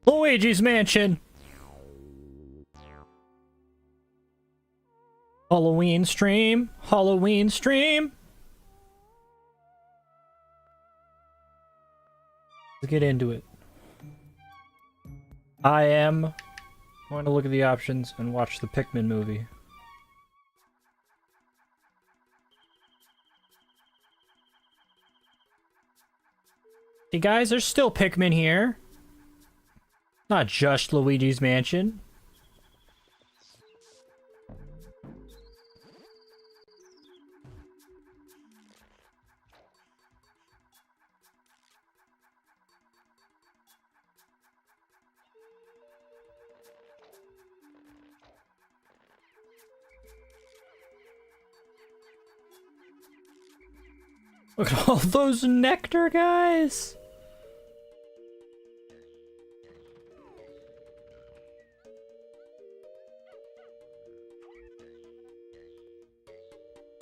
Luigi's Mansion! Halloween stream! Halloween stream! Let's get into it. I am going to look at the options and watch the Pikmin movie. Hey guys, there's still Pikmin here. Not just Luigi's Mansion. Look at all those nectar guys!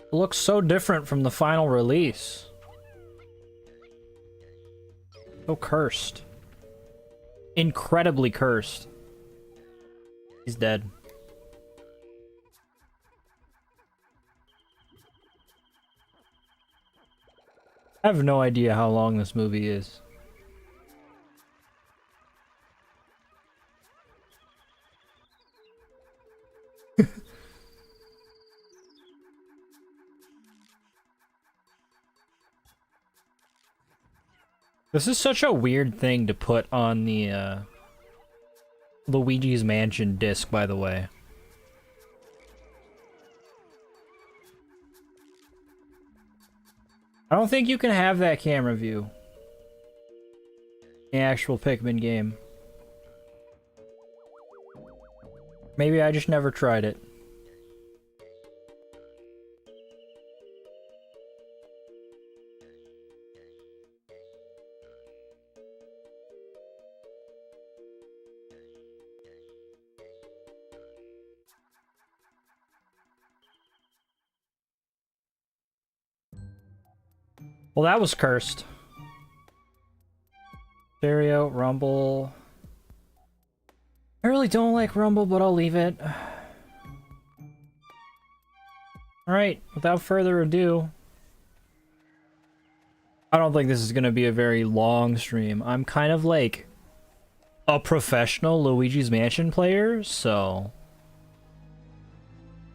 It looks so different from the final release. So cursed. Incredibly cursed. He's dead. I have no idea how long this movie is. This is such a weird thing to put on the Luigi's Mansion disc, by the way. I don't think you can have that camera view in the actual Pikmin game. Maybe I just never tried it. Well, that was cursed. Stereo, Rumble. I really don't like Rumble, but I'll leave it. Alright, without further ado. I don't think this is going to be a very long stream. I'm kind of like a professional Luigi's Mansion player, so...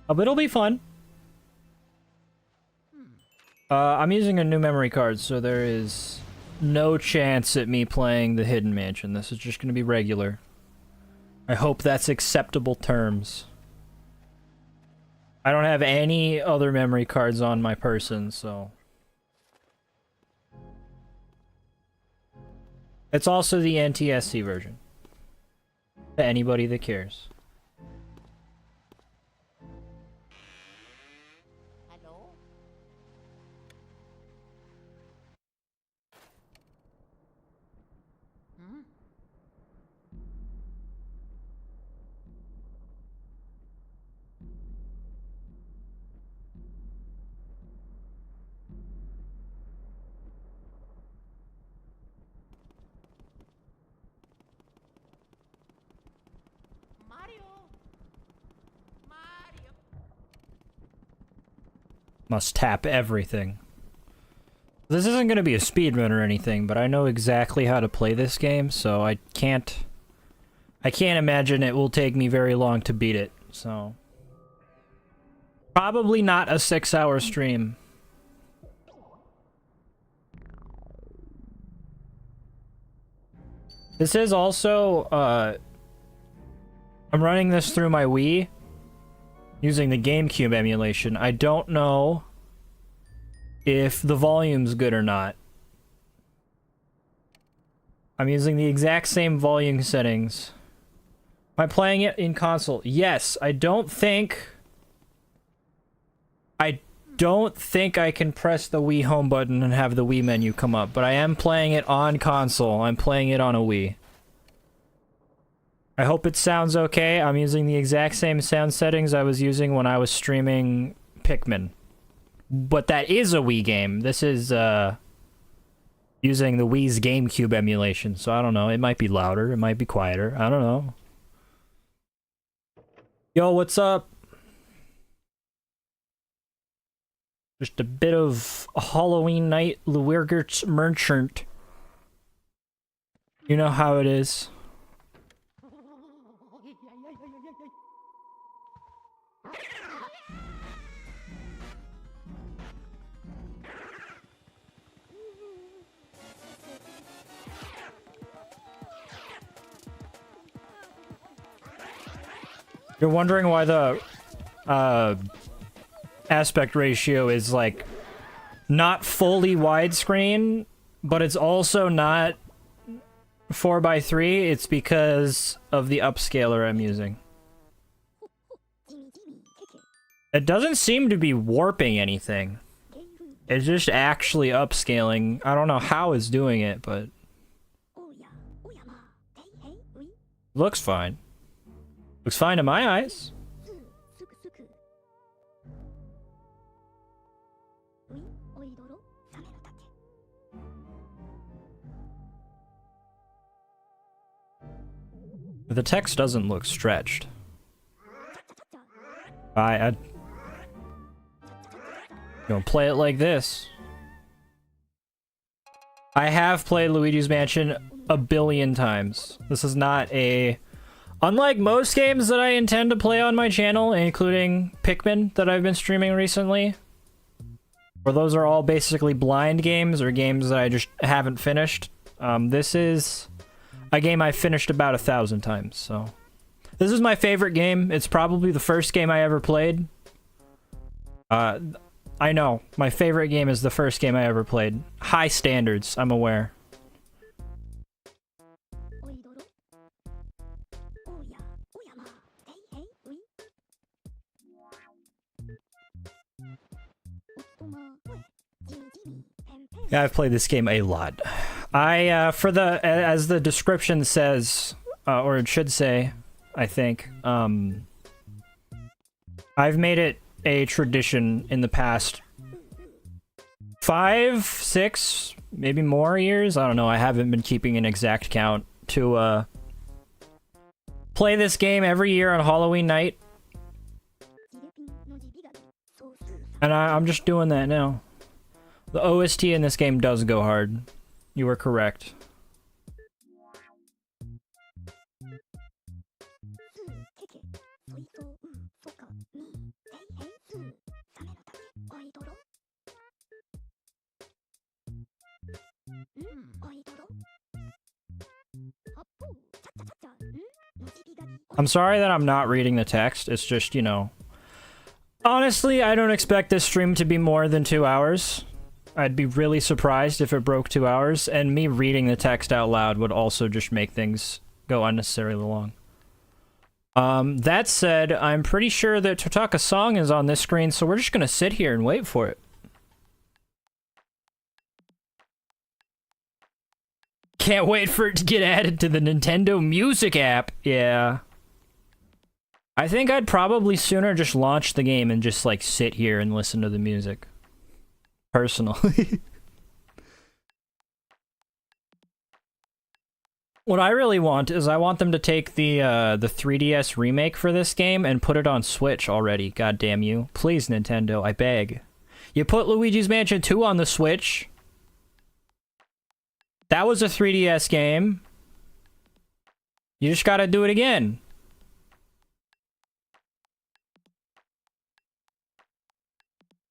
But it'll be fun. I'm using a new memory card, so there is no chance at me playing the Hidden Mansion. This is just going to be regular. I hope that's acceptable terms. I don't have any other memory cards on my person, so... It's also the NTSC version. To anybody that cares. Must tap everything. This isn't going to be a speedrun or anything, but I know exactly how to play this game, so I can't imagine it will take me very long to beat it, so... Probably not a 6-hour stream. This is also, I'm running this through my Wii. Using the GameCube emulation. I don't know if the volume's good or not. I'm using the exact same volume settings. Am I playing it in console? Yes, I don't think I can press the Wii home button and have the Wii menu come up, but I am playing it on console. I'm playing it on a Wii. I hope it sounds okay. I'm using the exact same sound settings I was using when I was streaming Pikmin. But that is a Wii game. This is, using the Wii's GameCube emulation, so I don't know. It might be louder, it might be quieter. I don't know. Yo, what's up? Just a bit of a Halloween night Luigert's merchant. You know how it is. You're wondering why the aspect ratio is like not fully widescreen, but it's also not 4:3. It's because of the upscaler I'm using. It doesn't seem to be warping anything. It's just actually upscaling. I don't know how it's doing it, but looks fine. Looks fine to my eyes. The text doesn't look stretched. You don't play it like this. I have played Luigi's Mansion a billion times. This is not a... Unlike most games that I intend to play on my channel, including Pikmin that I've been streaming recently, where those are all basically blind games or games that I just haven't finished, this is a game I've finished about 1,000 times, so... This is my favorite game. It's probably the first game I ever played. I know. My favorite game is the first game I ever played. High standards, I'm aware. Yeah, I've played this game a lot. As the description says, or it should say, I think, I've made it a tradition in the past 5, 6, maybe more years. I don't know. I haven't been keeping an exact count to play this game every year on Halloween night. And I'm just doing that now. The OST in this game does go hard. You were correct. I'm sorry that I'm not reading the text. It's just, you know... Honestly, I don't expect this stream to be more than 2 hours. I'd be really surprised if it broke 2 hours, and me reading the text out loud would also just make things go unnecessarily long. That said, I'm pretty sure that Totaka Song is on this screen, so we're just gonna sit here and wait for it. Can't wait for it to get added to the Nintendo Music app. Yeah. I think I'd probably sooner just launch the game and just, like, sit here and listen to the music. Personally. What I really want is I want them to take the 3DS remake for this game and put it on Switch already, god damn you. Please, Nintendo, I beg. You put Luigi's Mansion 2 on the Switch. That was a 3DS game. You just gotta do it again.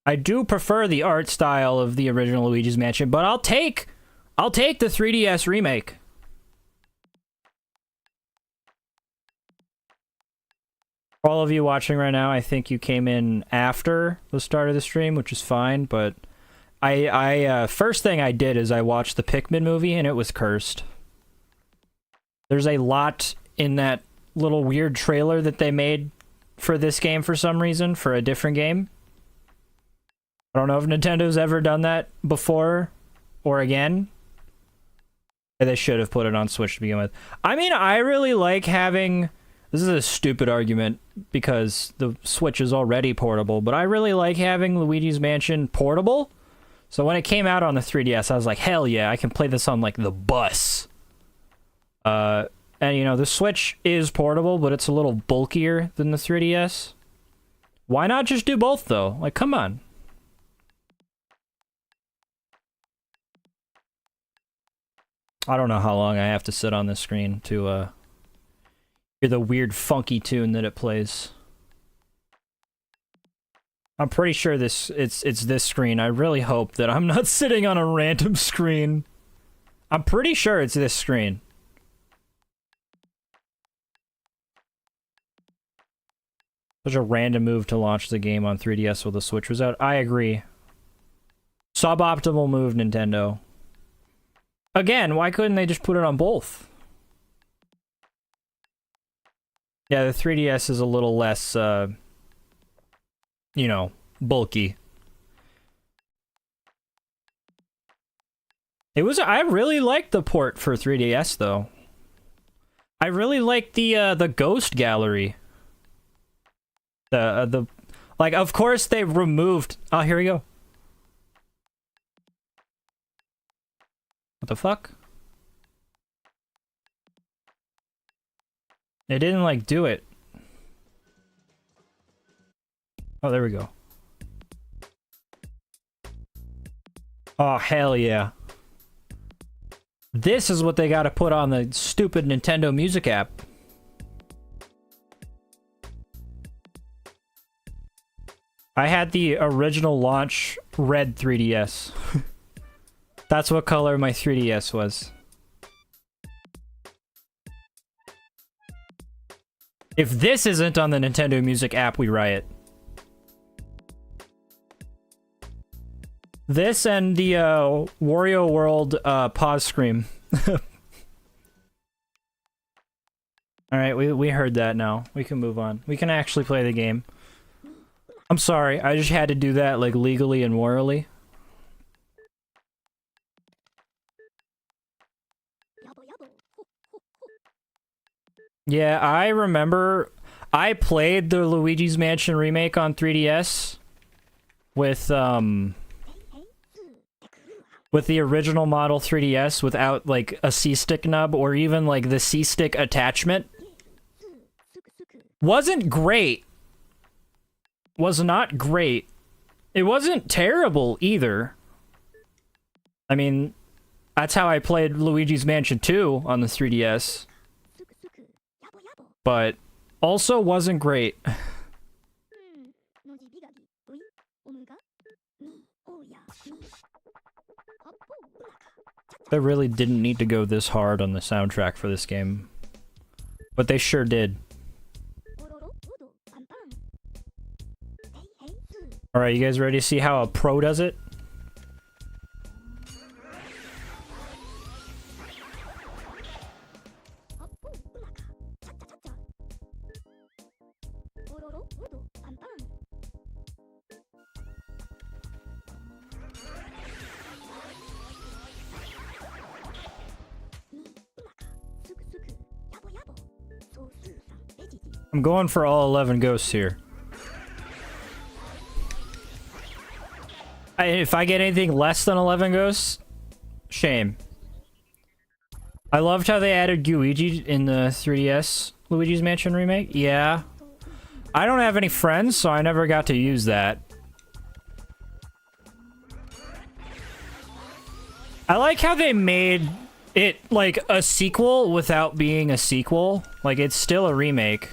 I do prefer the art style of the original Luigi's Mansion, but I'll take the 3DS remake. For all of you watching right now, I think you came in after the start of the stream, which is fine, but first thing I did is I watched the Pikmin movie, and it was cursed. There's a lot in that little weird trailer that they made for this game for some reason, for a different game. I don't know if Nintendo's ever done that before or again. They should have put it on Switch to begin with. I mean, I really like having... This is a stupid argument because the Switch is already portable, but I really like having Luigi's Mansion portable So when it came out on the 3DS, I was like, hell yeah, I can play this on, like, the bus. And, you know, the Switch is portable, but it's a little bulkier than the 3DS. Why not just do both, though? Like, come on. I don't know how long I have to sit on this screen to, hear the weird, funky tune that it plays. I'm pretty sure it's this screen. I really hope that I'm not sitting on a random screen. I'm pretty sure it's this screen. Such a random move to launch the game on 3DS while the Switch was out. I agree. Suboptimal move, Nintendo. Again, why couldn't they just put it on both? Yeah, the 3DS is a little less, you know, bulky. I really liked the port for 3DS, though. I really liked the Ghost Gallery. Like, of course they removed... Oh, here we go. What the fuck? It didn't, like, do it. Oh, there we go. Oh, hell yeah. This is what they gotta put on the stupid Nintendo Music app. I had the original launch red 3DS. That's what color my 3DS was. If this isn't on the Nintendo Music app, we riot. This and the Wario World pause scream. Alright, we heard that now. We can move on. We can actually play the game. I'm sorry, I just had to do that, like, legally and morally. Yeah, I remember I played the Luigi's Mansion remake on 3DS with the original model 3DS without, like, a C-stick nub or even, like, the C-stick attachment. Wasn't great. Was not great. It wasn't terrible either. I mean, that's how I played Luigi's Mansion 2 on the 3DS. But also wasn't great. They really didn't need to go this hard on the soundtrack for this game. But they sure did. Alright, you guys ready to see how a pro does it? I'm going for all 11 ghosts here. If I get anything less than 11 ghosts, shame. I loved how they added Luigi in the 3DS Luigi's Mansion remake. Yeah. I don't have any friends, so I never got to use that. I like how they made it, like, a sequel without being a sequel. Like, it's still a remake.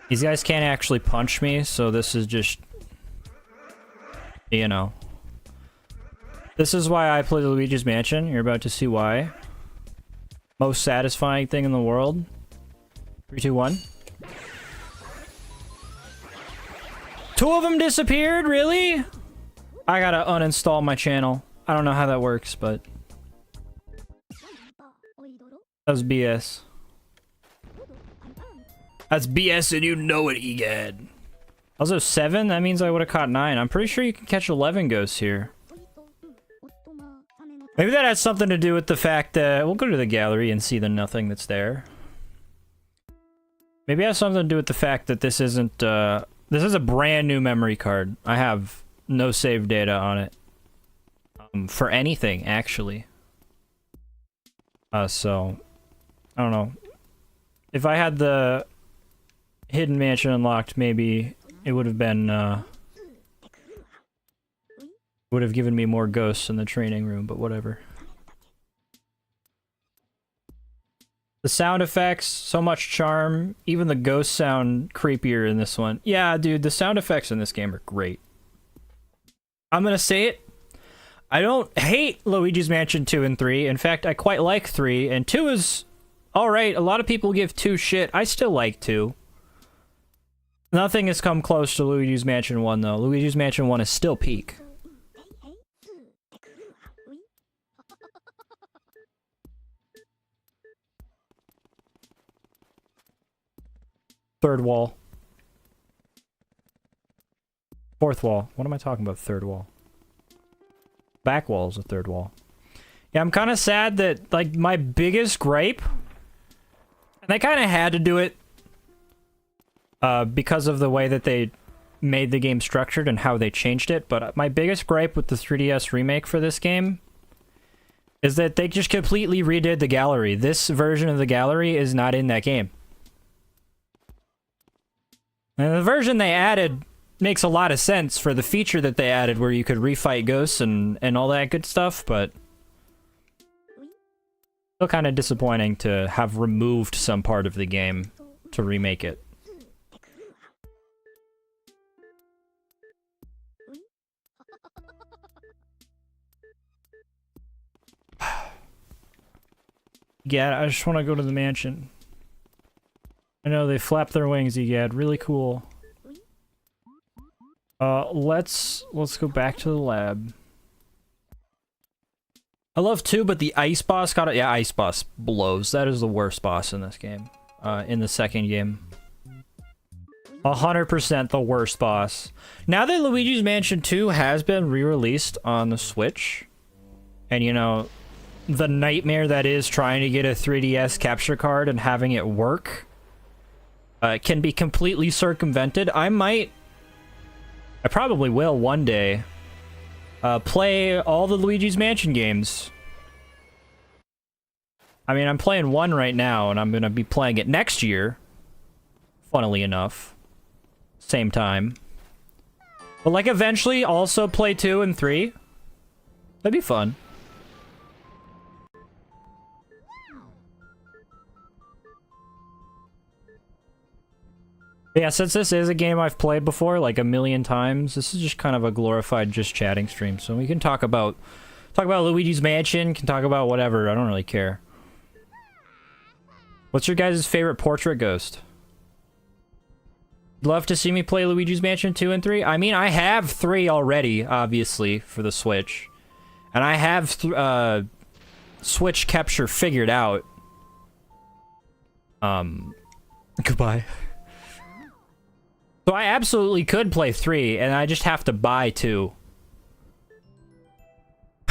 These guys can't actually punch me, so this is just... You know. This is why I play Luigi's Mansion. You're about to see why. Most satisfying thing in the world. 3, 2, 1. 2 of them disappeared? Really? I gotta uninstall my channel. I don't know how that works, but... That was BS. That's BS and you know it, Egad. Also 7? That means I would have caught 9. I'm pretty sure you can catch 11 ghosts here. Maybe that has something to do with the fact that... We'll go to the gallery and see the nothing that's there. Maybe it has something to do with the fact that this isn't, This is a brand new memory card. I have no save data on it. For anything, actually. So... I don't know. If I had the Hidden Mansion unlocked, maybe it would have been, would have given me more ghosts in the training room, but whatever. The sound effects, so much charm. Even the ghosts sound creepier in this one. Yeah, dude, the sound effects in this game are great. I'm gonna say it. I don't hate Luigi's Mansion 2 and 3. In fact, I quite like 3, and 2 is alright. A lot of people give 2 shit. I still like 2. Nothing has come close to Luigi's Mansion 1, though. Luigi's Mansion 1 is still peak. Third wall. Fourth wall. What am I talking about? Third wall. Back wall is a third wall. Yeah, I'm kind of sad that, like, my biggest gripe... And they kind of had to do it... because of the way that they made the game structured and how they changed it, but my biggest gripe with the 3DS remake for this game is that they just completely redid the gallery. This version of the gallery is not in that game. And the version they added makes a lot of sense for the feature that they added where you could refight ghosts and all that good stuff, but still kind of disappointing to have removed some part of the game to remake it. Yeah, I just want to go to the mansion. I know they flap their wings, Egad. Really cool. Let's go back to the lab. I love 2, but the ice boss got it. Yeah, ice boss blows. That is the worst boss in this game. In the second game. 100% the worst boss. Now that Luigi's Mansion 2 has been re-released on the Switch, and you know, the nightmare that is trying to get a 3DS capture card and having it work can be completely circumvented. I probably will one day play all the Luigi's Mansion games. I mean, I'm playing 1 right now, and I'm going to be playing it next year, funnily enough. Same time. But, like, eventually also play 2 and 3. That'd be fun. Yeah, since this is a game I've played before, like a million times, this is just kind of a glorified just chatting stream. So we can talk about Luigi's Mansion, can talk about whatever, I don't really care. What's your guys' favorite portrait ghost? Love to see me play Luigi's Mansion 2 and 3? I mean, I have 3 already, obviously, for the Switch. And I have Switch capture figured out. Goodbye. So I absolutely could play 3, and I just have to buy 2.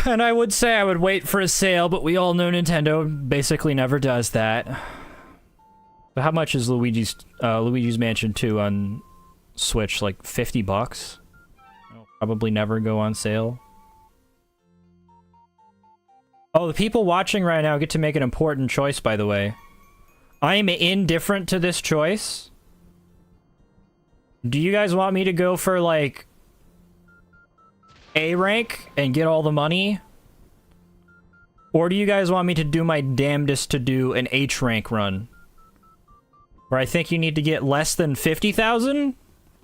And I would say I would wait for a sale, but we all know Nintendo basically never does that. But how much is Luigi's Mansion 2 on Switch? Like $50? It'll probably never go on sale. Oh, the people watching right now get to make an important choice, by the way. I am indifferent to this choice. Do you guys want me to go for, like, A rank and get all the money? Or do you guys want me to do my damnedest to do an H rank run? Where I think you need to get less than 50,000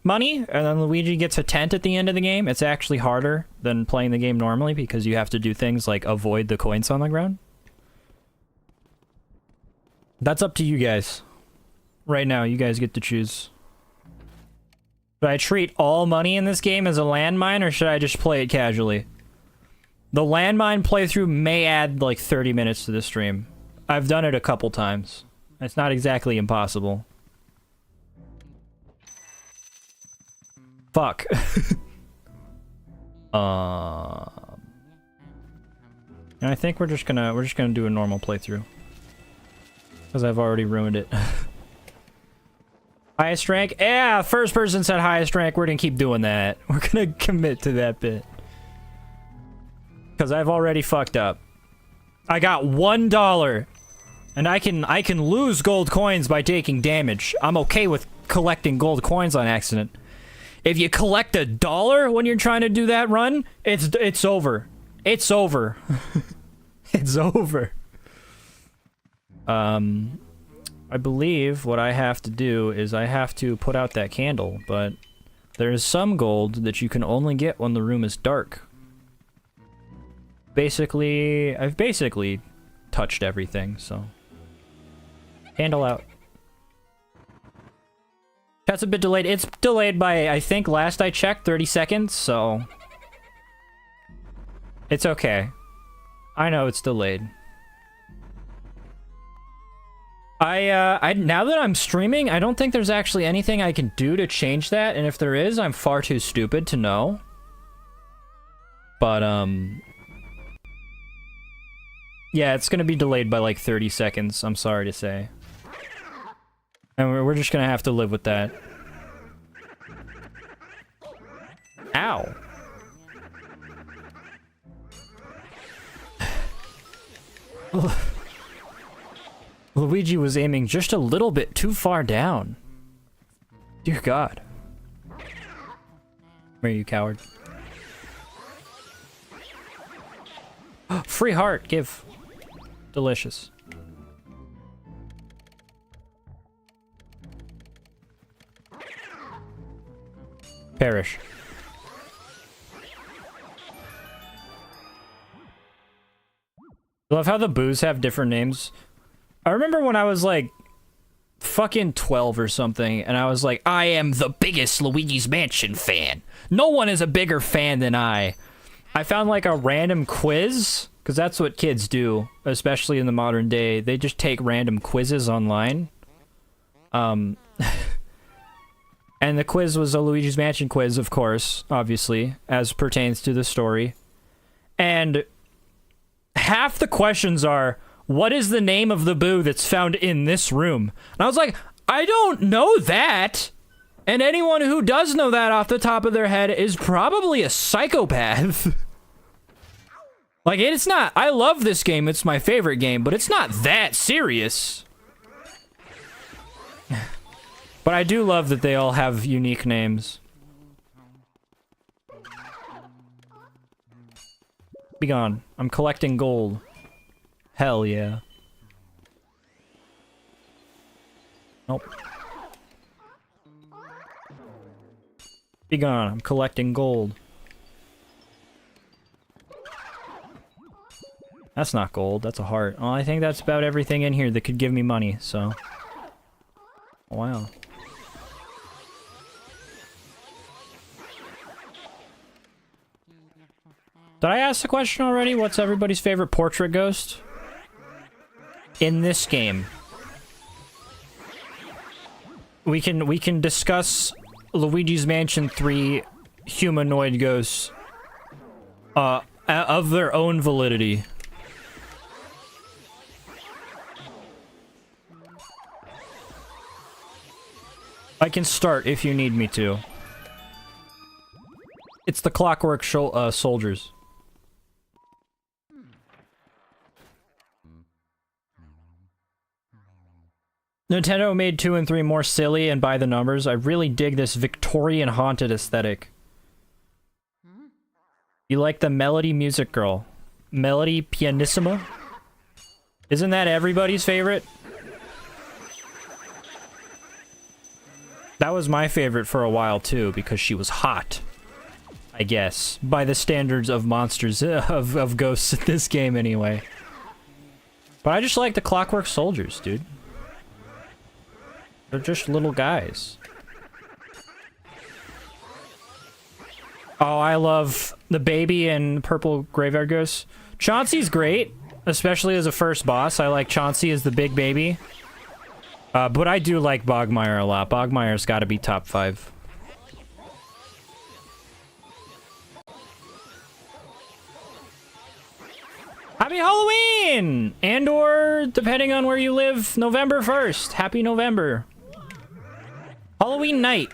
money, and then Luigi gets a tent at the end of the game. It's actually harder than playing the game normally because you have to do things like avoid the coins on the ground. That's up to you guys. Right now, you guys get to choose. Should I treat all money in this game as a landmine, or should I just play it casually? The landmine playthrough may add like 30 minutes to the stream. I've done it a couple times. It's not exactly impossible. Fuck. And I think we're just gonna do a normal playthrough. Because I've already ruined it. Highest rank? Yeah, first person said highest rank. We're gonna keep doing that. We're gonna commit to that bit. Because I've already fucked up. I got $1. And I can lose gold coins by taking damage. I'm okay with collecting gold coins on accident. If you collect $1 when you're trying to do that run, it's over. It's over. It's over. I believe what I have to do is I have to put out that candle, but there is some gold that you can only get when the room is dark. I've basically touched everything, so. Candle out. That's a bit delayed. It's delayed by, I think, last I checked, 30 seconds, so. It's okay. I know it's delayed. Now that I'm streaming, I don't think there's actually anything I can do to change that, and if there is, I'm far too stupid to know. But, yeah, it's gonna be delayed by like 30 seconds, I'm sorry to say. And we're just gonna have to live with that. Ow. Luigi was aiming just a little bit too far down. Dear God. Where are you, coward? Free heart, give. Delicious. Perish. I love how the boos have different names. I remember when I was like fucking 12 or something, and I was like, I am the biggest Luigi's Mansion fan. No one is a bigger fan than I. I found like a random quiz, because that's what kids do, especially in the modern day. They just take random quizzes online. And the quiz was a Luigi's Mansion quiz, of course, obviously, as pertains to the story. And half the questions are, what is the name of the boo that's found in this room? And I was like, I don't know that. And anyone who does know that off the top of their head is probably a psychopath. Like, it's not, I love this game, it's my favorite game, but it's not that serious. But I do love that they all have unique names. Be gone. I'm collecting gold. Hell yeah. Nope. Be gone. I'm collecting gold. That's not gold. That's a heart. Oh, I think that's about everything in here that could give me money, so. Wow. Did I ask the question already? What's everybody's favorite portrait ghost? In this game. We can discuss Luigi's Mansion 3 humanoid ghosts of their own validity. I can start if you need me to. It's the Clockwork Soldiers. Nintendo made 2 and 3 more silly and by the numbers. I really dig this Victorian haunted aesthetic. You like the Melody Music Girl? Melody Pianissima? Isn't that everybody's favorite? That was my favorite for a while too, because she was hot. I guess. By the standards of monsters, of ghosts in this game anyway. But I just like the Clockwork Soldiers, dude. They're just little guys. Oh, I love the baby and purple graveyard ghost. Chauncey's great, especially as a first boss. I like Chauncey as the big baby. But I do like Bogmire a lot. Bogmire's got to be top 5. Happy Halloween! And or, depending on where you live, November 1st. Happy November. Halloween night.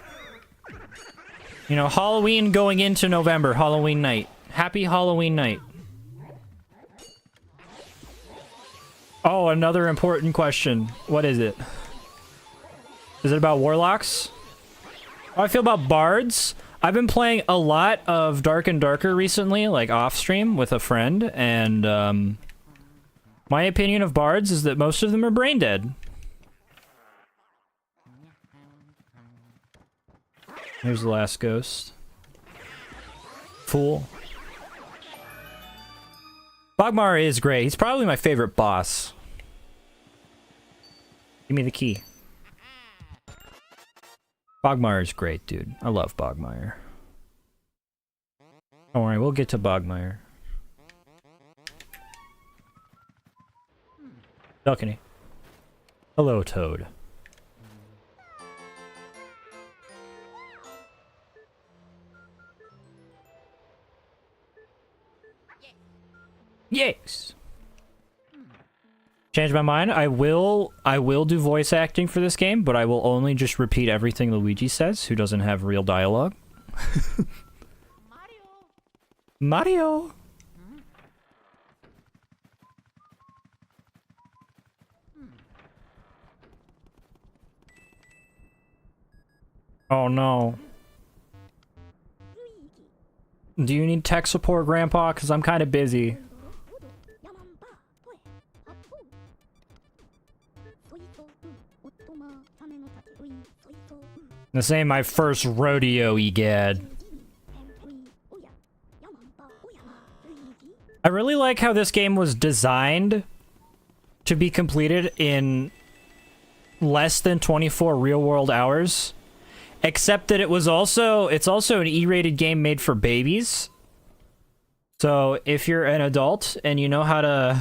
You know, Halloween going into November. Halloween night. Happy Halloween night. Oh, another important question. What is it? Is it about warlocks? How I feel about bards? I've been playing a lot of Dark and Darker recently, like off stream with a friend, and my opinion of bards is that most of them are brain dead. Here's the last ghost. Fool. Bogmar is great. He's probably my favorite boss. Give me the key. Bogmire is great, dude. I love Bogmire. Don't worry, we'll get to Bogmire. Balcony. Hello, Toad. Yes. Change my mind. I will do voice acting for this game, but I will only just repeat everything Luigi says, who doesn't have real dialogue. Mario. Oh no. Do you need tech support, Grandpa? Because I'm kind of busy. This ain't my first rodeo, egad. I really like how this game was designed to be completed in less than 24 real-world hours. Except that it's also an E-rated game made for babies. So if you're an adult and you know how to...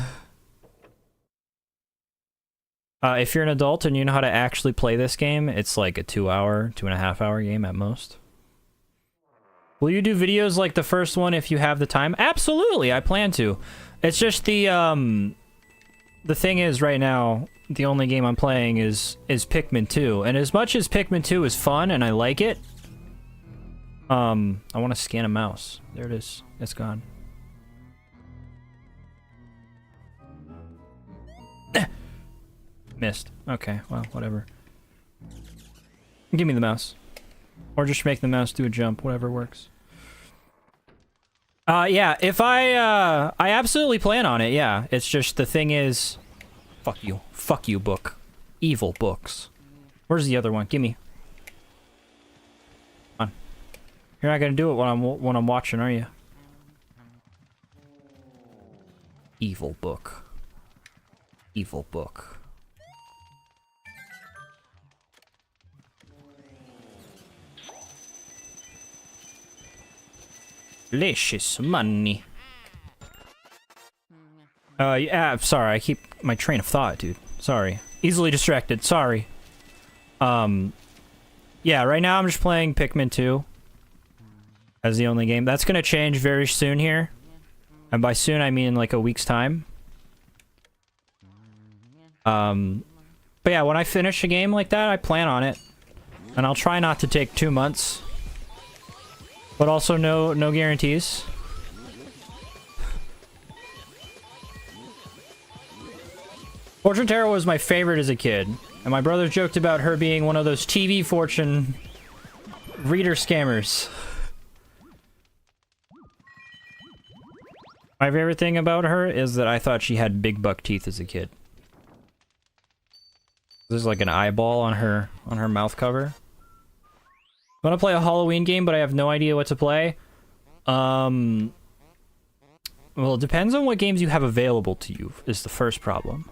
if you're an adult and you know how to actually play this game, it's like a 2.5 hour game at most. Will you do videos like the first one if you have the time? Absolutely, I plan to. It's just the thing is right now, the only game I'm playing is Pikmin 2. And as much as Pikmin 2 is fun and I like it, I want to scan a mouse. There it is. It's gone. Missed. Okay, well, whatever. Give me the mouse. Or just make the mouse do a jump, whatever works. Yeah, if I absolutely plan on it, yeah. It's just the thing is... Fuck you. Fuck you, book. Evil books. Where's the other one? Gimme. Come on. You're not gonna do it when I'm watching, are you? Evil book. Evil book. Delicious money. Yeah, sorry, I keep my train of thought, dude. Sorry. Easily distracted, sorry. Yeah, right now I'm just playing Pikmin 2 as the only game. That's gonna change very soon here. And by soon, I mean like a week's time. But yeah, when I finish a game like that, I plan on it. And I'll try not to take 2 months. But also no guarantees. Fortune Tarot was my favorite as a kid. And my brother joked about her being one of those TV fortune reader scammers. My favorite thing about her is that I thought she had big buck teeth as a kid. There's like an eyeball on her mouth cover. I want to play a Halloween game, but I have no idea what to play. Well, it depends on what games you have available to you, is the first problem.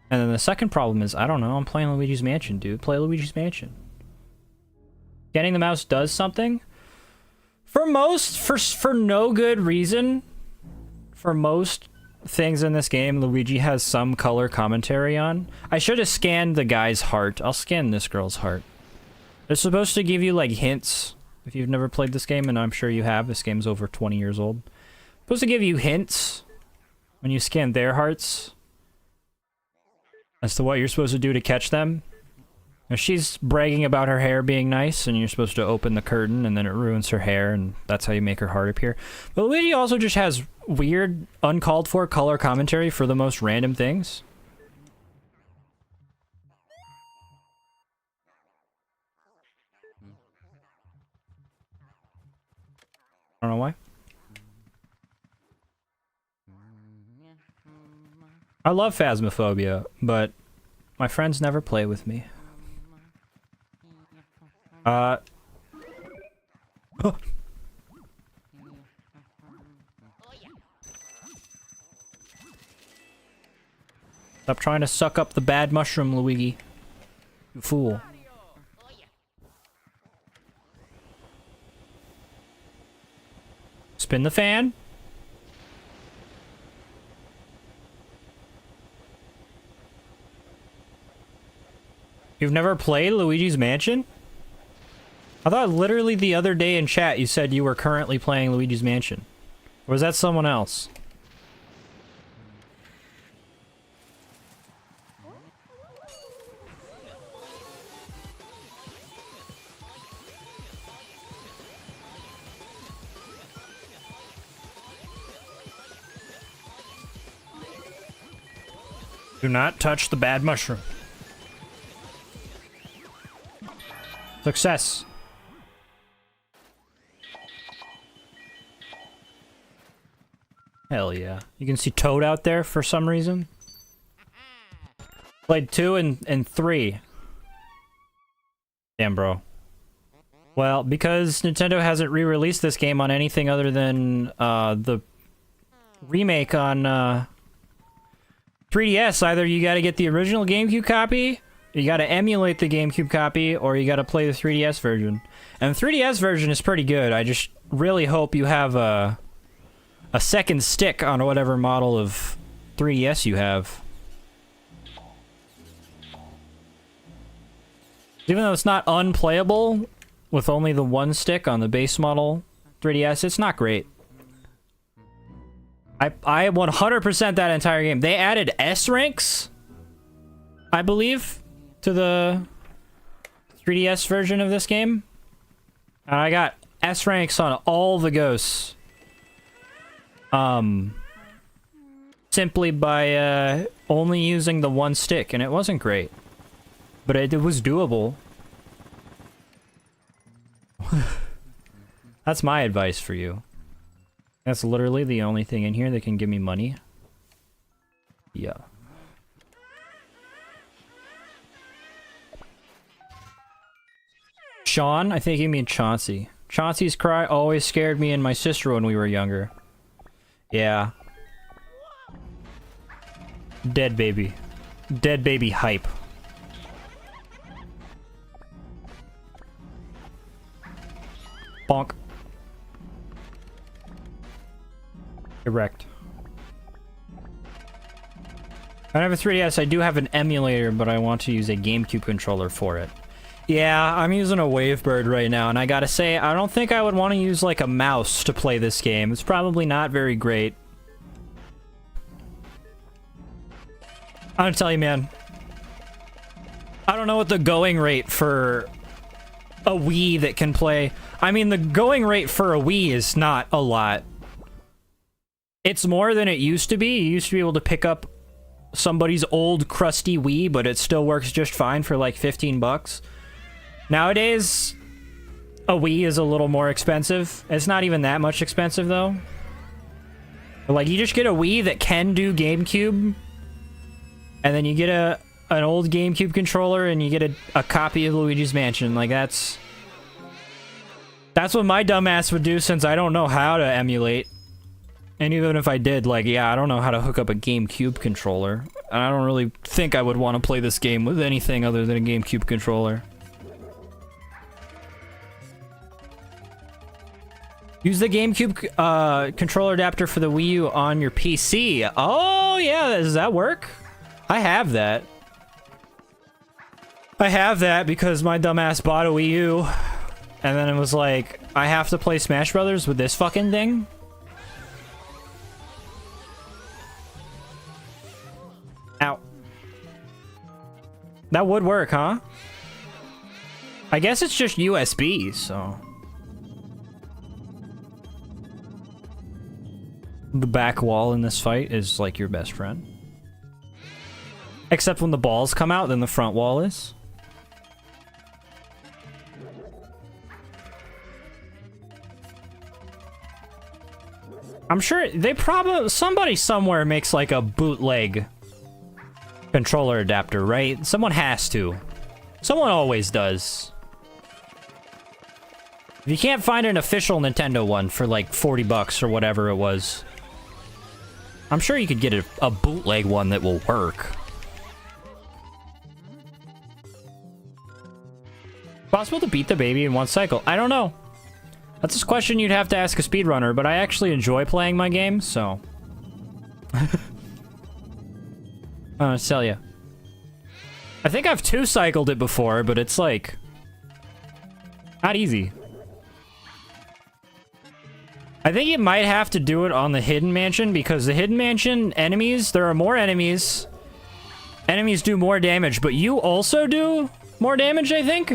And then the second problem is, I don't know, I'm playing Luigi's Mansion, dude. Play Luigi's Mansion. Getting the mouse does something. For no good reason, for most things in this game, Luigi has some color commentary on. I should have scanned the guy's heart. I'll scan this girl's heart. They're supposed to give you, like, hints. If you've never played this game, and I'm sure you have, this game's over 20 years old. Supposed to give you hints when you scan their hearts as to what you're supposed to do to catch them. Now, she's bragging about her hair being nice, and you're supposed to open the curtain, and then it ruins her hair, and that's how you make her heart appear. But Luigi also just has weird, uncalled for color commentary for the most random things. I don't know why. I love Phasmophobia, but my friends never play with me. Oh. Stop trying to suck up the bad mushroom, Luigi. You fool. Spin the fan. You've never played Luigi's Mansion? I thought literally the other day in chat you said you were currently playing Luigi's Mansion. Or was that someone else? Do not touch the bad mushroom. Success. Hell yeah. You can see Toad out there for some reason. Played 2 and 3. Damn, bro. Well, because Nintendo hasn't re-released this game on anything other than the remake on 3DS, either you gotta get the original GameCube copy, you gotta emulate the GameCube copy, or you gotta play the 3DS version. And the 3DS version is pretty good. I just really hope you have a second stick on whatever model of 3DS you have. Even though it's not unplayable with only the one stick on the base model 3DS, it's not great. I 100% that entire game. They added S ranks, I believe, to the 3DS version of this game. And I got S ranks on all the ghosts. Simply by only using the one stick, and it wasn't great. But it was doable. That's my advice for you. That's literally the only thing in here that can give me money. Yeah. Sean? I think you mean Chauncey. Chauncey's cry always scared me and my sister when we were younger. Yeah. Dead baby. Dead baby hype. Bonk. Erect. I don't have a 3DS, I do have an emulator, but I want to use a GameCube controller for it. Yeah, I'm using a Wavebird right now, and I gotta say, I don't think I would want to use, like, a mouse to play this game. It's probably not very great. I'm gonna tell you, man. I don't know what the going rate for a Wii that can play... I mean, the going rate for a Wii is not a lot. It's more than it used to be. You used to be able to pick up somebody's old, crusty Wii, but it still works just fine for, like, 15 bucks. Nowadays, a Wii is a little more expensive. It's not even that much expensive, though. But, like, you just get a Wii that can do GameCube, and then you get an old GameCube controller, and you get a copy of Luigi's Mansion. Like, that's what my dumbass would do, since I don't know how to emulate. And even if I did, like, yeah, I don't know how to hook up a GameCube controller. And I don't really think I would want to play this game with anything other than a GameCube controller. Use the GameCube controller adapter for the Wii U on your PC. Oh, yeah, does that work? I have that. I have that because my dumbass bought a Wii U. And then it was like, I have to play Smash Brothers with this fucking thing? That would work, huh? I guess it's just USB, so... The back wall in this fight is like your best friend. Except when the balls come out, then the front wall is. I'm sure they probably... Somebody somewhere makes like a bootleg controller adapter, right? Someone has to. Someone always does. If you can't find an official Nintendo one for like 40 bucks or whatever it was, I'm sure you could get a bootleg one that will work. Possible to beat the baby in one cycle? I don't know. That's a question you'd have to ask a speedrunner, but I actually enjoy playing my games, so... I'll tell ya. I think I've two-cycled it before, but it's like... not easy. I think you might have to do it on the Hidden Mansion, because the Hidden Mansion enemies, there are more enemies. Enemies do more damage, but you also do more damage, I think?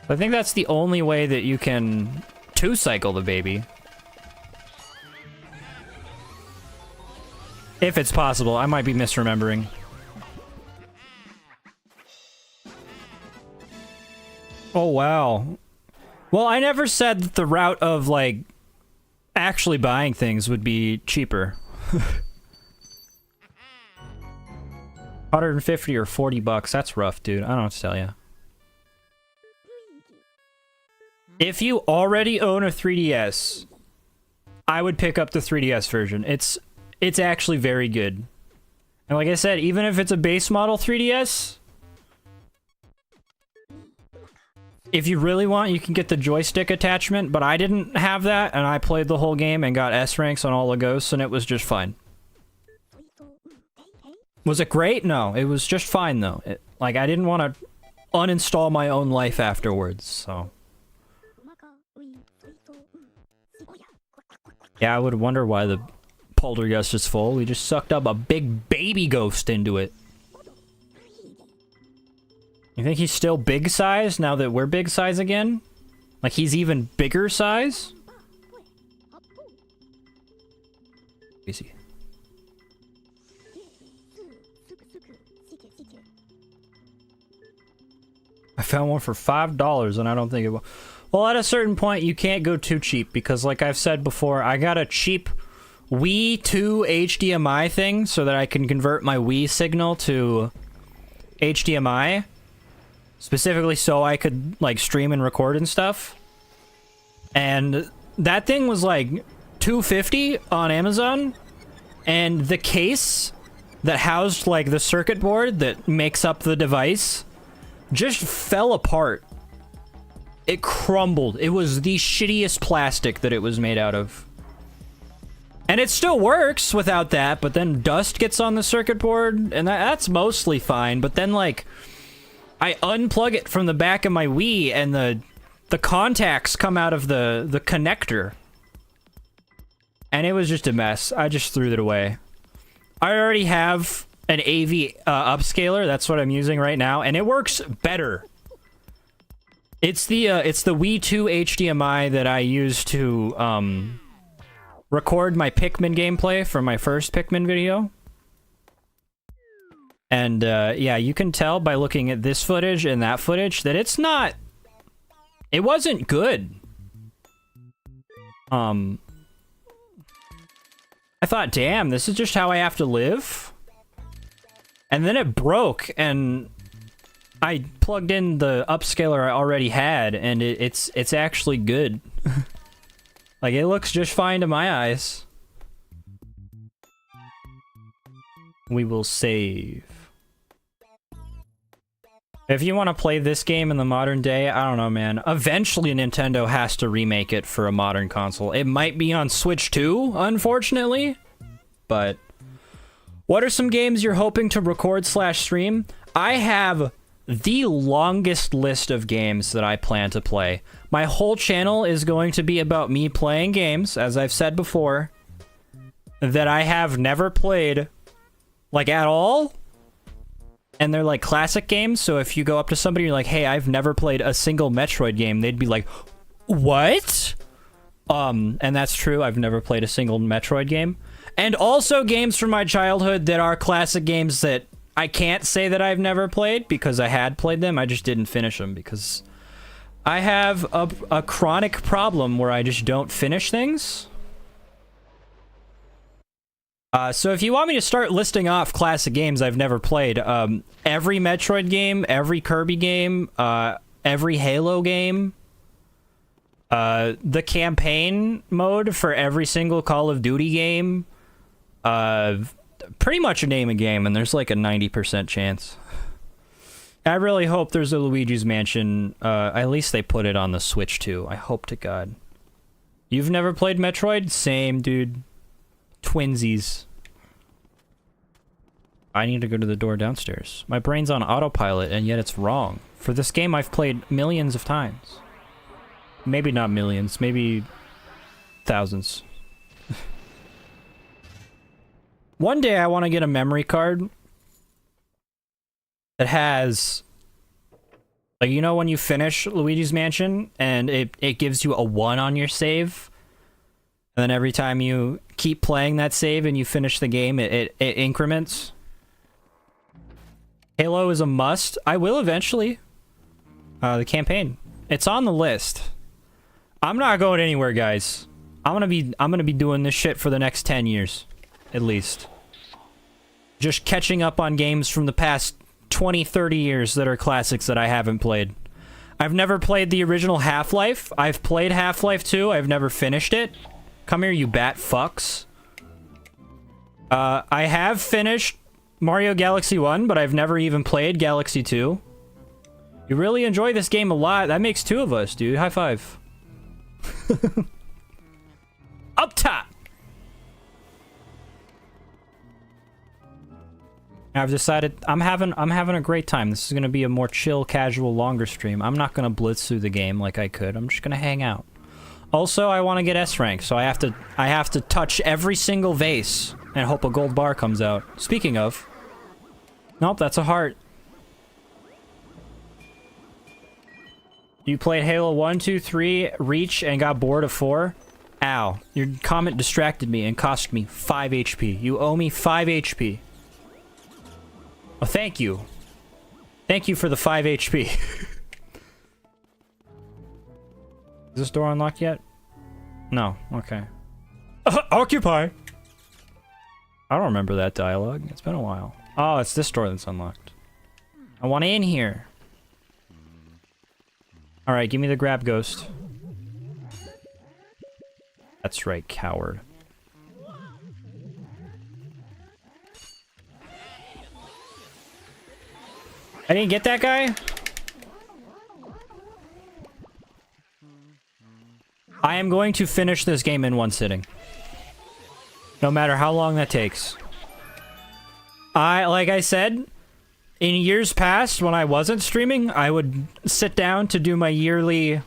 I think that's the only way that you can two-cycle the baby. If it's possible. I might be misremembering. Oh, wow. Well, I never said that the route of, like, actually buying things would be cheaper. 150 or 40 bucks. That's rough, dude. I don't know what to tell you. If you already own a 3DS, I would pick up the 3DS version. It's actually very good. And like I said, even if it's a base model 3DS, if you really want, you can get the joystick attachment, but I didn't have that, and I played the whole game and got S ranks on all the ghosts, and it was just fine. Was it great? No, it was just fine, though. Like, I didn't want to uninstall my own life afterwards, so... Yeah, I would wonder why the poltergeist is full. We just sucked up a big baby ghost into it. You think he's still big size now that we're big size again? Like he's even bigger size? Easy. I found one for $5 and I don't think it will. Well, at a certain point, you can't go too cheap because, like I've said before, I got a cheap Wii 2 HDMI thing so that I can convert my Wii signal to HDMI. Specifically so I could, like, stream and record and stuff. And that thing was, like, $250 on Amazon. And the case that housed, like, the circuit board that makes up the device just fell apart. It crumbled. It was the shittiest plastic that it was made out of. And it still works without that, but then dust gets on the circuit board, and that's mostly fine. But then, like, I unplug it from the back of my Wii, and the contacts come out of the connector. And it was just a mess. I just threw it away. I already have an AV upscaler. That's what I'm using right now, and it works better. It's the Wii 2 HDMI that I use to record my Pikmin gameplay for my first Pikmin video. And yeah, you can tell by looking at this footage and that footage that it wasn't good. I thought, damn, this is just how I have to live. And then it broke, and I plugged in the upscaler I already had, and it's actually good. Like, it looks just fine to my eyes. We will save. If you want to play this game in the modern day, I don't know, man. Eventually, Nintendo has to remake it for a modern console. It might be on Switch 2, unfortunately. But what are some games you're hoping to record/stream? I have the longest list of games that I plan to play. My whole channel is going to be about me playing games, as I've said before, that I have never played like at all. And they're like classic games, so if you go up to somebody and you're like, hey, I've never played a single Metroid game, they'd be like, what? And that's true, I've never played a single Metroid game. And also games from my childhood that are classic games that I can't say that I've never played, because I had played them, I just didn't finish them, because I have a chronic problem where I just don't finish things. So if you want me to start listing off classic games I've never played, every Metroid game, every Kirby game, every Halo game, the campaign mode for every single Call of Duty game, pretty much name a game, and there's like a 90% chance. I really hope there's a Luigi's Mansion, at least they put it on the Switch too, I hope to God. You've never played Metroid? Same, dude. Twinsies. I need to go to the door downstairs. My brain's on autopilot, and yet it's wrong. For this game I've played millions of times. Maybe not millions, maybe thousands. One day I want to get a memory card that has, like, you know when you finish Luigi's Mansion and it gives you a 1 on your save? And then every time you keep playing that save and you finish the game, it increments. Halo is a must. I will eventually. The campaign. It's on the list. I'm not going anywhere, guys. I'm gonna be doing this shit for the next 10 years. At least. Just catching up on games from the past 20, 30 years that are classics that I haven't played. I've never played the original Half-Life. I've played Half-Life 2. I've never finished it. Come here, you bat fucks. I have finished Mario Galaxy 1, but I've never even played Galaxy 2. You really enjoy this game a lot. That makes 2 of us, dude. High five. Up top! I've decided I'm having a great time. This is gonna be a more chill, casual, longer stream. I'm not gonna blitz through the game like I could. I'm just gonna hang out. Also, I want to get S rank, so I have to touch every single vase and hope a gold bar comes out. Speaking of, nope, that's a heart. You played Halo 1, 2, 3, Reach, and got bored of 4? Ow, your comment distracted me and cost me 5 HP. You owe me 5 HP. Oh, thank you. Thank you for the 5 HP. Is this door unlocked yet? No. Okay. Occupy! I don't remember that dialogue. It's been a while. Oh, it's this door that's unlocked. I want in here. Alright, give me the grab ghost. That's right, coward. I didn't get that guy? I am going to finish this game in one sitting. No matter how long that takes. Like I said, in years past, when I wasn't streaming, I would sit down to do my yearly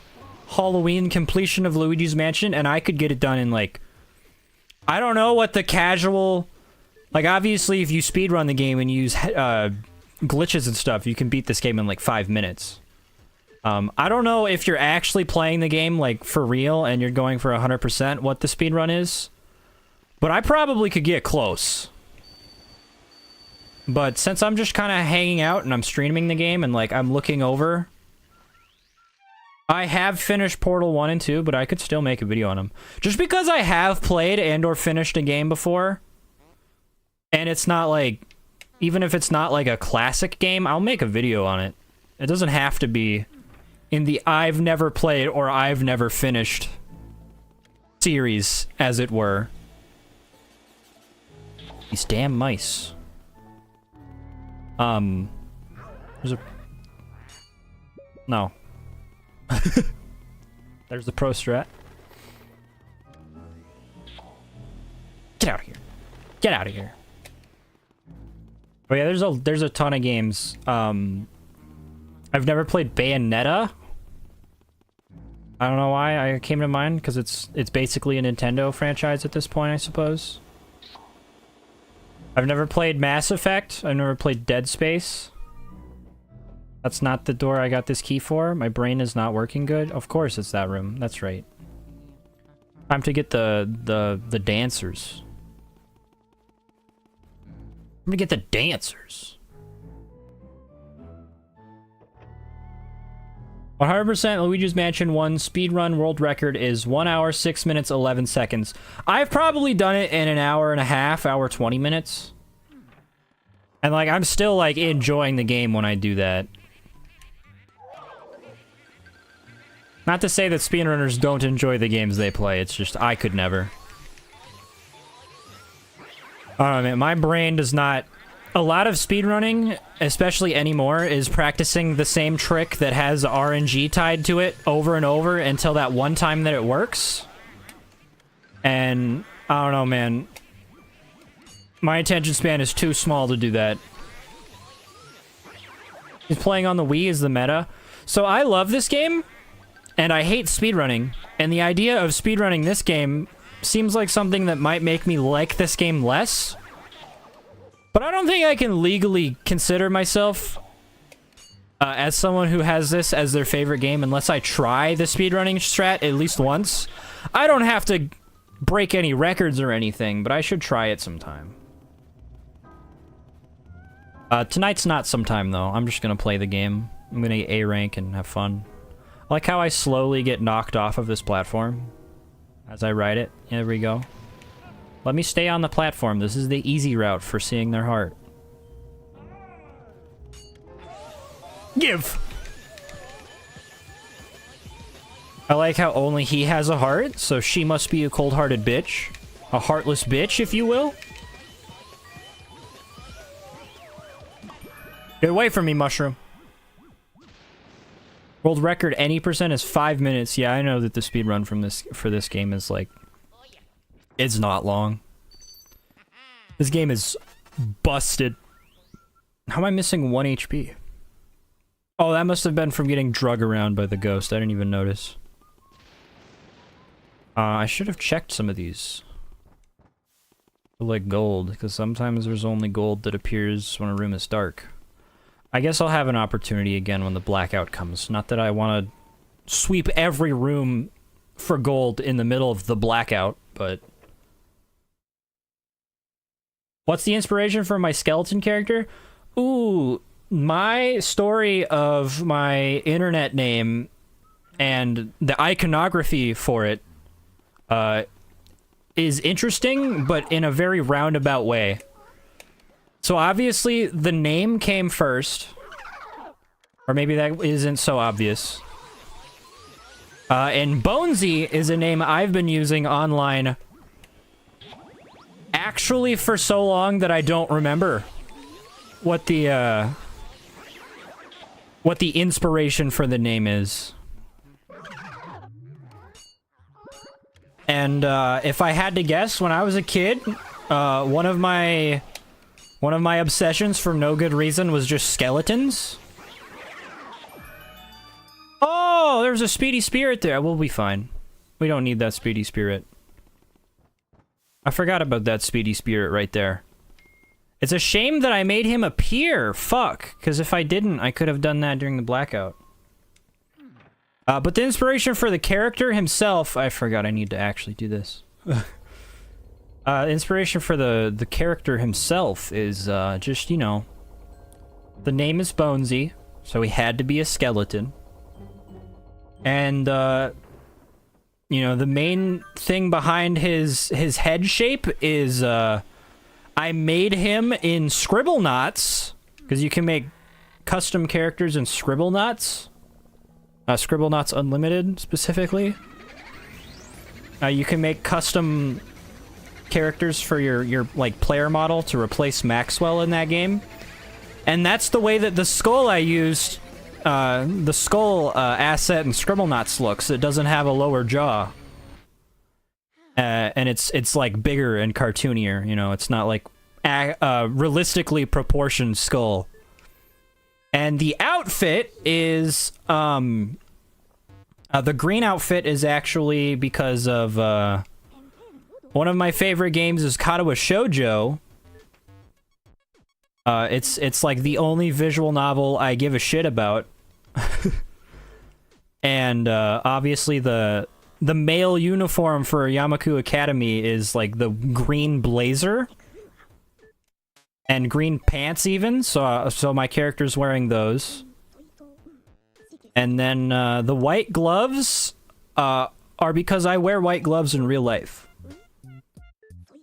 Halloween completion of Luigi's Mansion, and I could get it done in, like... I don't know what the casual... Like, obviously, if you speedrun the game and use glitches and stuff, you can beat this game in, like, 5 minutes. I don't know if you're actually playing the game, like, for real, and you're going for 100% what the speedrun is. But I probably could get close. But since I'm just kind of hanging out and I'm streaming the game and, like, I'm looking over... I have finished Portal 1 and 2, but I could still make a video on them. Just because I have played and or finished a game before, and it's not, like... Even if it's not, like, a classic game, I'll make a video on it. It doesn't have to be... in the I've never played or I've never finished series, as it were. These damn mice. There's a... No. There's the pro strat. Get out of here. Get out of here. Oh yeah, there's a ton of games. I've never played Bayonetta. I don't know why I came to mind, because it's basically a Nintendo franchise at this point, I suppose. I've never played Mass Effect. I've never played Dead Space. That's not the door I got this key for. My brain is not working good. Of course it's that room. That's right. Time to get the dancers. I'm gonna get the dancers. 100% Luigi's Mansion 1 speedrun world record is 1 hour, 6 minutes, 11 seconds. I've probably done it in an hour and a half, hour 20 minutes. And like, I'm still like enjoying the game when I do that. Not to say that speedrunners don't enjoy the games they play, it's just I could never. I don't know, man, my brain does not... A lot of speedrunning, especially anymore, is practicing the same trick that has RNG tied to it over and over until that one time that it works. And, I don't know, man. My attention span is too small to do that. He's playing on the Wii is the meta. So I love this game, and I hate speedrunning. And the idea of speedrunning this game seems like something that might make me like this game less. But I don't think I can legally consider myself as someone who has this as their favorite game unless I try the speedrunning strat at least once. I don't have to break any records or anything, but I should try it sometime. Tonight's not sometime, though. I'm just gonna play the game. I'm gonna get A rank and have fun. I like how I slowly get knocked off of this platform as I ride it. There we go. Let me stay on the platform. This is the easy route for seeing their heart. Give! I like how only he has a heart, so she must be a cold-hearted bitch. A heartless bitch, if you will. Get away from me, mushroom. World record, any percent is 5 minutes. Yeah, I know that the speedrun for this game is like... It's not long. This game is busted. How am I missing 1 HP? Oh, that must have been from getting drug around by the ghost. I didn't even notice. I should have checked some of these. Like gold, because sometimes there's only gold that appears when a room is dark. I guess I'll have an opportunity again when the blackout comes. Not that I want to sweep every room for gold in the middle of the blackout, but... What's the inspiration for my skeleton character? Ooh, my story of my internet name and the iconography for it is interesting, but in a very roundabout way. So obviously, the name came first. Or maybe that isn't so obvious. And Bonesy is a name I've been using online actually for so long that I don't remember what the inspiration for the name is. And if I had to guess, when I was a kid, one of my obsessions for no good reason was just skeletons. Oh, there's a speedy spirit there. We'll be fine. We don't need that speedy spirit. I forgot about that speedy spirit right there. It's a shame that I made him appear. Fuck. Because if I didn't, I could have done that during the blackout. But the inspiration for the character himself... I forgot I need to actually do this. Inspiration for the character himself is just, you know... The name is Bonesy, so he had to be a skeleton. And, you know, the main thing behind his head shape is, I made him in Scribblenauts, because you can make custom characters in Scribblenauts. Scribblenauts Unlimited, specifically. You can make custom characters for your like, player model to replace Maxwell in that game. And that's the way that the skull I used... the skull asset in Scribblenauts looks. It doesn't have a lower jaw. And it's like bigger and cartoonier, you know, it's not like realistically proportioned skull. And the outfit is, the green outfit is actually because of, one of my favorite games is Katawa Shoujo. It's like the only visual novel I give a shit about. And obviously the male uniform for Yamaku Academy is like the green blazer and green pants even, so my character's wearing those. And then the white gloves are because I wear white gloves in real life.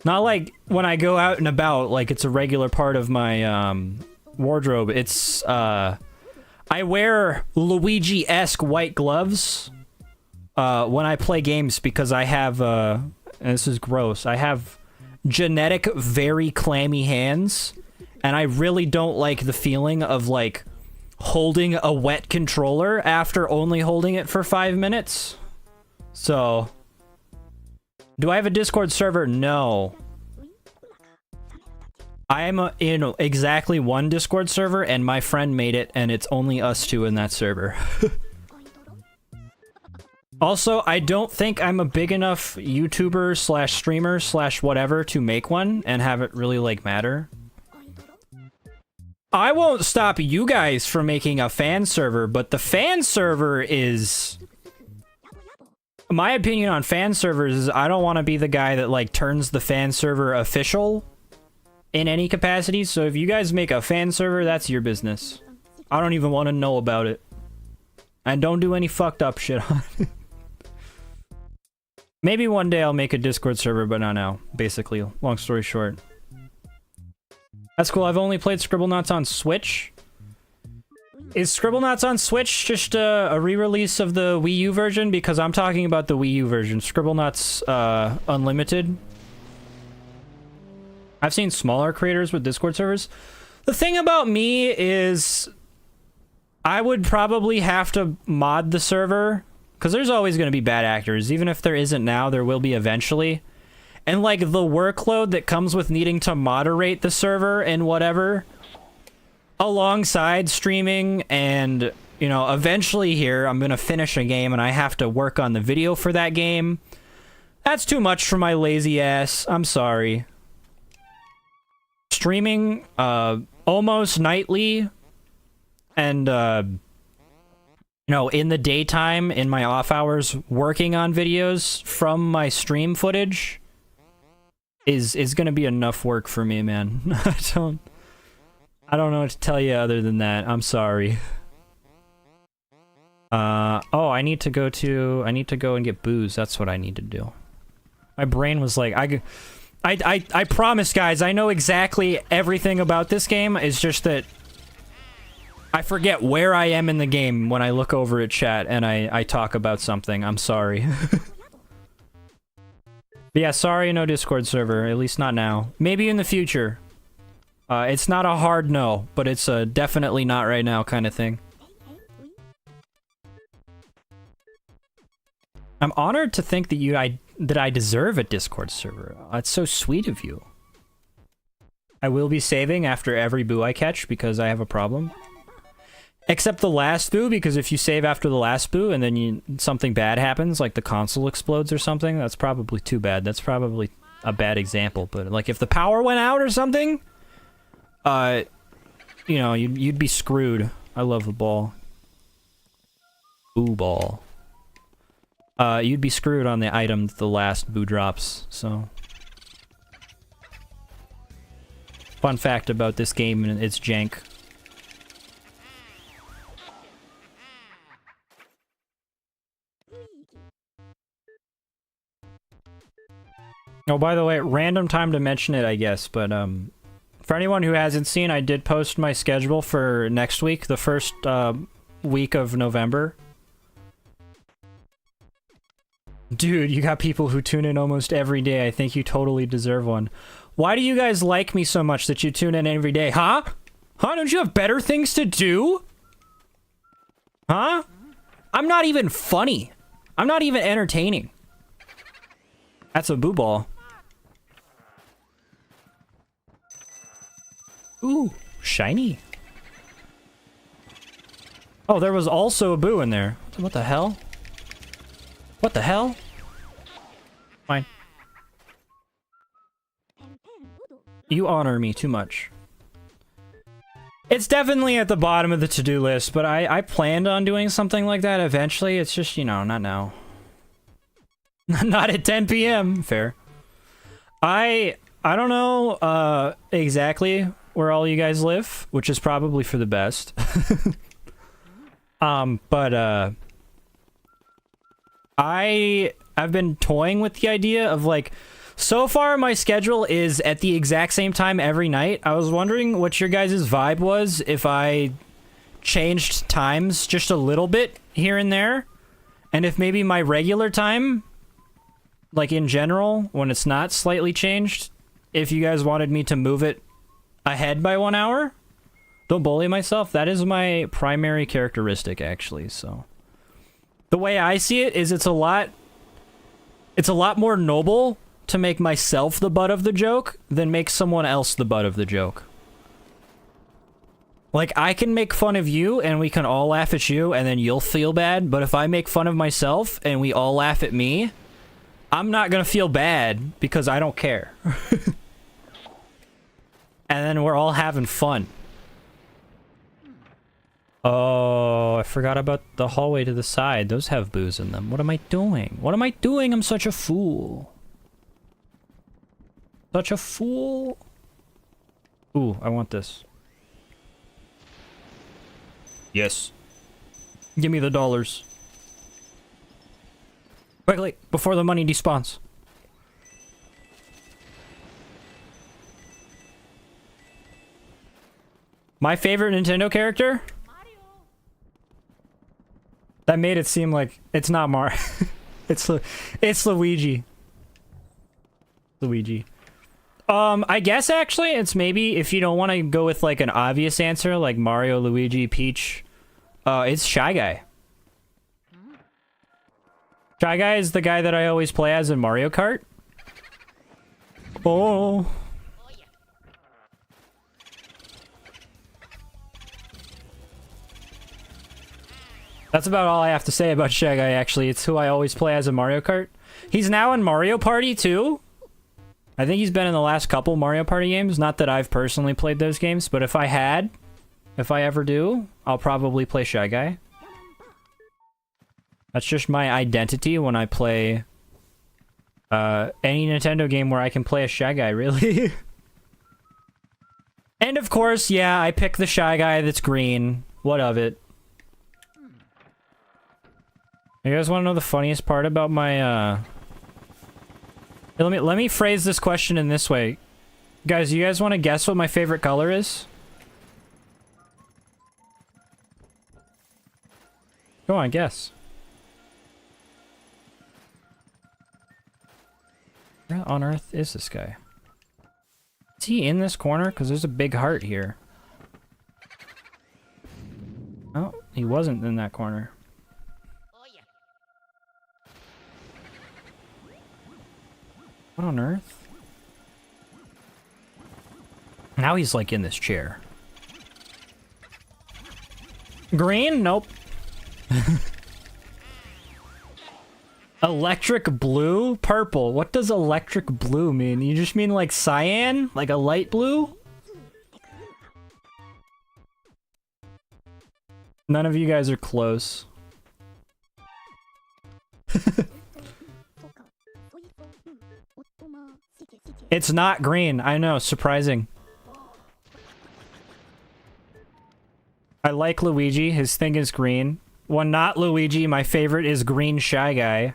Not like when I go out and about, like it's a regular part of my wardrobe. It's I wear Luigi-esque white gloves when I play games because I have and this is gross. I have genetic very clammy hands, and I really don't like the feeling of like holding a wet controller after only holding it for 5 minutes. So, do I have a Discord server? No. I am in exactly one Discord server, and my friend made it, and it's only us two in that server. Also, I don't think I'm a big enough YouTuber slash streamer slash whatever to make one and have it really, like, matter. I won't stop you guys from making a fan server, but the fan server is... My opinion on fan servers is I don't want to be the guy that, like, turns the fan server official in any capacity, so if you guys make a fan server, that's your business. I don't even want to know about it. And don't do any fucked up shit on it. Maybe one day I'll make a Discord server, but not now. Basically, long story short. That's cool. I've only played Scribblenauts on Switch. Is Scribblenauts on Switch just a re-release of the Wii U version? Because I'm talking about the Wii U version. Scribblenauts Unlimited. I've seen smaller creators with Discord servers. The thing about me is I would probably have to mod the server, because there's always going to be bad actors. Even if there isn't now, there will be eventually. And, like, the workload that comes with needing to moderate the server and whatever, alongside streaming and, you know, eventually here, I'm going to finish a game and I have to work on the video for that game. That's too much for my lazy ass. I'm sorry. Streaming, almost nightly, and, you know, in the daytime, in my off hours, working on videos from my stream footage is gonna be enough work for me, man. I don't know what to tell you other than that. I'm sorry. Oh, I need to go and get booze. That's what I need to do. My brain was like, I promise, guys, I know exactly everything about this game. It's just that I forget where I am in the game when I look over at chat and I talk about something. I'm sorry. But yeah, sorry, no Discord server. At least not now. Maybe in the future. It's not a hard no, but it's a definitely not right now kind of thing. I'm honored to think that that I deserve a Discord server. That's so sweet of you. I will be saving after every boo I catch because I have a problem. Except the last boo, because if you save after the last boo and then something bad happens, like the console explodes or something, that's probably too bad. That's probably a bad example, but like if the power went out or something, you know, you'd be screwed. I love the ball. Boo ball. You'd be screwed on the item the last boo drops, so. Fun fact about this game and its jank. Oh, by the way, random time to mention it, I guess, but, for anyone who hasn't seen, I did post my schedule for next week, the first, week of November. Dude, you got people who tune in almost every day. I think you totally deserve one. Why do you guys like me so much that you tune in every day? Huh? Huh? Don't you have better things to do? Huh? I'm not even funny. I'm not even entertaining. That's a boo ball. Ooh, shiny. Oh, there was also a boo in there. What the hell? What the hell? Fine. You honor me too much. It's definitely at the bottom of the to-do list, but I planned on doing something like that eventually. It's just, you know, not now. Not at 10 p.m. Fair. I don't know exactly where all you guys live, which is probably for the best. But I've been toying with the idea of, like, so far my schedule is at the exact same time every night. I was wondering what your guys' vibe was if I changed times just a little bit here and there, and if maybe my regular time, like in general, when it's not slightly changed, if you guys wanted me to move it ahead by 1 hour. Don't bully myself. That is my primary characteristic, actually, so. The way I see it is it's a lot more noble to make myself the butt of the joke than make someone else the butt of the joke. Like, I can make fun of you and we can all laugh at you and then you'll feel bad, but if I make fun of myself and we all laugh at me, I'm not gonna feel bad because I don't care. And then we're all having fun. Oh, I forgot about the hallway to the side. Those have booze in them. What am I doing? What am I doing? I'm such a fool. Such a fool. Ooh, I want this. Yes. Give me the dollars. Quickly, before the money despawns. My favorite Nintendo character? That made it seem like it's not Mario. it's Luigi. Luigi. I guess actually it's maybe if you don't want to go with like an obvious answer like Mario, Luigi, Peach, it's Shy Guy. Shy Guy is the guy that I always play as in Mario Kart. Oh. That's about all I have to say about Shy Guy, actually. It's who I always play as in Mario Kart. He's now in Mario Party, too. I think he's been in the last couple Mario Party games. Not that I've personally played those games, but if I ever do, I'll probably play Shy Guy. That's just my identity when I play any Nintendo game where I can play a Shy Guy, really. And of course, yeah, I pick the Shy Guy that's green. What of it? You guys want to know the funniest part about my, let me phrase this question in this way. Guys, you guys want to guess what my favorite color is? Go on, guess. Where on earth is this guy? Is he in this corner? Because there's a big heart here. Oh, he wasn't in that corner. What on earth? Now he's like in this chair. Green? Nope. Electric blue? Purple. What does electric blue mean? You just mean like cyan? Like a light blue? None of you guys are close. It's not green. I know, surprising. I like Luigi. His thing is green. When not Luigi, my favorite is Green Shy Guy.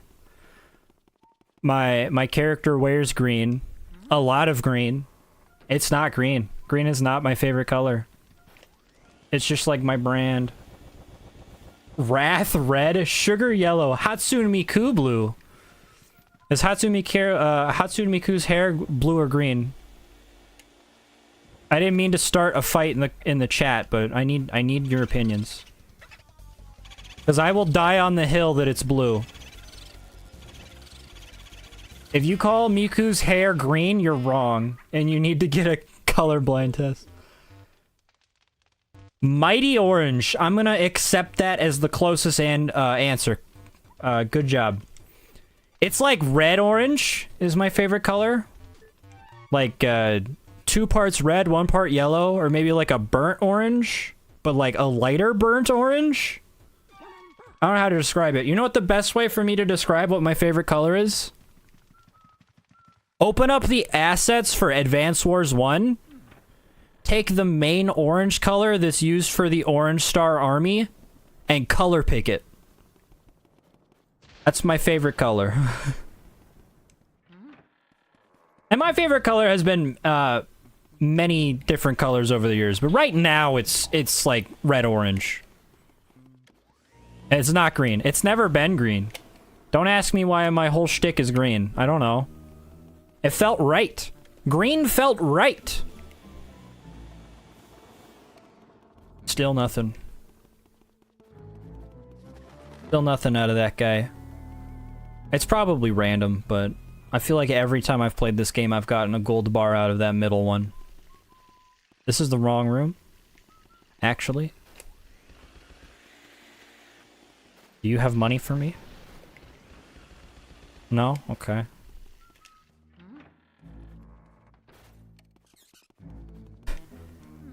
My character wears green. A lot of green. It's not green. Green is not my favorite color. It's just like my brand. Wrath red, sugar yellow, Hatsune Miku blue. Is Hatsune Miku's hair blue or green? I didn't mean to start a fight in the chat, but I need your opinions. Because I will die on the hill that it's blue. If you call Miku's hair green, you're wrong, and you need to get a colorblind test. Mighty orange. I'm gonna accept that as the closest answer. Good job. It's like red orange is my favorite color. Like, 2 parts red, 1 part yellow, or maybe like a burnt orange, but like a lighter burnt orange? I don't know how to describe it. You know what the best way for me to describe what my favorite color is? Open up the assets for Advance Wars 1. Take the main orange color that's used for the Orange Star Army and color pick it. That's my favorite color. And my favorite color has been many different colors over the years, but right now it's like red-orange. It's not green. It's never been green. Don't ask me why my whole shtick is green. I don't know. It felt right. Green felt right. Still nothing. Still nothing out of that guy. It's probably random, but I feel like every time I've played this game, I've gotten a gold bar out of that middle one. This is the wrong room. Actually. Do you have money for me? No? Okay.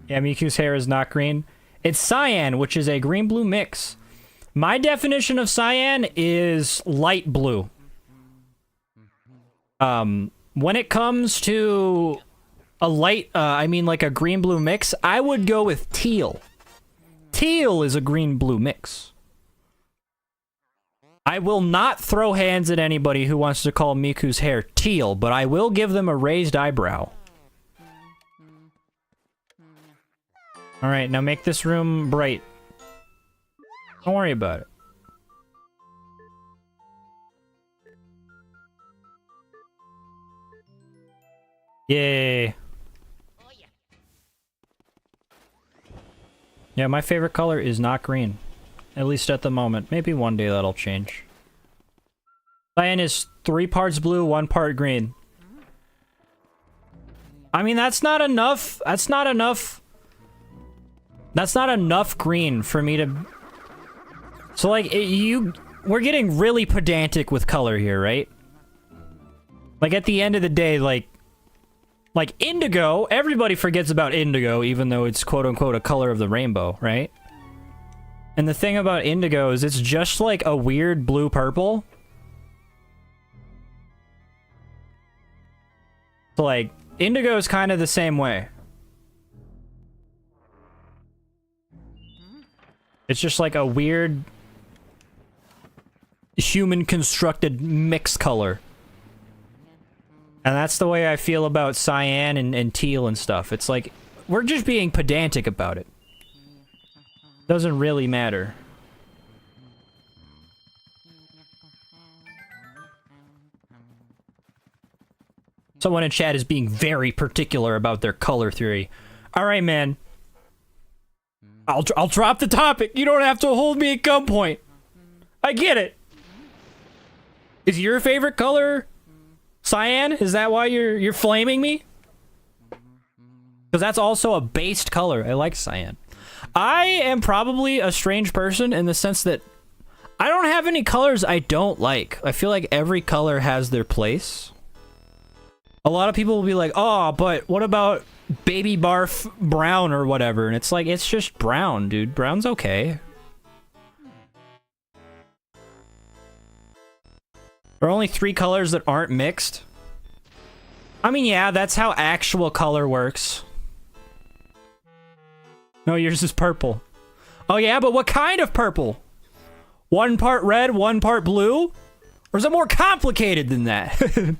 Yeah, Miku's hair is not green. It's cyan, which is a green-blue mix. My definition of cyan is light blue. When it comes to a light, I mean like a green-blue mix, I would go with teal. Teal is a green-blue mix. I will not throw hands at anybody who wants to call Miku's hair teal, but I will give them a raised eyebrow. Alright, now make this room bright. Don't worry about it. Yay. Yeah, my favorite color is not green. At least at the moment. Maybe one day that'll change. Cyan is 3 parts blue, 1 part green. I mean, that's not enough. That's not enough. That's not enough green for me to... So, like, we're getting really pedantic with color here, right? Like, at the end of the day, like indigo, everybody forgets about indigo, even though it's quote-unquote a color of the rainbow, right? And the thing about indigo is it's just like a weird blue-purple. So, like, indigo is kind of the same way. It's just like a weird human-constructed mixed color. And that's the way I feel about cyan and teal and stuff. It's like, we're just being pedantic about it. Doesn't really matter. Someone in chat is being very particular about their color theory. Alright, man. I'll drop the topic. You don't have to hold me at gunpoint. I get it. Is your favorite color cyan? Is that why you're flaming me? Because that's also a based color. I like cyan. I am probably a strange person in the sense that I don't have any colors I don't like. I feel like every color has their place. A lot of people will be like, oh, but what about baby barf brown or whatever? And it's like, it's just brown, dude. Brown's okay. There are only 3 colors that aren't mixed. I mean, yeah, that's how actual color works. No, yours is purple. Oh yeah, but what kind of purple? 1 part red, 1 part blue? Or is it more complicated than that?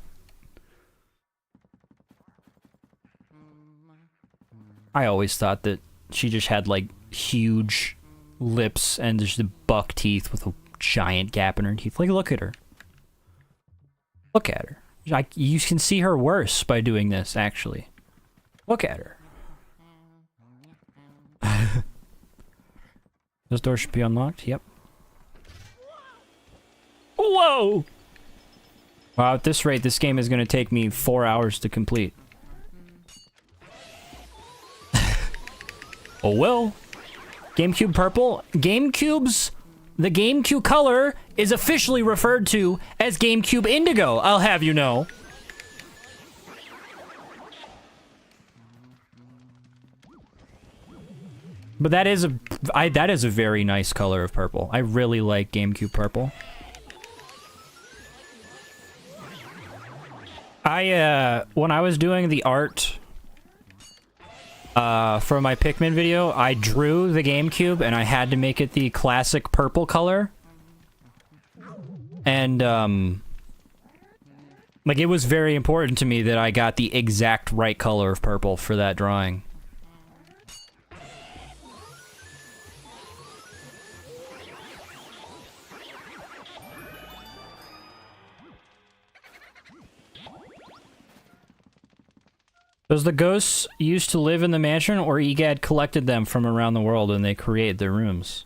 I always thought that she just had, like, huge lips and just buck teeth with a giant gap in her teeth. Like, look at her. Look at her. You can see her worse by doing this, actually. Look at her. This door should be unlocked. Yep. Whoa! Wow, at this rate, this game is going to take me 4 hours to complete. Oh well. GameCube purple. The GameCube color is officially referred to as GameCube indigo, I'll have you know. But that is a very nice color of purple. I really like GameCube purple. When I was doing the art for my Pikmin video, I drew the GameCube and I had to make it the classic purple color. And like, it was very important to me that I got the exact right color of purple for that drawing. Does the ghosts used to live in the mansion, or EGAD collected them from around the world and they created their rooms?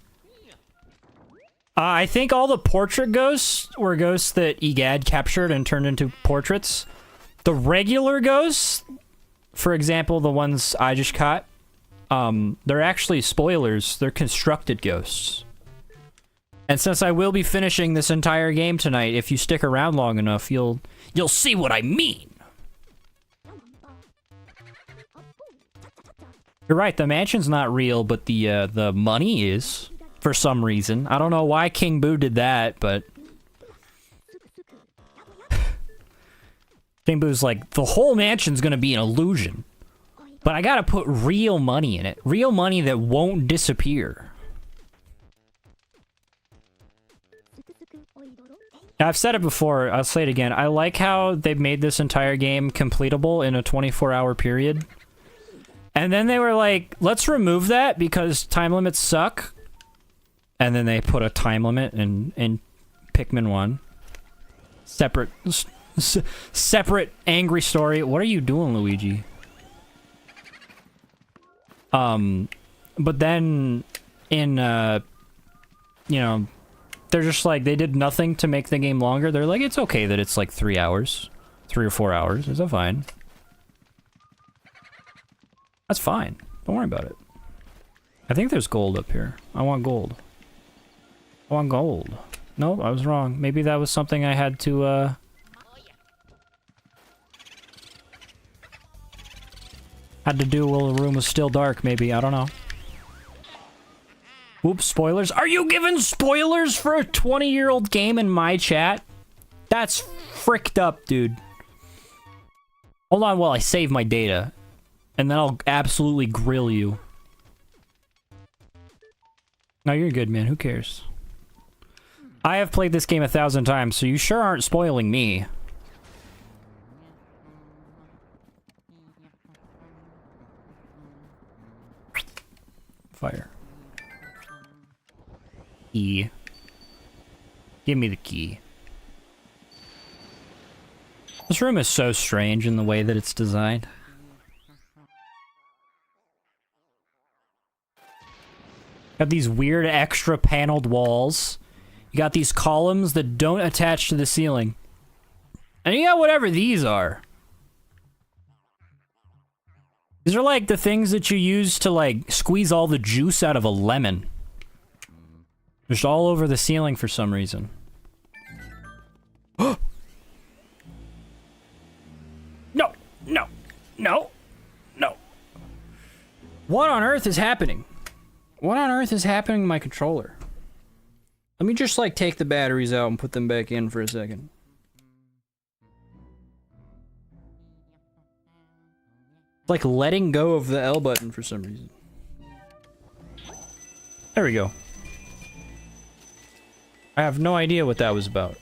I think all the portrait ghosts were ghosts that EGAD captured and turned into portraits. The regular ghosts, for example, the ones I just caught, they're actually spoilers. They're constructed ghosts. And since I will be finishing this entire game tonight, if you stick around long enough, you'll see what I mean. You're right, the mansion's not real, but the money is, for some reason. I don't know why King Boo did that, but... King Boo's like, the whole mansion's gonna be an illusion. But I gotta put real money in it. Real money that won't disappear. I've said it before, I'll say it again. I like how they've made this entire game completable in a 24-hour period. And then they were like, let's remove that because time limits suck. And then they put a time limit in Pikmin 1. Separate angry story. What are you doing, Luigi? But then in, you know, they're just like, they did nothing to make the game longer. They're like, it's okay that it's like 3 hours. 3 or 4 hours. Is that fine? That's fine. Don't worry about it. I think there's gold up here. I want gold. I want gold. Nope, I was wrong. Maybe that was something I had to, had to do while the room was still dark, maybe. I don't know. Oops, spoilers. Are you giving spoilers for a 20-year-old game in my chat? That's fricked up, dude. Hold on while I save my data. And then I'll absolutely grill you. No, you're good, man. Who cares? I have played this game 1,000 times, so you sure aren't spoiling me. Fire. Key. Give me the key. This room is so strange in the way that it's designed. Got these weird extra paneled walls. You got these columns that don't attach to the ceiling. And you got whatever these are. These are like the things that you use to like squeeze all the juice out of a lemon. Just all over the ceiling for some reason. No, no, no, no. What on earth is happening? What on earth is happening to my controller? Let me just, like, take the batteries out and put them back in for a second. Like, letting go of the L button for some reason. There we go. I have no idea what that was about.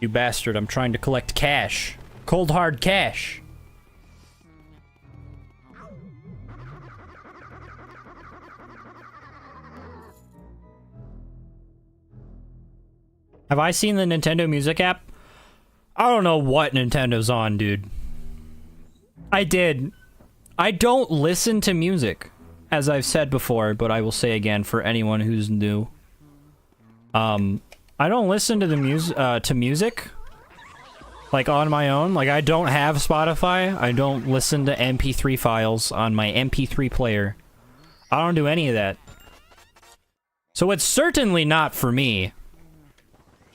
You bastard, I'm trying to collect cash. Cold hard cash. Have I seen the Nintendo Music app? I don't know what Nintendo's on, dude. I did. I don't listen to music, as I've said before, but I will say again for anyone who's new. I don't listen to the music like on my own. Like I don't have Spotify. I don't listen to MP3 files on my MP3 player. I don't do any of that. So it's certainly not for me.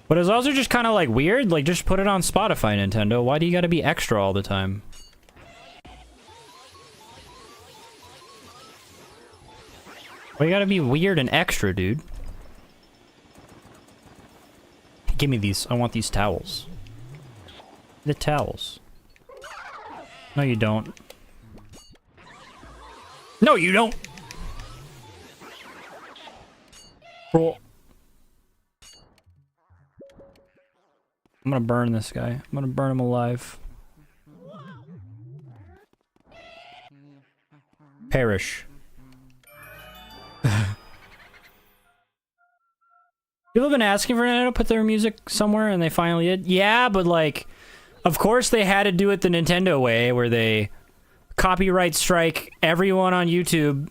But it's also just kind of like weird. Like just put it on Spotify, Nintendo. Why do you gotta be extra all the time? We gotta be weird and extra, dude. Give me these. I want these towels. The towels. No, you don't. No, you don't! Bro. I'm gonna burn this guy. I'm gonna burn him alive. Perish. People have been asking for Nintendo to put their music somewhere, and they finally did. Yeah, but like, of course they had to do it the Nintendo way, where they copyright strike everyone on YouTube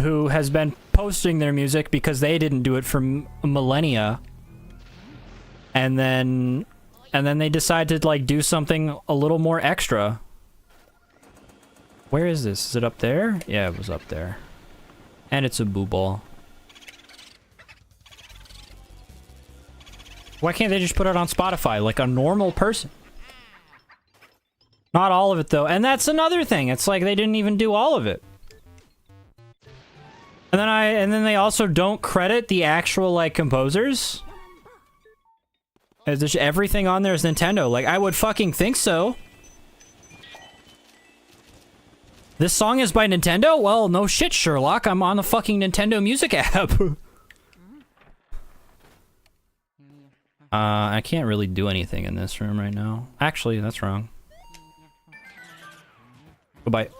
who has been posting their music because they didn't do it for millennia. And then they decide to like do something a little more extra. Where is this? Is it up there? Yeah, it was up there. And it's a boo ball. Why can't they just put it on Spotify like a normal person? Not all of it though. And that's another thing. It's like they didn't even do all of it. And then they also don't credit the actual like composers. Is this everything on there is Nintendo? Like I would fucking think so. This song is by Nintendo? Well, no shit, Sherlock. I'm on the fucking Nintendo Music app. I can't really do anything in this room right now. Actually, that's wrong. Goodbye.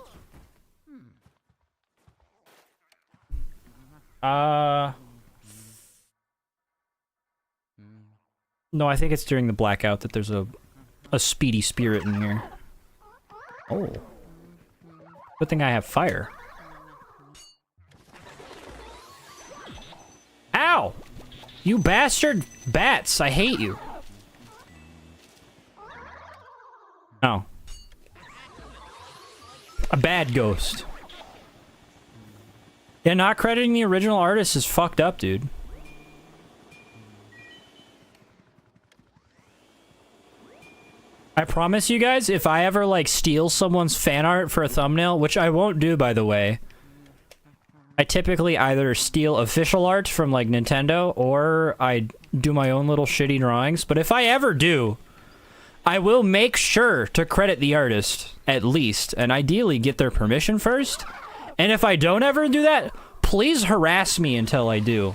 No, I think it's during the blackout that there's a speedy spirit in here. Oh. Good thing I have fire. Ow! You bastard bats, I hate you. Oh. A bad ghost. Yeah, not crediting the original artist is fucked up, dude. I promise you guys, if I ever, like, steal someone's fan art for a thumbnail, which I won't do, by the way, I typically either steal official art from, like, Nintendo, or I do my own little shitty drawings. But if I ever do, I will make sure to credit the artist, at least, and ideally get their permission first. And if I don't ever do that, please harass me until I do.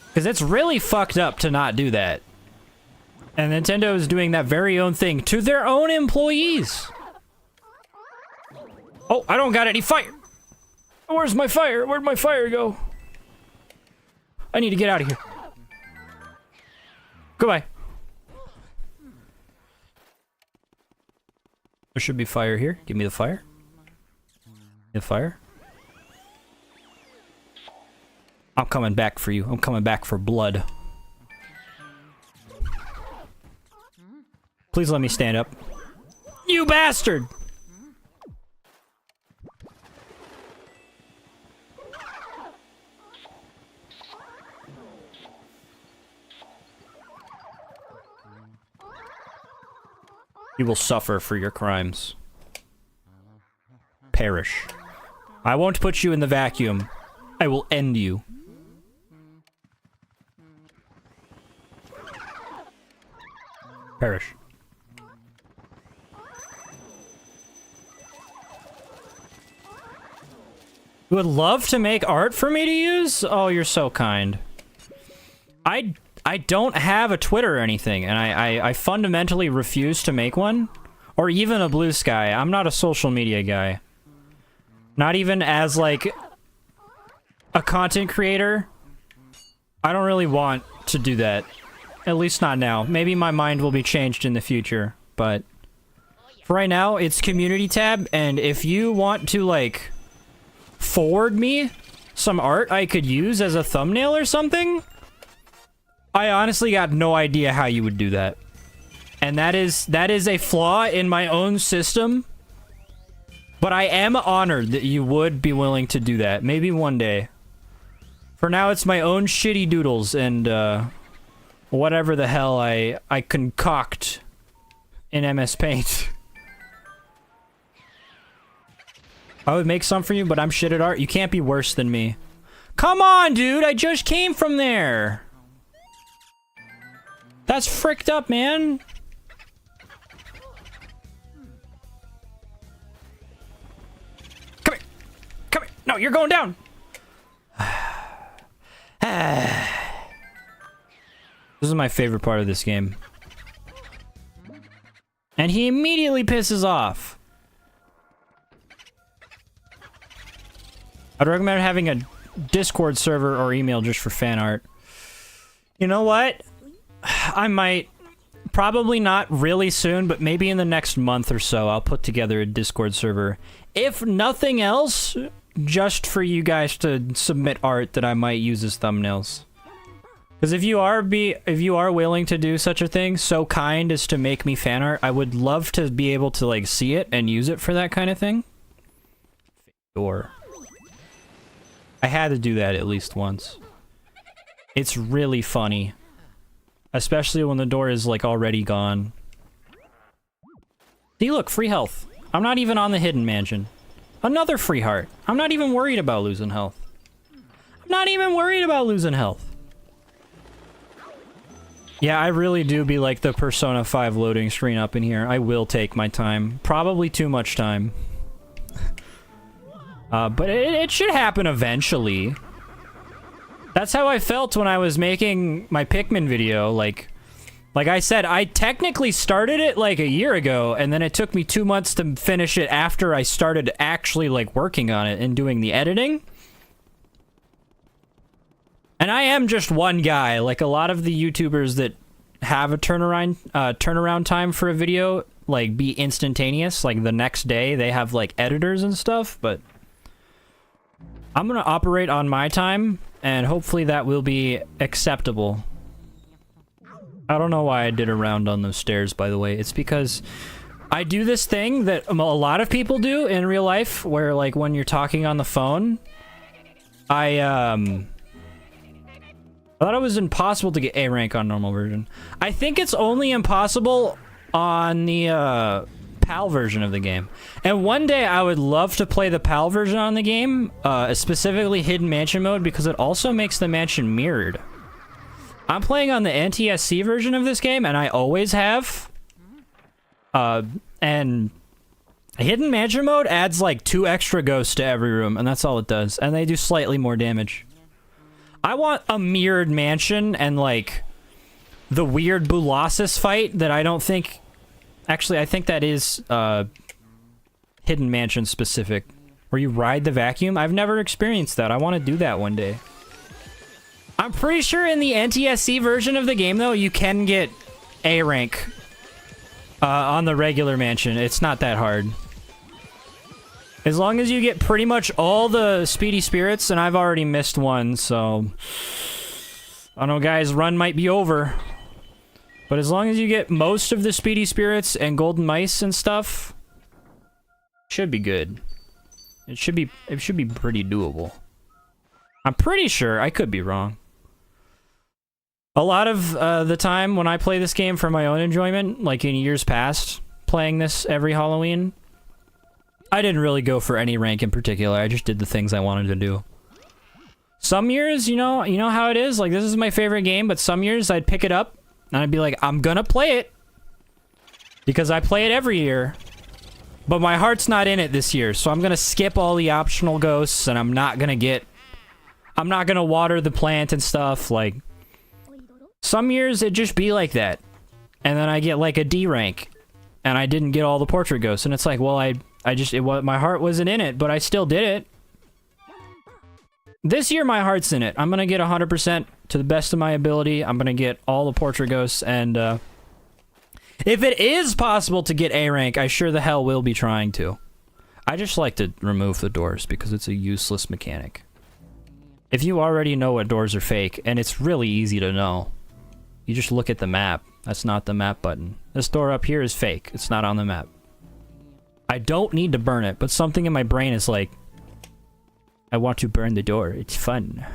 Because it's really fucked up to not do that. And Nintendo is doing that very own thing to their own employees. Oh, I don't got any fire. Where's my fire? Where'd my fire go? I need to get out of here. Goodbye. There should be fire here. Give me the fire. The fire. I'm coming back for you. I'm coming back for blood. Please let me stand up. You bastard! You will suffer for your crimes. Perish. I won't put you in the vacuum. I will end you. Perish. You would love to make art for me to use? Oh, you're so kind. I don't have a Twitter or anything, and I fundamentally refuse to make one. Or even a Blue Sky. I'm not a social media guy. Not even as, like, a content creator. I don't really want to do that. At least not now. Maybe my mind will be changed in the future, but for right now, it's community tab, and if you want to, like, forward me some art I could use as a thumbnail or something, I honestly got no idea how you would do that. And that is a flaw in my own system. But I am honored that you would be willing to do that. Maybe one day. For now, it's my own shitty doodles and, whatever the hell I concoct in MS Paint. I would make some for you, but I'm shit at art. You can't be worse than me. Come on, dude! I just came from there! That's fricked up, man! Come here! Come here! No, you're going down! This is my favorite part of this game. And he immediately pisses off. I'd recommend having a Discord server or email just for fan art. You know what? I might. Probably not really soon, but maybe in the next month or so, I'll put together a Discord server. If nothing else, just for you guys to submit art that I might use as thumbnails. Because if you are willing to do such a thing, so kind as to make me fan art, I would love to be able to like see it and use it for that kind of thing. Or I had to do that at least once. It's really funny, especially when the door is like already gone. See, look, free health. I'm not even on the hidden mansion. Another free heart. I'm not even worried about losing health. I'm not even worried about losing health. Yeah, I really do be like the Persona 5 loading screen up in here. I will take my time. Probably too much time. But it should happen eventually. That's how I felt when I was making my Pikmin video. Like I said, I technically started it like a year ago, and then it took me 2 months to finish it after I started actually like working on it and doing the editing. And I am just one guy. Like a lot of the YouTubers that have a turnaround time for a video, like be instantaneous, like the next day they have like editors and stuff, but I'm gonna operate on my time, and hopefully that will be acceptable. I don't know why I did a round on those stairs, by the way. It's because I do this thing that a lot of people do in real life, where like when you're talking on the phone, I thought it was impossible to get A rank on normal version. I think it's only impossible on the PAL version of the game. And one day I would love to play the PAL version on the game, specifically Hidden Mansion mode, because it also makes the mansion mirrored. I'm playing on the NTSC version of this game, and I always have. And Hidden Mansion mode adds like 2 extra ghosts to every room, and that's all it does. And they do slightly more damage. I want a mirrored mansion and like the weird Bulossus fight that I don't think... Actually, I think that is Hidden Mansion specific. Where you ride the vacuum. I've never experienced that. I want to do that one day. I'm pretty sure in the NTSC version of the game, though, you can get A rank on the regular mansion. It's not that hard. As long as you get pretty much all the speedy spirits, and I've already missed one, so... I don't know, guys, run might be over. But as long as you get most of the speedy spirits and golden mice and stuff, should be good. It should be pretty doable. I'm pretty sure. I could be wrong. A lot of the time when I play this game for my own enjoyment, like in years past, playing this every Halloween, I didn't really go for any rank in particular. I just did the things I wanted to do. Some years, you know how it is? Like, this is my favorite game, but some years I'd pick it up, and I'd be like, I'm gonna play it. Because I play it every year. But my heart's not in it this year, so I'm gonna skip all the optional ghosts, and I'm not gonna water the plant and stuff. Like, some years it'd just be like that. And then I get like a D rank, and I didn't get all the portrait ghosts, and it's like, well, my heart wasn't in it, but I still did it. This year, my heart's in it. I'm gonna get 100% to the best of my ability. I'm gonna get all the portrait ghosts, and if it is possible to get A rank, I sure the hell will be trying to. I just like to remove the doors because it's a useless mechanic. If you already know what doors are fake, and it's really easy to know, you just look at the map. That's not the map button. This door up here is fake. It's not on the map. I don't need to burn it, but something in my brain is like, I want to burn the door. It's fun.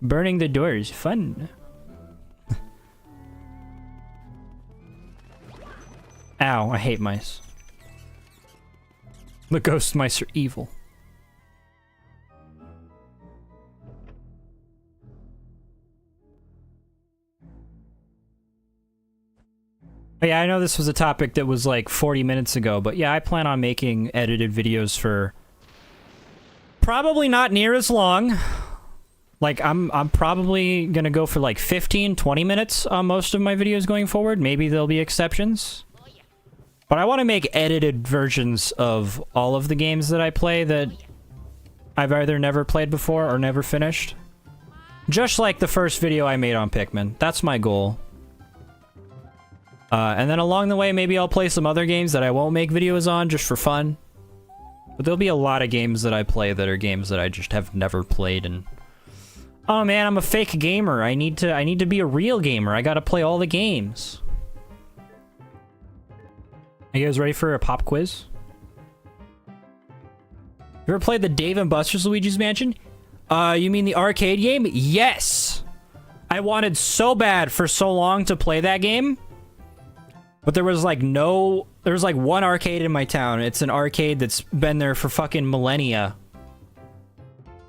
Burning the door is fun. Ow, I hate mice. The ghost mice are evil. Yeah, I know this was a topic that was like 40 minutes ago, but yeah, I plan on making edited videos for probably not near as long. Like, I'm probably gonna go for like 15, 20 minutes on most of my videos going forward. Maybe there'll be exceptions. But I want to make edited versions of all of the games that I play that I've either never played before or never finished. Just like the first video I made on Pikmin. That's my goal. And then along the way, maybe I'll play some other games that I won't make videos on just for fun. But there'll be a lot of games that I play that are games that I just have never played. And oh man, I'm a fake gamer. I need to be a real gamer. I gotta play all the games. Are you guys ready for a pop quiz? You ever played the Dave & Buster's Luigi's Mansion? You mean the arcade game? Yes! I wanted so bad for so long to play that game. But there was like one arcade in my town. It's an arcade that's been there for fucking millennia.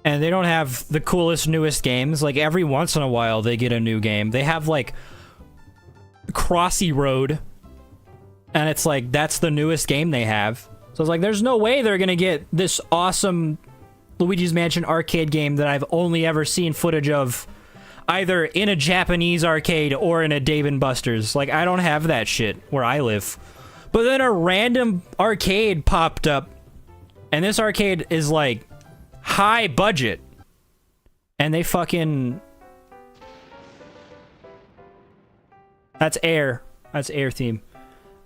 And they don't have the coolest, newest games. Like, every once in a while, they get a new game. They have, like, Crossy Road. And it's like, that's the newest game they have. So I was like, there's no way they're gonna get this awesome Luigi's Mansion arcade game that I've only ever seen footage of either in a Japanese arcade or in a Dave & Buster's. Like, I don't have that shit where I live. But then a random arcade popped up, and this arcade is, like, high budget. And they fucking... That's Air. That's Air theme.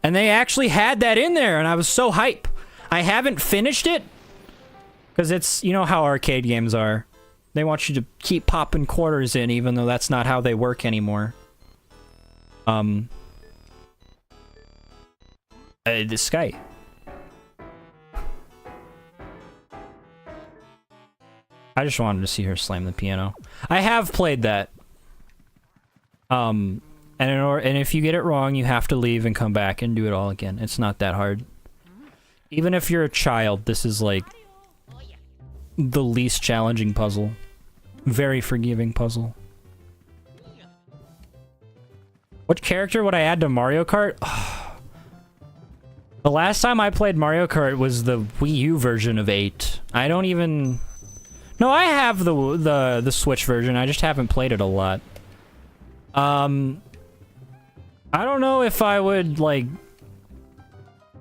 And they actually had that in there, and I was so hype. I haven't finished it, because it's, you know how arcade games are. They want you to keep popping quarters in, even though that's not how they work anymore. The sky. I just wanted to see her slam the piano. I have played that. And if you get it wrong, you have to leave and come back and do it all again. It's not that hard. Even if you're a child, this is like the least challenging puzzle. Very forgiving puzzle. What character would I add to Mario Kart? The last time I played Mario Kart was the Wii U version of 8. I don't even... No, I have the Switch version. I just haven't played it a lot. I don't know if I would, like...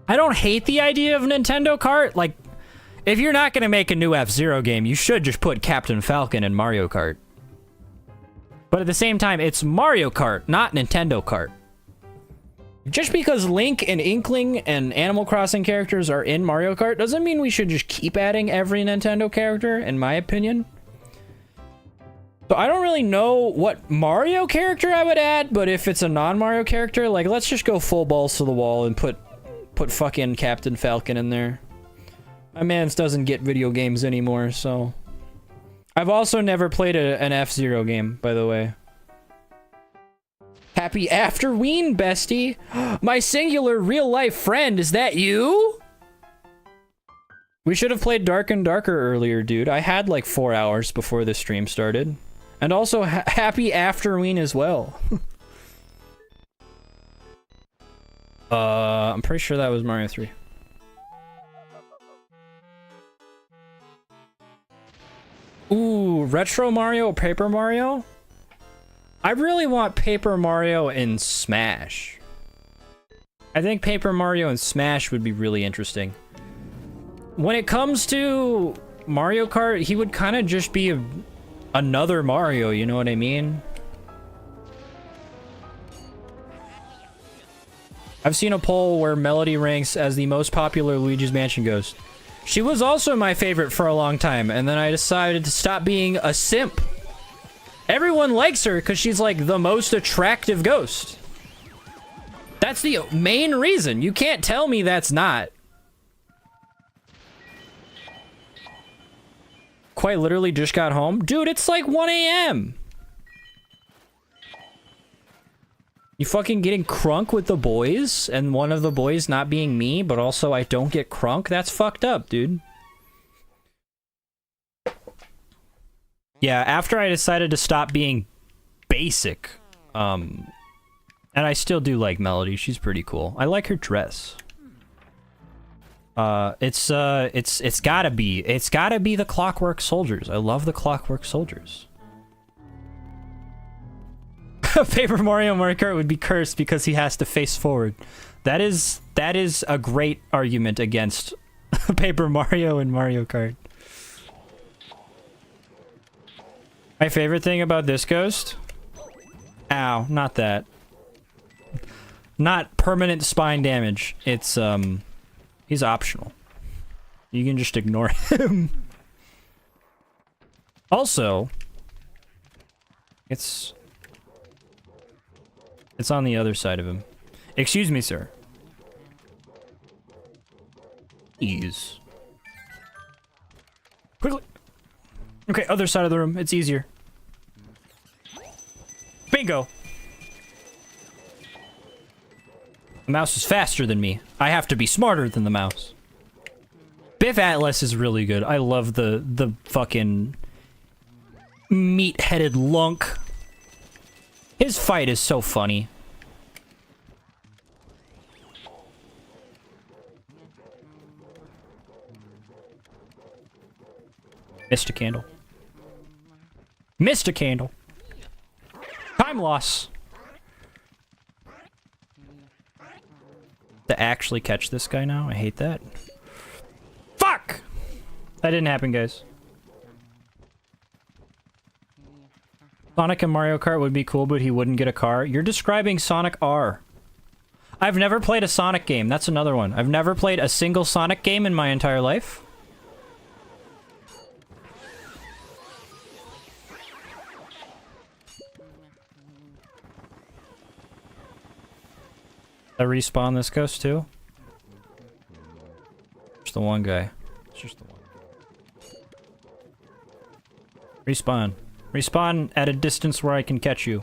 I don't hate the idea of Nintendo Kart. Like, if you're not gonna make a new F-Zero game, you should just put Captain Falcon in Mario Kart. But at the same time, it's Mario Kart, not Nintendo Kart. Just because Link and Inkling and Animal Crossing characters are in Mario Kart doesn't mean we should just keep adding every Nintendo character, in my opinion. So I don't really know what Mario character I would add, but if it's a non-Mario character, like, let's just go full balls to the wall and put fucking Captain Falcon in there. My mans doesn't get video games anymore, so... I've also never played an F-Zero game, by the way. Happy Afterween, bestie! My singular real-life friend, is that you? We should have played Dark and Darker earlier, dude. I had like 4 hours before the stream started. And also, happy Afterween as well. I'm pretty sure that was Mario 3. Ooh, Retro Mario or Paper Mario? I really want Paper Mario in Smash. I think Paper Mario and Smash would be really interesting. When it comes to Mario Kart, he would kind of just be another Mario, you know what I mean? I've seen a poll where Melody ranks as the most popular Luigi's Mansion ghost. She was also my favorite for a long time, and then I decided to stop being a simp. Everyone likes her because she's like the most attractive ghost. That's the main reason. You can't tell me that's not. Quite literally just got home. Dude, it's like 1 a.m. You fucking getting crunk with the boys, and one of the boys not being me, but also I don't get crunk? That's fucked up, dude. Yeah, after I decided to stop being basic, and I still do like Melody, she's pretty cool. I like her dress. It's gotta be the Clockwork Soldiers. I love the Clockwork Soldiers. Paper Mario Kart would be cursed because he has to face forward. That is a great argument against Paper Mario and Mario Kart. My favorite thing about this ghost? Ow, not that. Not permanent spine damage. It's, he's optional. You can just ignore him. Also, it's on the other side of him. Excuse me, sir. Ease. Quickly. Okay, other side of the room. It's easier. Bingo. The mouse is faster than me. I have to be smarter than the mouse. Biff Atlas is really good. I love the fucking meat-headed lunk. His fight is so funny. Missed a candle. Missed a candle. Time loss. To actually catch this guy now? I hate that. Fuck! That didn't happen, guys. Sonic and Mario Kart would be cool, but he wouldn't get a car. You're describing Sonic R. I've never played a Sonic game. That's another one. I've never played a single Sonic game in my entire life. I respawn this ghost too? Just the one guy. It's just the one. Respawn. Respawn at a distance where I can catch you.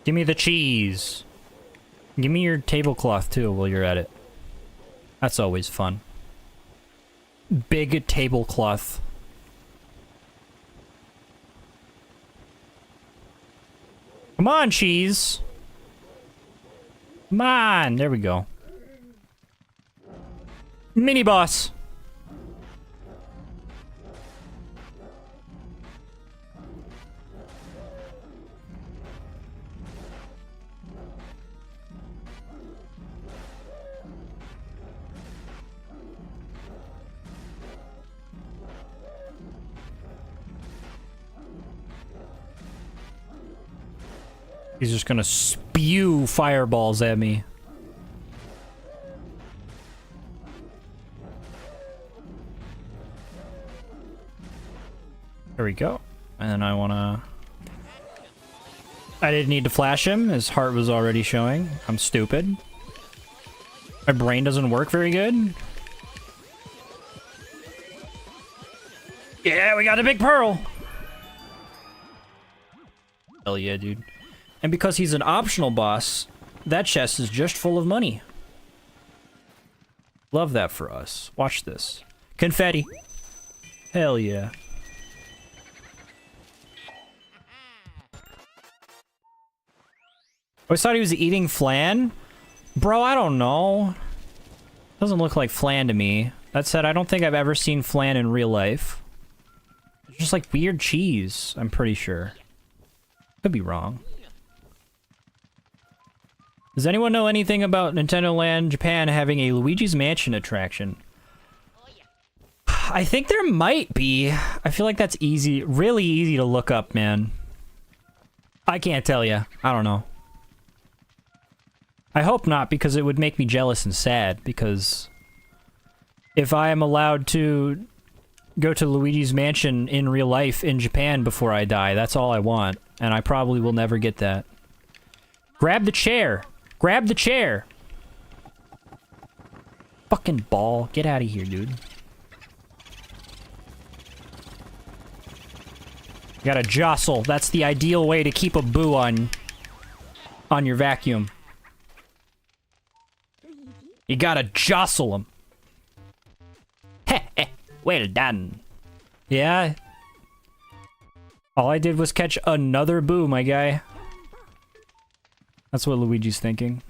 Give me the cheese. Give me your tablecloth too while you're at it. That's always fun. Big tablecloth. Come on, cheese. Come on. There we go. Mini boss. He's just gonna spew fireballs at me. There we go. And then I wanna... I didn't need to flash him. His heart was already showing. I'm stupid. My brain doesn't work very good. Yeah, we got a big pearl! Hell yeah, dude. And because he's an optional boss, that chest is just full of money. Love that for us. Watch this. Confetti. Hell yeah. I always thought he was eating flan. Bro, I don't know. Doesn't look like flan to me. That said, I don't think I've ever seen flan in real life. It's just like weird cheese, I'm pretty sure. Could be wrong. Does anyone know anything about Nintendo Land Japan having a Luigi's Mansion attraction? I think there might be. I feel like that's easy, really easy to look up, man. I can't tell you. I don't know. I hope not, because it would make me jealous and sad, because if I am allowed to go to Luigi's Mansion in real life in Japan before I die, that's all I want, and I probably will never get that. Grab the chair! Grab the chair! Fucking ball. Get out of here, dude. You gotta jostle. That's the ideal way to keep a boo on your vacuum. You gotta jostle him. Heh heh. Well done. Yeah. All I did was catch another boo, my guy. That's what Luigi's thinking.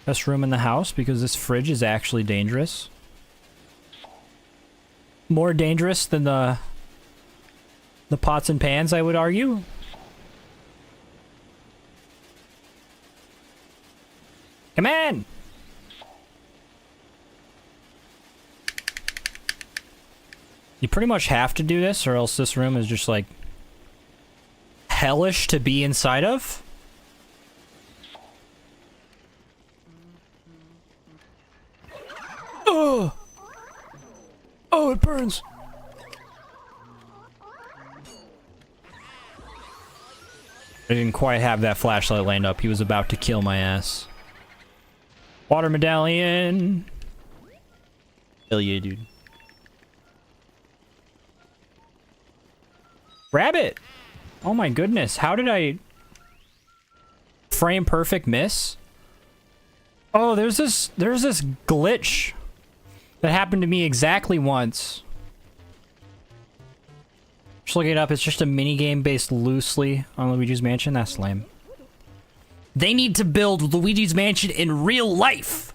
Best room in the house because this fridge is actually dangerous. More dangerous than the pots and pans, I would argue. Come on! You pretty much have to do this or else this room is just like hellish to be inside of. Oh! Oh, it burns! I didn't quite have that flashlight lined up. He was about to kill my ass. Water medallion! Hell yeah, dude. Rabbit! Oh my goodness, how did I... frame perfect miss? Oh, there's this glitch that happened to me exactly once. Just looking it up, it's just a minigame based loosely on Luigi's Mansion. That's lame. They need to build Luigi's Mansion in real life!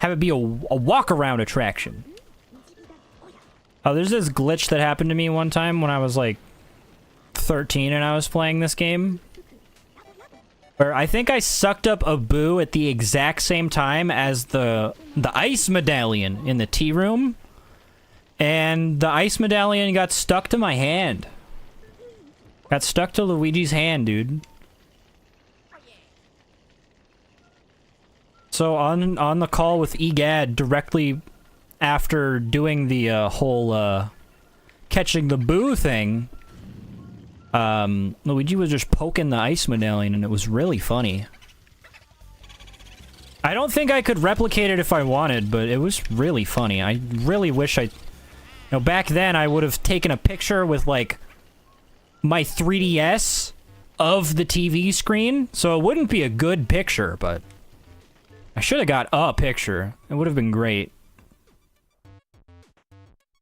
Have it be a walk-around attraction. Oh, there's this glitch that happened to me one time when I was like 13 and I was playing this game. Where I think I sucked up a boo at the exact same time as the ice medallion in the tea room. And the ice medallion got stuck to my hand. Got stuck to Luigi's hand, dude. So on the call with EGAD directly after doing the whole catching the boo thing, Luigi was just poking the ice medallion and it was really funny. I don't think I could replicate it if I wanted, but it was really funny. I really wish I... You know, back then I would have taken a picture with like my 3DS of the TV screen, so it wouldn't be a good picture, but I should have got a picture. It would have been great.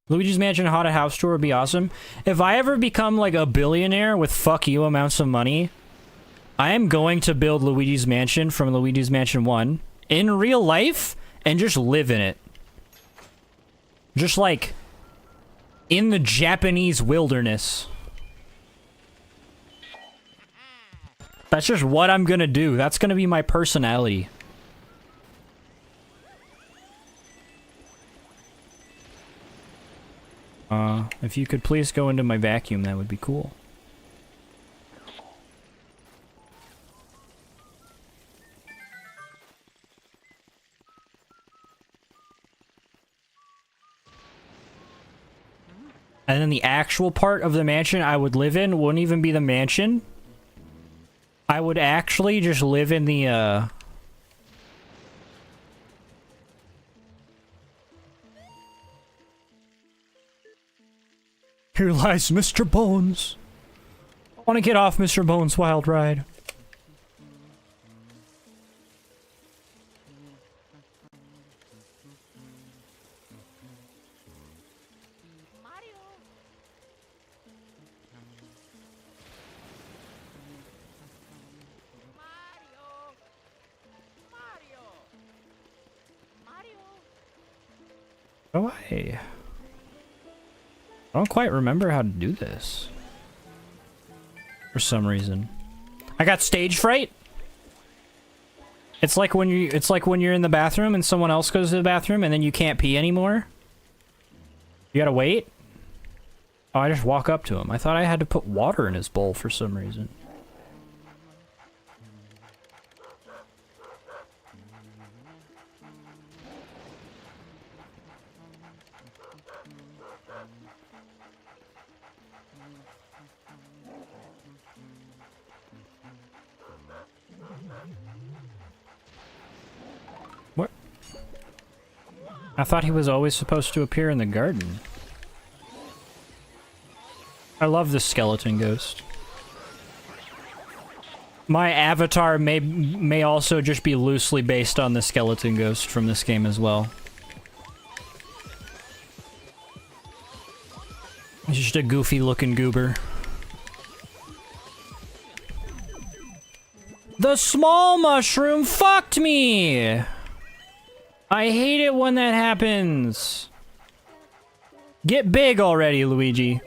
Luigi's Mansion Haunted House Tour would be awesome. If I ever become like a billionaire with fuck you amounts of money, I am going to build Luigi's Mansion from Luigi's Mansion 1 in real life and just live in it. Just like in the Japanese wilderness. That's just what I'm gonna do. That's gonna be my personality. If you could please go into my vacuum, that would be cool. And then the actual part of the mansion I would live in wouldn't even be the mansion. I would actually just live in the, Here lies Mr. Bones. I want to get off Mr. Bones' wild ride. Oh, I don't quite remember how to do this. For some reason. I got stage fright. It's like when you're in the bathroom and someone else goes to the bathroom and then you can't pee anymore. You gotta wait. Oh, I just walk up to him. I thought I had to put water in his bowl for some reason. I thought he was always supposed to appear in the garden. I love this skeleton ghost. My avatar may also just be loosely based on the skeleton ghost from this game as well. He's just a goofy looking goober. The small mushroom fucked me! I hate it when that happens. Get big already, Luigi.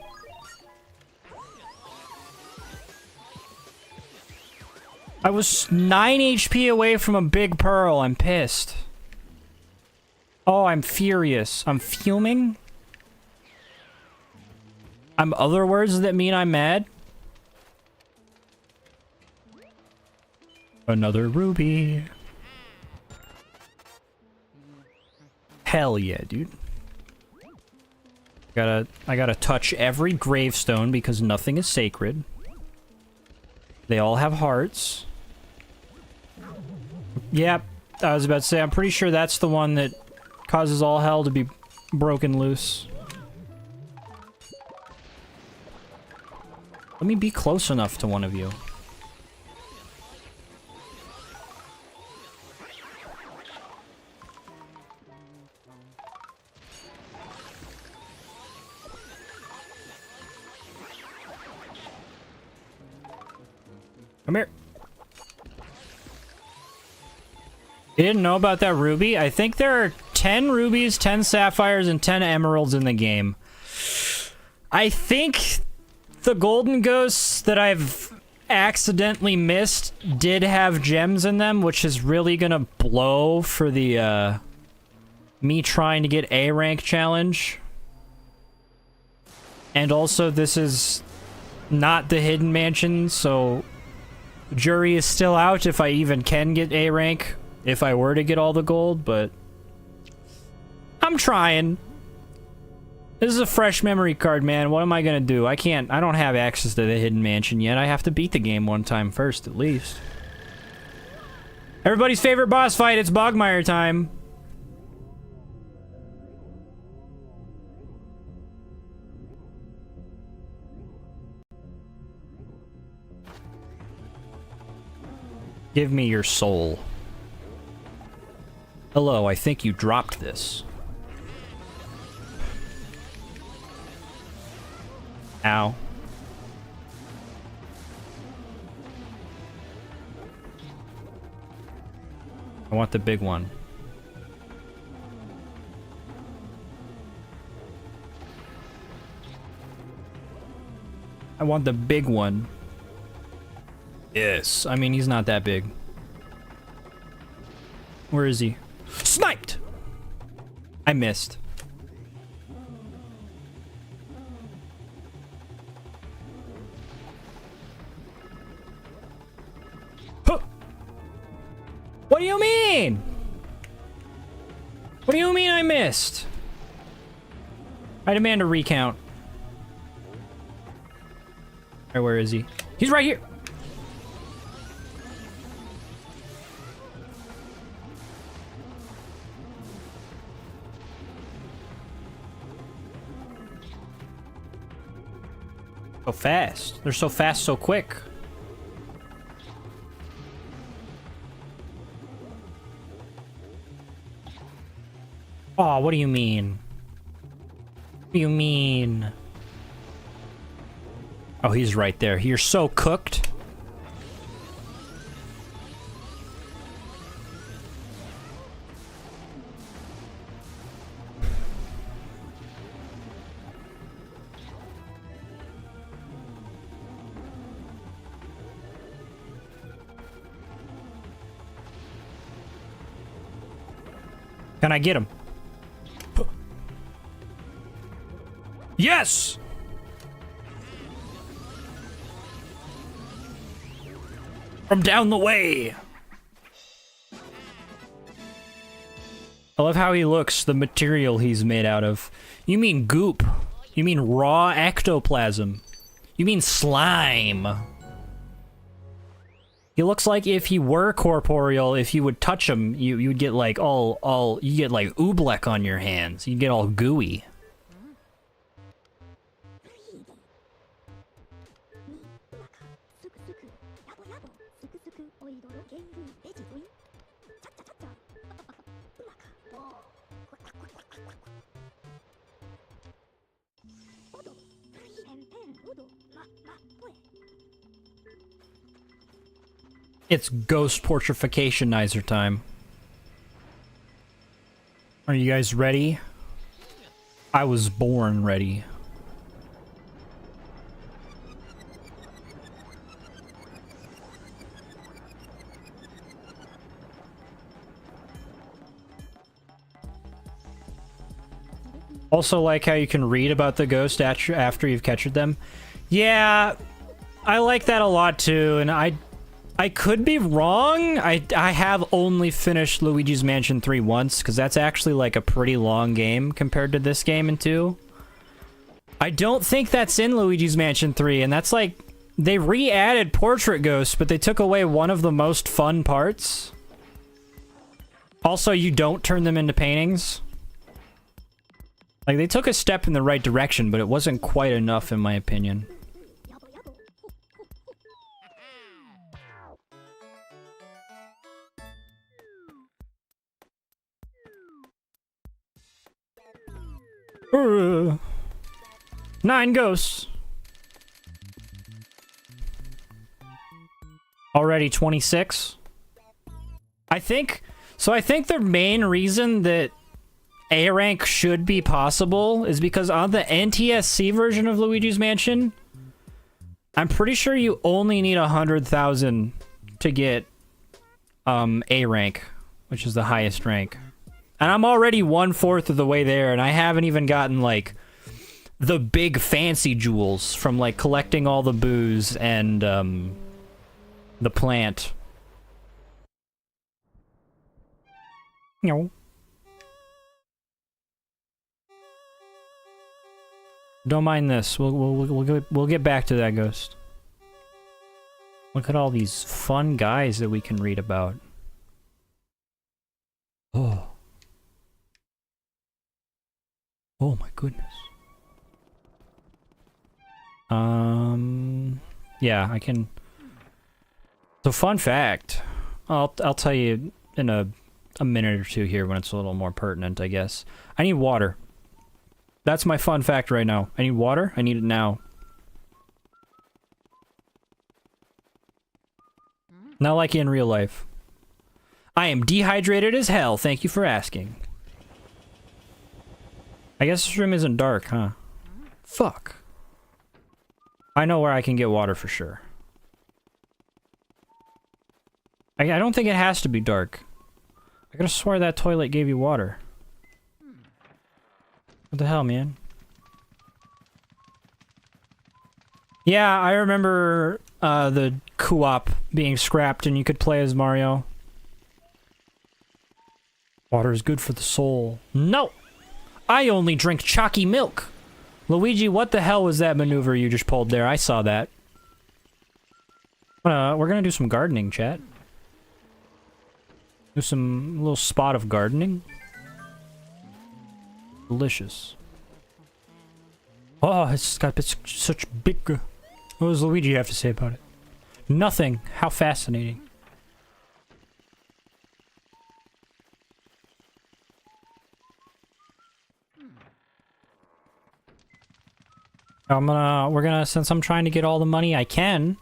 I was 9 HP away from a big pearl. I'm pissed. Oh, I'm furious. I'm fuming? I'm other words that mean I'm mad? Another ruby. Hell yeah, dude. I gotta touch every gravestone because nothing is sacred. They all have hearts. Yep, I was about to say, I'm pretty sure that's the one that causes all hell to be broken loose. Let me be close enough to one of you. Come here. You didn't know about that ruby? I think there are 10 rubies, 10 sapphires, and 10 emeralds in the game. I think the golden ghosts that I've accidentally missed did have gems in them, which is really gonna blow for the, me trying to get A rank challenge. And also, this is not the hidden mansion, so jury is still out if I even can get A rank, if I were to get all the gold, but I'm trying. This is a fresh memory card, man. What am I gonna do? I don't have access to the hidden mansion yet. I have to beat the game one time first, at least. Everybody's favorite boss fight, it's Bogmire time. Give me your soul. Hello, I think you dropped this. Ow. I want the big one. I want the big one. Yes. I mean, he's not that big. Where is he? Sniped! I missed. Huh. What do you mean? What do you mean I missed? I demand a recount. Alright, where is he? He's right here! So fast. They're so fast, so quick. Oh, what do you mean? What do you mean? Oh, he's right there. You're so cooked. Can I get him? Yes! From down the way! I love how he looks, the material he's made out of. You mean goop. You mean raw ectoplasm. You mean slime. He looks like if he were corporeal, if you would touch him, you would get like you get like oobleck on your hands. You'd get all gooey. It's ghost portrificationizer time. Are you guys ready? I was born ready. Also like how you can read about the ghost after you've captured them. Yeah, I like that a lot too, and I could be wrong. I have only finished Luigi's Mansion 3 once, because that's actually like a pretty long game compared to this game in 2. I don't think that's in Luigi's Mansion 3, and that's like... They re-added Portrait Ghosts, but they took away one of the most fun parts. Also, you don't turn them into paintings. Like, they took a step in the right direction, but it wasn't quite enough in my opinion. Uh, 9 ghosts. Already 26. I think the main reason that A rank should be possible is because on the NTSC version of Luigi's Mansion, I'm pretty sure you only need 100,000 to get A rank, which is the highest rank. And I'm already 1/4 of the way there, and I haven't even gotten, like, the big fancy jewels from, like, collecting all the booze and, the plant. No. Don't mind this. We'll get back to that ghost. Look at all these fun guys that we can read about. Oh. Oh my goodness. Yeah, I can... So fun fact. I'll tell you in a minute or two here when it's a little more pertinent, I guess. I need water. That's my fun fact right now. I need water. I need it now. Not like in real life. I am dehydrated as hell. Thank you for asking. I guess this room isn't dark, huh? Fuck. I know where I can get water for sure. I don't think it has to be dark. I could've swore that toilet gave you water. What the hell, man? Yeah, I remember the co-op being scrapped and you could play as Mario. Water is good for the soul. No! I only drink chalky milk! Luigi, what the hell was that maneuver you just pulled there? I saw that. We're gonna do some gardening, chat. Do some little spot of gardening. Delicious. Oh, it's got such big... What does Luigi have to say about it? Nothing. How fascinating. We're gonna, since I'm trying to get all the money I can,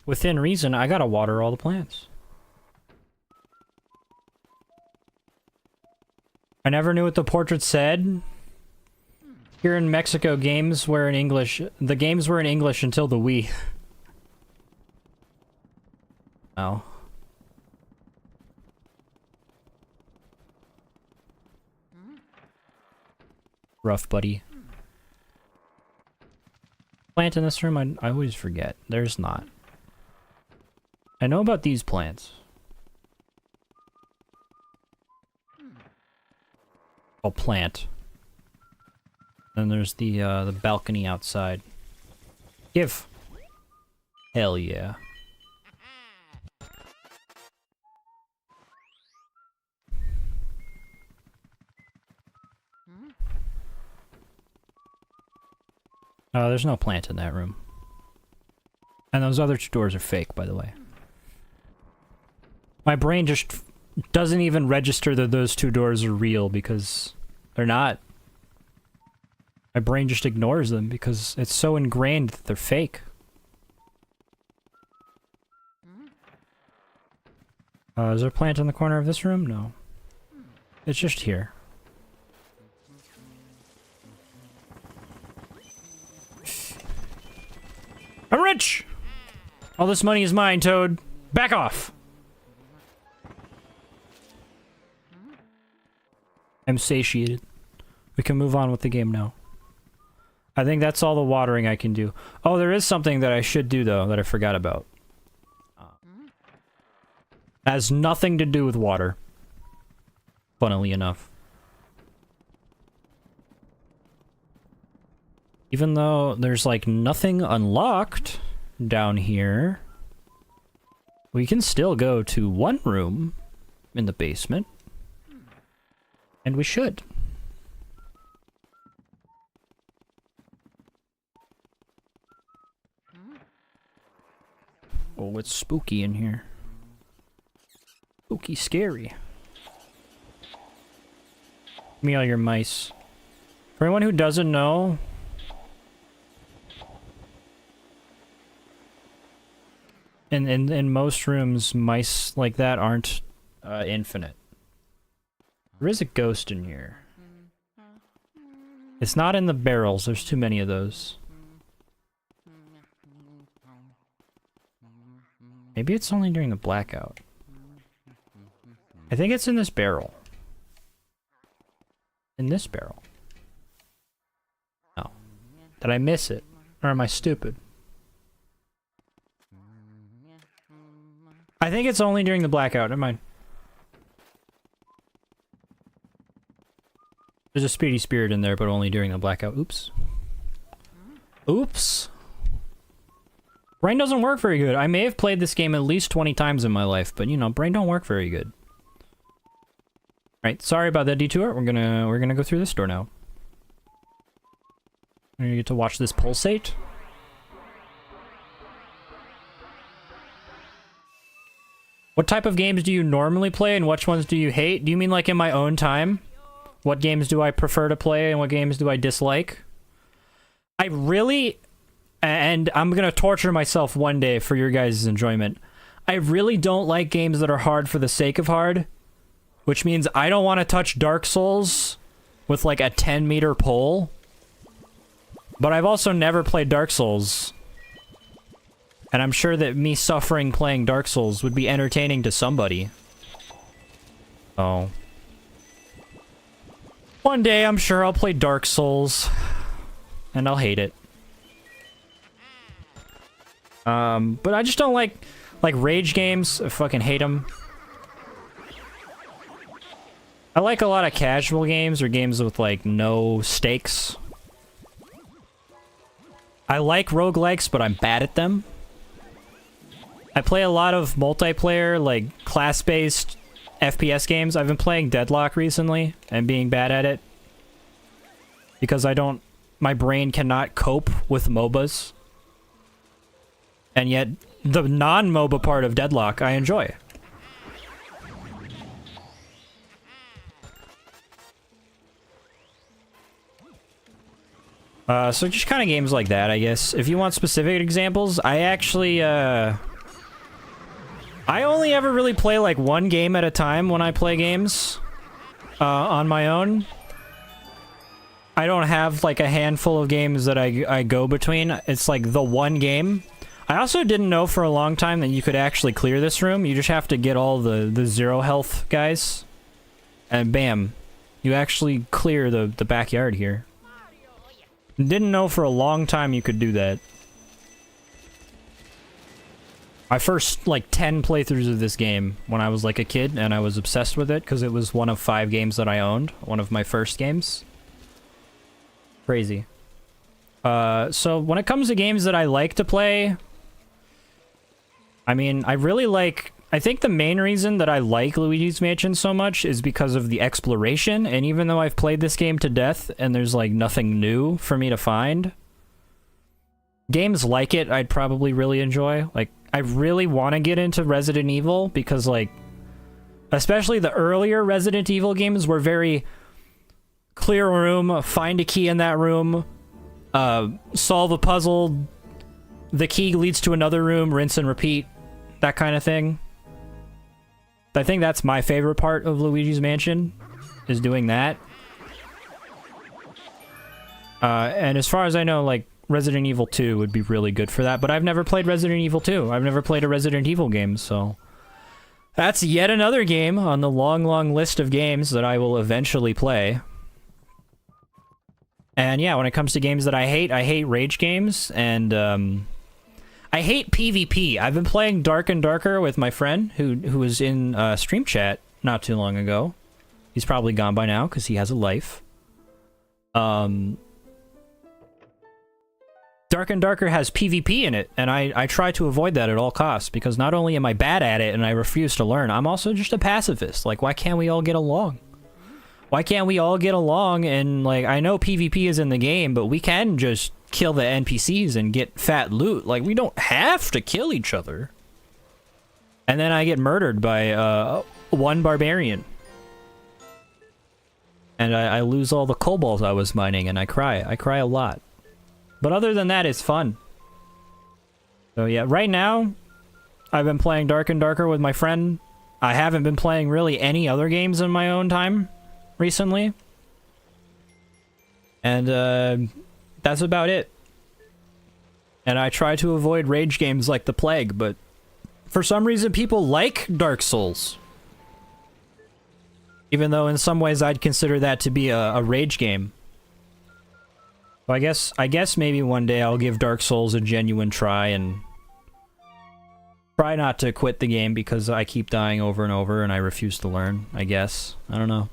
within reason, I gotta water all the plants. I never knew what the portrait said. Here in Mexico, games were in English. The games were in English until the Wii. Oh. Rough, buddy. Plant in this room, I always forget. There's not. I know about these plants. Oh, plant. Then there's the balcony outside. Give. Hell yeah. There's no plant in that room. And those other two doors are fake, by the way. My brain just doesn't even register that those two doors are real because they're not. My brain just ignores them because it's so ingrained that they're fake. Is there a plant in the corner of this room? No. It's just here. I'm rich! All this money is mine, Toad. Back off! I'm satiated. We can move on with the game now. I think that's all the watering I can do. Oh, there is something that I should do, though, that I forgot about. Has nothing to do with water. Funnily enough. Even though there's, like, nothing unlocked down here, we can still go to one room in the basement. And we should. Oh, it's spooky in here. Spooky scary. Give me all your mice. For anyone who doesn't know, in most rooms, mice like that aren't infinite. There is a ghost in here. It's not in the barrels, there's too many of those. Maybe it's only during the blackout. I think it's in this barrel. In this barrel. Oh. Did I miss it? Or am I stupid? I think it's only during the blackout, never mind. There's a speedy spirit in there, but only during the blackout. Oops. Oops. Brain doesn't work very good. I may have played this game at least 20 times in my life, but you know, brain don't work very good. Right, sorry about that detour. We're gonna go through this door now. We're gonna get to watch this pulsate. What type of games do you normally play and which ones do you hate? Do you mean like in my own time? What games do I prefer to play and what games do I dislike? I really, and I'm gonna torture myself one day for your guys' enjoyment. I really don't like games that are hard for the sake of hard. Which means I don't want to touch Dark Souls with like a 10-meter pole. But I've also never played Dark Souls. And I'm sure that me suffering playing Dark Souls would be entertaining to somebody. Oh. One day I'm sure I'll play Dark Souls. And I'll hate it. But I just don't like rage games. I fucking hate them. I like a lot of casual games or games with, like, no stakes. I like roguelikes, but I'm bad at them. I play a lot of multiplayer, like, class-based FPS games. I've been playing Deadlock recently and being bad at it. Because my brain cannot cope with MOBAs. And yet, the non-MOBA part of Deadlock, I enjoy. So just kind of games like that, I guess. If you want specific examples, I actually, I only ever really play, like, one game at a time when I play games, on my own. I don't have, like, a handful of games that I go between. It's, like, the one game. I also didn't know for a long time that you could actually clear this room. You just have to get all the zero health guys. And bam. You actually clear the backyard here. Didn't know for a long time you could do that. My first, like, 10 playthroughs of this game when I was, like, a kid, and I was obsessed with it, because it was one of 5 games that I owned. One of my first games. Crazy. So when it comes to games that I like to play... I mean, I really like... I think the main reason that I like Luigi's Mansion so much is because of the exploration, and even though I've played this game to death and there's like nothing new for me to find, games like it I'd probably really enjoy. Like, I really want to get into Resident Evil because, like, especially the earlier Resident Evil games were very clear room, find a key in that room, solve a puzzle, the key leads to another room, rinse and repeat, that kind of thing. I think that's my favorite part of Luigi's Mansion, is doing that. And as far as I know, like, Resident Evil 2 would be really good for that, but I've never played Resident Evil 2. I've never played a Resident Evil game, so that's yet another game on the long, long list of games that I will eventually play. And yeah, when it comes to games that I hate rage games, and I hate PvP. I've been playing Dark and Darker with my friend who was in stream chat not too long ago. He's probably gone by now because he has a life. Dark and Darker has PvP in it, and I try to avoid that at all costs, because not only am I bad at it and I refuse to learn, I'm also just a pacifist. Like, why can't we all get along? Why can't we all get along? And, like, I know PvP is in the game, but we can just kill the NPCs and get fat loot. Like, we don't have to kill each other. And then I get murdered by one barbarian. And I lose all the kobolds I was mining, and I cry. I cry a lot. But other than that, it's fun. So yeah, right now, I've been playing Dark and Darker with my friend. I haven't been playing really any other games in my own time recently. And that's about it. And I try to avoid rage games like the plague, but for some reason people like Dark Souls. Even though in some ways I'd consider that to be a rage game. So I guess maybe one day I'll give Dark Souls a genuine try and try not to quit the game because I keep dying over and over and I refuse to learn, I guess. I don't know.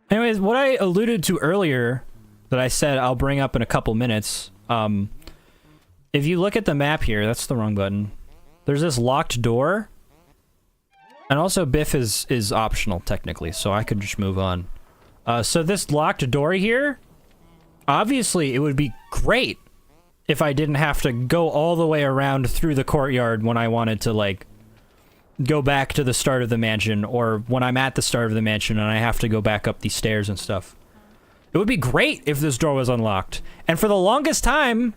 Anyways, what I alluded to earlier that I said I'll bring up in a couple minutes, if you look at the map here, that's the wrong button. There's this locked door. And also Biff is optional technically, so I could just move on. So this locked door here, obviously, it would be great if I didn't have to go all the way around through the courtyard when I wanted to, like, go back to the start of the mansion, or when I'm at the start of the mansion and I have to go back up these stairs and stuff. It would be great if this door was unlocked. And for the longest time,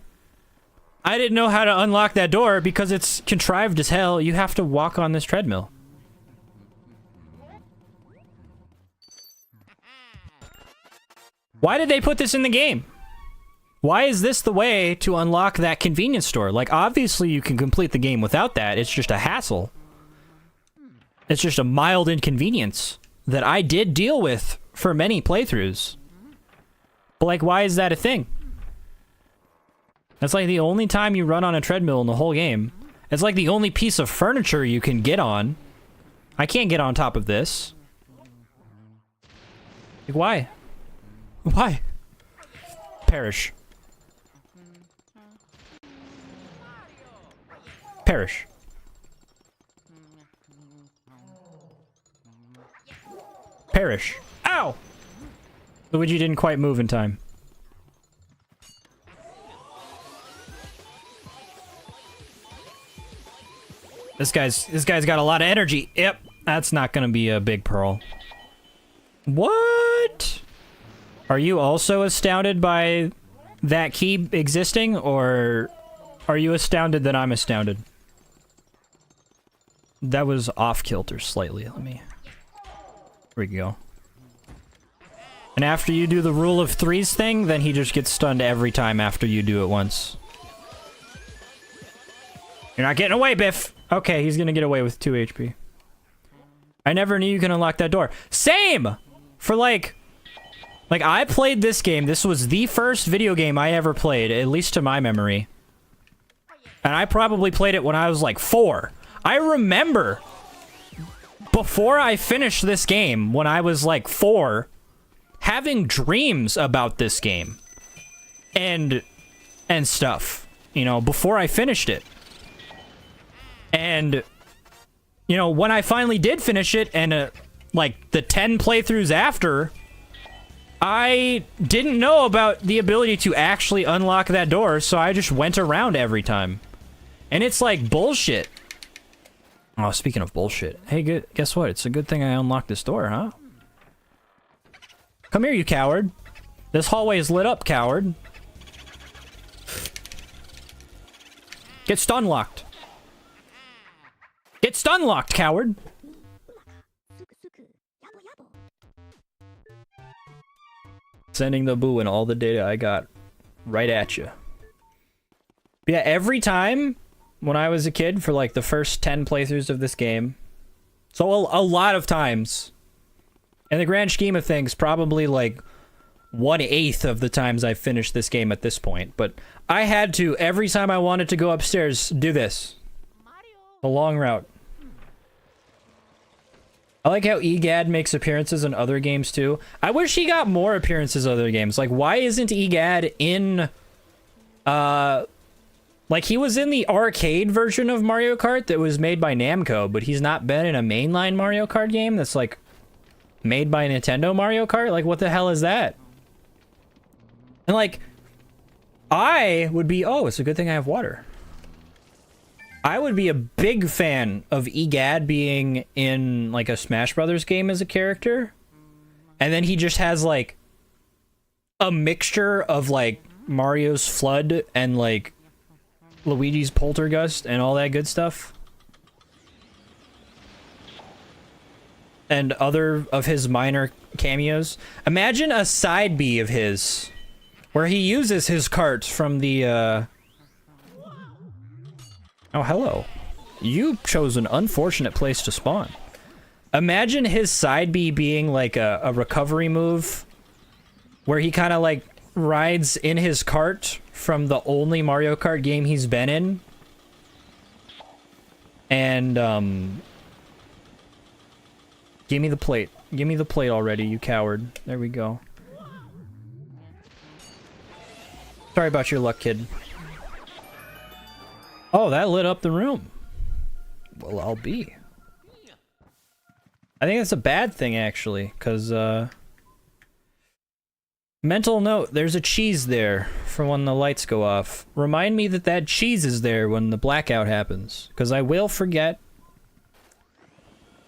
I didn't know how to unlock that door because it's contrived as hell. You have to walk on this treadmill. Why did they put this in the game? Why is this the way to unlock that convenience store? Like, obviously you can complete the game without that. It's just a hassle. It's just a mild inconvenience that I did deal with for many playthroughs. But, like, why is that a thing? That's like the only time you run on a treadmill in the whole game. It's like the only piece of furniture you can get on. I can't get on top of this. Like, why? Why? Perish. Perish. Perish. Ow! Luigi didn't quite move in time. This guy's got a lot of energy. Yep, that's not gonna be a big pearl. What? Are you also astounded by that key existing, or are you astounded that I'm astounded? That was off-kilter slightly. Let me... Here we go. And after you do the rule of threes thing, then he just gets stunned every time after you do it once. You're not getting away, Biff! Okay, he's gonna get away with 2 HP. I never knew you could unlock that door. Same! For like, I played this game. This was the first video game I ever played, at least to my memory. And I probably played it when I was like 4. I remember, before I finished this game, when I was like 4, having dreams about this game. And stuff. You know, before I finished it. And, you know, when I finally did finish it, and like the 10 playthroughs after, I didn't know about the ability to actually unlock that door, so I just went around every time. And it's like bullshit. Oh, speaking of bullshit. Hey, guess what? It's a good thing I unlocked this door, huh? Come here, you coward. This hallway is lit up, coward. Get stun locked. Get stun locked, coward. Sending the boo and all the data I got right at you. Yeah, every time when I was a kid for like the first 10 playthroughs of this game. So a lot of times. In the grand scheme of things, probably like 1/8 of the times I've finished this game at this point. But I had to, every time I wanted to go upstairs, do this. The long route. I like how EGAD makes appearances in other games too. I wish he got more appearances in other games. Like, why isn't EGAD in... like, he was in the arcade version of Mario Kart that was made by Namco, but he's not been in a mainline Mario Kart game that's, like, made by Nintendo Mario Kart? Like, what the hell is that? And, like, I would be... Oh, it's a good thing I have water. I would be a big fan of EGAD being in, like, a Smash Brothers game as a character. And then he just has, like, a mixture of, like, Mario's Flood and, like, Luigi's Poltergust and all that good stuff. And other of his minor cameos. Imagine a side B of his where he uses his cart from the, Oh, hello. You chose an unfortunate place to spawn. Imagine his side B being like a recovery move where he kind of like rides in his cart from the only Mario Kart game he's been in. And, give me the plate. Give me the plate already, you coward. There we go. Sorry about your luck, kid. Oh, that lit up the room. Well, I'll be. I think that's a bad thing, actually, because, mental note, there's a cheese there for when the lights go off. Remind me that that cheese is there when the blackout happens, because I will forget.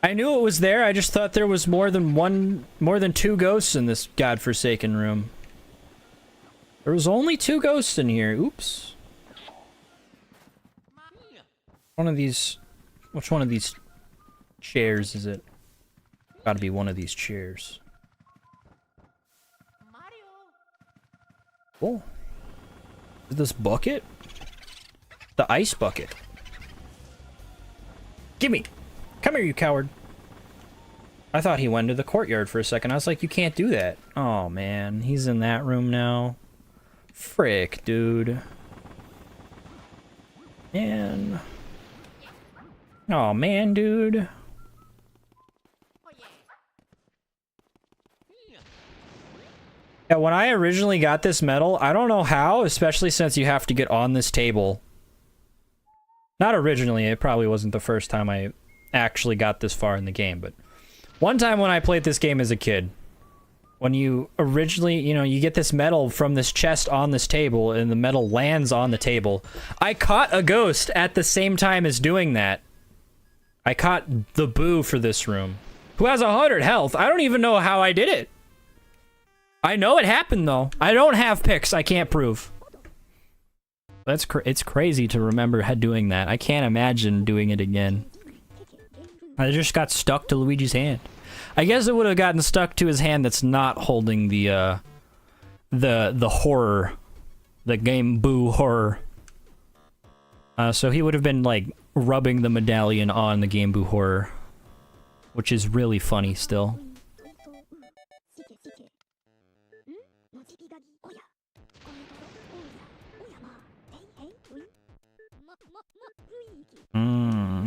I knew it was there, I just thought there was more than 2 ghosts in this godforsaken room. There was only 2 ghosts in here, oops. One of these... Which one of these chairs is it? Gotta be one of these chairs. Oh. Is this bucket? The ice bucket. Gimme! Come here, you coward. I thought he went to the courtyard for a second. I was like, you can't do that. Oh, man. He's in that room now. Frick, dude. Man... Oh man, dude. Yeah, when I originally got this medal, I don't know how, especially since you have to get on this table. Not originally, it probably wasn't the first time I actually got this far in the game, but one time when I played this game as a kid, when you originally, you know, you get this medal from this chest on this table and the medal lands on the table, I caught a ghost at the same time as doing that. I caught the boo for this room, who has 100 health. I don't even know how I did it. I know it happened, though. I don't have pics. I can't prove. It's crazy to remember doing that. I can't imagine doing it again. I just got stuck to Luigi's hand. I guess it would have gotten stuck to his hand that's not holding the horror. The game boo horror. So he would have been, like, rubbing the medallion on the Game Boo horror, which is really funny still.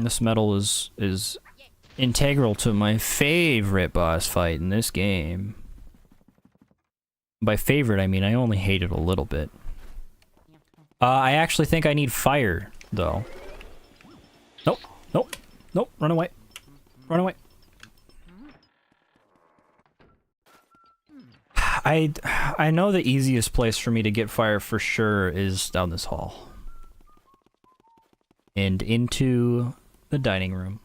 This medal is integral to my favorite boss fight in this game. By favorite, I mean I only hate it a little bit. I actually think I need fire, though. Nope, nope, nope, run away. Run away. I know the easiest place for me to get fire for sure is down this hall. And into the dining room.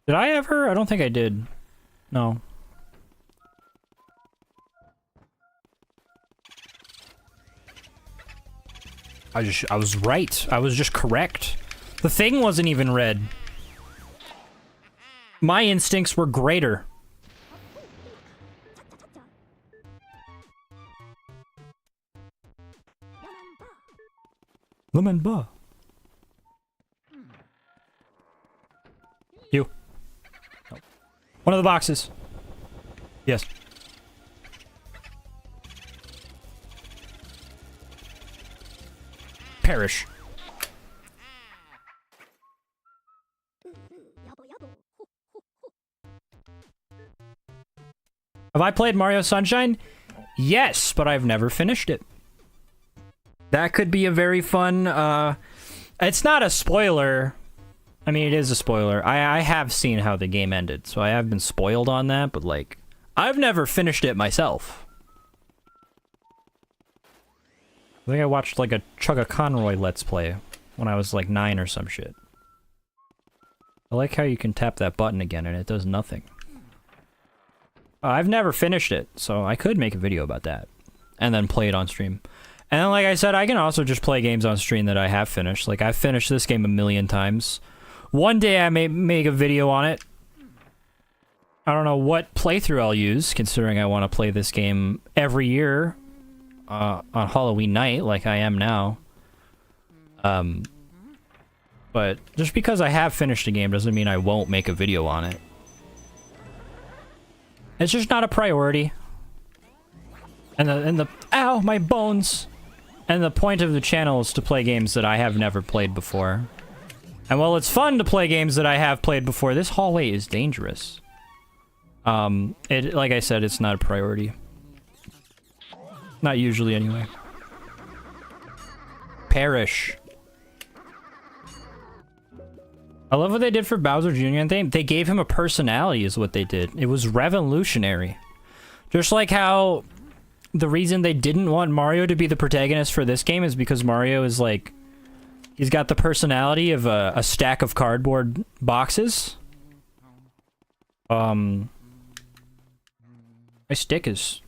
Did I ever? I don't think I did. No. I was right. I was just correct. The thing wasn't even red. My instincts were greater. Lemon bar. You. Oh. One of the boxes. Yes. Perish. Have I played Mario Sunshine? Yes, but I've never finished it. That could be a very fun, it's not a spoiler. I mean, it is a spoiler. I have seen how the game ended, so I have been spoiled on that, but, like, I've never finished it myself. I think I watched, like, a Chugga Conroy Let's Play when I was, like, 9 or some shit. I like how you can tap that button again and it does nothing. I've never finished it, so I could make a video about that. And then play it on stream. And then, like I said, I can also just play games on stream that I have finished. Like, I've finished this game a million times. One day I may make a video on it. I don't know what playthrough I'll use, considering I want to play this game every year on Halloween night, like I am now. But just because I have finished a game doesn't mean I won't make a video on it. It's just not a priority. And the ow, my bones! And the point of the channel is to play games that I have never played before. And while it's fun to play games that I have played before, this hallway is dangerous. Like I said, it's not a priority. Not usually, anyway. Perish. I love what they did for Bowser Jr. and they gave him a personality is what they did. It was revolutionary. Just like how the reason they didn't want Mario to be the protagonist for this game is because Mario is like... He's got the personality of a stack of cardboard boxes. My stick is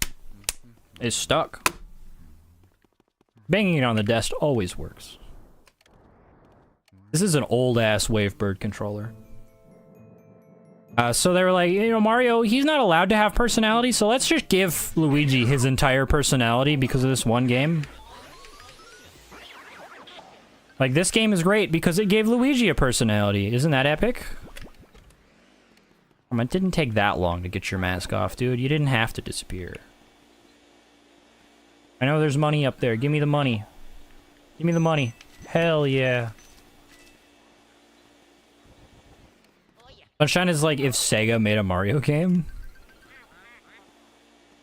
stuck. Banging it on the desk always works. This is an old-ass Wavebird controller. So they were like, you know, Mario, he's not allowed to have personality, so let's just give Luigi his entire personality because of this one game. Like, this game is great because it gave Luigi a personality. Isn't that epic? It didn't take that long to get your mask off, dude. You didn't have to disappear. I know there's money up there. Give me the money. Give me the money. Hell yeah. Sunshine is like if Sega made a Mario game.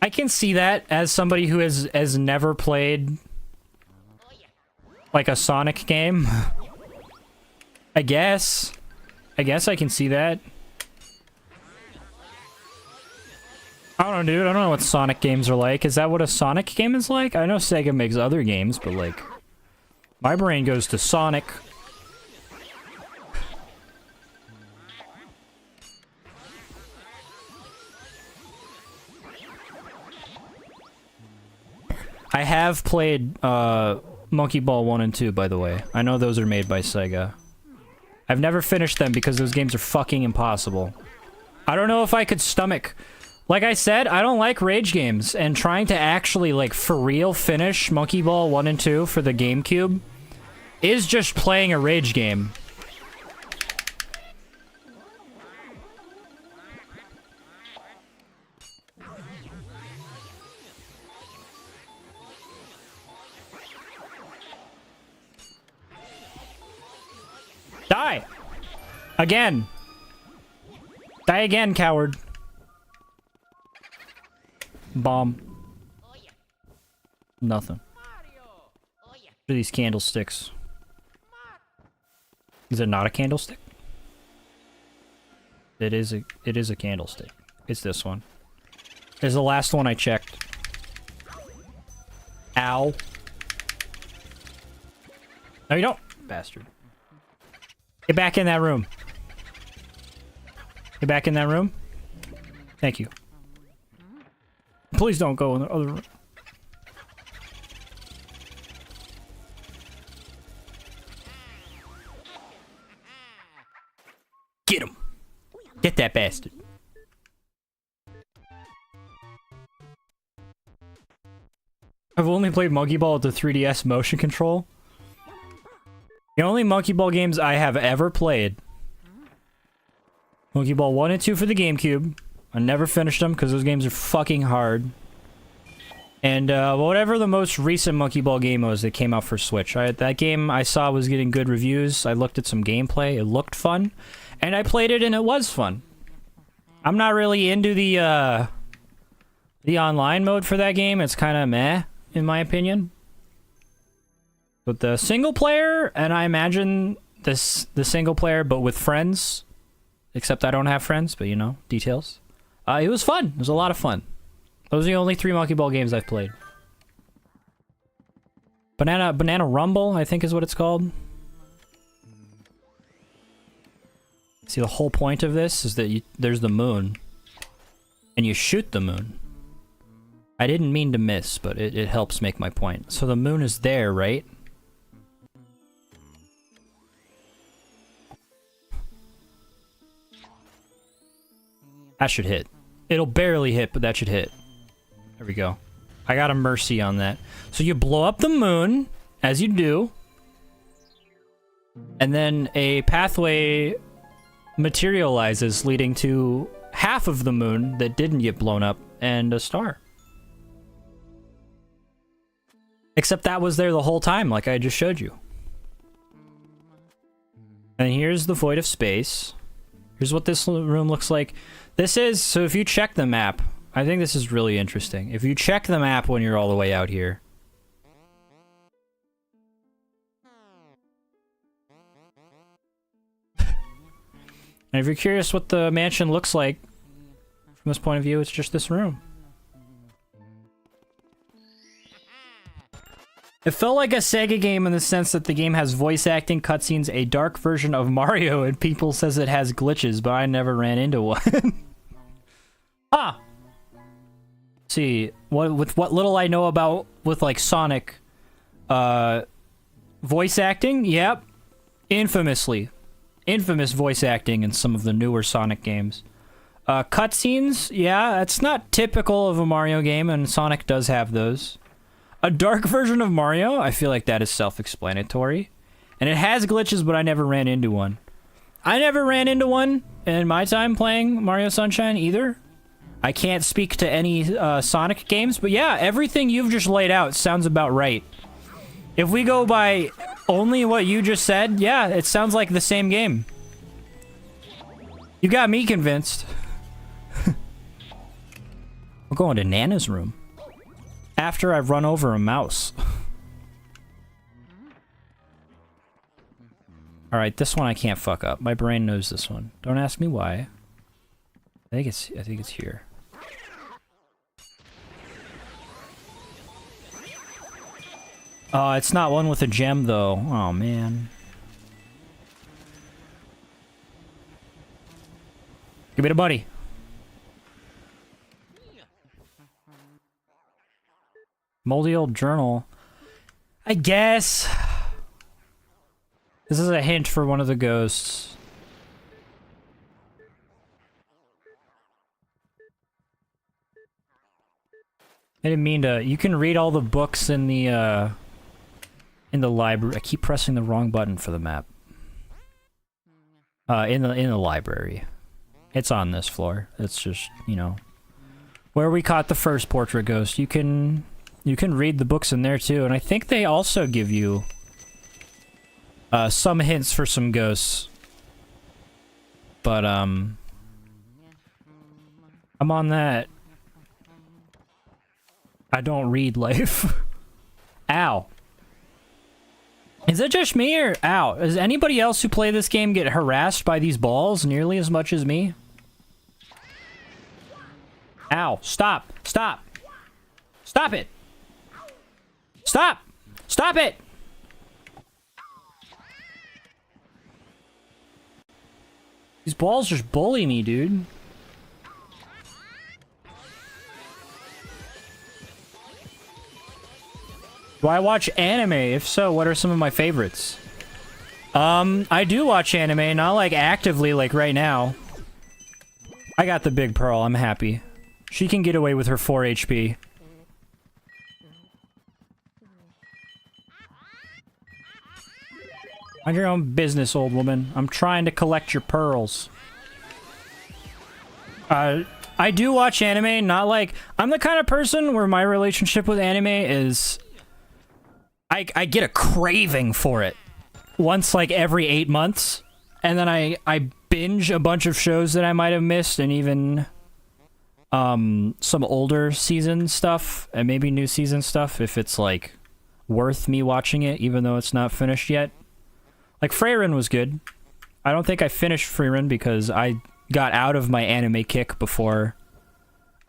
I can see that as somebody who has never played like a Sonic game. I guess I can see that. I don't know, dude. I don't know what Sonic games are like. Is that what a Sonic game is like? I know Sega makes other games, but like my brain goes to Sonic. I have played Monkey Ball 1 and 2, by the way. I know those are made by Sega. I've never finished them because those games are fucking impossible. I don't know if I could stomach... Like I said, I don't like rage games, and trying to actually, like, for real finish Monkey Ball 1 and 2 for the GameCube is just playing a rage game. Die! Again! Die again, coward. Bomb. Nothing. What are these candlesticks? Is it not a candlestick? It is a candlestick. It's this one. It's the last one I checked. Ow. No, you don't, bastard. Get back in that room. Get back in that room. Thank you. Please don't go in the other room. Get him. Get that bastard. I've only played Monkey Ball with the 3DS motion control. The only Monkey Ball games I have ever played. Monkey Ball 1 and 2 for the GameCube. I never finished them because those games are fucking hard. And whatever the most recent Monkey Ball game was that came out for Switch. That game I saw was getting good reviews. I looked at some gameplay. It looked fun. And I played it and it was fun. I'm not really into the online mode for that game. It's kind of meh, in my opinion. But the single player, and I imagine the single player, but with friends. Except I don't have friends, but you know, details. It was fun. It was a lot of fun. Those are the only 3 Monkey Ball games I've played. Banana Rumble, I think is what it's called. See, the whole point of this is that there's the moon. And you shoot the moon. I didn't mean to miss, but it helps make my point. So the moon is there, right? That should hit. It'll barely hit, but that should hit. There we go. I got a mercy on that. So you blow up the moon, as you do. And then a pathway materializes leading to half of the moon that didn't get blown up and a star. Except that was there the whole time, like I just showed you. And here's the void of space. Here's what this room looks like. This is, so if you check the map, I think this is really interesting. If you check the map when you're all the way out here. And if you're curious what the mansion looks like, from this point of view, it's just this room. It felt like a Sega game in the sense that the game has voice acting, cutscenes, a dark version of Mario, and people says it has glitches, but I never ran into one. Ah! See, with what little I know about with like Sonic, voice acting, yep, infamous voice acting in some of the newer Sonic games. Cutscenes, yeah, it's not typical of a Mario game, and Sonic does have those. A dark version of Mario, I feel like that is self-explanatory. And it has glitches, but I never ran into one. I never ran into one in my time playing Mario Sunshine either. I can't speak to any Sonic games, but yeah, everything you've just laid out sounds about right. If we go by only what you just said, yeah, it sounds like the same game. You got me convinced. We're going to Nana's room. After I've run over a mouse. Alright, this one I can't fuck up. My brain knows this one. Don't ask me why. I think it's here. Oh, it's not one with a gem though. Oh man. Give me the buddy. Moldy old journal. I guess. This is a hint for one of the ghosts. I didn't mean to. You can read all the books in the library. I keep pressing the wrong button for the map. In the library. It's on this floor. It's just, you know, where we caught the first portrait ghost. You can read the books in there too, and I think they also give you some hints for some ghosts. But I'm on that. I don't read life. Ow. Is it just me or... Ow. Does anybody else who play this game get harassed by these balls nearly as much as me? Ow. Stop. Stop. Stop it. Stop. Stop it. These balls just bully me, dude. Do I watch anime? If so, what are some of my favorites? I do watch anime, not like actively like right now. I got the big pearl, I'm happy. She can get away with her 4 HP. Mind your own business, old woman. I'm trying to collect your pearls. I do watch anime, not like... I'm the kind of person where my relationship with anime is... I get a craving for it once like every 8 months, and then I binge a bunch of shows that I might have missed, and even some older season stuff, and maybe new season stuff if it's like worth me watching it, even though it's not finished yet. Like Freyrin was good. I don't think I finished Freyrin because I got out of my anime kick before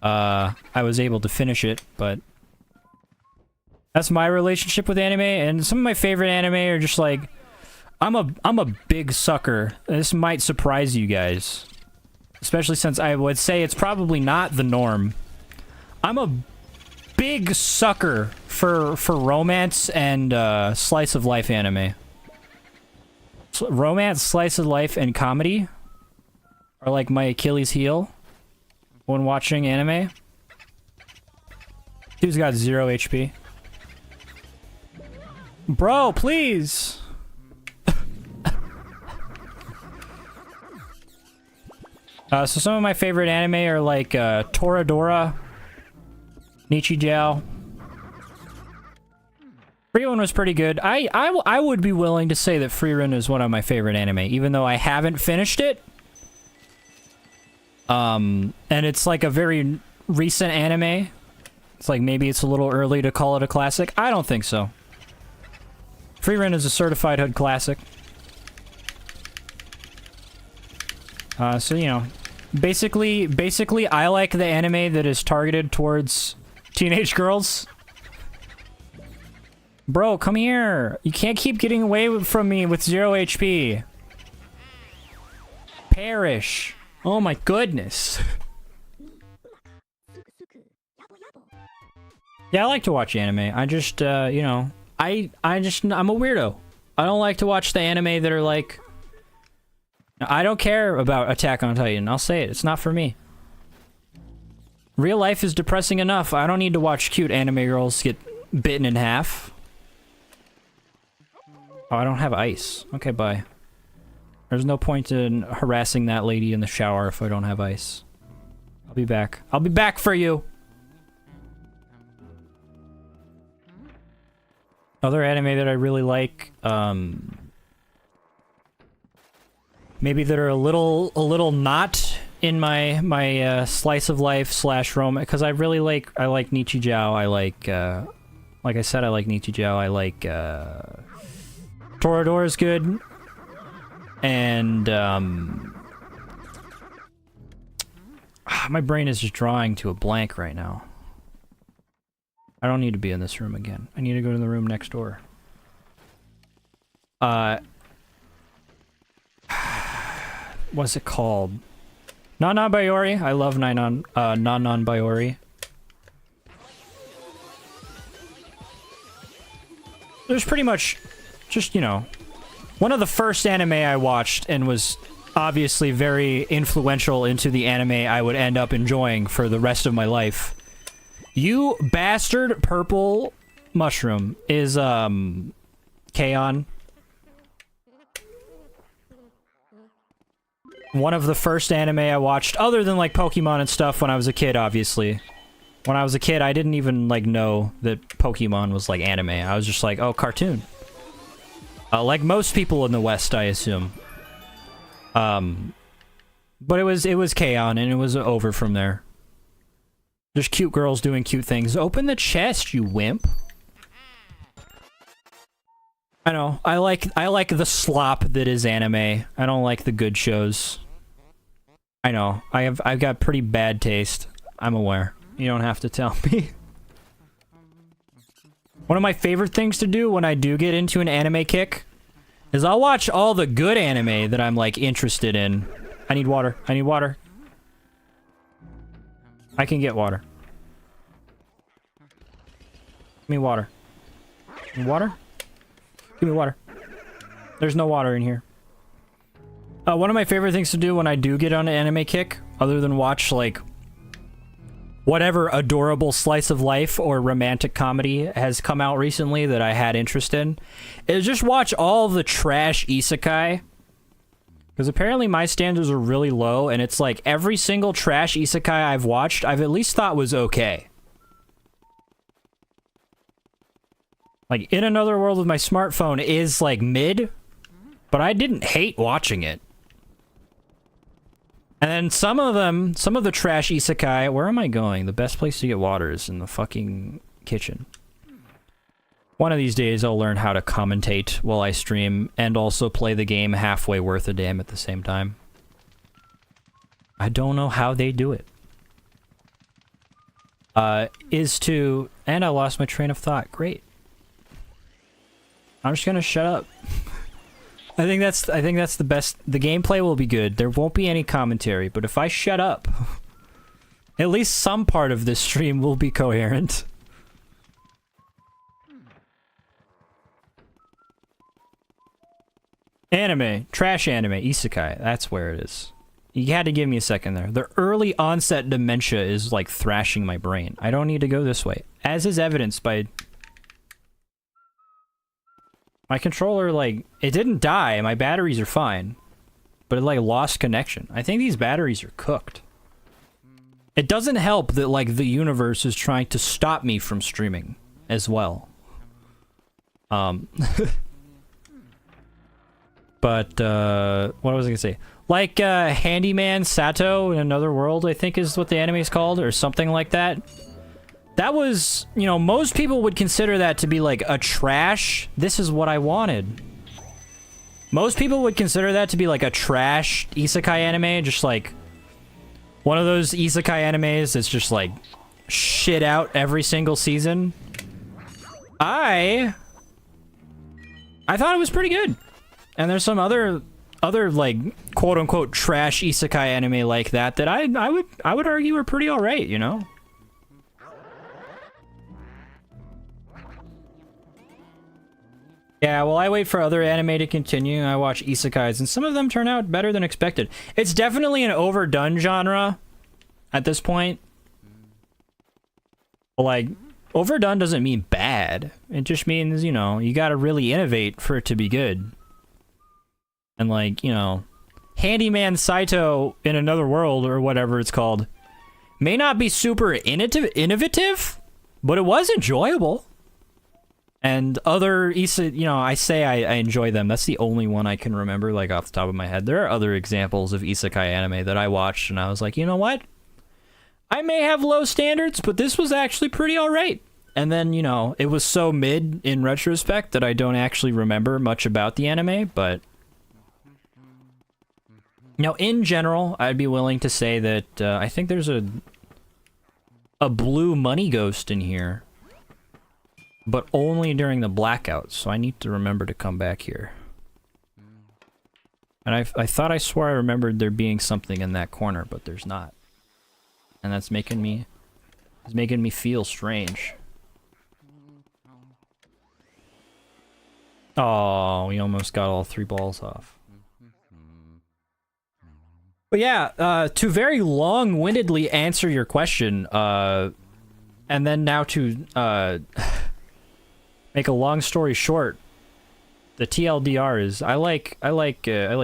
I was able to finish it, but that's my relationship with anime. And some of my favorite anime are just like, I'm a big sucker. This might surprise you guys, especially since I would say it's probably not the norm. I'm a big sucker for romance and slice of life anime. Romance, slice of life, and comedy are like my Achilles heel when watching anime. Dude's got 0 HP. Bro, please! So some of my favorite anime are like Toradora, Nichijou. Free-Run was pretty good. I would be willing to say that Free-Run is one of my favorite anime, even though I haven't finished it. And it's like a very recent anime. It's like maybe it's a little early to call it a classic. I don't think so. Free-Run is a certified hood classic. So, you know, basically, I like the anime that is targeted towards teenage girls. Bro, come here. You can't keep getting away from me with 0 HP. Perish. Oh my goodness. Yeah, I like to watch anime. I just, you know, I'm a weirdo. I don't like to watch the anime that are like... I don't care about Attack on Titan. I'll say it. It's not for me. Real life is depressing enough. I don't need to watch cute anime girls get bitten in half. Oh, I don't have ice. Okay, bye. There's no point in harassing that lady in the shower if I don't have ice. I'll be back. I'll be back for you! Other anime that I really like, maybe that are a little not in my slice of life / romance, because I like Nichijou. I like I said, I like Nichijou. I like Toradora is good, and my brain is just drawing to a blank right now. I don't need to be in this room again. I need to go to the room next door. What's it called? Nanan Bayori. I love Nanan Bayori. There's pretty much just, you know, one of the first anime I watched and was obviously very influential into the anime I would end up enjoying for the rest of my life. You bastard purple mushroom is, K-On! One of the first anime I watched, other than, like, Pokemon and stuff when I was a kid, obviously. When I was a kid, I didn't even, like, know that Pokemon was, like, anime. I was just like, oh, cartoon. Like most people in the West, I assume. But it was K-On! And it was over from there. There's cute girls doing cute things. Open the chest, you wimp. I know. I like the slop that is anime. I don't like the good shows. I know. I've got pretty bad taste. I'm aware. You don't have to tell me. One of my favorite things to do when I do get into an anime kick is I'll watch all the good anime that I'm like interested in. I need water. I need water. I can get water. Give me water. Water? Give me water. There's no water in here. One of my favorite things to do when I do get on an anime kick, other than watch, like, whatever adorable slice of life or romantic comedy has come out recently that I had interest in, is just watch all the trash isekai. Because apparently my standards are really low, and it's like every single trash isekai I've watched, I've at least thought was okay. Like, In Another World with my smartphone is, like, mid, but I didn't hate watching it. And then some of the trash isekai, where am I going? The best place to get water is in the fucking kitchen. One of these days I'll learn how to commentate while I stream and also play the game halfway worth a damn at the same time. I don't know how they do it. And I lost my train of thought. Great. I'm just gonna shut up. I think that's the best. The gameplay will be good. There won't be any commentary, but if I shut up, at least some part of this stream will be coherent. Anime. Trash anime. Isekai. That's where it is. You had to give me a second there. The early onset dementia is like thrashing my brain. I don't need to go this way. As is evidenced by... my controller, like, it didn't die. My batteries are fine. But it, like, lost connection. I think these batteries are cooked. It doesn't help that, like, the universe is trying to stop me from streaming as well. But, what was I gonna say? Like, Handyman Sato in Another World, I think is what the anime is called, or something like that. That was, you know, most people would consider that to be like a trash. This is what I wanted. Most people would consider that to be like a trash isekai anime, just like one of those isekai animes that's just like shit out every single season. I thought it was pretty good. And there's some other like quote unquote trash isekai anime like that I would argue are pretty all right, you know? Yeah, well, I wait for other anime to continue. I watch isekais, and some of them turn out better than expected. It's definitely an overdone genre at this point. But, like, overdone doesn't mean bad. It just means, you know, you gotta really innovate for it to be good. And, like, you know, Handyman Saito in Another World, or whatever it's called, may not be super innovative, but it was enjoyable. And other you know, I say I enjoy them. That's the only one I can remember, like, off the top of my head. There are other examples of isekai anime that I watched, and I was like, you know what? I may have low standards, but this was actually pretty alright. And then, you know, it was so mid in retrospect that I don't actually remember much about the anime, but... now, in general, I'd be willing to say that I think there's a blue money ghost in here. But only during the blackouts, so I need to remember to come back here. And I thought I swore I remembered there being something in that corner, but there's not. And that's making me... it's making me feel strange. Oh, we almost got all 3 balls off. But yeah, to very long-windedly answer your question, and then now to, make a long story short, the TLDR is I like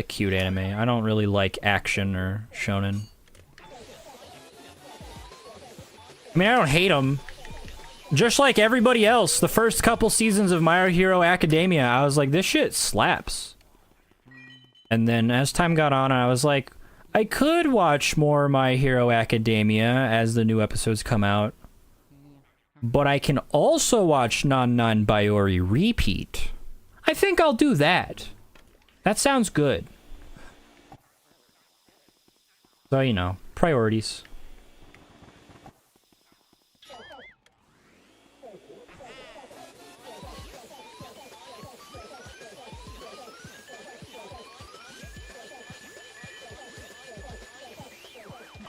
cute anime. I don't really like action or shonen. I mean, I don't hate them. Just like everybody else, the first couple seasons of My Hero Academia, I was like, this shit slaps. And then as time got on, I was like, I could watch more My Hero Academia as the new episodes come out. But I can also watch Non Baiori Repeat. I think I'll do that. That sounds good. So, you know, priorities.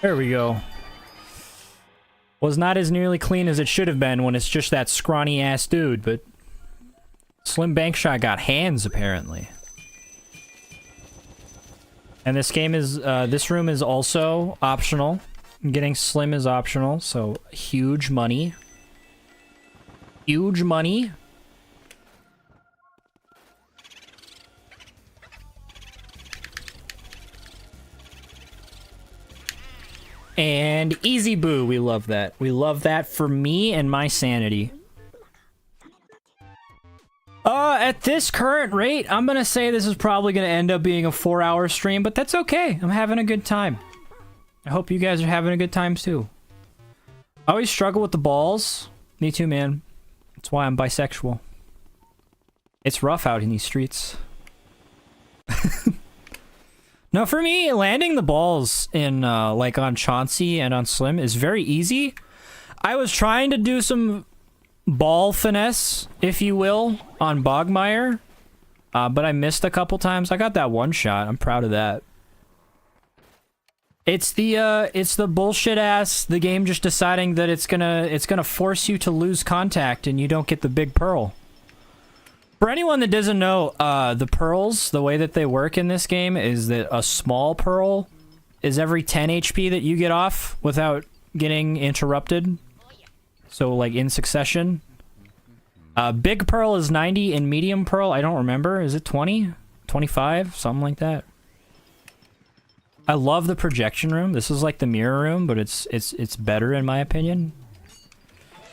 There we go. Was not as nearly clean as it should have been when it's just that scrawny ass dude, but Slim Bankshot got hands apparently. And this game is, this room is also optional. Getting Slim is optional, so huge money. Huge money. And Easy Boo, we love that. We love that for me and my sanity. At this current rate, I'm gonna say this is probably gonna end up being a 4-hour stream, but that's okay. I'm having a good time. I hope you guys are having a good time too. I always struggle with the balls. Me too, man. That's why I'm bisexual. It's rough out in these streets. No, for me, landing the balls in, like, on Chauncey and on Slim is very easy. I was trying to do some ball finesse, if you will, on Bogmire, but I missed a couple times. I got that one shot. I'm proud of that. It's the bullshit ass, the game just deciding that it's gonna force you to lose contact and you don't get the big pearl. For anyone that doesn't know, the pearls, the way that they work in this game is that a small pearl is every 10 HP that you get off without getting interrupted. So, like, in succession. Big pearl is 90, and medium pearl, I don't remember. Is it 20? 25? Something like that. I love the projection room. This is like the mirror room, but it's better in my opinion.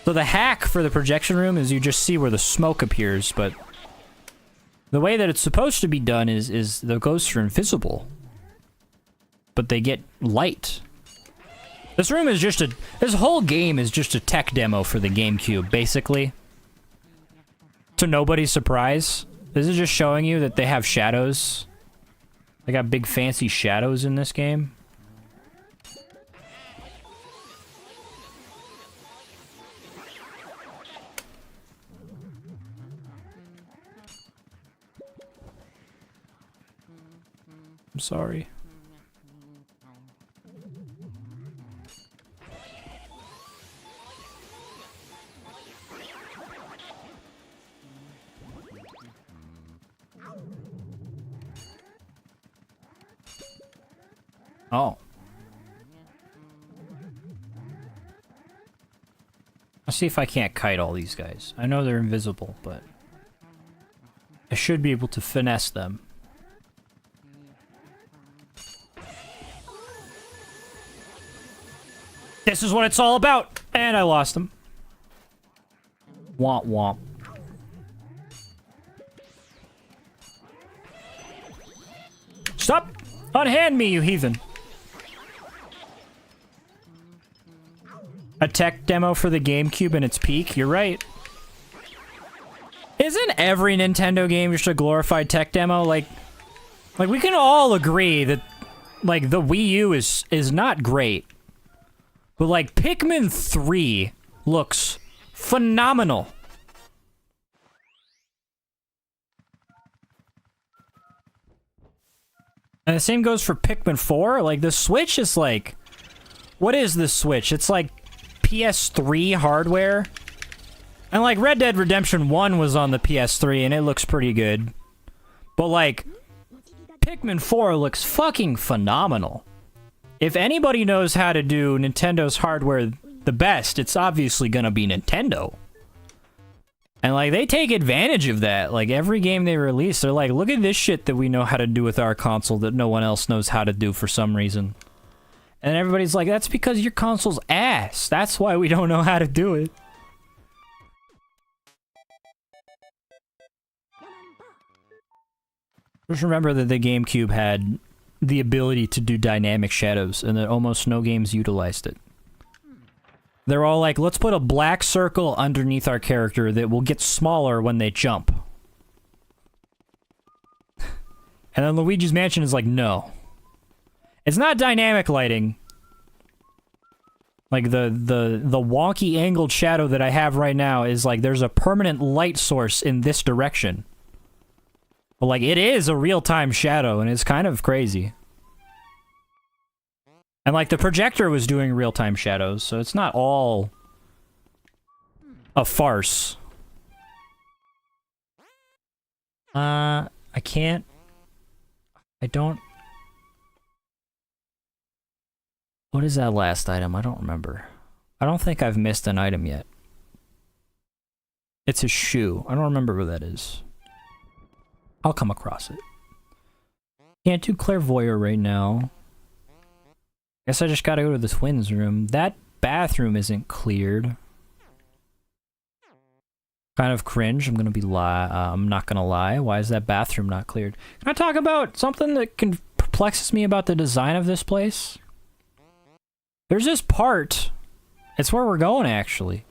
So the hack for the projection room is you just see where the smoke appears, but the way that it's supposed to be done is the ghosts are invisible, but they get light. This room is just this whole game is just a tech demo for the GameCube, basically. To nobody's surprise, this is just showing you that they have shadows. They got big fancy shadows in this game. I'm sorry. Oh. I'll see if I can't kite all these guys. I know they're invisible, but I should be able to finesse them. This is what it's all about! And I lost them. Womp womp. Stop! Unhand me, you heathen! A tech demo for the GameCube in its peak? You're right. Isn't every Nintendo game just a glorified tech demo? Like we can all agree that, like, the Wii U is not great. But, like, Pikmin 3 looks phenomenal. And the same goes for Pikmin 4. Like, the Switch is like... What is the Switch? It's like PS3 hardware. And, like, Red Dead Redemption 1 was on the PS3, and it looks pretty good. But, like, Pikmin 4 looks fucking phenomenal. If anybody knows how to do Nintendo's hardware the best, it's obviously gonna be Nintendo. And, like, they take advantage of that. Like, every game they release, they're like, look at this shit that we know how to do with our console that no one else knows how to do for some reason. And everybody's like, that's because your console's ass. That's why we don't know how to do it. Just remember that the GameCube had the ability to do dynamic shadows, and that almost no games utilized it. They're all like, let's put a black circle underneath our character that will get smaller when they jump. And then Luigi's Mansion is like, no. It's not dynamic lighting. Like, the wonky angled shadow that I have right now is like, there's a permanent light source in this direction. But, like, it is a real-time shadow, and it's kind of crazy. And, like, the projector was doing real-time shadows, so it's not all a farce. I can't... I don't... What is that last item? I don't remember. I don't think I've missed an item yet. It's a shoe. I don't remember where that is. I'll come across it. Can't do clairvoyant right now. Guess I just gotta go to the twins' room. That bathroom isn't cleared. Kind of cringe. I'm not gonna lie. Why is that bathroom not cleared? Can I talk about something that perplexes me about the design of this place? There's this part. It's where we're going, actually.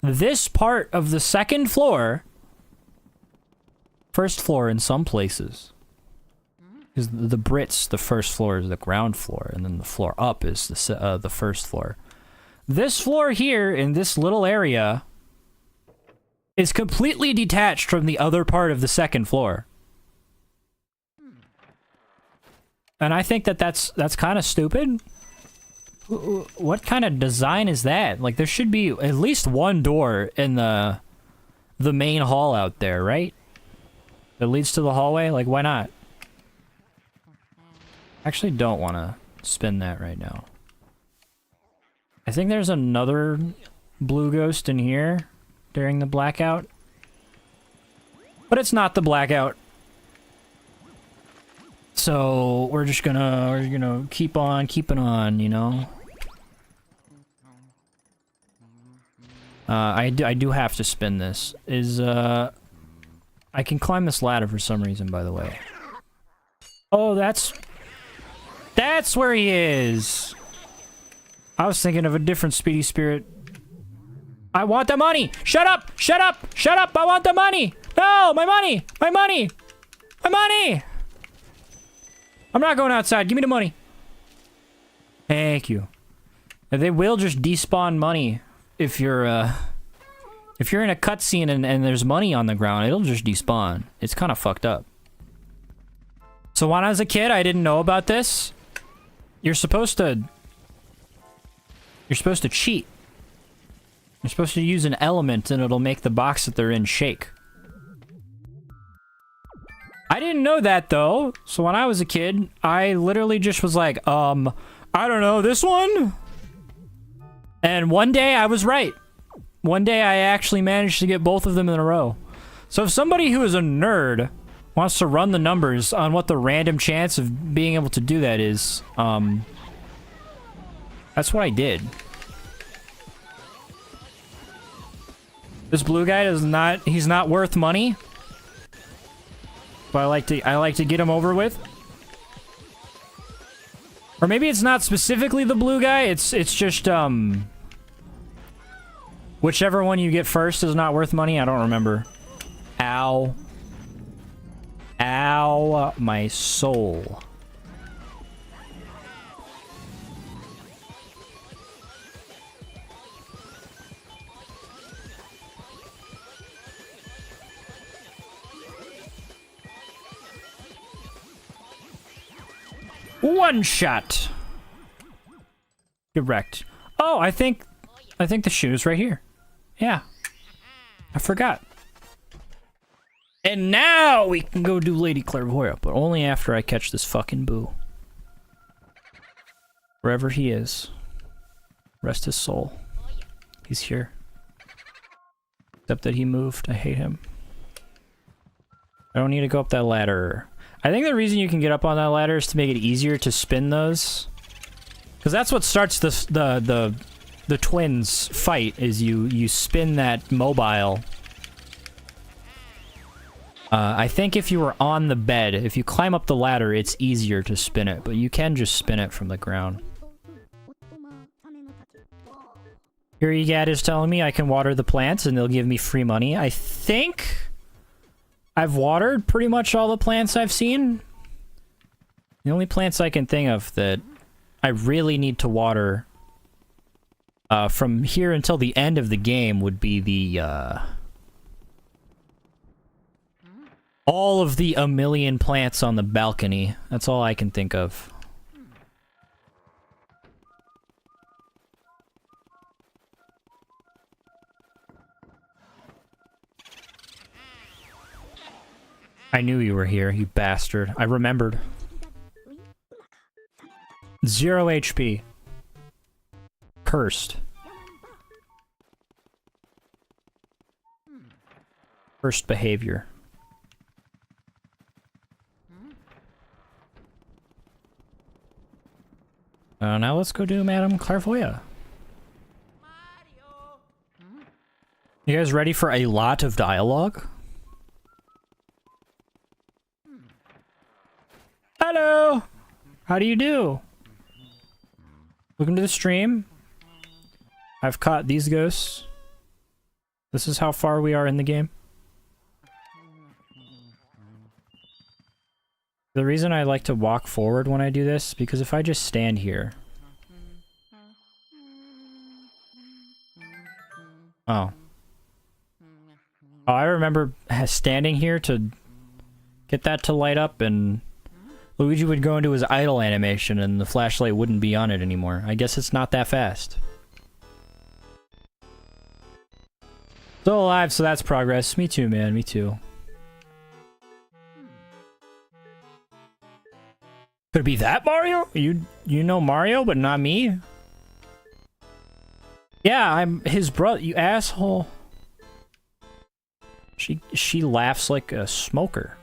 This part of the second floor. First floor in some places. Because the Brits, the first floor is the ground floor, and then the floor up is the first floor. This floor here, in this little area, is completely detached from the other part of the second floor. And I think that's kind of stupid. What kind of design is that? Like, there should be at least one door in the main hall out there, right? That leads to the hallway? Like, why not? I actually don't want to spin that right now. I think there's another blue ghost in here during the blackout. But it's not the blackout. So, we're just gonna keep on keeping on, you know? I do have to spin this. I can climb this ladder for some reason, by the way. Oh, that's where he is! I was thinking of a different Speedy Spirit. I want the money! Shut up! Shut up! Shut up! I want the money! No! My money! My money! My money! I'm not going outside. Give me the money. Thank you. They will just despawn money if you're in a cutscene and there's money on the ground. It'll just despawn. It's kind of fucked up. So when I was a kid, I didn't know about this. You're supposed to cheat. You're supposed to use an element and it'll make the box that they're in shake. I didn't know that, though. So when I was a kid, I literally just was like, I don't know, this one? And one day I was right. One day I actually managed to get both of them in a row. So if somebody who is a nerd wants to run the numbers on what the random chance of being able to do that is, that's what I did. This blue guy he's not worth money. But I like to get him over with. Or maybe it's not specifically the blue guy, it's just whichever one you get first is not worth money. I don't remember. Ow. Ow, my soul. One shot. Get wrecked. Oh, I think the shoe's right here. Yeah. I forgot. And now we can go do Lady Clairvoyant, but only after I catch this fucking boo. Wherever he is. Rest his soul. He's here. Except that he moved. I hate him. I don't need to go up that ladder. I think the reason you can get up on that ladder is to make it easier to spin those. Because that's what starts the twins fight, is you spin that mobile. I think if you were on the bed, if you climb up the ladder, it's easier to spin it, but you can just spin it from the ground. Here Egad is telling me I can water the plants and they'll give me free money. I think I've watered pretty much all the plants I've seen. The only plants I can think of that I really need to water from here until the end of the game would be the all of the a million plants on the balcony. That's all I can think of. I knew you were here, you bastard. I remembered. 0 HP. Cursed. Cursed behavior. Now let's go do Madame Clairvoyant. You guys ready for a lot of dialogue? Hello! How do you do? Welcome to the stream. I've caught these ghosts. This is how far we are in the game. The reason I like to walk forward when I do this, because if I just stand here... Oh. Oh, I remember standing here to get that to light up, and Luigi would go into his idle animation and the flashlight wouldn't be on it anymore. I guess it's not that fast. Still alive, so that's progress. Me too, man. Me too. Could it be that Mario? You know Mario, but not me? Yeah, I'm his brother, you asshole. She laughs like a smoker.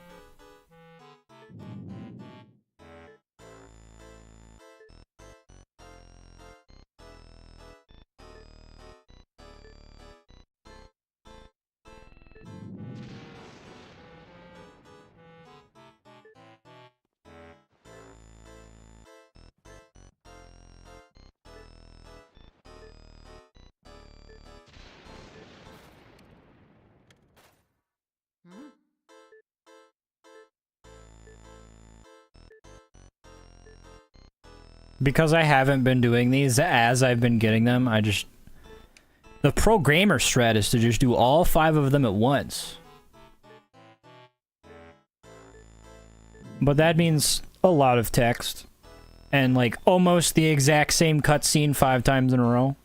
Because I haven't been doing these as I've been getting them, the pro gamer strat is to just do all 5 of them at once. But that means a lot of text. And like almost the exact same cutscene 5 times in a row.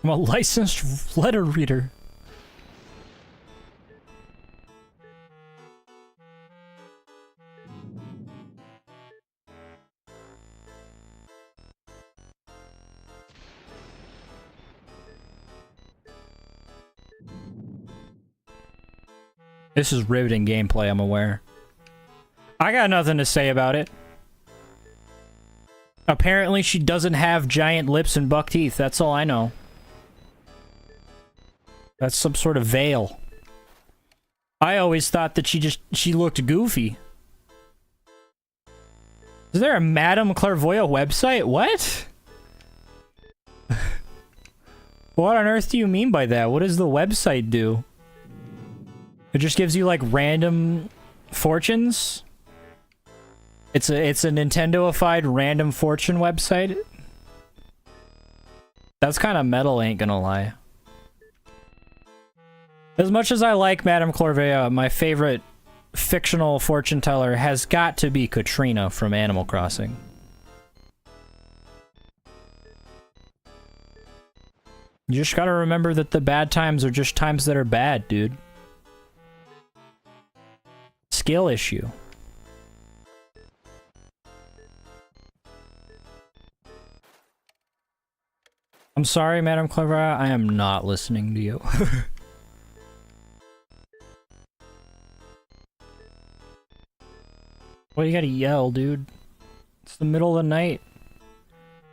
I'm a licensed letter reader. This is riveting gameplay, I'm aware. I got nothing to say about it. Apparently she doesn't have giant lips and buck teeth, that's all I know. That's some sort of veil. I always thought that she looked goofy. Is there a Madame Clairvoyant website? What? What on earth do you mean by that? What does the website do? It just gives you like random fortunes? It's a Nintendo-ified random fortune website? That's kind of metal, ain't gonna lie. As much as I like Madame Clairvoyant, my favorite fictional fortune teller has got to be Katrina from Animal Crossing. You just gotta remember that the bad times are just times that are bad, dude. Skill issue. I'm sorry, Madame Clairvoyant, I am not listening to you. Well, you gotta yell, dude. It's the middle of the night.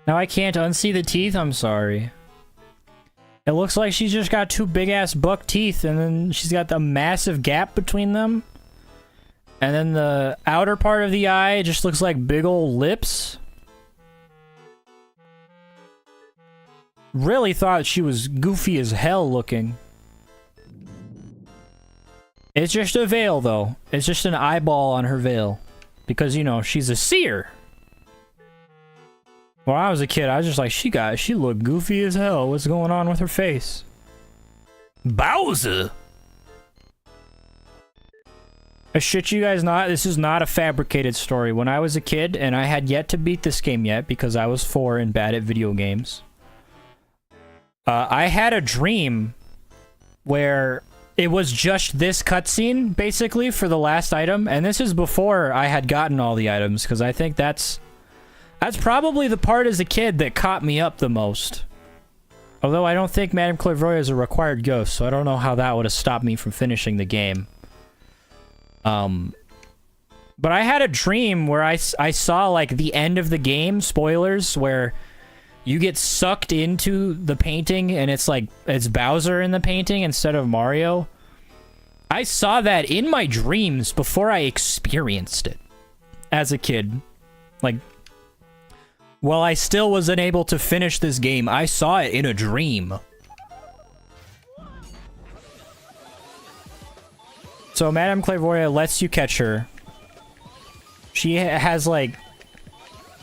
Now I can't unsee the teeth, I'm sorry. It looks like she's just got 2 big-ass buck teeth, and then she's got the massive gap between them. And then the outer part of the eye just looks like big ol' lips. Really thought she was goofy as hell looking. It's just a veil, though. It's just an eyeball on her veil. Because, you know, she's a seer. When I was a kid, I was just like, she looked goofy as hell. What's going on with her face? Bowser! I shit you guys not, this is not a fabricated story. When I was a kid, and I had yet to beat this game yet, because I was 4 and bad at video games, I had a dream where it was just this cutscene, basically, for the last item, and this is before I had gotten all the items, because I think that's probably the part as a kid that caught me up the most. Although I don't think Madame Clairvoyant is a required ghost, so I don't know how that would have stopped me from finishing the game. But I had a dream where I saw, like, the end of the game, spoilers, where you get sucked into the painting, and it's like, it's Bowser in the painting instead of Mario. I saw that in my dreams before I experienced it as a kid. Like, while I still was unable to finish this game, I saw it in a dream. So Madame Clairvoyant lets you catch her. She has, like...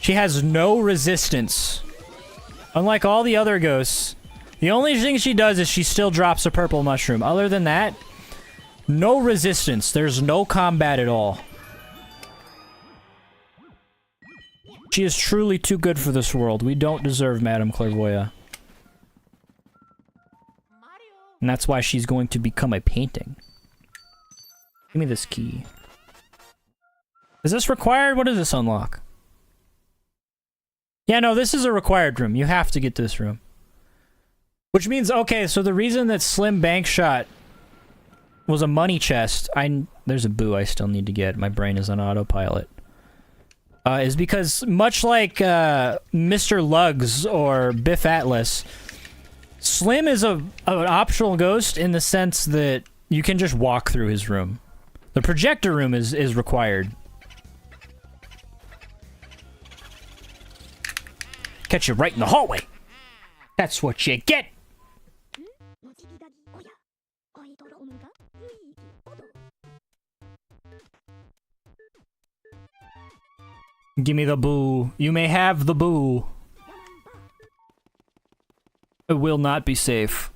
She has no resistance. Unlike all the other ghosts, the only thing she does is she still drops a purple mushroom. Other than that, no resistance. There's no combat at all. She is truly too good for this world. We don't deserve Madame Clairvoyant. And that's why she's going to become a painting. Give me this key. Is this required? What does this unlock? Yeah, no, this is a required room. You have to get this room. Which means, okay, so the reason that Slim Bank Shot was a money chest, there's a boo I still need to get. My brain is on autopilot. Is because, much like Mr. Lugs or Biff Atlas, Slim is an optional ghost in the sense that you can just walk through his room. The projector room is required. Catch you right in the hallway. That's what you get. Give me the boo. You may have the boo. It will not be safe.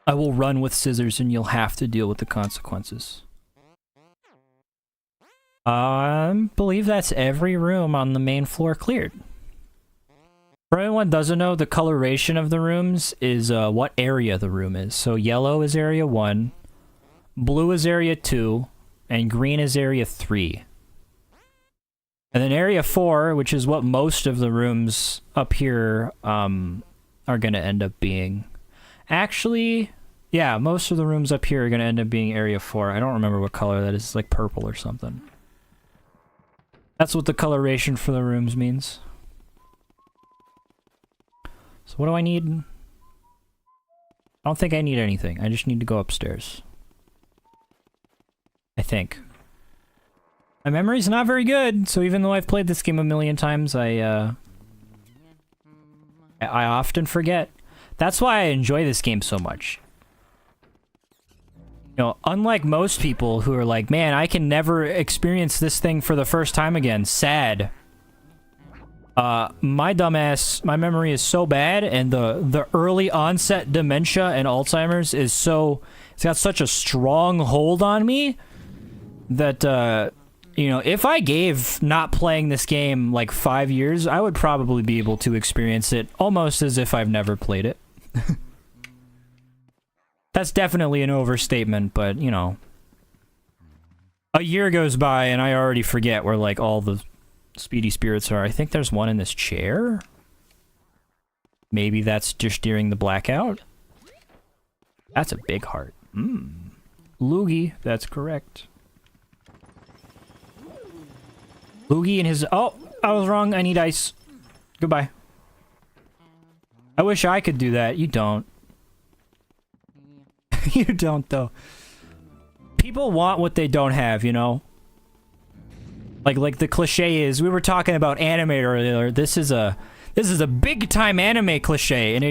I will run with scissors and you'll have to deal with the consequences. I believe that's every room on the main floor cleared. For anyone who doesn't know, the coloration of the rooms is what area the room is. So yellow is area 1, blue is area 2, and green is area 3. And then area 4, which is what most of the rooms up here are going to end up being. Actually, yeah, most of the rooms up here are going to end up being area 4. I don't remember what color that is. It's like purple or something. That's what the coloration for the rooms means. So what do I need? I don't think I need anything. I just need to go upstairs. I think. My memory's not very good, so even though I've played this game a million times, I often forget. That's why I enjoy this game so much. You know, unlike most people who are like, man, I can never experience this thing for the first time again. Sad. My dumbass, my memory is so bad, and the early onset dementia and Alzheimer's is so... It's got such a strong hold on me that, you know, if I gave not playing this game like 5 years, I would probably be able to experience it almost as if I've never played it. That's definitely an overstatement, but, you know. A year goes by and I already forget where, like, all the speedy spirits are. I think there's one in this chair? Maybe that's just during the blackout? That's a big heart. Luigi, that's correct. Luigi and his... Oh, I was wrong. I need ice. Goodbye. I wish I could do that. You don't. You don't, though. People want what they don't have, you know? Like the cliche is, we were talking about anime earlier, this is This is a big time anime cliche, and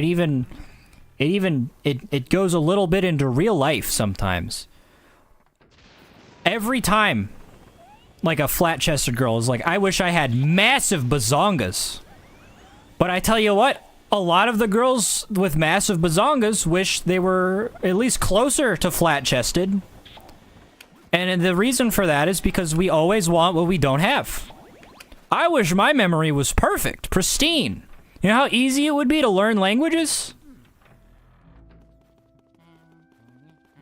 it goes a little bit into real life sometimes. Every time, like a flat-chested girl is like, I wish I had massive bazongas. But I tell you what, a lot of the girls with massive bazongas wish they were at least closer to flat-chested. And the reason for that is because we always want what we don't have. I wish my memory was perfect, pristine. You know how easy it would be to learn languages?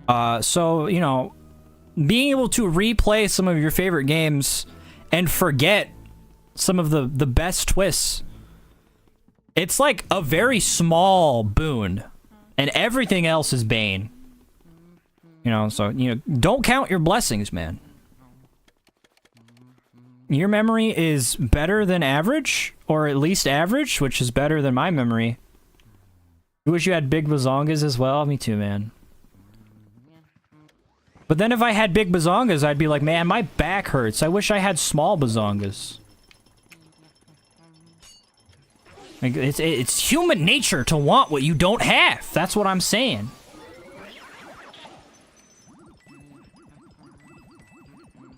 So, you know, being able to replay some of your favorite games and forget some of the best twists, it's like a very small boon, and everything else is bane. You know, so, you know, don't count your blessings, man. Your memory is better than average, or at least average, which is better than my memory. You wish you had big bazongas as well? Me too, man. But then if I had big bazongas, I'd be like, man, my back hurts. I wish I had small bazongas. Like, it's human nature to want what you don't have. That's what I'm saying.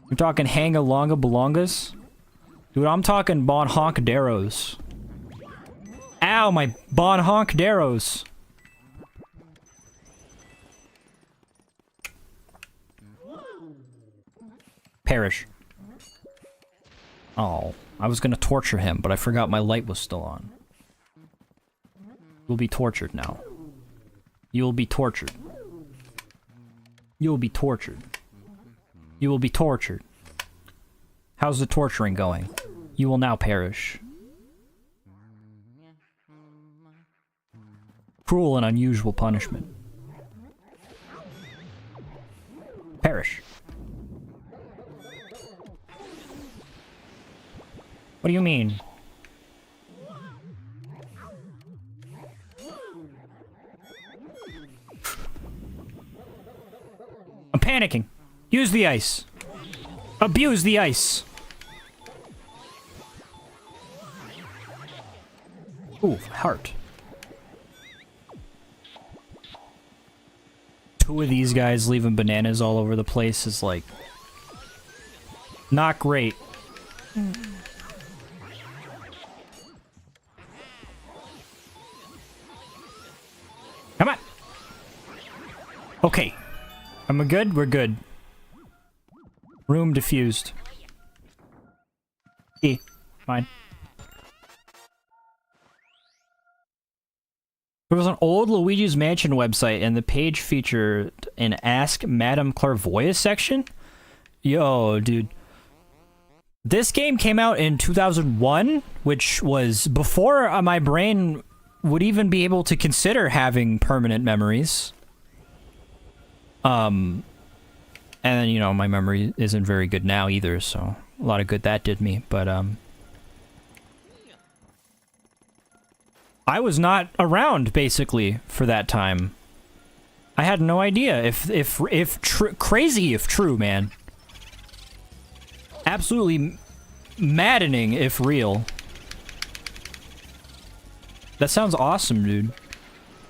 We're talking hanga-longa belongas? Dude, I'm talking bon honk-deros. Ow, my bon honk-deros. Perish. Oh, I was gonna torture him, but I forgot my light was still on. You'll be tortured now. You'll be tortured. You'll be tortured. You will be tortured. How's the torturing going? You will now perish. Cruel and unusual punishment. Perish. What do you mean? I'm panicking. Use the ice. Abuse the ice. Ooh, heart. Two of these guys leaving bananas all over the place is like... not great. Come on! Okay. Am I good? We're good. Room diffused. Fine. There was an old Luigi's Mansion website, and the page featured an Ask Madame Clairvoyance section. Yo, dude. This game came out in 2001, which was before my brain would even be able to consider having permanent memories. And, you know, my memory isn't very good now either, so a lot of good that did me, but, I was not around, basically, for that time. I had no idea crazy if true, man. Absolutely maddening if real. That sounds awesome, dude.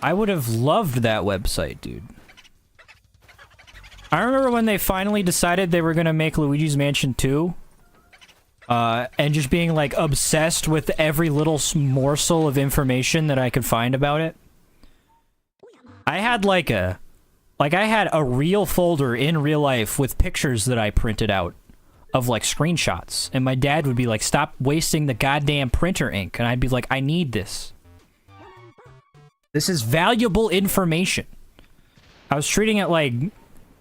I would have loved that website, dude. I remember when they finally decided they were gonna make Luigi's Mansion 2. And just being, like, obsessed with every little morsel of information that I could find about it. I had, I had a real folder in real life with pictures that I printed out of, like, screenshots. And my dad would be like, stop wasting the goddamn printer ink. And I'd be like, I need this. This is valuable information. I was treating it like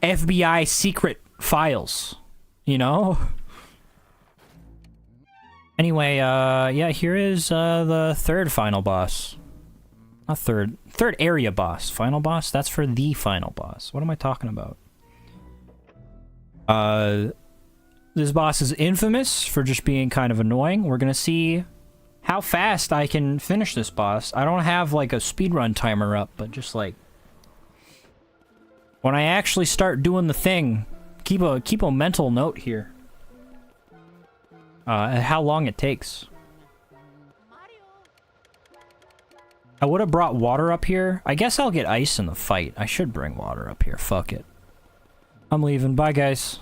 FBI secret files, you know? Anyway, yeah, here is the third final boss. Not third area boss. Final boss? That's for the final boss. What am I talking about? This boss is infamous for just being kind of annoying. We're gonna see how fast I can finish this boss. I don't have, like, a speedrun timer up, but just, like... when I actually start doing the thing, keep a mental note here. How long it takes. I would have brought water up here. I guess I'll get ice in the fight. I should bring water up here. Fuck it. I'm leaving. Bye, guys.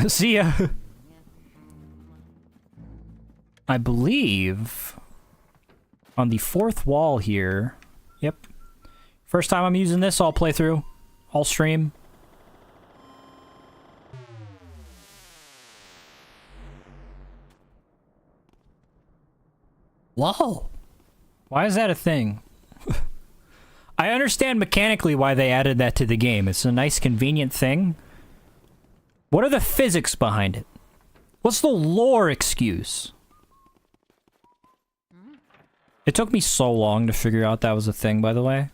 See ya. I believe on the fourth wall here. Yep. First time I'm using this all playthrough. All stream. Whoa. Why is that a thing? I understand mechanically why they added that to the game. It's a nice, convenient thing. What are the physics behind it? What's the lore excuse? It took me so long to figure out that was a thing, by the way.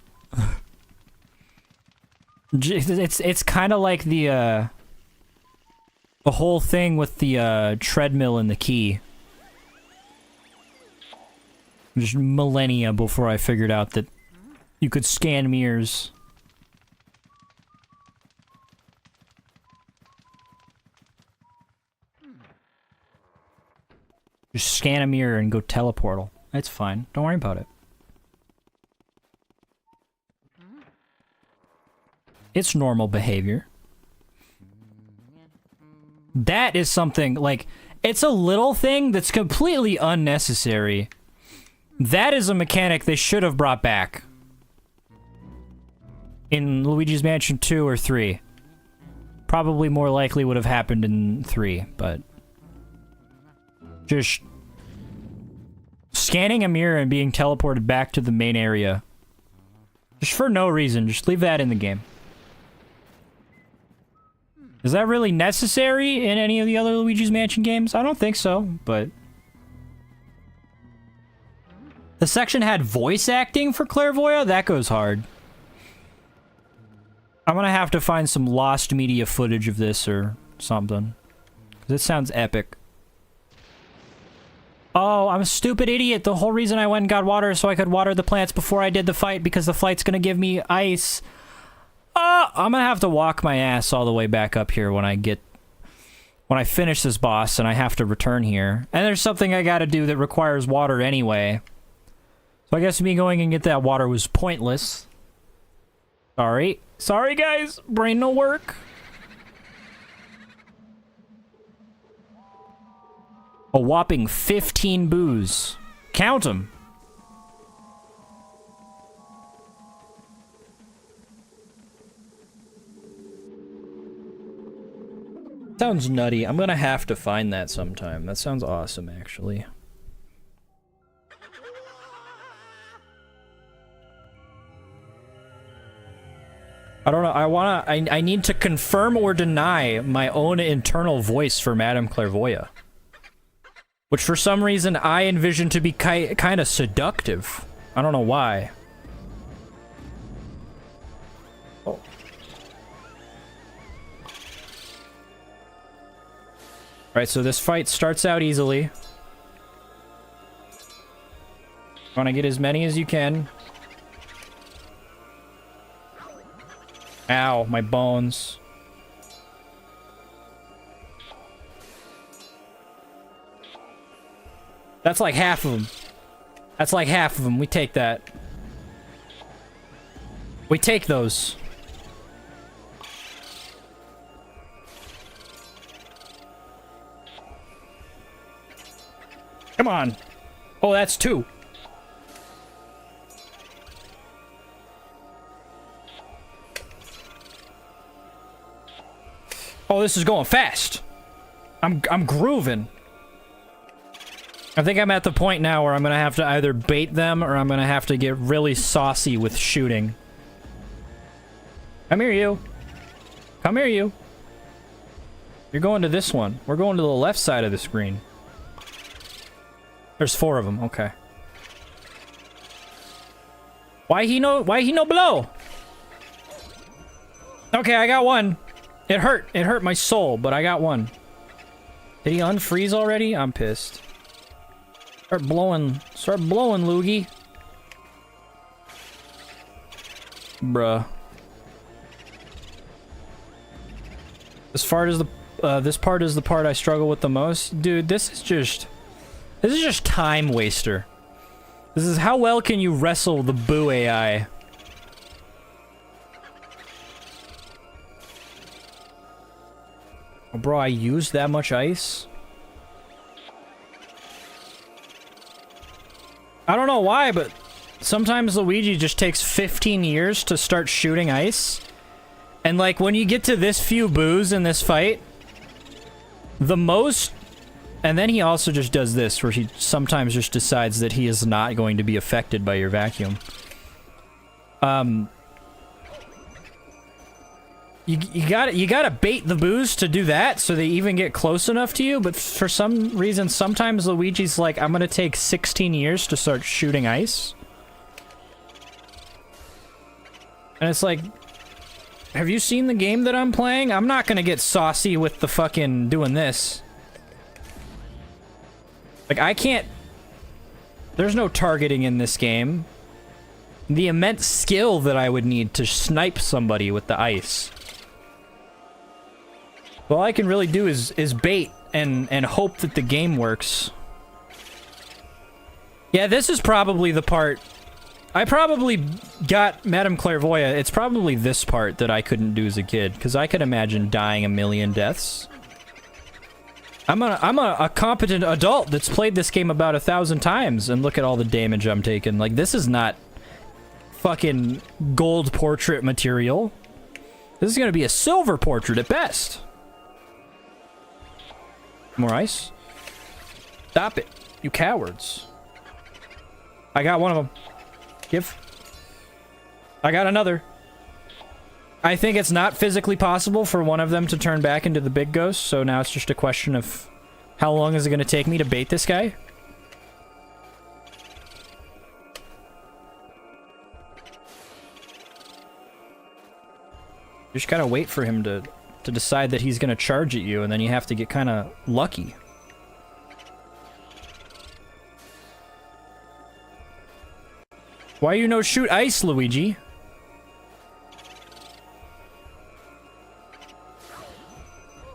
It's kind of like the whole thing with the treadmill and the key. Just millennia before I figured out that you could scan mirrors. Just scan a mirror and go teleportal. It's fine. Don't worry about it. It's normal behavior. That is something, like, it's a little thing that's completely unnecessary. That is a mechanic they should have brought back. In Luigi's Mansion 2 or 3. Probably more likely would have happened in 3, but... just... scanning a mirror and being teleported back to the main area. Just for no reason, just leave that in the game. Is that really necessary in any of the other Luigi's Mansion games? I don't think so, but... the section had voice acting for Clairvoya? That goes hard. I'm gonna have to find some lost media footage of this or something. This sounds epic. Oh, I'm a stupid idiot. The whole reason I went and got water is so I could water the plants before I did the fight because the fight's gonna give me ice. I'm gonna have to walk my ass all the way back up here when I finish this boss and I have to return here. And there's something I gotta do that requires water anyway. So I guess me going and get that water was pointless. Sorry. Sorry, guys. Brain no work. A whopping 15 boos. Count them. Sounds nutty. I'm gonna have to find that sometime. That sounds awesome, actually. I don't know, I need to confirm or deny my own internal voice for Madame Clairvoya. Which for some reason I envision to be kind of seductive. I don't know why. Oh. Alright, so this fight starts out easily. Want to get as many as you can. Ow, my bones. That's like half of them. That's like half of them. We take that. We take those. Come on. Oh, that's 2. Oh, this is going fast. I'm grooving. I think I'm at the point now where I'm gonna have to either bait them or I'm gonna have to get really saucy with shooting. Come here, you. Come here, you. You're going to this one. We're going to the left side of the screen. There's 4 of them. Okay. Why he no blow? Okay, I got one. It hurt. It hurt my soul, but I got one. Did he unfreeze already? I'm pissed. Start blowing, Luigi. Bruh. This part is the part I struggle with the most. Dude, this is just time waster. This is how well can you wrestle the Boo AI? Oh, bro, I used that much ice? I don't know why, but sometimes Luigi just takes 15 years to start shooting ice. And like, when you get to this few Boos in this fight, the most... And then he also just does this, where he sometimes just decides that he is not going to be affected by your vacuum. You gotta bait the Boos to do that, so they even get close enough to you, but for some reason, sometimes Luigi's like, I'm gonna take 16 years to start shooting ice. And it's like, have you seen the game that I'm playing? I'm not gonna get saucy with the fucking doing this. Like, I can't... There's no targeting in this game. The immense skill that I would need to snipe somebody with the ice. All I can really do is bait and hope that the game works. Yeah, this is probably the part... I probably got Madame Clairvoyant. It's probably this part that I couldn't do as a kid, because I could imagine dying a million deaths. I'm a competent adult that's played this game about 1,000 times, and look at all the damage I'm taking. Like, this is not fucking gold portrait material. This is gonna be a silver portrait at best. More ice? Stop it, you cowards. I got one of them. Give. I got another. I think it's not physically possible for one of them to turn back into the big ghost, so now it's just a question of how long is it going to take me to bait this guy? You just gotta wait for him to decide that he's going to charge at you, and then you have to get kind of lucky. Why you no shoot ice, Luigi?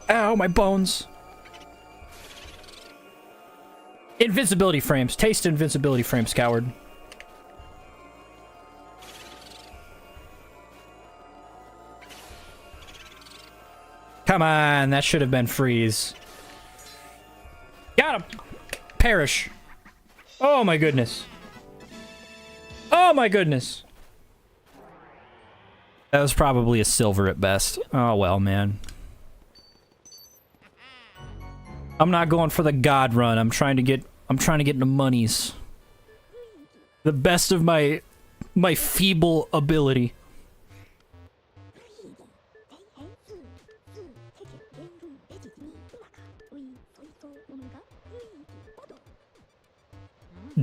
Ow, my bones. Invincibility frames. Taste invincibility frames, coward. Come on, that should have been freeze. Got him! Perish. Oh my goodness. Oh my goodness. That was probably a silver at best. Oh well, man. I'm not going for the god run. I'm trying to get the monies. The best of my feeble ability.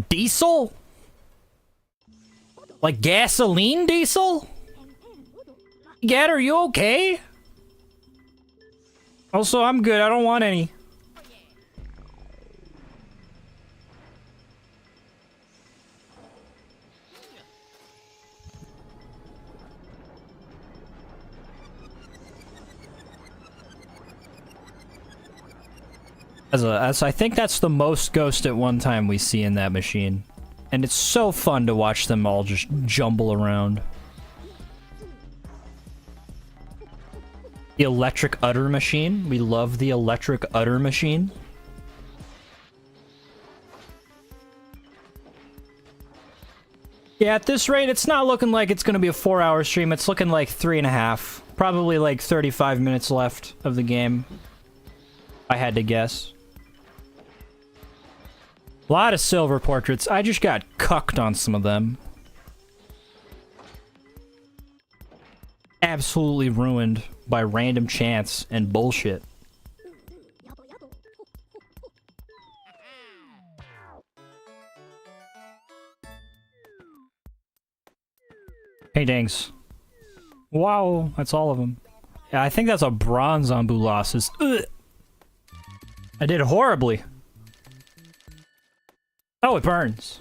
Diesel? Like gasoline diesel? Gat, are you okay? Also, I'm good. I don't want any. As I think that's the most ghost at one time we see in that machine. And it's so fun to watch them all just jumble around. The electric udder machine. We love the electric udder machine. Yeah, at this rate, it's not looking like it's going to be a 4-hour stream. It's looking like 3.5. Probably like 35 minutes left of the game. I had to guess. A lot of silver portraits. I just got cucked on some of them. Absolutely ruined by random chance and bullshit. Paintings. Wow, that's all of them. Yeah, I think that's a bronze on Boolossus. Ugh. I did horribly. Oh, it burns.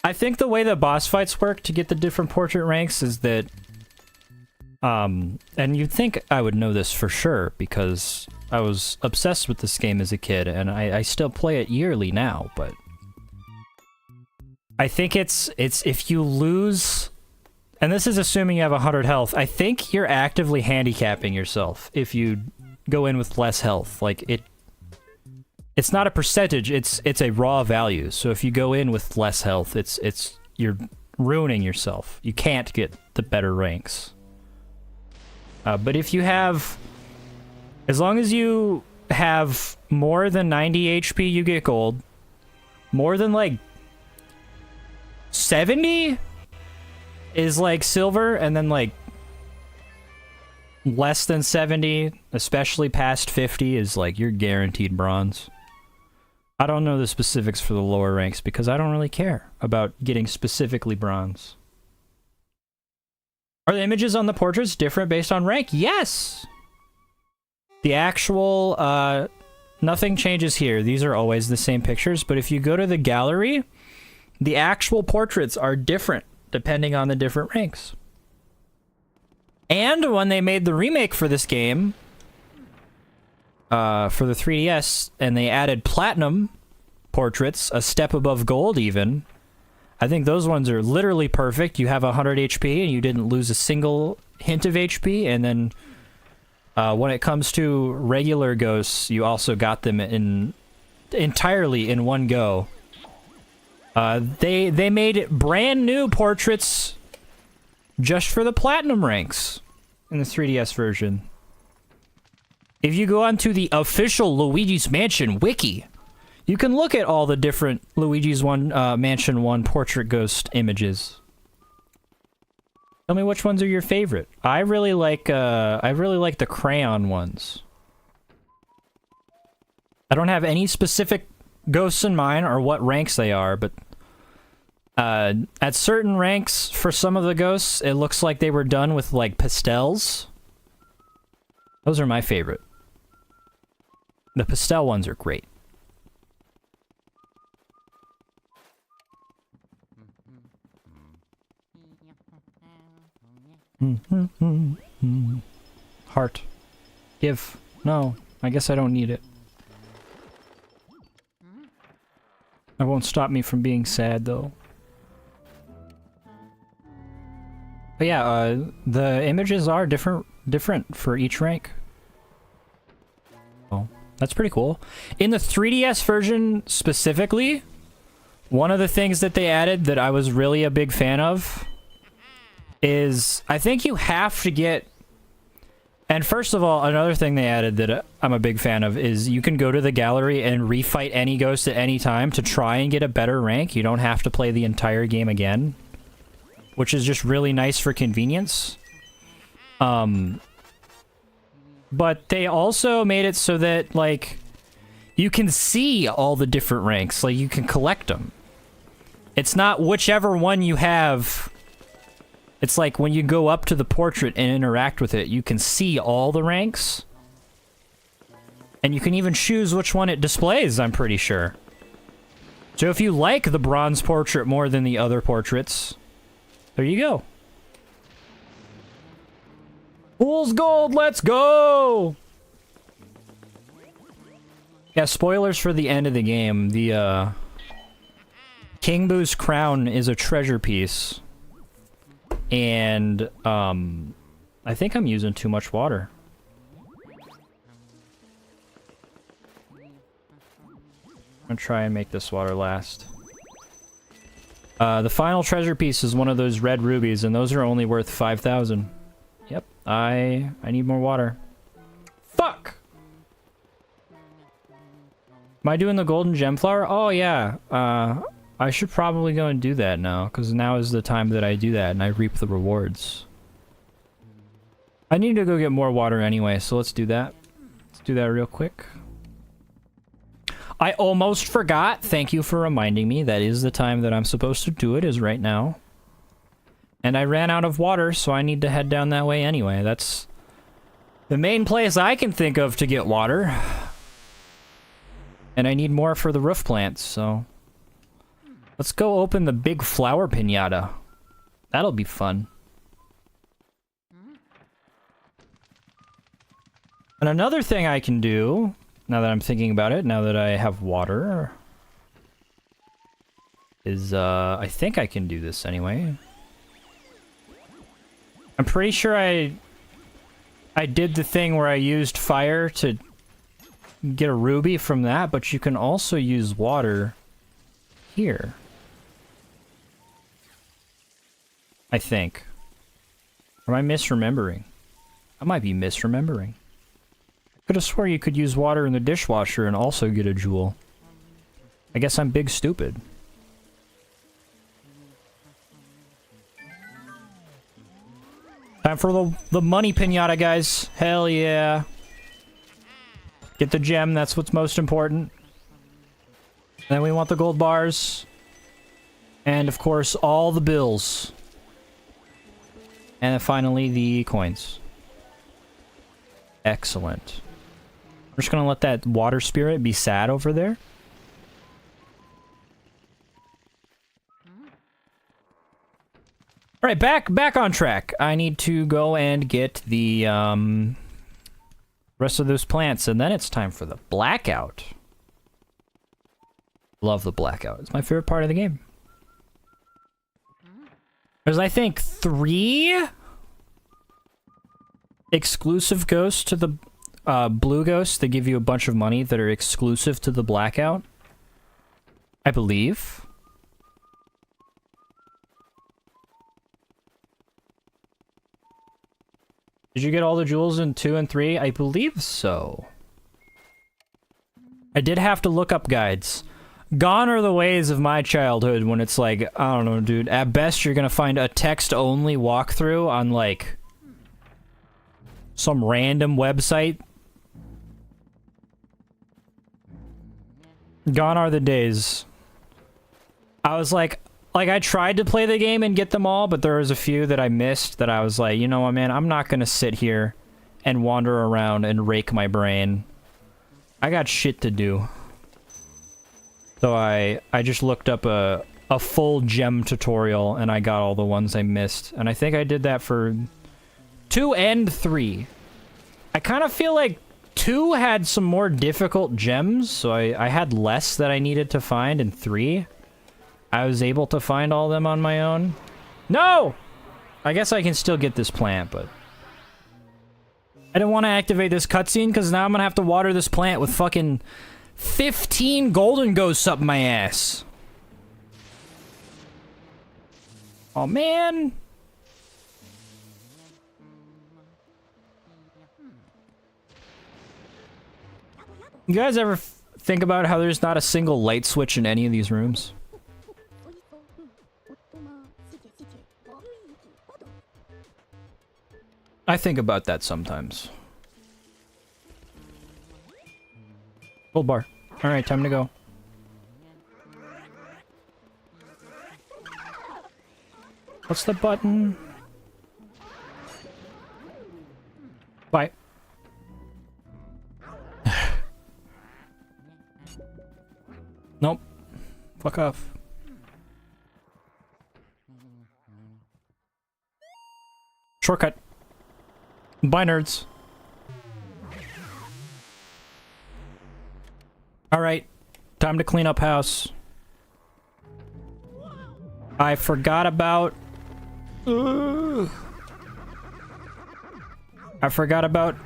I think the way the boss fights work to get the different portrait ranks is that... and you'd think I would know this for sure, because I was obsessed with this game as a kid, and I still play it yearly now, but... I think it's if you lose, and this is assuming you have 100 health, I think you're actively handicapping yourself if you go in with less health. Like, it's not a percentage, it's a raw value. So if you go in with less health, you're ruining yourself. You can't get the better ranks. But if you have, as long as you have more than 90 HP, you get gold. More than like 70 is like silver, and then like less than 70, especially past 50, is like you're guaranteed bronze. I don't know the specifics for the lower ranks because I don't really care about getting specifically bronze. Are the images on the portraits different based on rank? Yes! The actual, nothing changes here. These are always the same pictures, but if you go to the gallery, the actual portraits are different depending on the different ranks. And when they made the remake for this game, for the 3DS, and they added platinum portraits, a step above gold even, I think those ones are literally perfect. You have 100 HP and you didn't lose a single hint of HP, and then when it comes to regular ghosts, you also got them entirely in one go. They made brand new portraits just for the platinum ranks in the 3DS version. If you go onto the official Luigi's Mansion wiki, you can look at all the different Luigi's Mansion 1 portrait ghost images. Tell me which ones are your favorite. I really like the crayon ones. I don't have any specific ghosts in mind or what ranks they are, but at certain ranks for some of the ghosts, it looks like they were done with like pastels. Those are my favorite. The pastel ones are great. Heart. Give. No, I guess I don't need it. It won't stop me from being sad, though. But yeah, the images are different for each rank. Oh, that's pretty cool. In the 3DS version specifically, one of the things that they added that I was really a big fan of is I think you have to get... And first of all, another thing they added that I'm a big fan of is you can go to the gallery and refight any ghost at any time to try and get a better rank. You don't have to play the entire game again, which is just really nice for convenience. But they also made it so that, like, you can see all the different ranks. Like, you can collect them. It's not whichever one you have... It's like when you go up to the portrait and interact with it, you can see all the ranks. And you can even choose which one it displays, I'm pretty sure. So if you like the bronze portrait more than the other portraits, there you go. Fool's Gold, let's go! Yeah, spoilers for the end of the game. The, King Boo's crown is a treasure piece. And, I think I'm using too much water. I'm gonna try and make this water last. The final treasure piece is one of those red rubies, and those are only worth 5,000. Yep, I need more water. Fuck! Am I doing the golden gem flower? Oh, yeah. I should probably go and do that now, because now is the time that I do that, and I reap the rewards. I need to go get more water anyway, so let's do that. Let's do that real quick. I almost forgot. Thank you for reminding me. That is the time that I'm supposed to do it, is right now. And I ran out of water, so I need to head down that way anyway. That's the main place I can think of to get water. And I need more for the roof plants, so... Let's go open the big flower piñata. That'll be fun. And another thing I can do, now that I'm thinking about it, now that I have water, is, I think I can do this anyway. I'm pretty sure I did the thing where I used fire to get a ruby from that, but you can also use water here. I think. Or am I misremembering? I might be misremembering. I could have swore you could use water in the dishwasher and also get a jewel. I guess I'm big stupid. Time for the money pinata, guys. Hell yeah. Get the gem, that's what's most important. Then we want the gold bars. And of course, all the bills. And then finally, the coins. Excellent. We're just gonna let that water spirit be sad over there. Alright, back on track. I need to go and get the rest of those plants, and then it's time for the blackout. Love the blackout. It's my favorite part of the game. There's, I think, 3 exclusive ghosts to the blue ghosts that give you a bunch of money that are exclusive to the blackout. I believe. Did you get all the jewels in 2 and 3? I believe so. I did have to look up guides. Gone are the ways of my childhood when it's like, I don't know, dude. At best, you're gonna find a text-only walkthrough on, like, some random website. Gone are the days. I was like, I tried to play the game and get them all, but there was a few that I missed that I was like, you know what, man, I'm not gonna sit here and wander around and rake my brain. I got shit to do. So I just looked up a full gem tutorial and I got all the ones I missed. And I think I did that for 2 and 3. I kind of feel like 2 had some more difficult gems, so I had less that I needed to find in 3. I was able to find all of them on my own. No! I guess I can still get this plant, but I didn't want to activate this cutscene because now I'm going to have to water this plant with fucking 15 golden ghosts up my ass. Oh, man. You guys ever think about how there's not a single light switch in any of these rooms? I think about that sometimes. Gold bar. Alright, time to go. What's the button? Bye. Nope. Fuck off. Shortcut. Bye, nerds. Alright. Time to clean up house. I forgot about... I forgot about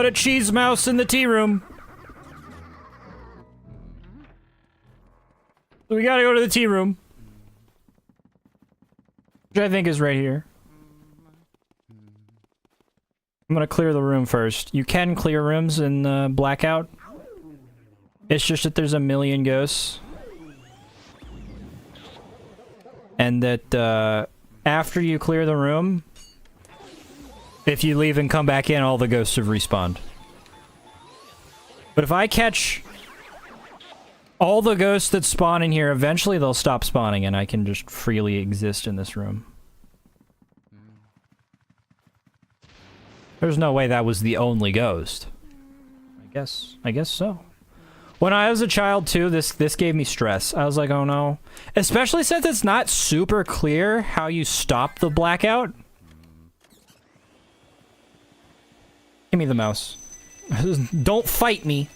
a cheese mouse in the tea room. We gotta go to the tea room. Which I think is right here. I'm gonna clear the room first. You can clear rooms in Blackout. It's just that there's a million ghosts. And that, after you clear the room, if you leave and come back in, all the ghosts have respawned. But if I catch all the ghosts that spawn in here, eventually they'll stop spawning and I can just freely exist in this room. There's no way that was the only ghost. I guess so. When I was a child too, this gave me stress. I was like, oh no. Especially since it's not super clear how you stop the blackout. Give me the mouse. Don't fight me.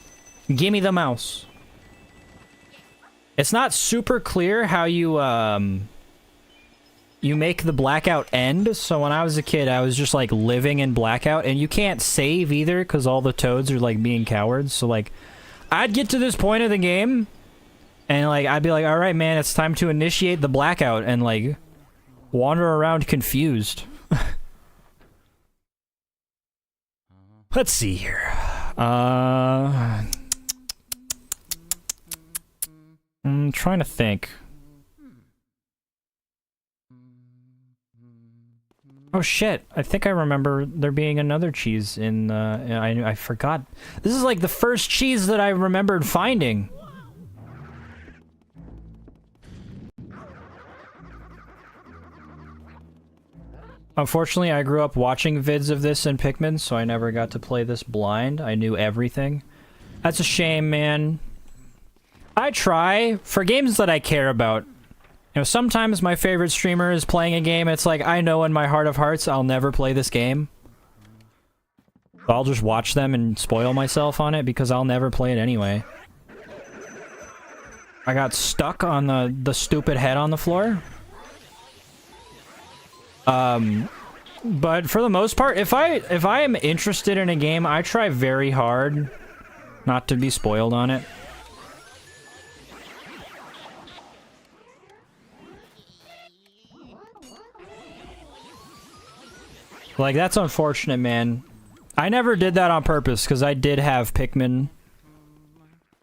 Give me the mouse. It's not super clear how you make the blackout end. So when I was a kid, I was just like living in blackout, and you can't save either because all the toads are like being cowards. So like, I'd get to this point of the game, and like I'd be like, all right, man, it's time to initiate the blackout, and like wander around confused. Let's see here. I'm trying to think. Oh shit, I think I remember there being another cheese in, I forgot. This is like the first cheese that I remembered finding. Unfortunately, I grew up watching vids of this in Pikmin, so I never got to play this blind. I knew everything. That's a shame, man. I try, for games that I care about. You know, sometimes my favorite streamer is playing a game, it's like, I know in my heart of hearts I'll never play this game. So I'll just watch them and spoil myself on it, because I'll never play it anyway. I got stuck on the stupid head on the floor. But for the most part, if I am interested in a game, I try very hard not to be spoiled on it. Like, that's unfortunate, man. I never did that on purpose, because I did have Pikmin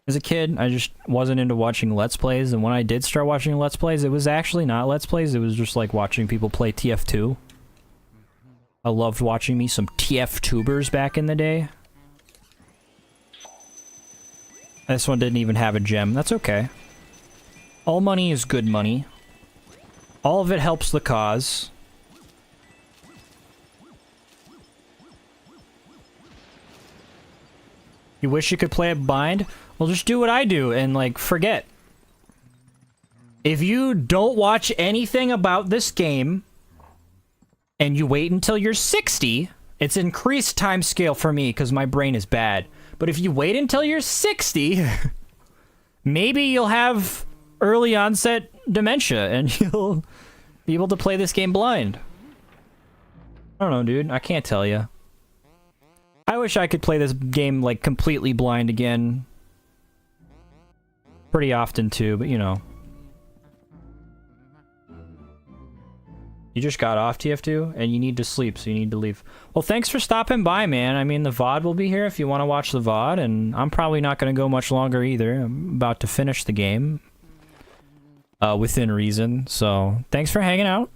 as a kid. I just wasn't into watching Let's Plays, and when I did start watching Let's Plays, it was actually not Let's Plays, it was just like watching people play TF2. I loved watching me some TF-tubers back in the day. This one didn't even have a gem. That's okay. All money is good money. All of it helps the cause. You wish you could play it blind? Well, just do what I do and, like, forget. If you don't watch anything about this game, and you wait until you're 60, it's increased time scale for me, because my brain is bad. But if you wait until you're 60, maybe you'll have early onset dementia, and you'll be able to play this game blind. I don't know, dude. I can't tell you. I wish I could play this game, like, completely blind again. Pretty often, too, but, you know. You just got off TF2, and you need to sleep, so you need to leave. Well, thanks for stopping by, man. I mean, the VOD will be here if you want to watch the VOD, and I'm probably not going to go much longer either. I'm about to finish the game. Within reason, so thanks for hanging out.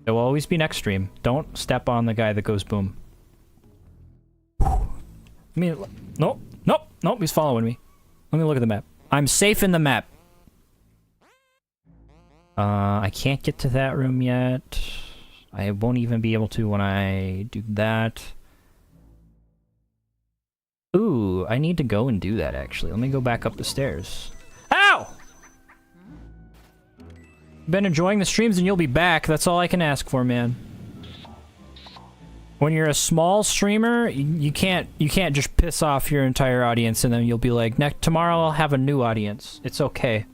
It will always be next stream. Don't step on the guy that goes boom. I mean, nope, nope, nope, he's following me. Let me look at the map. I'm safe in the map. I can't get to that room yet. I won't even be able to when I do that. Ooh, I need to go and do that, actually. Let me go back up the stairs. Ow! Been enjoying the streams and you'll be back. That's all I can ask for, man. When you're a small streamer, you can't just piss off your entire audience and then you'll be like, tomorrow I'll have a new audience. It's okay.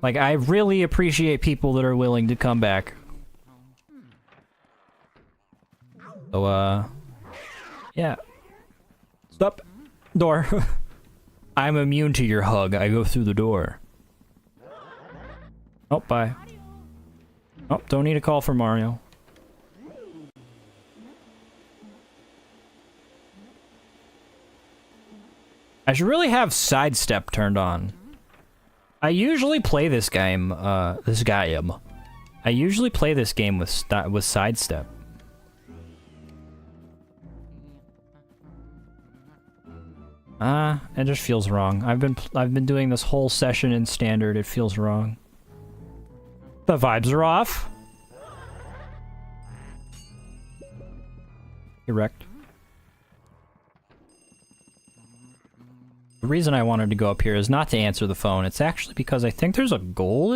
Like, I really appreciate people that are willing to come back. So, yeah. Stop. Door. I'm immune to your hug. I go through the door. Oh, bye. Oh, don't need a call for Mario. I should really have sidestep turned on. I usually play this game, I usually play this game with sidestep. It just feels wrong. I've been doing this whole session in standard, it feels wrong. The vibes are off. Erect. The reason I wanted to go up here is not to answer the phone. It's actually because I think there's a gold,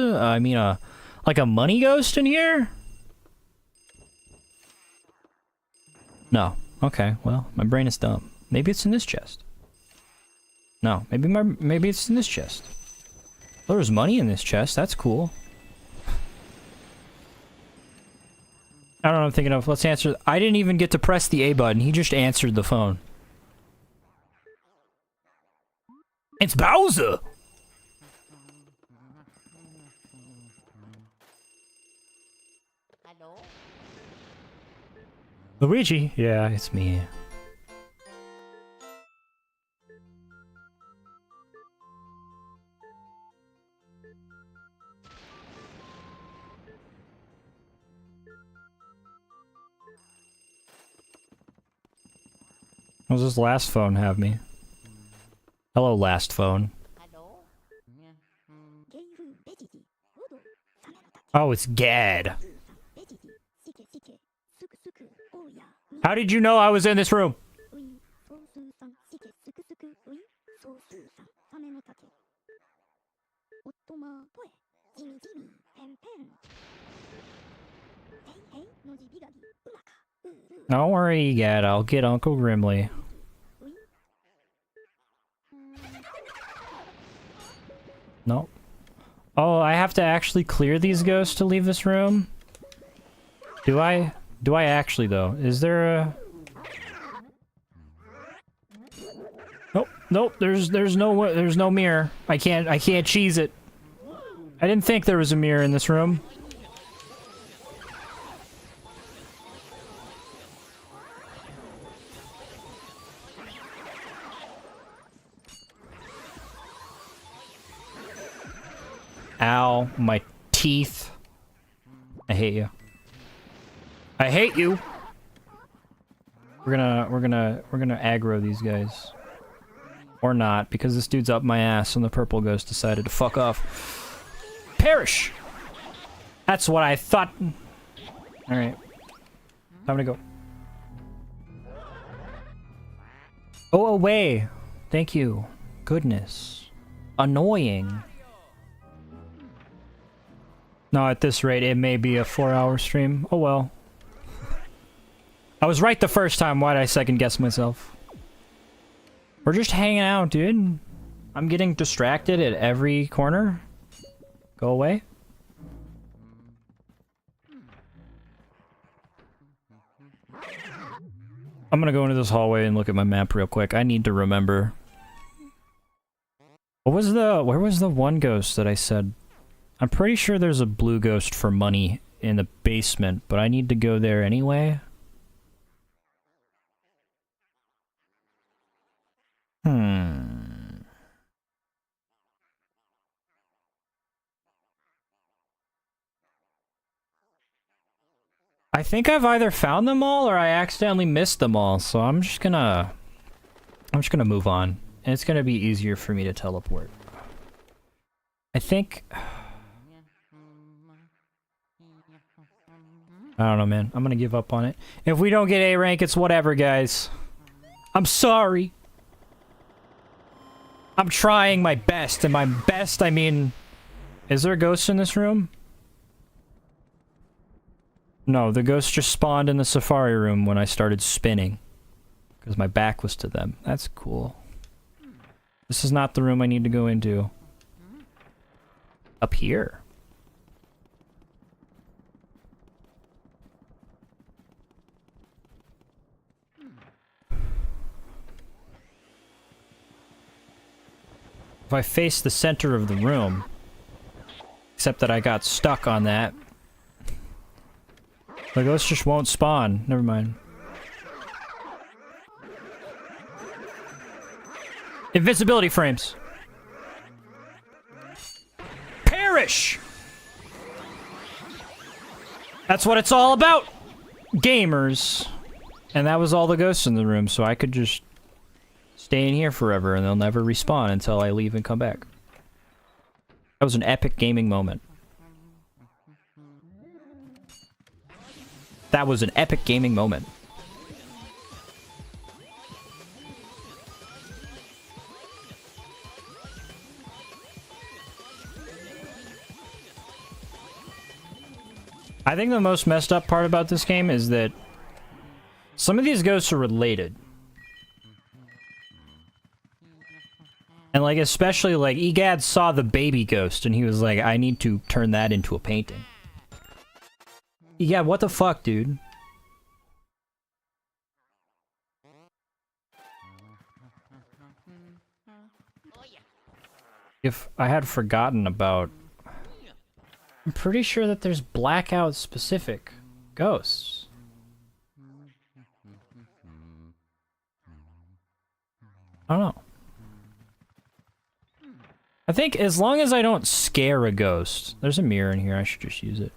like a money ghost in here? No. Okay, well, my brain is dumb. Maybe it's in this chest. No, maybe it's in this chest. There's money in this chest. That's cool. I don't know what I'm thinking of. Let's answer. I didn't even get to press the A button. He just answered the phone. It's Bowser! Hello? Luigi? Yeah, it's me. What does this last phone have me? Hello, last phone. Hello? Oh, it's Gad. How did you know I was in this room? Don't worry, Gad. I'll get Uncle Grimly. No. Oh, I have to actually clear these ghosts to leave this room? Do I? Do I actually, though? Is there a... Nope, nope, there's no mirror. I can't cheese it. I didn't think there was a mirror in this room. Ow, my teeth. I hate you. I hate you. We're gonna aggro these guys. Or not, because this dude's up my ass and the purple ghost decided to fuck off. Perish! That's what I thought. Alright. Time to go. Go away. Thank you. Goodness. Annoying. No, at this rate, it may be a 4-hour stream. Oh well. I was right the first time. Why'd I second guess myself? We're just hanging out, dude. I'm getting distracted at every corner. Go away. I'm gonna go into this hallway and look at my map real quick. I need to remember. Where was the one ghost that I said? I'm pretty sure there's a blue ghost for money in the basement, but I need to go there anyway. I think I've either found them all or I accidentally missed them all, so I'm just gonna move on. And it's gonna be easier for me to teleport. I think... I don't know, man. I'm gonna give up on it. If we don't get A rank, it's whatever, guys. I'm sorry. I'm trying my best, and my best, I mean... Is there a ghost in this room? No, the ghost just spawned in the safari room when I started spinning. Because my back was to them. That's cool. This is not the room I need to go into. Up here. If I face the center of the room, except that I got stuck on that, the ghost just won't spawn. Never mind. Invisibility frames. Perish! That's what it's all about! Gamers. And that was all the ghosts in the room, so I could just stay in here forever and they'll never respawn until I leave and come back. That was an epic gaming moment. That was an epic gaming moment. I think the most messed up part about this game is that some of these ghosts are related. And like, especially like, Egad saw the baby ghost and he was like, I need to turn that into a painting. Egad, what the fuck, dude? If I had forgotten about... I'm pretty sure that there's blackout specific ghosts. I don't know. I think as long as I don't scare a ghost... There's a mirror in here, I should just use it.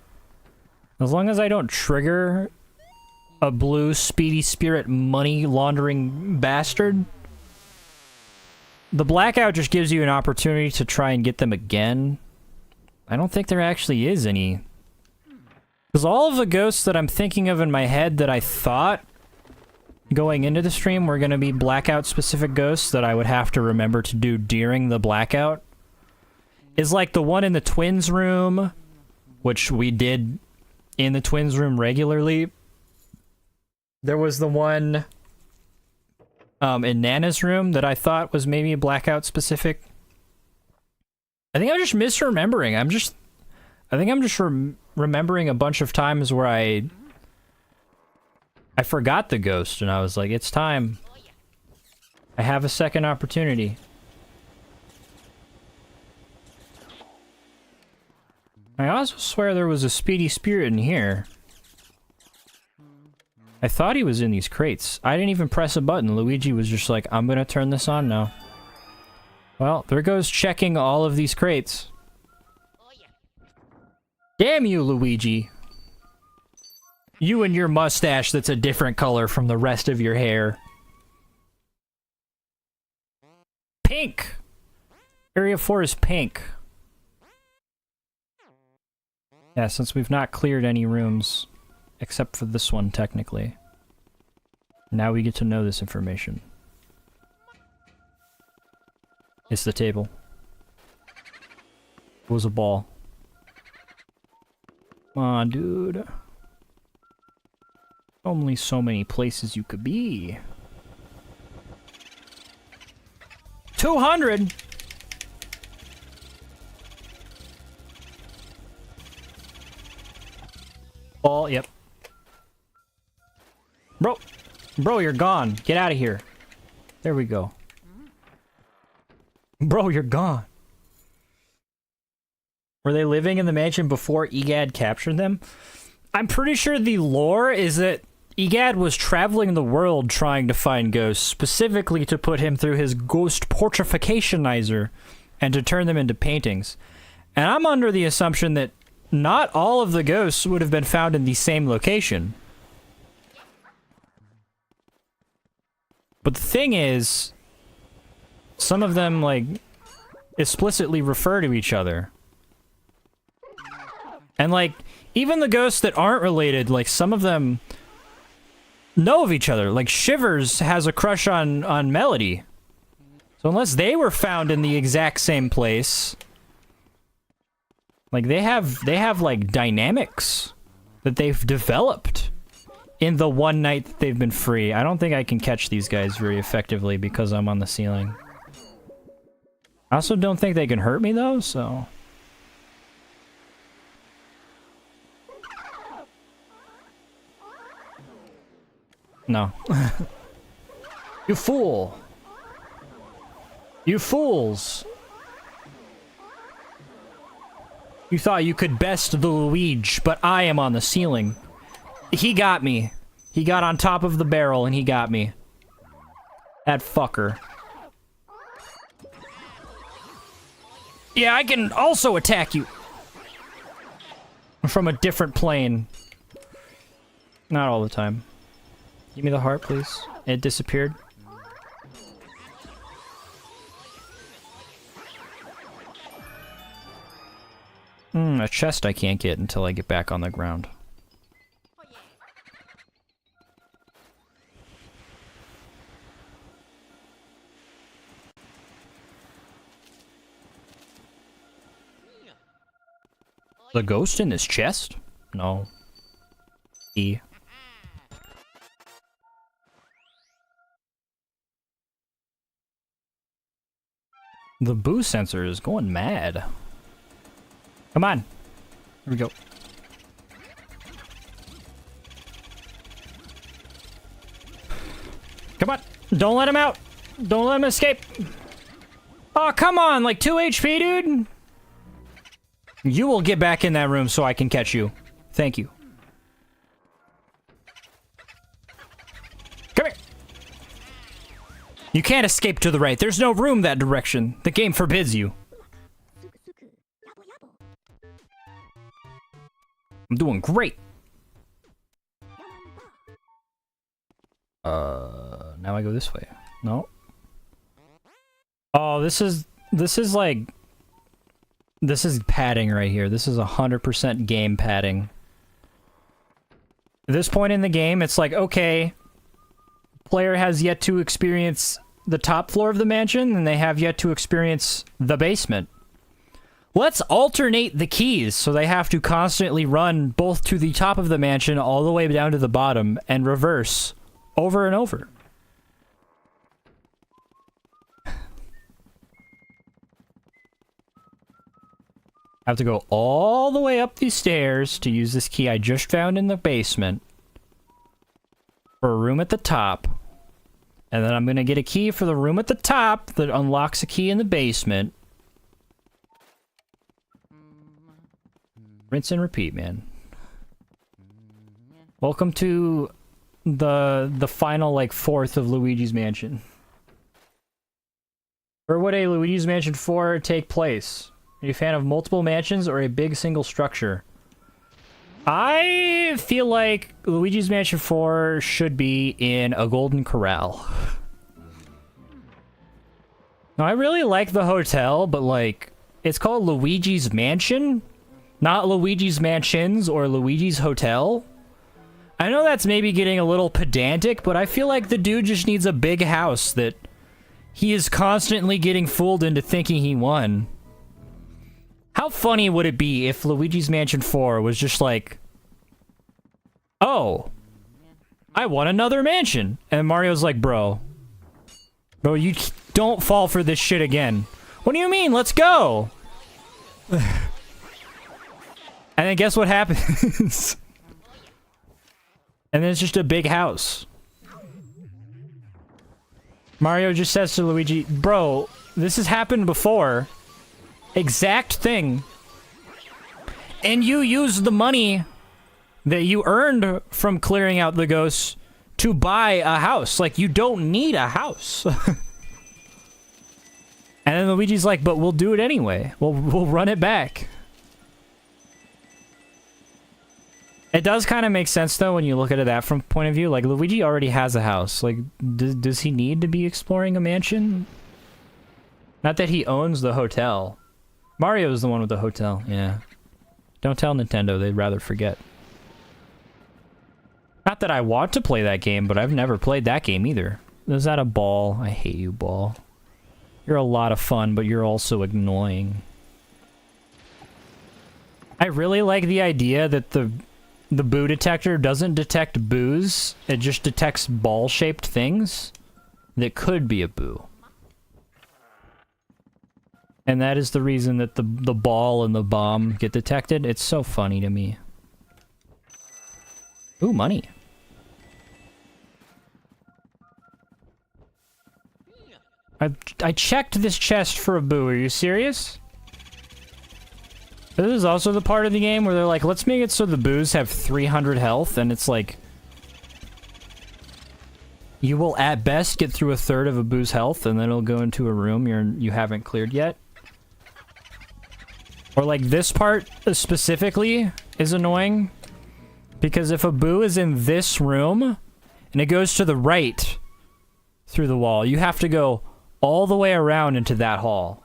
As long as I don't trigger a blue speedy spirit money laundering bastard, the blackout just gives you an opportunity to try and get them again. I don't think there actually is any. Because all of the ghosts that I'm thinking of in my head that I thought going into the stream were going to be blackout specific ghosts that I would have to remember to do during the blackout is like the one in the twins room, which we did in the twins room regularly. There was the one in Nana's room that I thought was maybe blackout specific. I think I'm just misremembering. I think I'm just remembering a bunch of times where I forgot the ghost and I was like, it's time. I have a second opportunity. I also swear there was a speedy spirit in here. I thought he was in these crates. I didn't even press a button. Luigi was just like, I'm gonna turn this on now. Well, there goes checking all of these crates. Damn you, Luigi. You and your mustache that's a different color from the rest of your hair. Pink! Area 4 is pink. Yeah, since we've not cleared any rooms, except for this one, technically. Now we get to know this information. It's the table. It was a ball. Come on, dude. Only so many places you could be. 200! Ball, yep. Bro, you're gone. Get out of here. There we go. Bro, you're gone. Were they living in the mansion before Egad captured them? I'm pretty sure the lore is that Egad was traveling the world trying to find ghosts, specifically to put him through his ghost portrificationizer and to turn them into paintings. And I'm under the assumption that not all of the ghosts would have been found in the same location. But the thing is, some of them, like, explicitly refer to each other. And, like, even the ghosts that aren't related, like, some of them know of each other. Like, Shivers has a crush on Melody. So unless they were found in the exact same place, like, they have, like, dynamics that they've developed in the one night that they've been free. I don't think I can catch these guys very effectively because I'm on the ceiling. I also don't think they can hurt me, though, so... No. You fool! You fools! You thought you could best the Luigi, but I am on the ceiling. He got me. He got on top of the barrel and he got me. That fucker. Yeah, I can also attack you. From a different plane. Not all the time. Give me the heart, please. It disappeared. A chest I can't get until I get back on the ground. The ghost in this chest? No. E. The boo sensor is going mad. Come on. Here we go. Come on. Don't let him out. Don't let him escape. Oh, come on. Like 2 HP, dude. You will get back in that room so I can catch you. Thank you. Come here. You can't escape to the right. There's no room that direction. The game forbids you. I'm doing great. Now I go this way. No. Oh, this is like... This is padding right here. This is 100% game padding. At this point in the game, it's like, okay, player has yet to experience the top floor of the mansion, and they have yet to experience the basement. Let's alternate the keys, so they have to constantly run both to the top of the mansion all the way down to the bottom, and reverse over and over. I have to go all the way up these stairs to use this key I just found in the basement for a room at the top. And then I'm going to get a key for the room at the top that unlocks a key in the basement. Rinse and repeat, man. Welcome to the final, like, fourth of Luigi's Mansion. Where would a Luigi's Mansion 4 take place? Are you a fan of multiple mansions or a big single structure? I feel like Luigi's Mansion 4 should be in a Golden Corral. Now, I really like the hotel, but, like, it's called Luigi's Mansion, not Luigi's Mansions or Luigi's Hotel. I know that's maybe getting a little pedantic, but I feel like the dude just needs a big house that he is constantly getting fooled into thinking he won. How funny would it be if Luigi's Mansion 4 was just like, oh, I won another mansion. And Mario's like, bro, you don't fall for this shit again. What do you mean? Let's go. And then guess what happens? And then it's just a big house. Mario just says to Luigi, bro, this has happened before. Exact thing. And you use the money that you earned from clearing out the ghosts to buy a house. Like, you don't need a house. And then Luigi's like, but we'll do it anyway. We'll run it back. It does kind of make sense, though, when you look at it that from point of view. Like, Luigi already has a house. Like, does he need to be exploring a mansion? Not that he owns the hotel. Mario's the one with the hotel, yeah. Don't tell Nintendo, they'd rather forget. Not that I want to play that game, but I've never played that game either. Is that a ball? I hate you, ball. You're a lot of fun, but you're also annoying. I really like the idea that the boo detector doesn't detect boos, it just detects ball-shaped things that could be a boo. And that is the reason that the ball and the bomb get detected. It's so funny to me. Ooh, money. I checked this chest for a boo. Are you serious? This is also the part of the game where they're like, let's make it so the boos have 300 health, and it's like... You will at best get through a third of a boo's health, and then it'll go into a room you haven't cleared yet. Or like this part specifically is annoying, because if a boo is in this room, and it goes to the right through the wall, you have to go all the way around into that hall.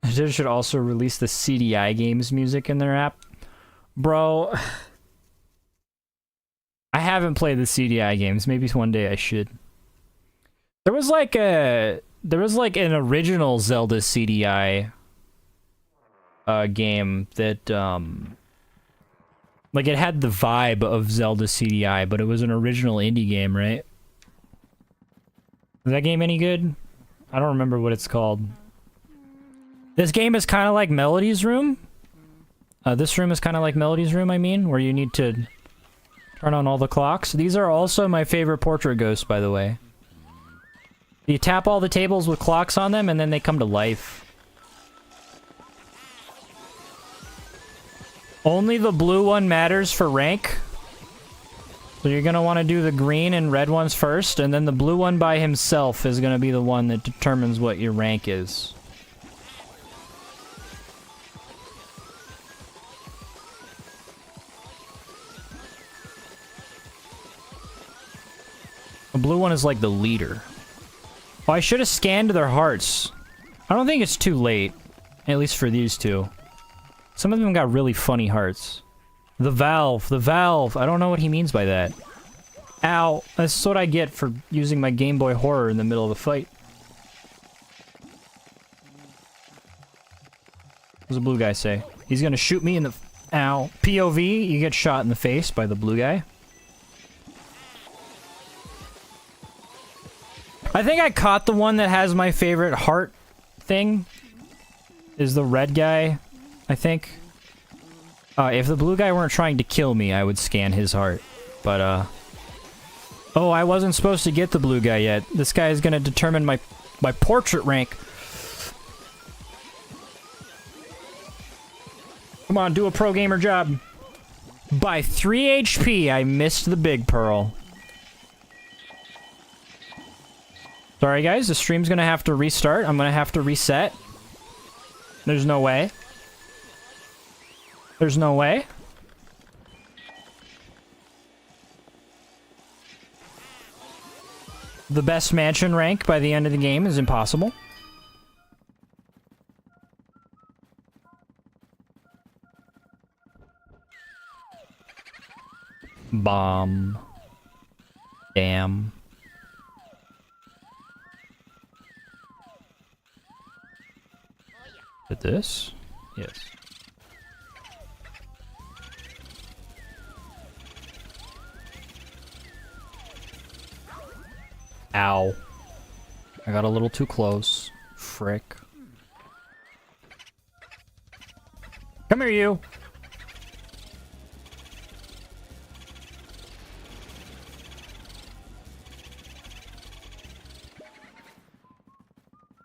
Nintendo should also release the CDI games music in their app. Bro, I haven't played the CDI games. Maybe one day I should. There was like an original Zelda CDI game that like it had the vibe of Zelda CDI, but it was an original indie game, right? Is that game any good? I don't remember what it's called. This game is kind of like Melody's Room. This room is kind of like Melody's Room, I mean, where you need to turn on all the clocks. These are also my favorite portrait ghosts, by the way. You tap all the tables with clocks on them, and then they come to life. Only the blue one matters for rank. So you're gonna want to do the green and red ones first, and then the blue one by himself is gonna be the one that determines what your rank is. The blue one is like the leader. Oh, I should have scanned their hearts. I don't think it's too late. At least for these two. Some of them got really funny hearts. The valve. I don't know what he means by that. Ow. That's what I get for using my Game Boy Horror in the middle of a fight. What does the blue guy say? He's gonna shoot me in the... Ow. POV, you get shot in the face by the blue guy. I think I caught the one that has my favorite heart thing. Is the red guy, I think. If the blue guy weren't trying to kill me, I would scan his heart. But, oh, I wasn't supposed to get the blue guy yet. This guy is gonna determine my portrait rank. Come on, do a pro gamer job. By 3 HP, I missed the big pearl. Sorry, guys. The stream's gonna have to restart. I'm gonna have to reset. There's no way. There's no way. The best mansion rank by the end of the game is impossible. Bomb. Damn. At this? Yes. Ow. I got a little too close. Frick. Come here, you!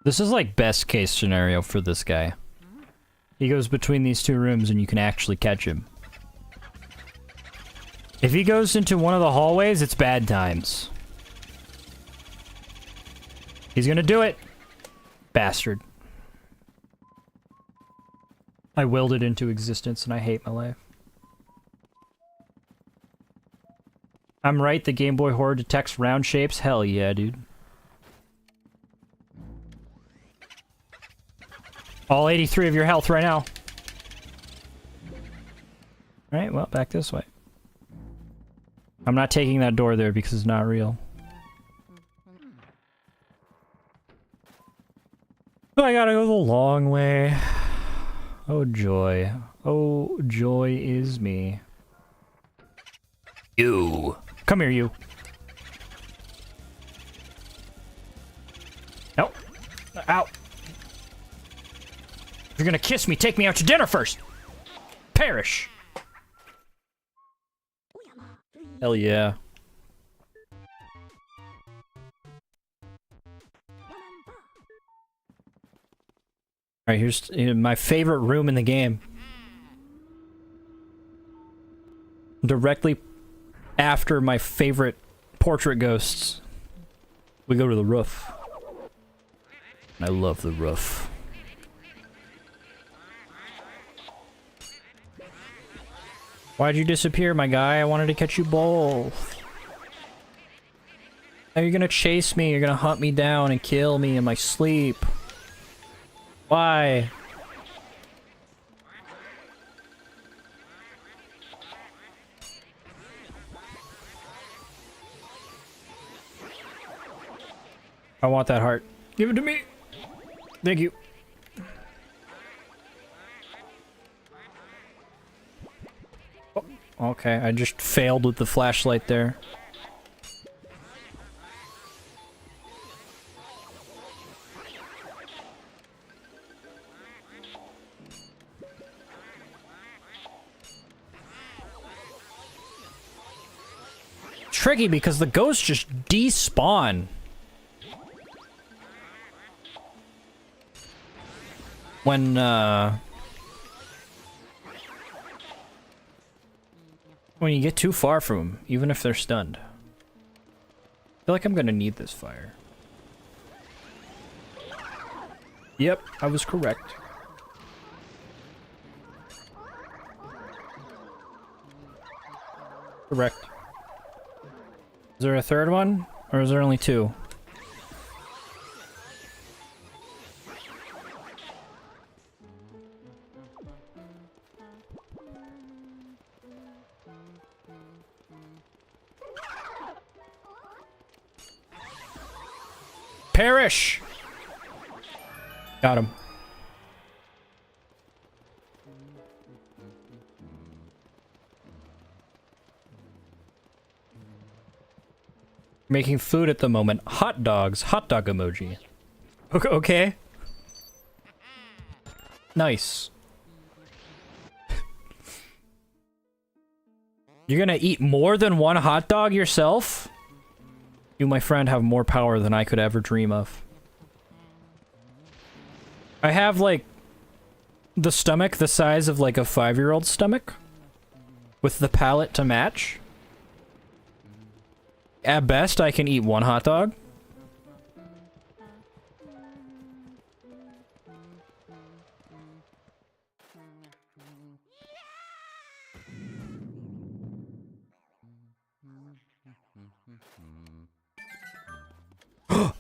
This is like best case scenario for this guy. He goes between these two rooms and you can actually catch him. If he goes into one of the hallways, it's bad times. He's gonna do it! Bastard. I willed it into existence and I hate my life. I'm right, the Game Boy Horror detects round shapes? Hell yeah, dude. All 83 of your health right now. Alright, well, back this way. I'm not taking that door there because it's not real. So I gotta go the long way. Oh joy. Oh joy is me. You. Come here, you. Nope. Out. If you're gonna kiss me, take me out to dinner first! Perish! Hell yeah. Alright, here's my favorite room in the game. Directly after my favorite portrait ghosts. We go to the roof. I love the roof. Why'd you disappear, my guy? I wanted to catch you both. Now you're gonna chase me, you're gonna hunt me down and kill me in my sleep. Why? I want that heart. Give it to me! Thank you. Okay, I just failed with the flashlight there. tricky because the ghosts just despawn. When you get too far from them, even if they're stunned. I feel like I'm gonna need this fire. Yep, I was correct. Correct. Is there a third one? Or is there only two? Perish! Got him. Making food at the moment. Hot dogs. Hot dog emoji. Okay. Nice. You're gonna eat more than one hot dog yourself? You, my friend, have more power than I could ever dream of. I have, like, the stomach the size of, like, a 5-year-old stomach. With the palate to match. At best, I can eat one hot dog.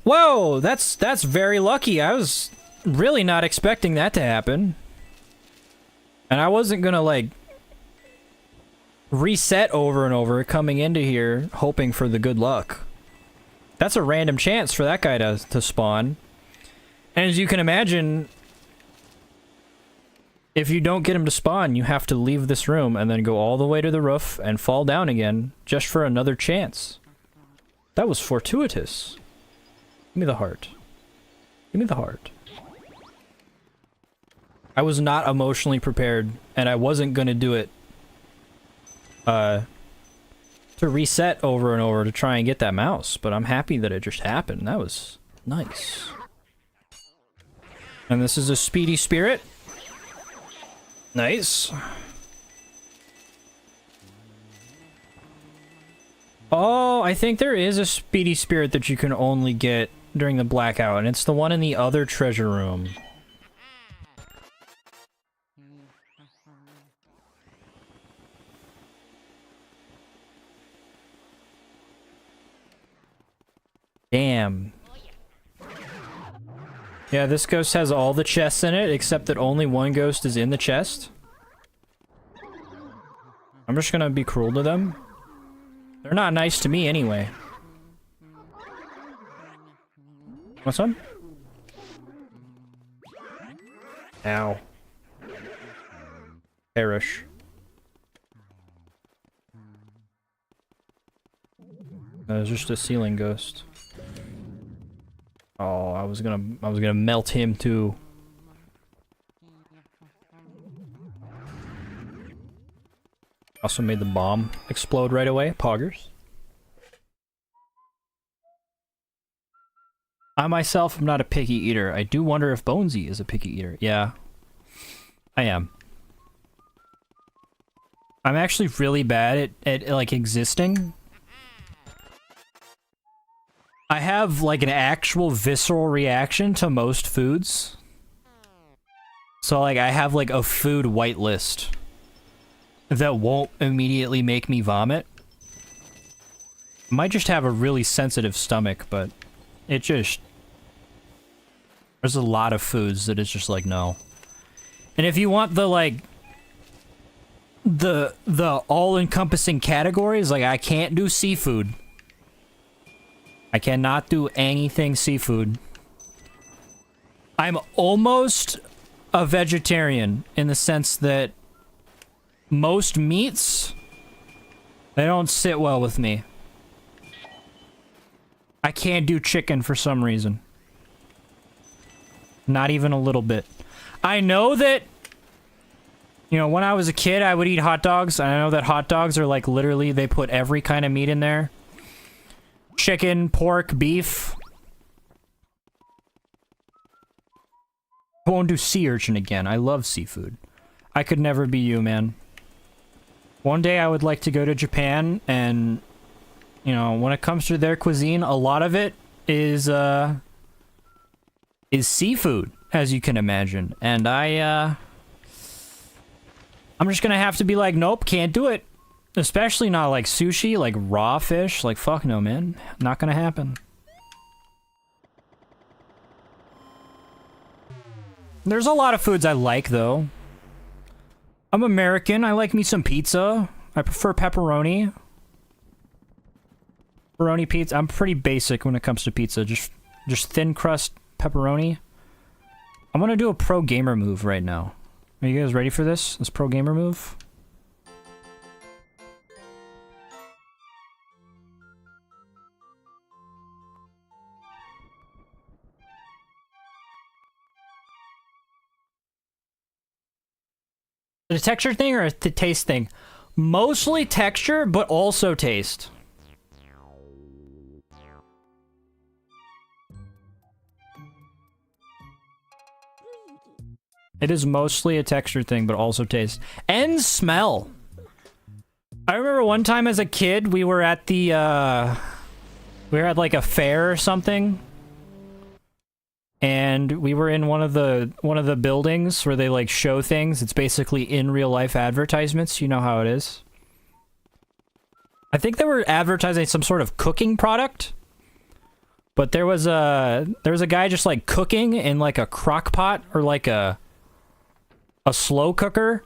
Whoa, that's very lucky. I was really not expecting that to happen. And I wasn't gonna, like, reset over and over coming into here hoping for the good luck. That's a random chance for that guy to spawn. And as you can imagine, if you don't get him to spawn, you have to leave this room and then go all the way to the roof and fall down again just for another chance. That was fortuitous. Give me the heart. Give me the heart. I was not emotionally prepared, and I wasn't gonna do it to reset over and over to try and get that mouse, but I'm happy that it just happened. That was nice. And this is a speedy spirit. Nice. Oh, I think there is a speedy spirit that you can only get during the blackout, and it's the one in the other treasure room. Damn. Yeah, this ghost has all the chests in it, except that only one ghost is in the chest. I'm just gonna be cruel to them. They're not nice to me anyway. Want some? Ow. Perish. That was just a ceiling ghost. Oh, I was gonna melt him too. Also made the bomb explode right away. Poggers. I myself am not a picky eater. I do wonder if Bonesy is a picky eater. Yeah. I am. I'm actually really bad at like existing. I have like an actual visceral reaction to most foods. So like I have like a food whitelist that won't immediately make me vomit. I might just have a really sensitive stomach, but it just... There's a lot of foods that it's just like, no. And if you want the, like... The all-encompassing categories, like, I can't do seafood. I cannot do anything seafood. I'm almost a vegetarian in the sense that most meats, they don't sit well with me. I can't do chicken for some reason. Not even a little bit. I know that, you know, when I was a kid, I would eat hot dogs. I know that hot dogs are like literally, they put every kind of meat in there. chicken, pork, beef. I won't do sea urchin again. I love seafood. I could never be you, man. One day I would like to go to Japan and, you know, when it comes to their cuisine, a lot of it is seafood, as you can imagine. And I'm just gonna have to be like, nope, can't do it. Especially not like sushi, like raw fish. Like, fuck no, man. Not gonna happen. There's a lot of foods I like, though. I'm American. I like me some pizza. I prefer pepperoni. Pepperoni pizza. I'm pretty basic when it comes to pizza. Just thin crust pepperoni. I'm gonna do a pro gamer move right now. Are you guys ready for this? This pro gamer move? The texture thing or the taste thing? Mostly texture, but also taste. It is mostly a texture thing, but also taste. And smell. I remember one time as a kid, we were at the, we were at like a fair or something. And we were in one of the buildings where they like show things. It's basically in real life advertisements. You know how it is. I think they were advertising some sort of cooking product. But there was a guy just like cooking in like a crock pot or like a slow cooker,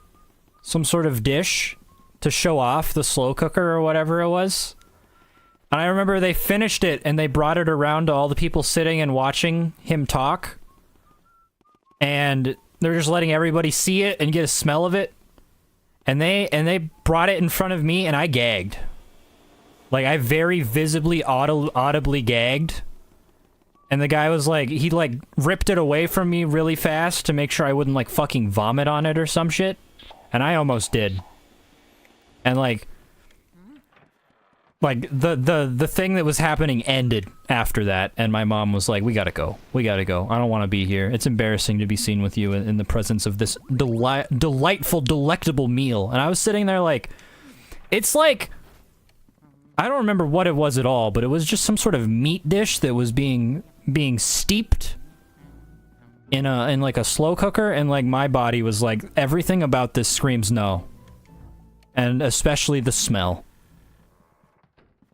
some sort of dish to show off the slow cooker or whatever it was. And I remember they finished it and they brought it around to all the people sitting and watching him talk. And they're just letting everybody see it and get a smell of it. And they brought it in front of me and I gagged. Like, I very visibly audibly gagged. And the guy was like, he like ripped it away from me really fast to make sure I wouldn't like fucking vomit on it or some shit. And I almost did. And like the thing that was happening ended after that, and my mom was like, we gotta go. We gotta go. I don't want to be here. It's embarrassing to be seen with you in the presence of this delightful, delectable meal. And I was sitting there like, it's like, I don't remember what it was at all, but it was just some sort of meat dish that was being steeped in like a slow cooker, and like my body was like, everything about this screams no. And especially the smell.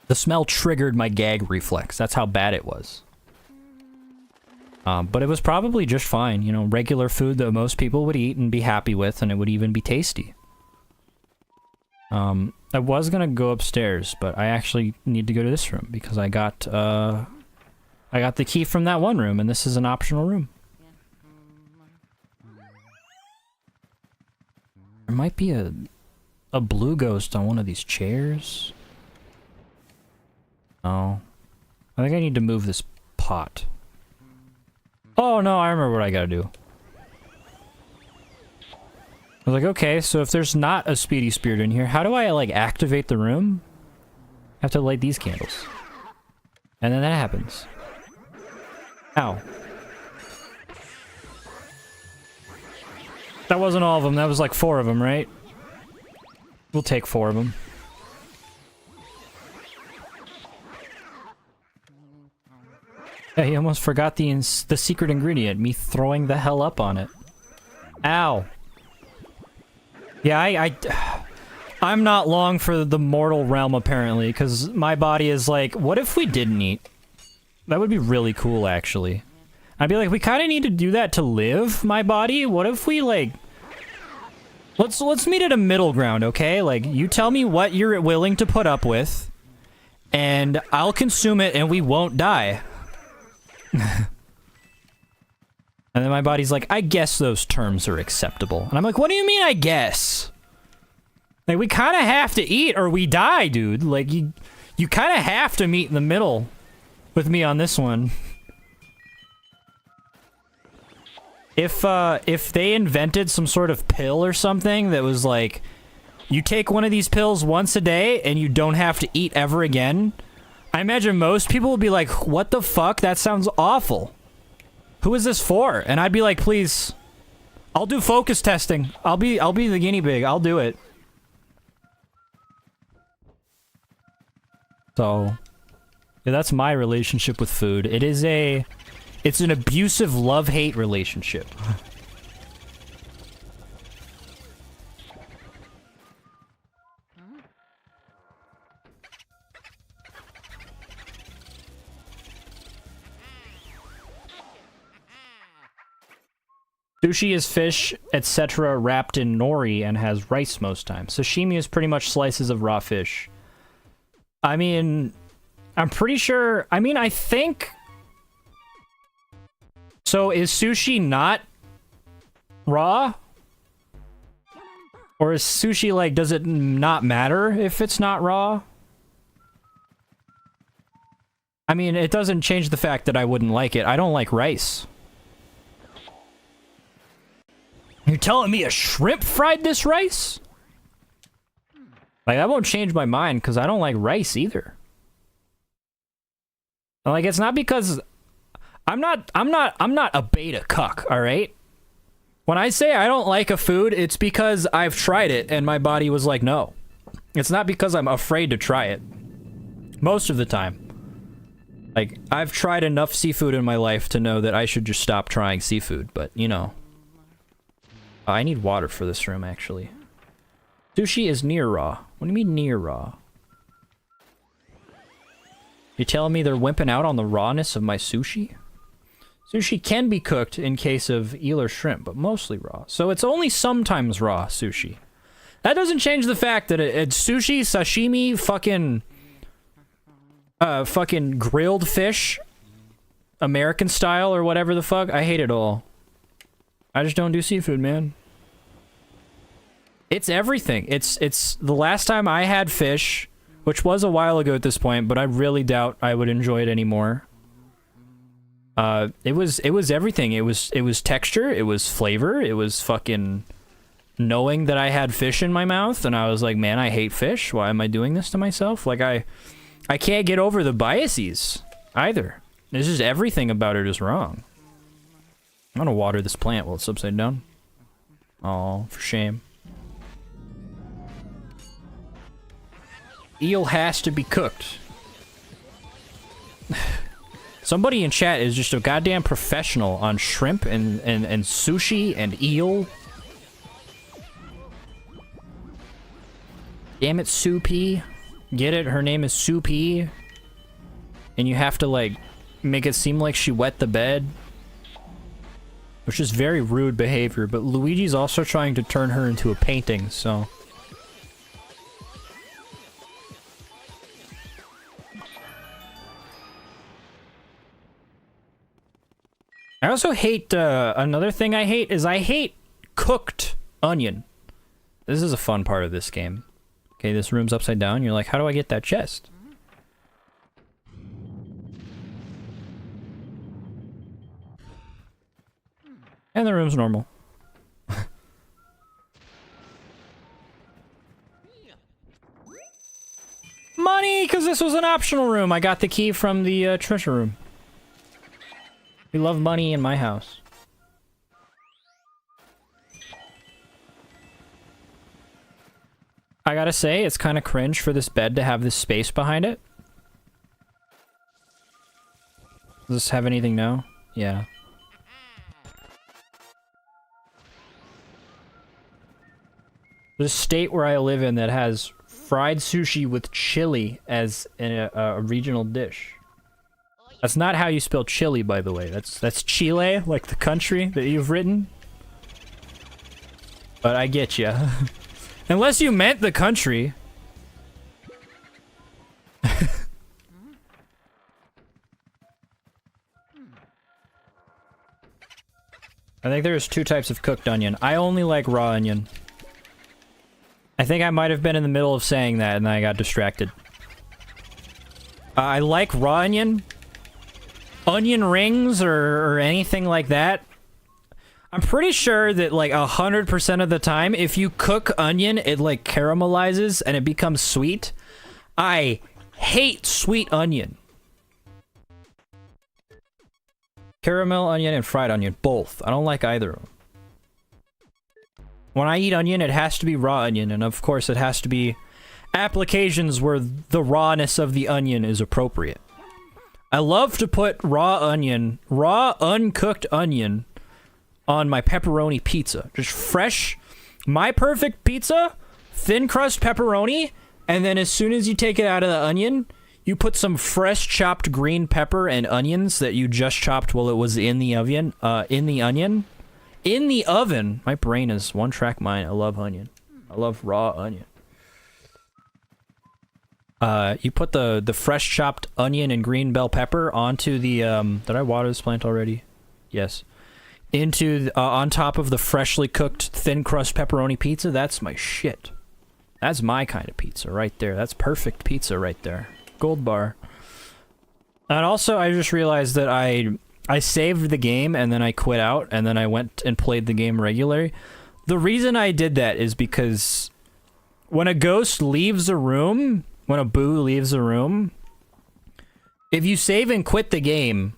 The smell triggered my gag reflex. That's how bad it was. But it was probably just fine. You know, regular food that most people would eat and be happy with, and it would even be tasty. I was gonna go upstairs, but I actually need to go to this room because I got the key from that one room, and this is an optional room. There might be a blue ghost on one of these chairs. Oh. I think I need to move this pot. Oh no, I remember what I gotta do. I was like, okay, so if there's not a speedy spirit in here, how do I, like, activate the room? I have to light these candles. And then that happens. Ow. That wasn't all of them, that was like 4 of them, right? We'll take 4 of them. Yeah, he almost forgot the secret ingredient, me throwing the hell up on it. Ow. Yeah, I'm not long for the mortal realm, apparently, because my body is like, what if we didn't eat? That would be really cool, actually. I'd be like, we kind of need to do that to live, my body? What if we, like... Let's meet at a middle ground, okay? Like, you tell me what you're willing to put up with, and I'll consume it and we won't die. And then my body's like, I guess those terms are acceptable. And I'm like, what do you mean, I guess? Like, we kind of have to eat or we die, dude. Like, you kind of have to meet in the middle with me on this one. If they invented some sort of pill or something that was like, you take one of these pills once a day and you don't have to eat ever again, I imagine most people would be like, what the fuck? That sounds awful. Who is this for? And I'd be like, please, I'll do focus testing. I'll be the guinea pig. I'll do it. So, yeah, that's my relationship with food. It's an abusive love-hate relationship. Sushi is fish, etc. wrapped in nori and has rice most times. Sashimi is pretty much slices of raw fish. I mean, I'm pretty sure... I mean, I think... So, is sushi not raw? Or is sushi, like, does it not matter if it's not raw? I mean, it doesn't change the fact that I wouldn't like it. I don't like rice. You're telling me a shrimp fried this rice? Like, that won't change my mind, because I don't like rice either. Like, it's not because... I'm not a beta cuck, alright? When I say I don't like a food, it's because I've tried it, and my body was like, no. It's not because I'm afraid to try it. Most of the time. Like, I've tried enough seafood in my life to know that I should just stop trying seafood, but, you know... I need water for this room, actually. Sushi is near raw. What do you mean near raw? You telling me they're wimping out on the rawness of my sushi? Sushi can be cooked in case of eel or shrimp, but mostly raw. So it's only sometimes raw sushi. That doesn't change the fact that it's sushi, sashimi, fucking grilled fish, American style or whatever the fuck. I hate it all. I just don't do seafood, man. It's everything. It's the last time I had fish, which was a while ago at this point, but I really doubt I would enjoy it anymore. It was everything. It was texture, it was flavor, it was fucking knowing that I had fish in my mouth, and I was like, man, I hate fish. Why am I doing this to myself? Like, I can't get over the biases either. It's just everything about it is wrong. I'm gonna water this plant while it's upside down. Oh, for shame. Eel has to be cooked. Somebody in chat is just a goddamn professional on shrimp and sushi and eel. Damn it, Soupy. Get it? Her name is Soupy. And you have to, like, make it seem like she wet the bed. Which is very rude behavior, but Luigi's also trying to turn her into a painting, so... I also hate, another thing I hate is I hate cooked onion. This is a fun part of this game. Okay, this room's upside down, you're like, how do I get that chest? And the room's normal. Money! Because this was an optional room. I got the key from the treasure room. We love money in my house. I gotta say, it's kind of cringe for this bed to have this space behind it. Does this have anything now? Yeah. There's a state where I live in that has fried sushi with chili as a regional dish. That's not how you spell chili, by the way. That's Chile, like the country that you've written. But I get you. Unless you meant the country. I think there's two types of cooked onion. I only like raw onion. I think I might have been in the middle of saying that and then I got distracted. I like raw onion. Onion rings or anything like that. I'm pretty sure that like 100% of the time, if you cook onion, it like caramelizes and it becomes sweet. I hate sweet onion. Caramel onion and fried onion, both. I don't like either of them. When I eat onion, it has to be raw onion, and of course it has to be applications where the rawness of the onion is appropriate. I love to put raw uncooked onion on my pepperoni pizza. Just fresh, my perfect pizza, thin crust pepperoni, and then as soon as you take it out of the onion, you put some fresh chopped green pepper and onions that you just chopped while it was in the oven, in the oven. My brain is one track mind. I love onion. I love raw onion. You put the fresh chopped onion and green bell pepper onto the, did I water this plant already? Yes. Into, on top of the freshly cooked thin crust pepperoni pizza. That's my shit. That's my kind of pizza right there. That's perfect pizza right there. Gold bar. And also, I just realized that I saved the game and then I quit out and then I went and played the game regularly. The reason I did that is because when a ghost leaves a room, when a boo leaves a room, if you save and quit the game,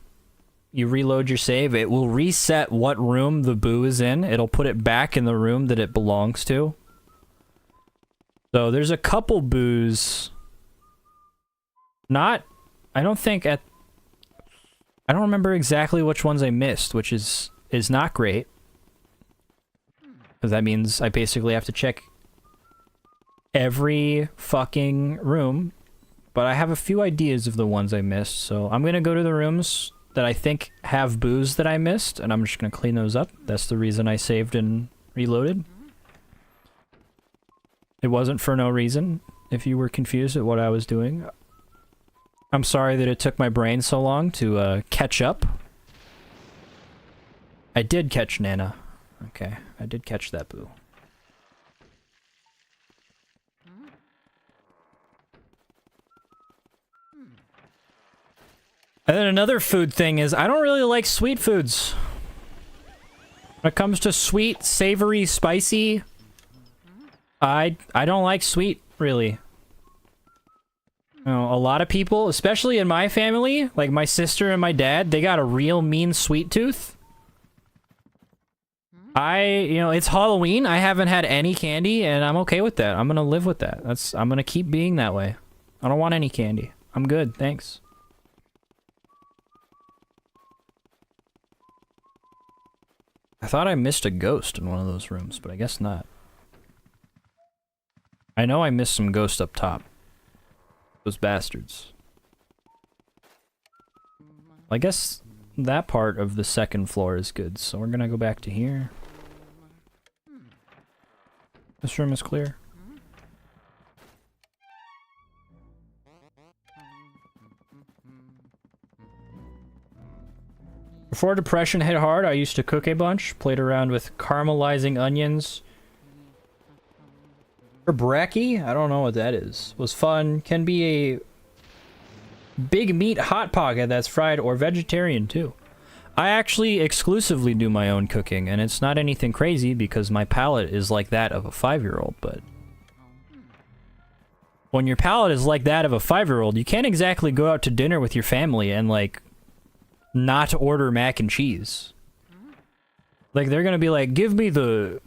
you reload your save, it will reset what room the boo is in. It'll put it back in the room that it belongs to. So there's a couple boos. I don't remember exactly which ones I missed, which is not great. Because that means I basically have to check every fucking room. But I have a few ideas of the ones I missed, so I'm gonna go to the rooms that I think have boos that I missed, and I'm just gonna clean those up. That's the reason I saved and reloaded. It wasn't for no reason, if you were confused at what I was doing. I'm sorry that it took my brain so long to catch up. I did catch Nana. Okay, I did catch that boo. And then another food thing is, I don't really like sweet foods. When it comes to sweet, savory, spicy, I don't like sweet, really. You know, a lot of people, especially in my family, like my sister and my dad, they got a real mean sweet tooth. You know, it's Halloween, I haven't had any candy, and I'm okay with that. I'm gonna live with that. I'm gonna keep being that way. I don't want any candy. I'm good, thanks. I thought I missed a ghost in one of those rooms, but I guess not. I know I missed some ghosts up top. Those bastards. I guess that part of the second floor is good, so we're gonna go back to here. This room is clear. Before depression hit hard, I used to cook a bunch, played around with caramelizing onions. Or brekkie? I don't know what that is. Was fun. Can be a big meat hot pocket that's fried or vegetarian too. I actually exclusively do my own cooking, and it's not anything crazy because my palate is like that of a 5-year-old, but when your palate is like that of a 5-year-old, you can't exactly go out to dinner with your family and like not order mac and cheese. Like, they're gonna be like, give me the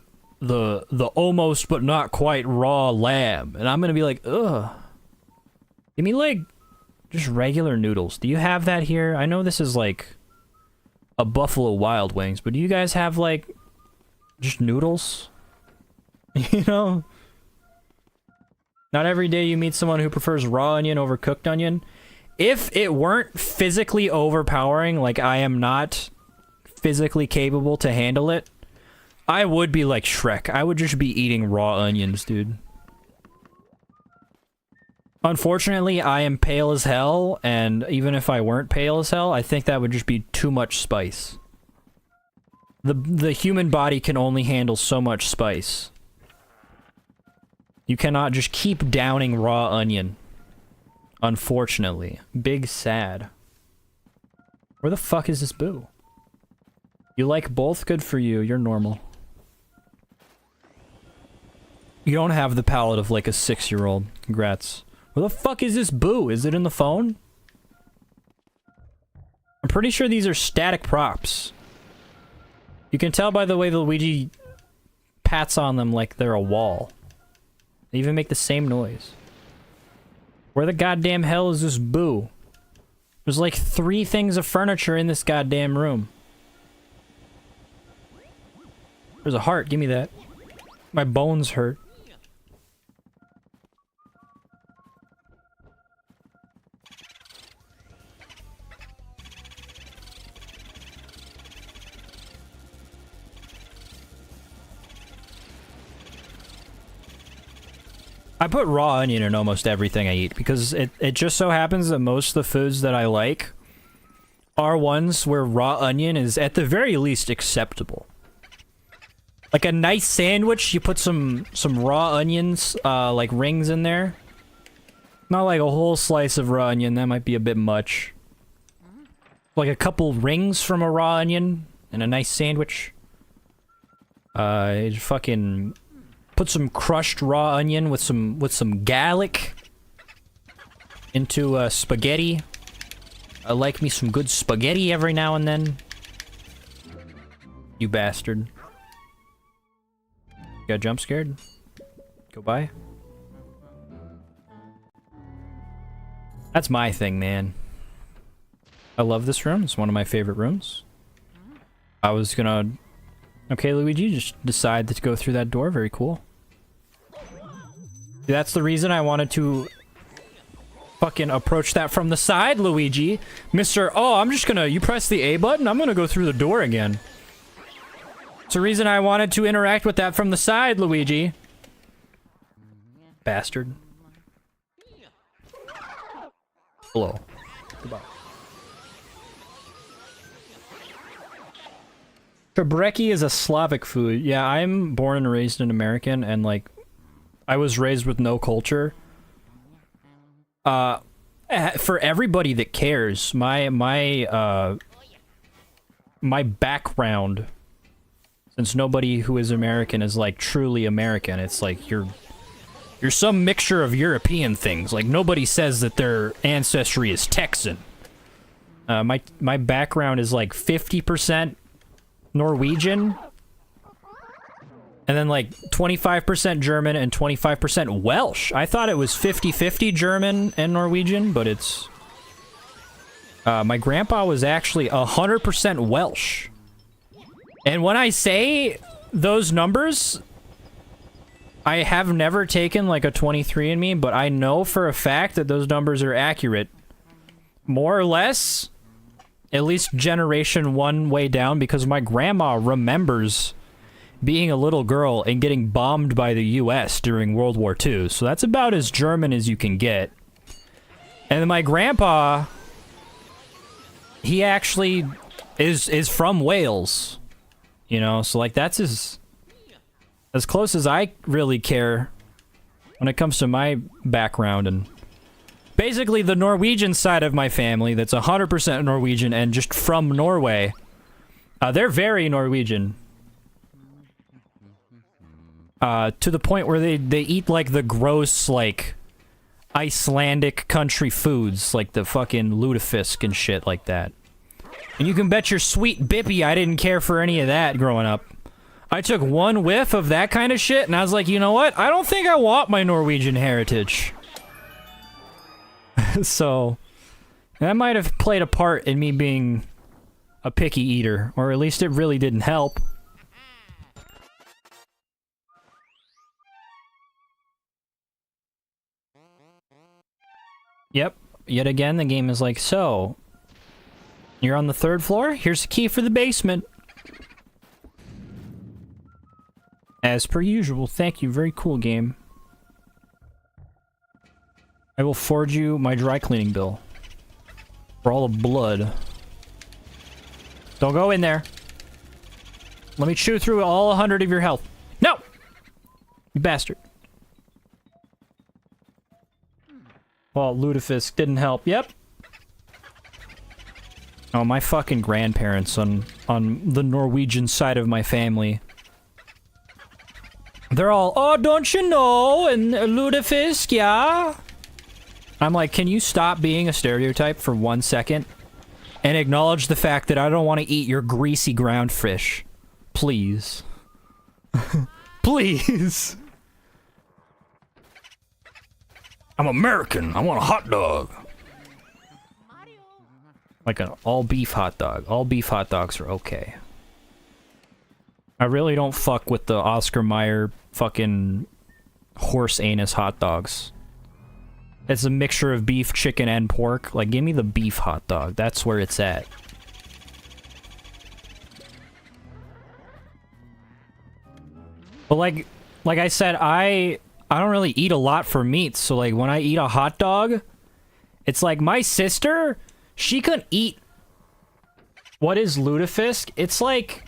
almost but not quite raw lamb, and I'm gonna be like, ugh. Give me like just regular noodles. Do you have that here? I know this is like a Buffalo Wild Wings, but do you guys have like just noodles? You know? Not every day you meet someone who prefers raw onion over cooked onion. If it weren't physically overpowering, like I am not physically capable to handle it, I would be like Shrek. I would just be eating raw onions, dude. Unfortunately, I am pale as hell, and even if I weren't pale as hell, I think that would just be too much spice. The human body can only handle so much spice. You cannot just keep downing raw onion. Unfortunately. Big sad. Where the fuck is this boo? You like both? Good for you. You're normal. You don't have the palate of like a 6-year-old. Congrats. Where the fuck is this boo? Is it in the phone? I'm pretty sure these are static props. You can tell by the way the Luigi pats on them like they're a wall. They even make the same noise. Where the goddamn hell is this boo? There's like 3 things of furniture in this goddamn room. There's a heart, give me that. My bones hurt. I put raw onion in almost everything I eat because it just so happens that most of the foods that I like are ones where raw onion is at the very least acceptable. Like a nice sandwich, you put some raw onions, like rings in there. Not like a whole slice of raw onion, that might be a bit much. Like a couple rings from a raw onion and a nice sandwich. Fucking put some crushed raw onion with some garlic into spaghetti. I like me some good spaghetti every now and then. You bastard. Got jump scared? Go by? That's my thing, man. I love this room. It's one of my favorite rooms. I was gonna... Okay, Luigi, just decide to go through that door. Very cool. That's the reason I wanted to fucking approach that from the side, Luigi. Mr. Oh, I'm just gonna... You press the A button? I'm gonna go through the door again. It's the reason I wanted to interact with that from the side, Luigi. Bastard. Hello. Goodbye. Čebreki is a Slavic food. Yeah, I'm born and raised an American, and like, I was raised with no culture. For everybody that cares, my background, since nobody who is American is like truly American, it's like you're some mixture of European things. Like nobody says that their ancestry is Texan. My background is like 50% Norwegian, and then like 25% German and 25% Welsh. I thought it was 50-50 German and Norwegian, but it's... my grandpa was actually 100% Welsh. And when I say those numbers, I have never taken like a 23andMe, but I know for a fact that those numbers are accurate. More or less, at least generation 1 way down, because my grandma remembers being a little girl and getting bombed by the US during World War II. So that's about as German as you can get. And then my grandpa, he actually is from Wales. You know, so like that's as close as I really care when it comes to my background. And basically the Norwegian side of my family that's 100% Norwegian and just from Norway, they're very Norwegian. To the point where they eat like the gross like Icelandic country foods, like the fucking lutefisk and shit like that. And you can bet your sweet bippy I didn't care for any of that growing up. I took one whiff of that kind of shit and I was like, you know what? I don't think I want my Norwegian heritage. So, that might have played a part in me being a picky eater, or at least it really didn't help. Yep, yet again the game is like, so... You're on the 3rd floor? Here's the key for the basement. As per usual, thank you, very cool game. I will forward you my dry cleaning bill. For all the blood. Don't go in there. Let me chew through all 100 of your health. No! You bastard. Well, lutefisk didn't help. Yep. Oh, my fucking grandparents on the Norwegian side of my family. They're all, oh, don't you know? And lutefisk, yeah? I'm like, can you stop being a stereotype for 1 second? And acknowledge the fact that I don't want to eat your greasy ground fish. Please. Please! I'm American. I want a hot dog. Like an all-beef hot dog. All beef hot dogs are okay. I really don't fuck with the Oscar Mayer fucking horse anus hot dogs. It's a mixture of beef, chicken, and pork. Like, give me the beef hot dog. That's where it's at. But like I said, I don't really eat a lot for meat. So like when I eat a hot dog, it's like my sister, she couldn't eat. What is lutefisk? It's like,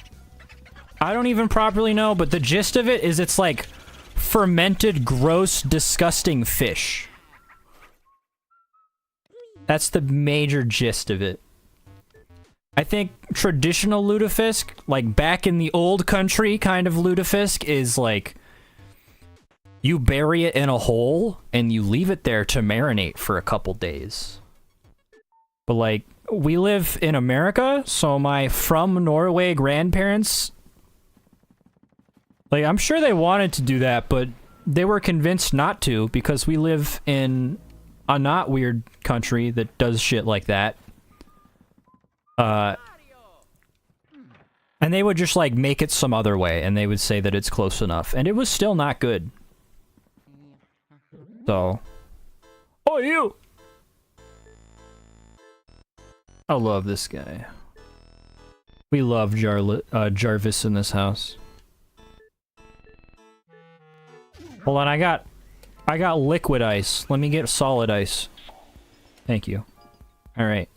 I don't even properly know, but the gist of it is it's like fermented, gross, disgusting fish. That's the major gist of it. I think traditional lutefisk, like back in the old country kind of lutefisk, is like you bury it in a hole and you leave it there to marinate for a couple days. But like, we live in America, so my from Norway grandparents, like, I'm sure they wanted to do that, but they were convinced not to because we live in a not weird country that does shit like that. And they would just, like, make it some other way, and they would say that it's close enough. And it was still not good. So. Oh, you! I love this guy. We love Jarvis in this house. Hold on, I got liquid ice. Let me get solid ice. Thank you. Alright.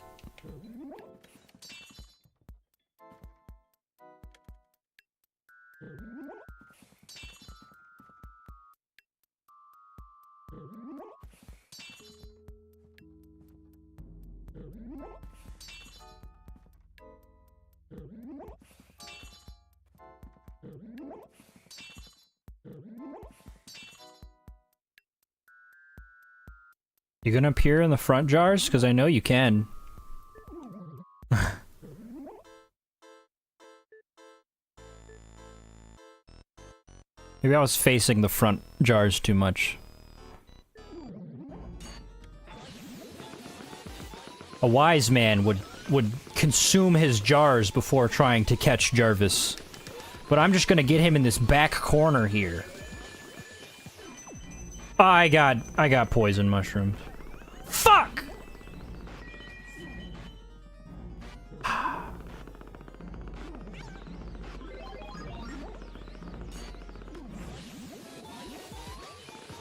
You gonna appear in the front jars? Because I know you can. Maybe I was facing the front jars too much. A wise man would consume his jars before trying to catch Jarvis. But I'm just gonna get him in this back corner here. I got poison mushrooms. Fuck! I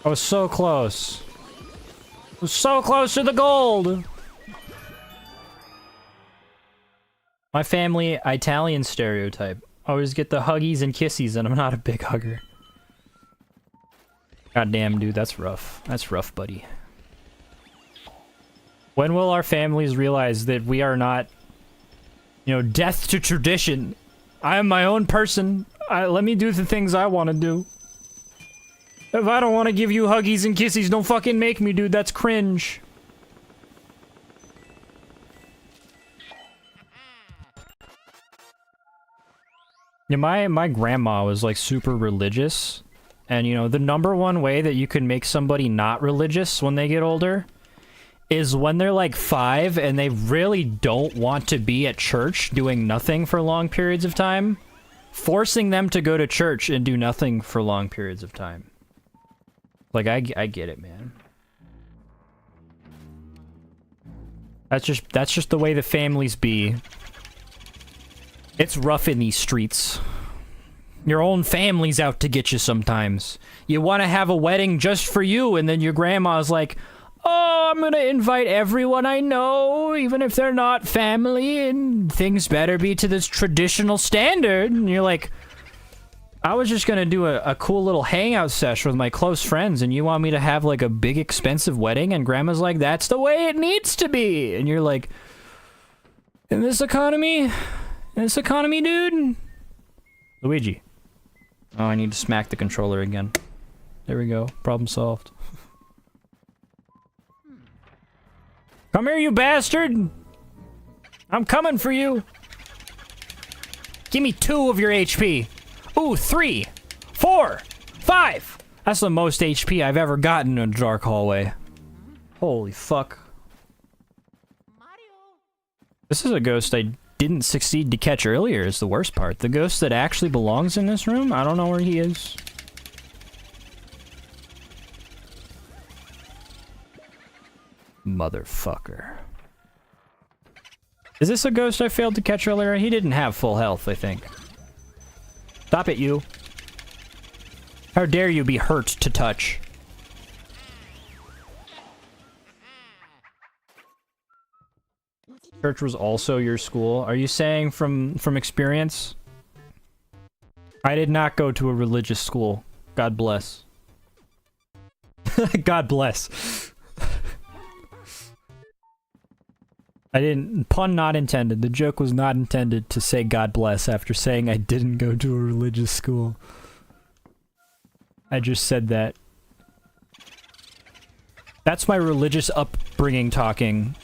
was so close. I was so close to the gold! My family, Italian stereotype. Always get the huggies and kissies, and I'm not a big hugger. Goddamn, dude, that's rough. That's rough, buddy. When will our families realize that we are not, you know, death to tradition? I am my own person. Let me do the things I want to do. If I don't want to give you huggies and kissies, don't fucking make me, dude. That's cringe. Yeah, my grandma was, like, super religious. And, you know, the #1 way that you can make somebody not religious when they get older is when they're, like, 5 and they really don't want to be at church doing nothing for long periods of time. Forcing them to go to church and do nothing for long periods of time. Like, I get it, man. That's just the way the families be. It's rough in these streets. Your own family's out to get you sometimes. You want to have a wedding just for you, and then your grandma's like, oh, I'm gonna invite everyone I know, even if they're not family, and things better be to this traditional standard. And you're like, I was just gonna do a cool little hangout sesh with my close friends, and you want me to have, like, a big expensive wedding? And grandma's like, that's the way it needs to be. And you're like, in this economy, dude? Luigi. Oh, I need to smack the controller again. There we go. Problem solved. Come here, you bastard! I'm coming for you! Give me 2 of your HP. Ooh, 3, 4, 5! That's the most HP I've ever gotten in a dark hallway. Holy fuck. This is a ghost I didn't succeed to catch earlier is the worst part. The ghost that actually belongs in this room, I don't know where he is. Motherfucker. Is this a ghost I failed to catch earlier? He didn't have full health, I think. Stop it, you. How dare you be hurt to touch? Church was also your school. Are you saying from experience? I did not go to a religious school. God bless. God bless. I didn't... Pun not intended. The joke was not intended to say God bless after saying I didn't go to a religious school. I just said that. That's my religious upbringing talking.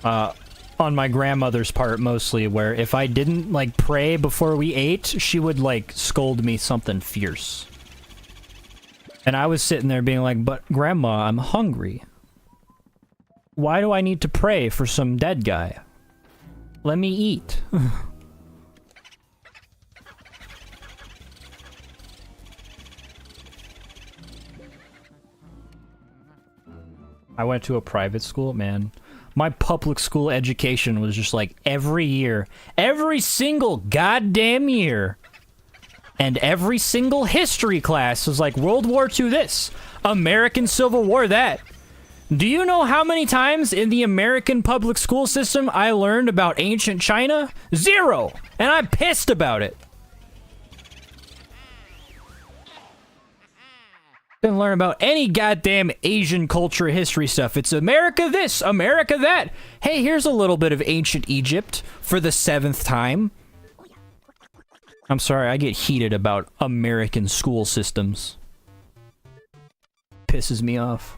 On my grandmother's part, mostly, where if I didn't, like, pray before we ate, she would, like, scold me something fierce. And I was sitting there being like, but Grandma, I'm hungry. Why do I need to pray for some dead guy? Let me eat. I went to a private school, man. My public school education was just like every year. Every single goddamn year. And every single history class was like World War II this. American Civil War that. Do you know how many times in the American public school system I learned about ancient China? 0! And I'm pissed about it. Didn't learn about any goddamn Asian culture history stuff. It's America this, America that. Hey, here's a little bit of ancient Egypt for the 7th time. I'm sorry, I get heated about American school systems. Pisses me off.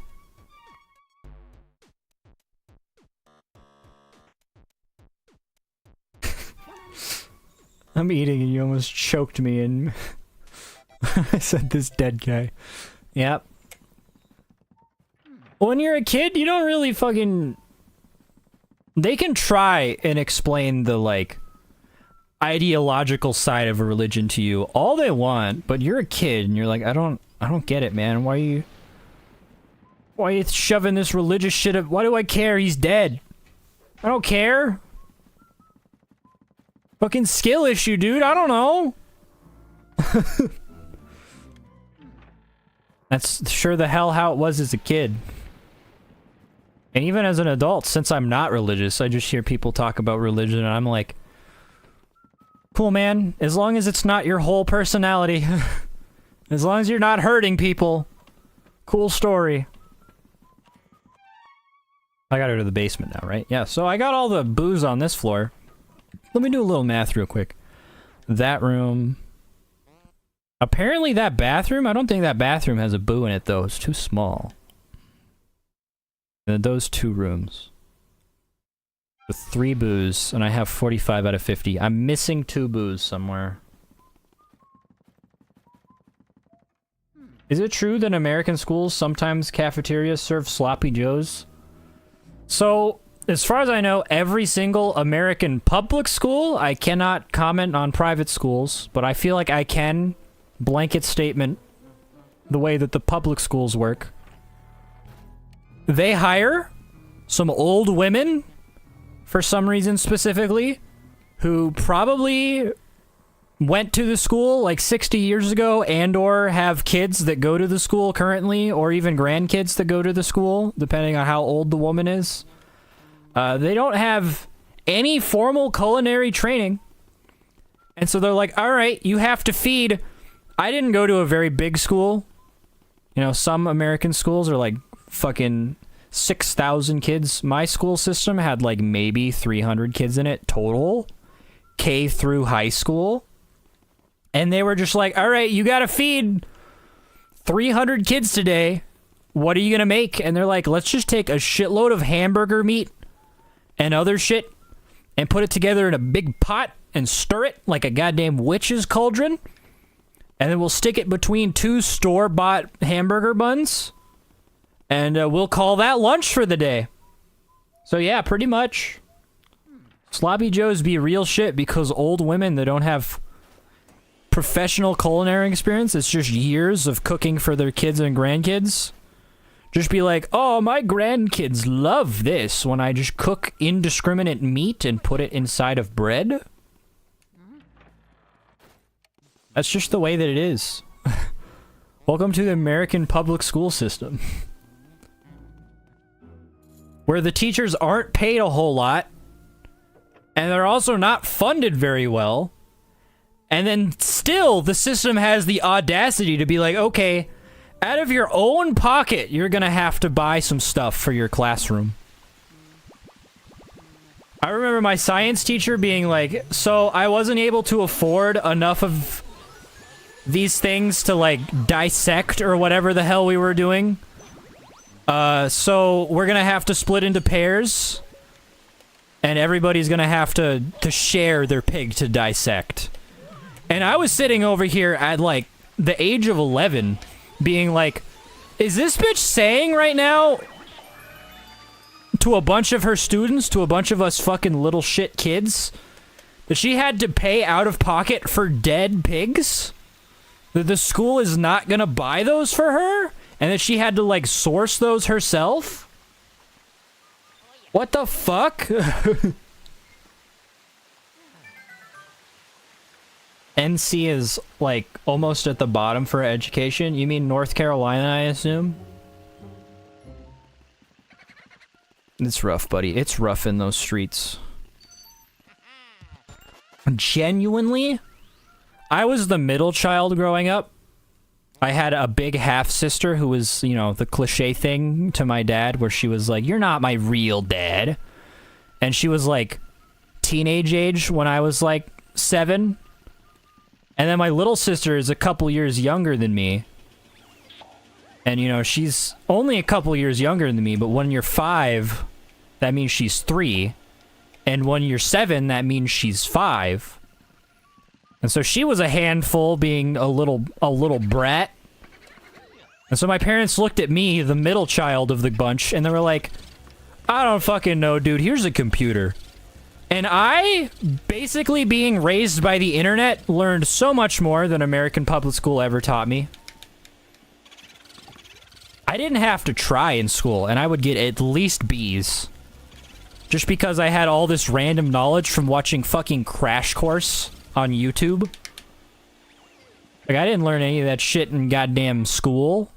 I'm eating and you almost choked me and I said this dead guy. Yep. When you're a kid, you don't really fucking... They can try and explain the, like, ideological side of a religion to you all they want, but you're a kid and you're like, I don't get it, man. Why are you shoving this religious shit up? Why do I care? He's dead. I don't care. Fucking skill issue, dude. I don't know. That's sure the hell how it was as a kid. And even as an adult, since I'm not religious, I just hear people talk about religion and I'm like, cool, man. As long as it's not your whole personality. As long as you're not hurting people. Cool story. I gotta go to the basement now, right? Yeah, so I got all the booze on this floor. Let me do a little math real quick. That room... Apparently that bathroom, I don't think that bathroom has a boo in it though, it's too small. And those 2 rooms. With 3 boos, and I have 45 out of 50. I'm missing 2 boos somewhere. Is it true that in American schools, sometimes cafeterias serve sloppy joes? So, as far as I know, every single American public school, I cannot comment on private schools, but I feel like I can... blanket statement the way that the public schools work. They hire some old women, for some reason specifically, who probably went to the school like 60 years ago and or have kids that go to the school currently, or even grandkids that go to the school, depending on how old the woman is. They don't have any formal culinary training. And so they're like, all right, you have to feed... I didn't go to a very big school. You know, some American schools are like fucking 6,000 kids. My school system had like maybe 300 kids in it total. K through high school. And they were just like, all right, you gotta feed 300 kids today. What are you gonna make? And they're like, let's just take a shitload of hamburger meat, and other shit and put it together in a big pot and stir it like a goddamn witch's cauldron. And then we'll stick it between 2 store-bought hamburger buns. And we'll call that lunch for the day. So yeah, pretty much. Sloppy Joes be real shit because old women that don't have professional culinary experience, it's just years of cooking for their kids and grandkids, just be like, oh, my grandkids love this when I just cook indiscriminate meat and put it inside of bread. That's just the way that it is. Welcome to the American public school system. Where the teachers aren't paid a whole lot, and they're also not funded very well, and then still the system has the audacity to be like, okay, out of your own pocket, you're gonna have to buy some stuff for your classroom. I remember my science teacher being like, so I wasn't able to afford enough of these things to, like, dissect or whatever the hell we were doing. So we're gonna have to split into pairs, and everybody's gonna have to share their pig to dissect. And I was sitting over here at, like, the age of 11, being like, is this bitch saying right now to a bunch of her students, to a bunch of us fucking little shit kids, that she had to pay out of pocket for dead pigs? That the school is not gonna buy those for her? And that she had to, like, source those herself? What the fuck? NC is, like, almost at the bottom for education. You mean North Carolina, I assume? It's rough, buddy. It's rough in those streets. Genuinely, I was the middle child growing up. I had a big half-sister who was, you know, the cliche thing to my dad, where she was like, you're not my real dad. And she was, like, teenage age when I was, like, 7. And then my little sister is a couple years younger than me. And, you know, she's only a couple years younger than me, but when you're 5, that means she's 3. And when you're 7, that means she's 5. And so she was a handful, being a little brat. And so my parents looked at me, the middle child of the bunch, and they were like, I don't fucking know, dude, here's a computer. And I, basically being raised by the internet, learned so much more than American public school ever taught me. I didn't have to try in school, and I would get at least B's. Just because I had all this random knowledge from watching fucking Crash Course on YouTube. Like, I didn't learn any of that shit in goddamn school.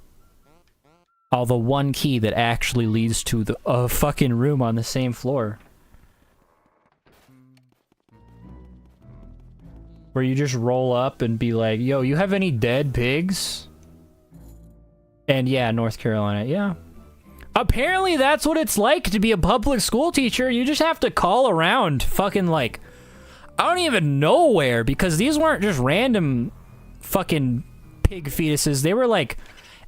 All the one key that actually leads to a fucking room on the same floor. Where you just roll up and be like, yo, you have any dead pigs? And yeah, North Carolina, yeah. Apparently that's what it's like to be a public school teacher. You just have to call around fucking, like, I don't even know where, because these weren't just random fucking pig fetuses. They were, like,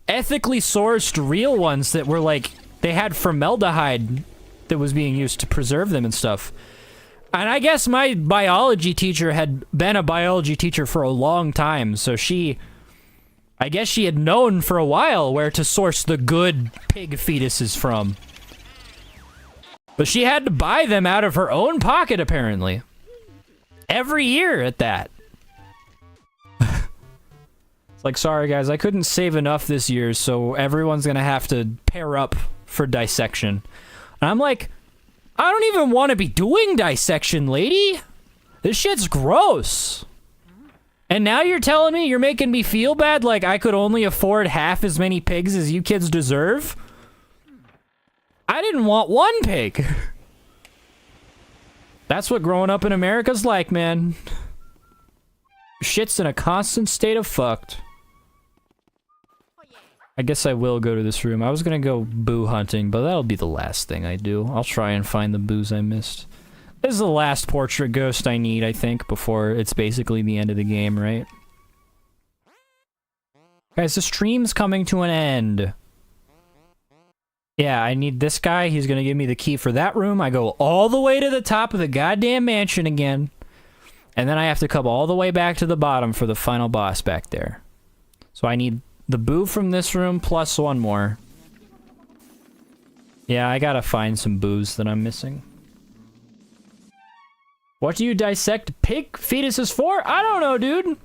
ethically sourced real ones that were, like, they had formaldehyde that was being used to preserve them and stuff. And I guess my biology teacher had been a biology teacher for a long time, so I guess she had known for a while where to source the good pig fetuses from. But she had to buy them out of her own pocket, apparently. Every year at that. It's like, sorry guys, I couldn't save enough this year, so everyone's gonna have to pair up for dissection. And I'm like, I don't even want to be doing dissection, lady. This shit's gross. And now you're telling me you're making me feel bad, like I could only afford half as many pigs as you kids deserve? I didn't want one pig. That's what growing up in America's like, man. Shit's in a constant state of fucked. I guess I will go to this room. I was gonna go boo hunting, but that'll be the last thing I do. I'll try and find the boos I missed. This is the last portrait ghost I need, I think, before it's basically the end of the game, right? Guys, the stream's coming to an end. Yeah, I need this guy. He's gonna give me the key for that room. I go all the way to the top of the goddamn mansion again. And then I have to come all the way back to the bottom for the final boss back there. So I need the boo from this room plus one more. Yeah, I gotta find some boos that I'm missing. What do you dissect pig fetuses for? I don't know, dude.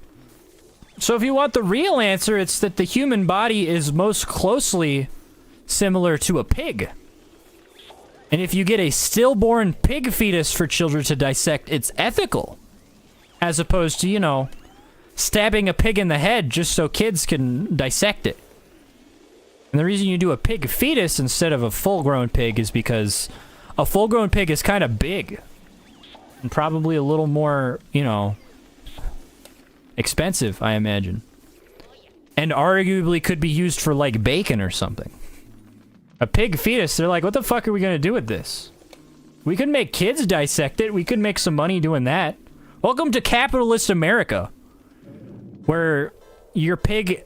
So if you want the real answer, it's that the human body is most closely similar to a pig. And if you get a stillborn pig fetus for children to dissect, it's ethical. As opposed to, you know, stabbing a pig in the head just so kids can dissect it. And the reason you do a pig fetus instead of a full-grown pig is because a full-grown pig is kind of big. And probably a little more, you know, expensive, I imagine. And arguably could be used for, like, bacon or something. A pig fetus, they're like, what the fuck are we gonna do with this? We could make kids dissect it. We could make some money doing that. Welcome to capitalist America. Where your pig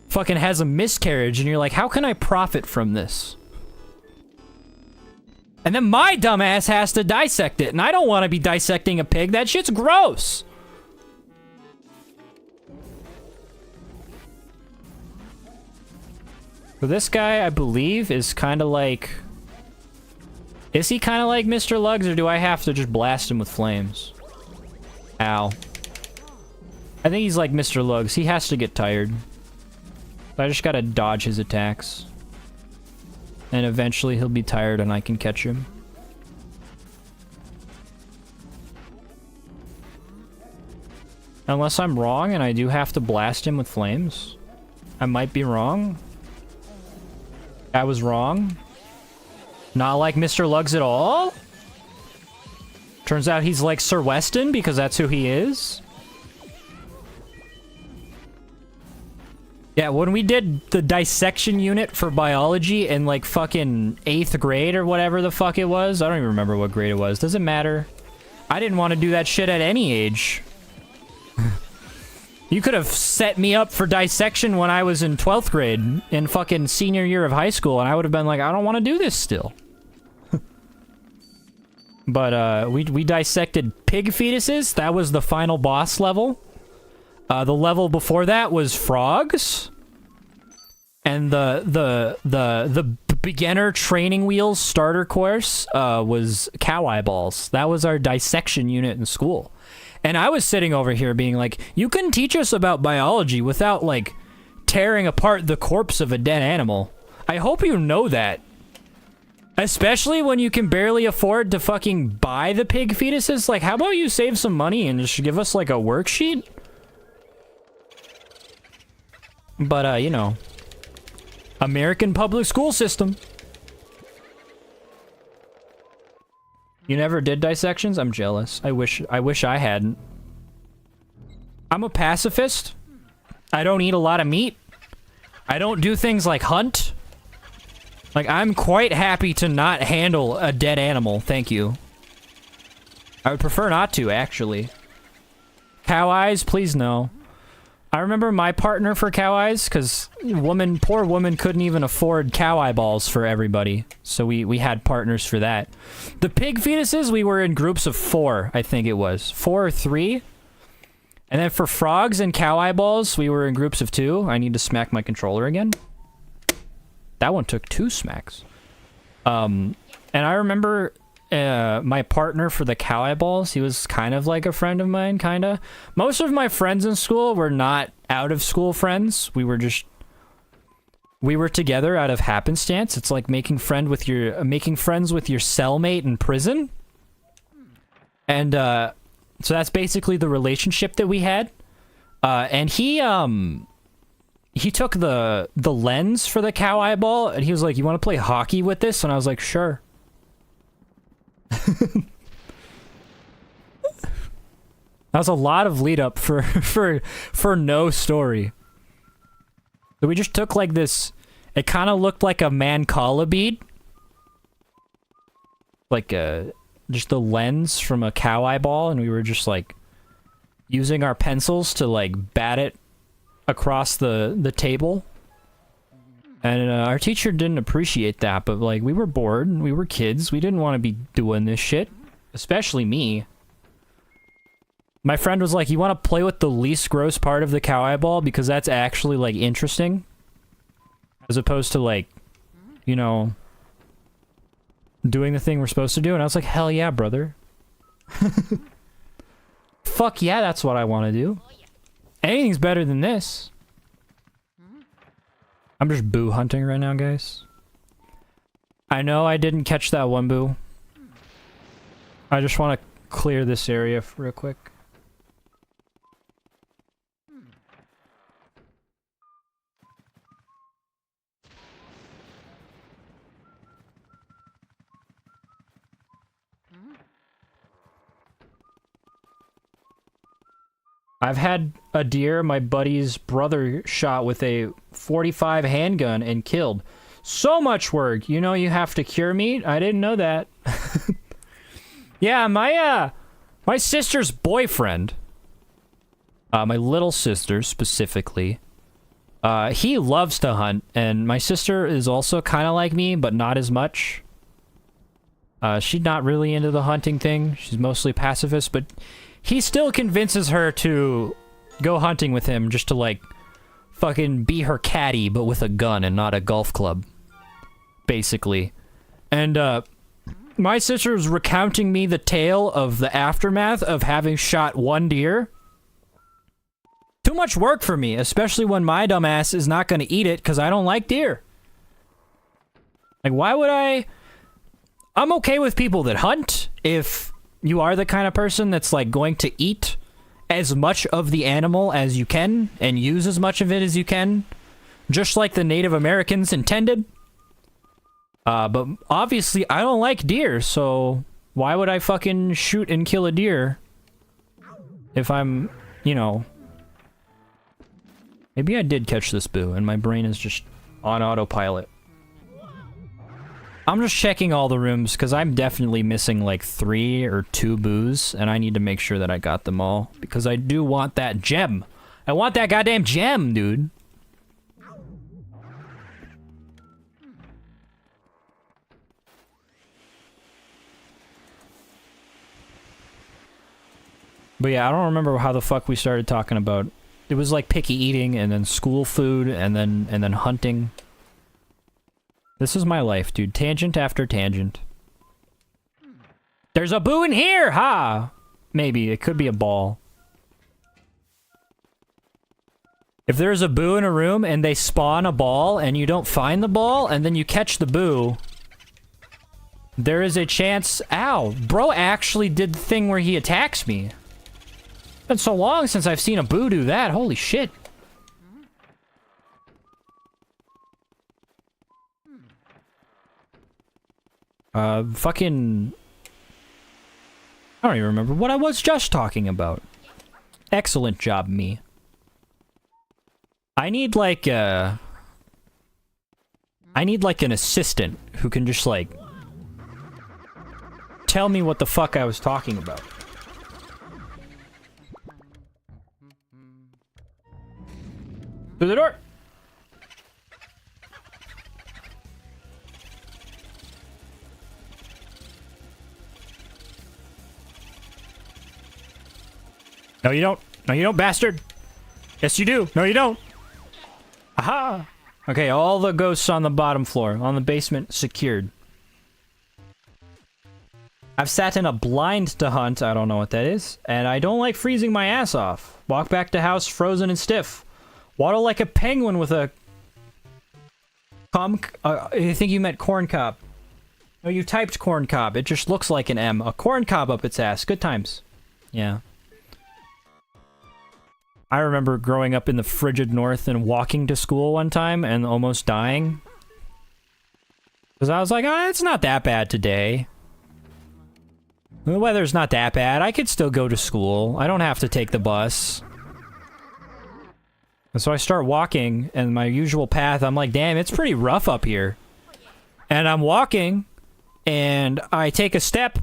fucking has a miscarriage and you're like, how can I profit from this? And then my dumbass has to dissect it, and I don't want to be dissecting a pig. That shit's gross. So this guy, I believe, is kind of like... Is he kind of like Mr. Lugs, or do I have to just blast him with flames? Ow. I think he's like Mr. Lugs. He has to get tired. I just gotta dodge his attacks. And eventually he'll be tired and I can catch him. Unless I'm wrong and I do have to blast him with flames. I might be wrong. I was wrong. Not like Mr. Lugs at all. Turns out he's like Sir Weston because that's who he is. Yeah, when we did the dissection unit for biology in like fucking 8th grade or whatever the fuck it was. I don't even remember what grade it was. Doesn't matter. I didn't want to do that shit at any age. You could have set me up for dissection when I was in 12th grade in fucking senior year of high school and I would have been like, I don't want to do this still. But we dissected pig fetuses. That was the final boss level. The level before that was frogs, and the beginner training wheels starter course was cow eyeballs. That was our dissection unit in school, and I was sitting over here being like, "You can teach us about biology without like tearing apart the corpse of a dead animal." I hope you know that, especially when you can barely afford to fucking buy the pig fetuses. Like, how about you save some money and just give us like a worksheet? But, you know, American public school system. You never did dissections? I'm jealous. I wish I hadn't. I'm a pacifist. I don't eat a lot of meat. I don't do things like hunt. Like, I'm quite happy to not handle a dead animal, thank you. I would prefer not to, actually. Cow eyes, please no. I remember my partner for cow eyes, because poor woman couldn't even afford cow eyeballs for everybody. So we had partners for that. The pig fetuses, we were in groups of 4, I think it was. 4 or 3. And then for frogs and cow eyeballs, we were in groups of 2. I need to smack my controller again. That one took 2 smacks. And I remember my partner for the cow eyeballs, he was kind of like a friend of mine, kind of. Most of my friends in school were not out-of-school friends. We were together out of happenstance. It's like making friends with your cellmate in prison. And so that's basically the relationship that we had. And he took the lens for the cow eyeball, and he was like, "You want to play hockey with this?" And I was like, "Sure." That was a lot of lead up for no story. So we just took like this, it kind of looked like a Mancala bead. Like just the lens from a cow eyeball, and we were just like using our pencils to like bat it across the table. And our teacher didn't appreciate that, but like we were bored, we were kids, we didn't want to be doing this shit. Especially me. My friend was like, you want to play with the least gross part of the cow eyeball because that's actually like interesting? As opposed to like, you know, doing the thing we're supposed to do. And I was like, hell yeah, brother. Fuck yeah, that's what I want to do. Anything's better than this. I'm just boo hunting right now, guys. I know I didn't catch that one boo. I just want to clear this area real quick. I've had a deer my buddy's brother shot with a .45 handgun and killed. So much work. You know you have to cure meat? I didn't know that. Yeah, my sister's boyfriend, my little sister specifically, he loves to hunt, and my sister is also kind of like me, but not as much. She's not really into the hunting thing. She's mostly pacifist, but he still convinces her to go hunting with him just to, like, fucking be her caddy, but with a gun and not a golf club. Basically. And, my sister was recounting me the tale of the aftermath of having shot one deer. Too much work for me, especially when my dumbass is not gonna eat it because I don't like deer. Like, why would I... I'm okay with people that hunt if you are the kind of person that's, like, going to eat as much of the animal as you can and use as much of it as you can, just like the Native Americans intended. But obviously I don't like deer, so why would I fucking shoot and kill a deer if I'm, you know... Maybe I did catch this boo and my brain is just on autopilot. I'm just checking all the rooms because I'm definitely missing like 3 or 2 boos, and I need to make sure that I got them all because I do want that gem. I want that goddamn gem, dude. But yeah, I don't remember how the fuck we started talking about. It was like picky eating and then school food and then hunting. This is my life, dude. Tangent after tangent. There's a boo in here! Ha! Maybe. It could be a ball. If there's a boo in a room and they spawn a ball and you don't find the ball and then you catch the boo, there is a chance... Ow! Bro actually did the thing where he attacks me. It's been so long since I've seen a boo do that. Holy shit. Fucking... I don't even remember what I was just talking about. Excellent job, me. I need, like, I need, like, an assistant who can just, like... tell me what the fuck I was talking about. Through the door! No, you don't. No, you don't, bastard. Yes, you do. No, you don't. Aha! Okay, all the ghosts on the bottom floor. On the basement, secured. I've sat in a blind to hunt. I don't know what that is. And I don't like freezing my ass off. Walk back to house frozen and stiff. Waddle like a penguin with a... I think you meant corn cob. No, you typed corn cob. It just looks like an M. A corn cob up its ass. Good times. Yeah. I remember growing up in the frigid north and walking to school one time and almost dying. Because I was like, oh, it's not that bad today. The weather's not that bad. I could still go to school. I don't have to take the bus. And so I start walking, and my usual path, I'm like, damn, it's pretty rough up here. And I'm walking, and I take a step,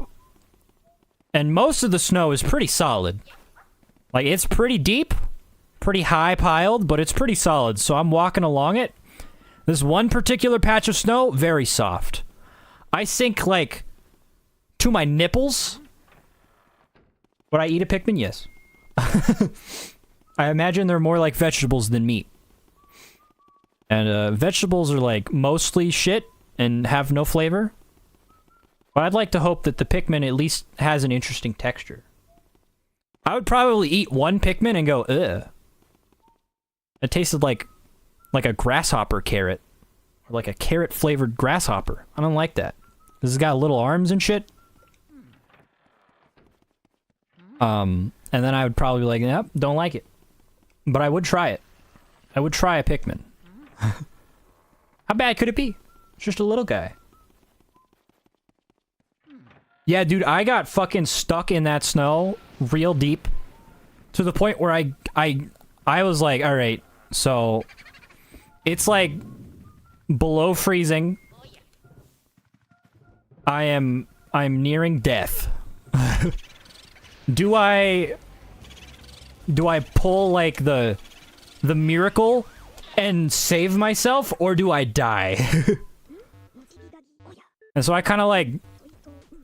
and most of the snow is pretty solid. Like, it's pretty deep, pretty high piled, but it's pretty solid. So I'm walking along it. This one particular patch of snow, very soft. I sink, like, to my nipples. Would I eat a Pikmin? Yes. I imagine they're more like vegetables than meat. And vegetables are, like, mostly shit and have no flavor. But I'd like to hope that the Pikmin at least has an interesting texture. I would probably eat one Pikmin and go, ugh. It tasted like a grasshopper carrot. Or like a carrot-flavored grasshopper. I don't like that. This has got little arms and shit. And then I would probably be like, yep, don't like it. But I would try it. I would try a Pikmin. How bad could it be? It's just a little guy. Yeah, dude, I got fucking stuck in that snow real deep. To the point where I was like, alright, so... It's like... below freezing. I'm nearing death. Do I pull, like, the miracle and save myself, or do I die? And so I kind of, like...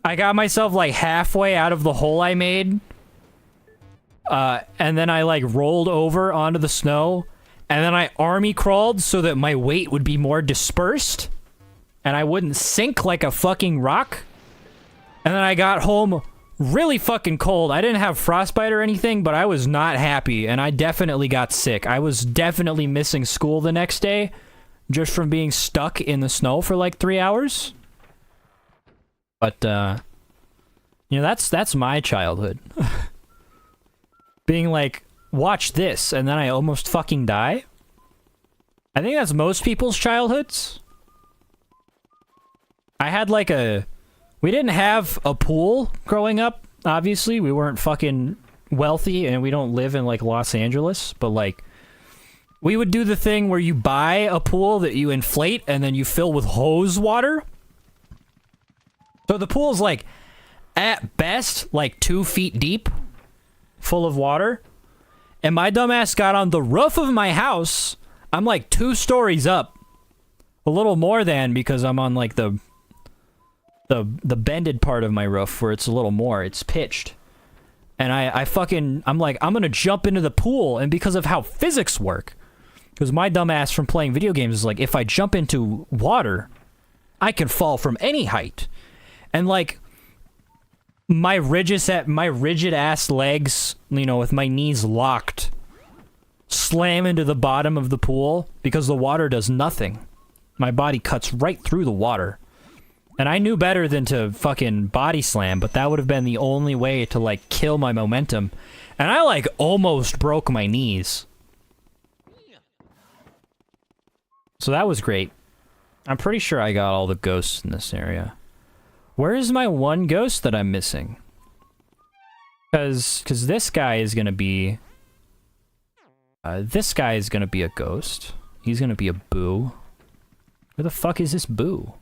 I got myself, like, halfway out of the hole I made. And then I, like, rolled over onto the snow. And then I army crawled so that my weight would be more dispersed. And I wouldn't sink like a fucking rock. And then I got home really fucking cold. I didn't have frostbite or anything, but I was not happy. And I definitely got sick. I was definitely missing school the next day. Just from being stuck in the snow for like 3 hours. But, you know, that's my childhood. Being like, watch this, and then I almost fucking die. I think that's most people's childhoods. I had like we didn't have a pool growing up, obviously. We weren't fucking wealthy, and we don't live in like Los Angeles, but like, we would do the thing where you buy a pool that you inflate, and then you fill with hose water. So the pool's like, at best, like 2 feet deep, full of water. And my dumbass got on the roof of my house. I'm like 2 stories up. A little more than, because I'm on like the bended part of my roof where it's a little more. It's pitched. And I'm like, I'm gonna jump into the pool. And because of how physics work, because my dumbass from playing video games is like, if I jump into water, I can fall from any height. And like, my rigid ass legs, you know, with my knees locked, slam into the bottom of the pool because the water does nothing. My body cuts right through the water. And I knew better than to fucking body slam, but that would have been the only way to like kill my momentum. And I like almost broke my knees. So that was great. I'm pretty sure I got all the ghosts in this area. Where is my one ghost that I'm missing? Because this guy is gonna be... this guy is gonna be a ghost. He's gonna be a boo. Where the fuck is this boo?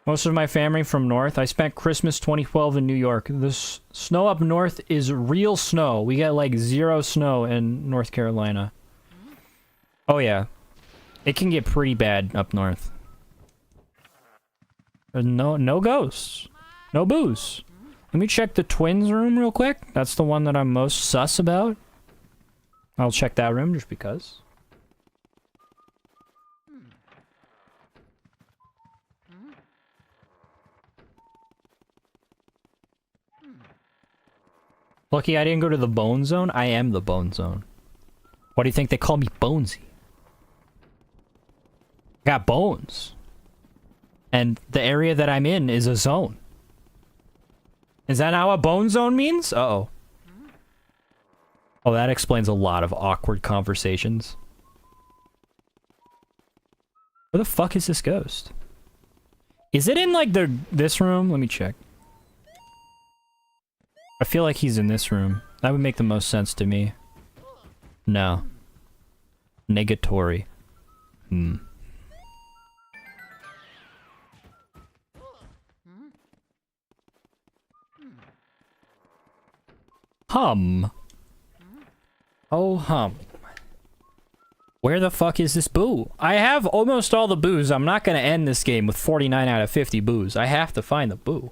Most of my family from north. I spent Christmas 2012 in New York. The snow up north is real snow. We get like 0 snow in North Carolina. Oh yeah, it can get pretty bad up north. There's no ghosts, no boos. Let me check the twins room real quick. That's the one that I'm most sus about. I'll check that room just because. Lucky I didn't go to the bone zone. I am the bone zone. Why do you think they call me Bonesy? Got bones. And the area that I'm in is a zone. Is that how a bone zone means? Uh-oh. Oh, that explains a lot of awkward conversations. Where the fuck is this ghost? Is it in, like, this room? Let me check. I feel like he's in this room. That would make the most sense to me. No. Negatory. Hum. Oh, hum. Where the fuck is this boo? I have almost all the boos. I'm not gonna end this game with 49 out of 50 boos. I have to find the boo.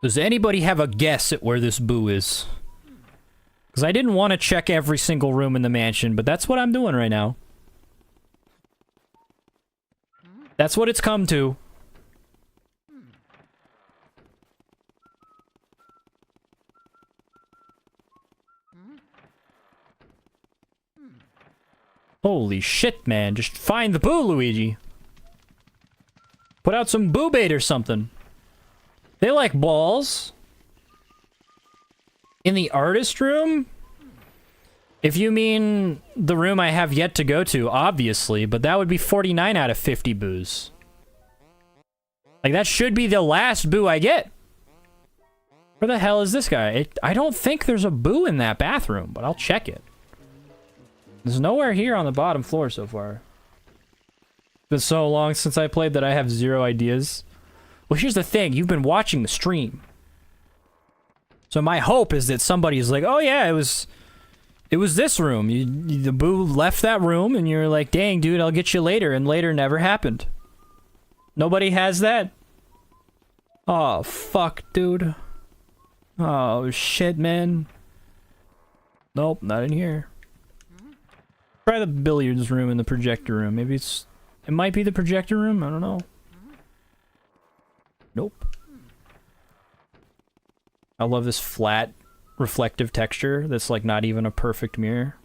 Does anybody have a guess at where this boo is? Because I didn't want to check every single room in the mansion, but that's what I'm doing right now. That's what it's come to. Holy shit, man. Just find the boo, Luigi. Put out some boo bait or something. They like balls. In the artist room? If you mean the room I have yet to go to, obviously, but that would be 49 out of 50 boos. Like, that should be the last boo I get. Where the hell is this guy? I don't think there's a boo in that bathroom, but I'll check it. There's nowhere here on the bottom floor so far. It's been so long since I played that I have zero ideas. Well, here's the thing. You've been watching the stream. So my hope is that somebody's like, oh yeah, it was this room. The boo left that room, and you're like, dang, dude, I'll get you later, and later never happened. Nobody has that? Oh, fuck, dude. Oh, shit, man. Nope, not in here. Try the billiards room and the projector room. Maybe it might be the projector room, I don't know. Nope. I love this flat, reflective texture that's like not even a perfect mirror.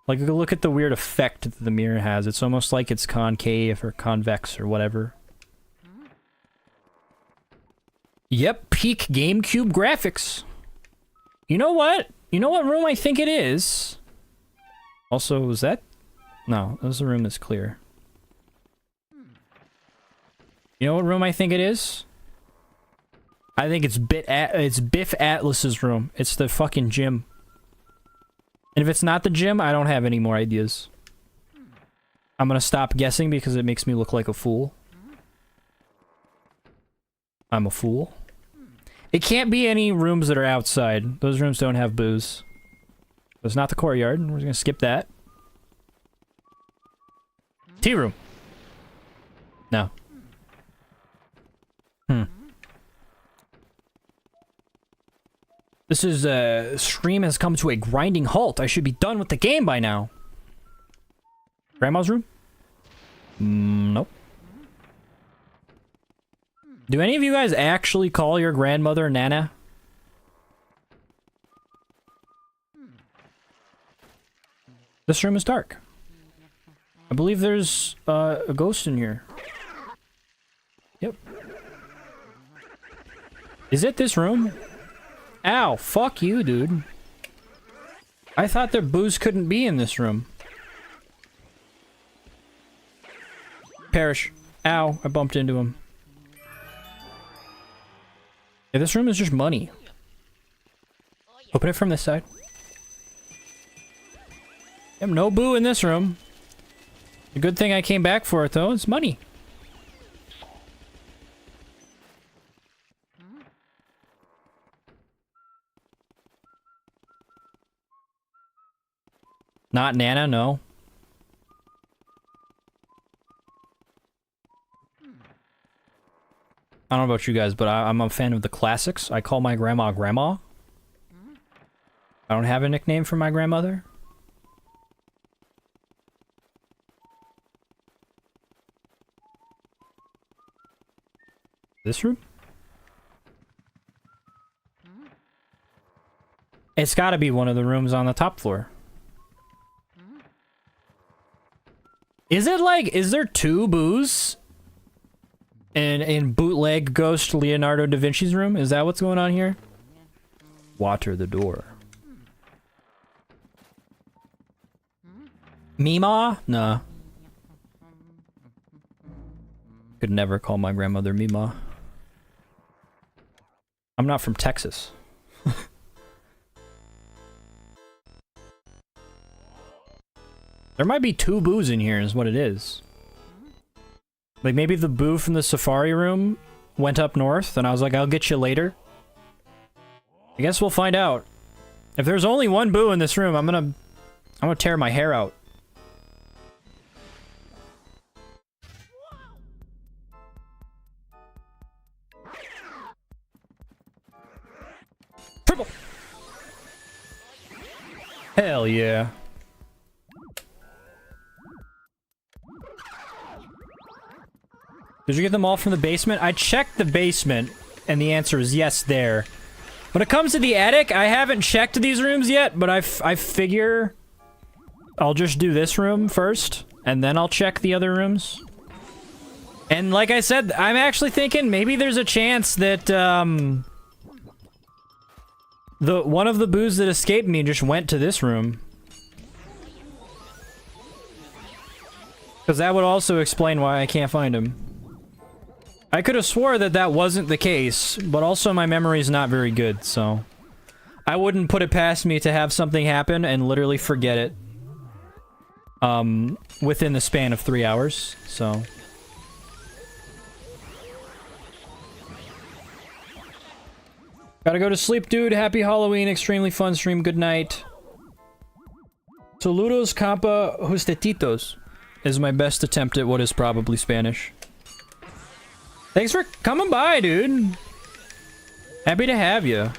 Like, look at the weird effect that the mirror has. It's almost like it's concave or convex or whatever. Yep, peak GameCube graphics. You know what? You know what room I think it is? Also, was that? No, that was the room that's clear. You know what room I think it is? I think it's Biff Atlas's room. It's the fucking gym. And if it's not the gym, I don't have any more ideas. I'm gonna stop guessing because it makes me look like a fool. I'm a fool. It can't be any rooms that are outside. Those rooms don't have booze. It's not the courtyard. We're gonna skip that. Tea room. No. This is, stream has come to a grinding halt. I should be done with the game by now. Grandma's room? Nope. Do any of you guys actually call your grandmother Nana? This room is dark. I believe there's, a ghost in here. Yep. Is it this room? Ow, fuck you, dude. I thought their booze couldn't be in this room. Perish. Ow, I bumped into him. Yeah, this room is just money. Open it from this side. Yep, no boo in this room. The good thing I came back for it, though, is money. Not Nana, no. I don't know about you guys, but I'm a fan of the classics. I call my grandma Grandma. I don't have a nickname for my grandmother. This room? It's gotta be one of the rooms on the top floor. Is it like, is there two boos in bootleg ghost Leonardo da Vinci's room? Is that what's going on here? Water the door. Mima? Nah. Could never call my grandmother Mima. I'm not from Texas. There might be 2 boos in here is what it is. Like, maybe the boo from the safari room went up north, and I was like, I'll get you later. I guess we'll find out. If there's only 1 boo in this room, I'm gonna tear my hair out. Triple! Hell yeah. Did you get them all from the basement? I checked the basement, and the answer is yes there. When it comes to the attic, I haven't checked these rooms yet, but I figure I'll just do this room first, and then I'll check the other rooms. And like I said, I'm actually thinking maybe there's a chance that, one of the boos that escaped me just went to this room. Because that would also explain why I can't find him. I could have swore that that wasn't the case, but also my memory is not very good, so... I wouldn't put it past me to have something happen and literally forget it. Within the span of 3 hours, so... Gotta go to sleep, dude. Happy Halloween. Extremely fun stream. Good night. Saludos, compa, justetitos is my best attempt at what is probably Spanish. Thanks for coming by, dude. Happy to have you.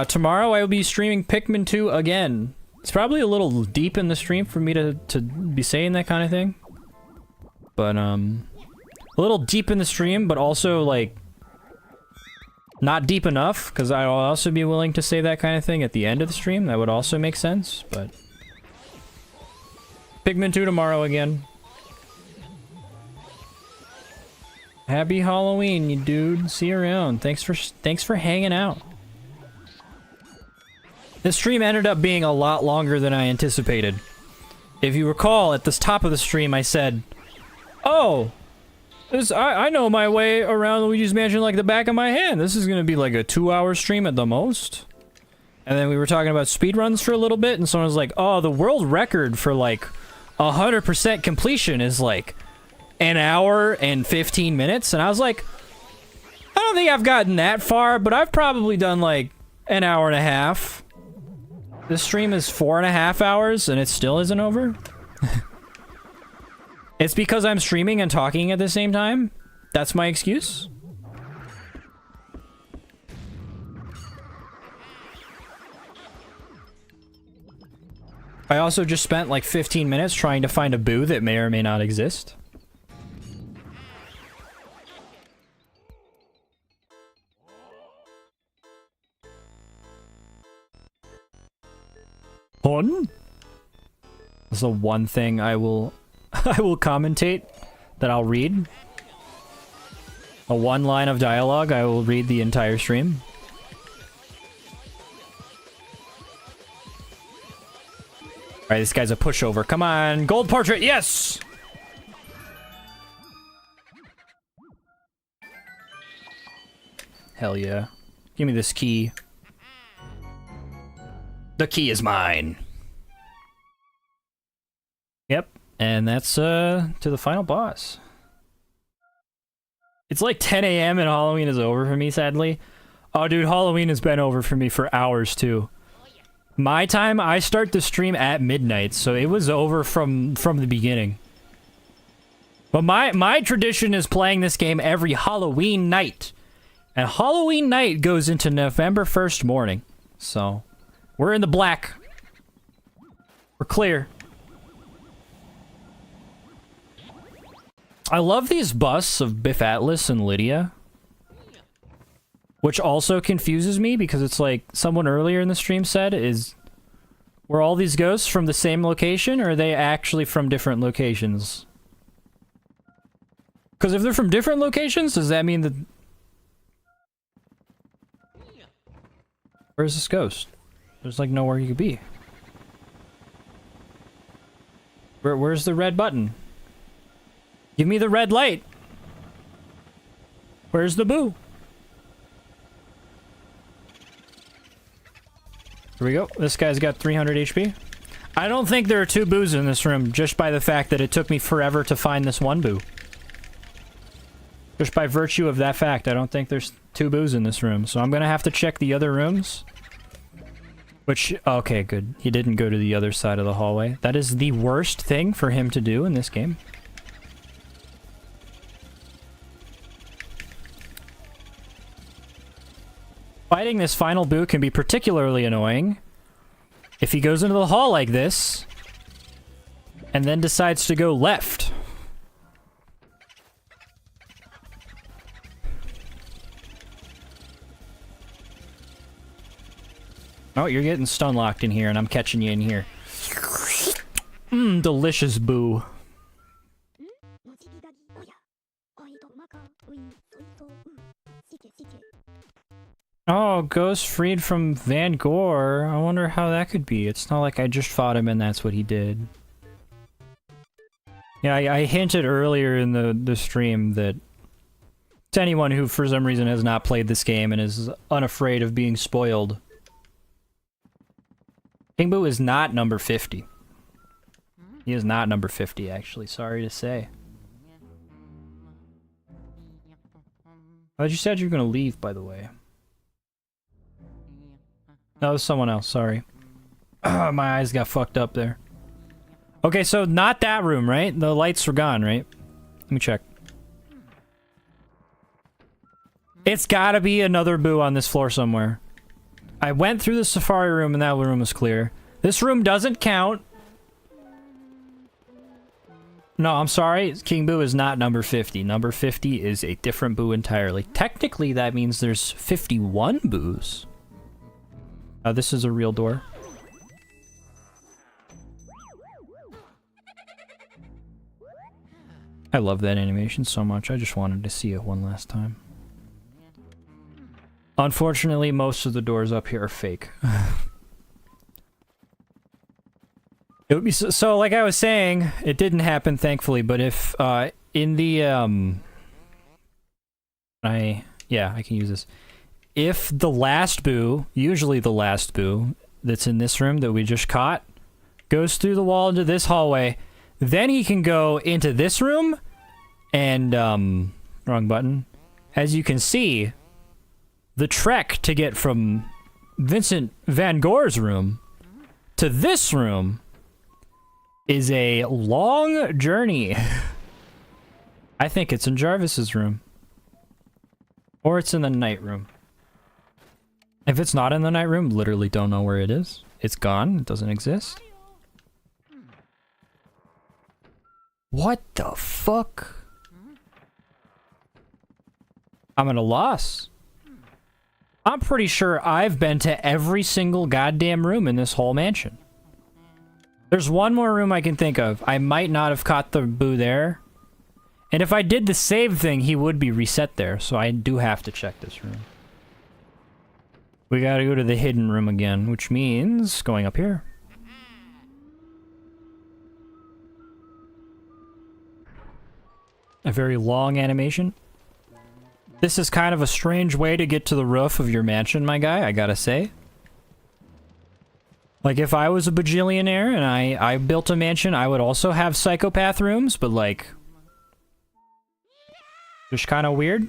Tomorrow I will be streaming Pikmin 2 again. It's probably a little deep in the stream for me to be saying that kind of thing. But, a little deep in the stream, but also, like, not deep enough, because I'll also be willing to say that kind of thing at the end of the stream. That would also make sense, but... Pikmin 2 tomorrow again. Happy Halloween, you dude. See you around. Thanks for hanging out. This stream ended up being a lot longer than I anticipated. If you recall, at the top of the stream, I said, "Oh, I know my way around Luigi's Mansion like the back of my hand. This is gonna be like a 2-hour stream at the most." And then we were talking about speedruns for a little bit, and someone was like, "Oh, the world record for like 100% completion is like 1 hour and 15 minutes." And I was like, I don't think I've gotten that far, but I've probably done like 1 hour and a half. This stream is 4.5 hours and it still isn't over. It's because I'm streaming and talking at the same time. That's my excuse. I also just spent like 15 minutes trying to find a boo that may or may not exist. Pardon? That's the one thing I will commentate that I'll read. A 1 line of dialogue, I will read the entire stream. Alright, this guy's a pushover. Come on, gold portrait, yes! Hell yeah. Give me this key. The key is mine. Yep, and that's to the final boss. It's like 10 a.m. and Halloween is over for me, sadly. Oh, dude, Halloween has been over for me for hours, too. My time, I start the stream at midnight, so it was over from the beginning. But my tradition is playing this game every Halloween night. And Halloween night goes into November 1st morning. So, we're in the black. We're clear. I love these busts of Biff Atlas and Lydia. Which also confuses me because it's like someone earlier in the stream said were all these ghosts from the same location or are they actually from different locations? Because if they're from different locations, does that mean that... Where's this ghost? There's like nowhere he could be. Where's the red button? Give me the red light. Where's the boo? Here we go. This guy's got 300 HP. I don't think there are 2 boos in this room, just by the fact that it took me forever to find this 1 boo. Just by virtue of that fact, I don't think there's 2 boos in this room, so I'm gonna have to check the other rooms. Which, okay, good. He didn't go to the other side of the hallway. That is the worst thing for him to do in this game. Fighting this final boo can be particularly annoying if he goes into the hall like this and then decides to go left. Oh, you're getting stun locked in here and I'm catching you in here. Mmm, delicious boo. Oh, Ghost freed from Van Gore. I wonder how that could be. It's not like I just fought him and that's what he did. Yeah, I hinted earlier in the stream that to anyone who for some reason has not played this game and is unafraid of being spoiled, King Boo is not number 50. He is not number 50, actually. Sorry to say. Oh, you said you were going to leave, by the way. That was someone else, sorry. My eyes got fucked up there. Okay, so not that room, right? The lights were gone, right? Let me check. It's gotta be another boo on this floor somewhere. I went through the safari room and that room was clear. This room doesn't count. No, I'm sorry. King Boo is not number 50. Number 50 is a different boo entirely. Technically, that means there's 51 boos. This is a real door. I love that animation so much. I just wanted to see it one last time. Unfortunately, most of the doors up here are fake. It would be so, like I was saying, it didn't happen, thankfully, but if, in the, yeah, I can use this. If the last boo, usually the last boo that's in this room that we just caught, goes through the wall into this hallway, then he can go into this room and, wrong button. As you can see, the trek to get from Vincent Van Gore's room to this room is a long journey. I think it's in Jarvis's room. Or it's in the night room. If it's not in the night room, literally don't know where it is. It's gone. It doesn't exist. What the fuck? I'm at a loss. I'm pretty sure I've been to every single goddamn room in this whole mansion. There's one more room I can think of. I might not have caught the boo there. And if I did the save thing, he would be reset there. So I do have to check this room. We gotta go to the hidden room again, which means going up here. A very long animation. This is kind of a strange way to get to the roof of your mansion, my guy, I gotta say. Like, if I was a bajillionaire and I built a mansion, I would also have psychopath rooms, but like... just kind of weird.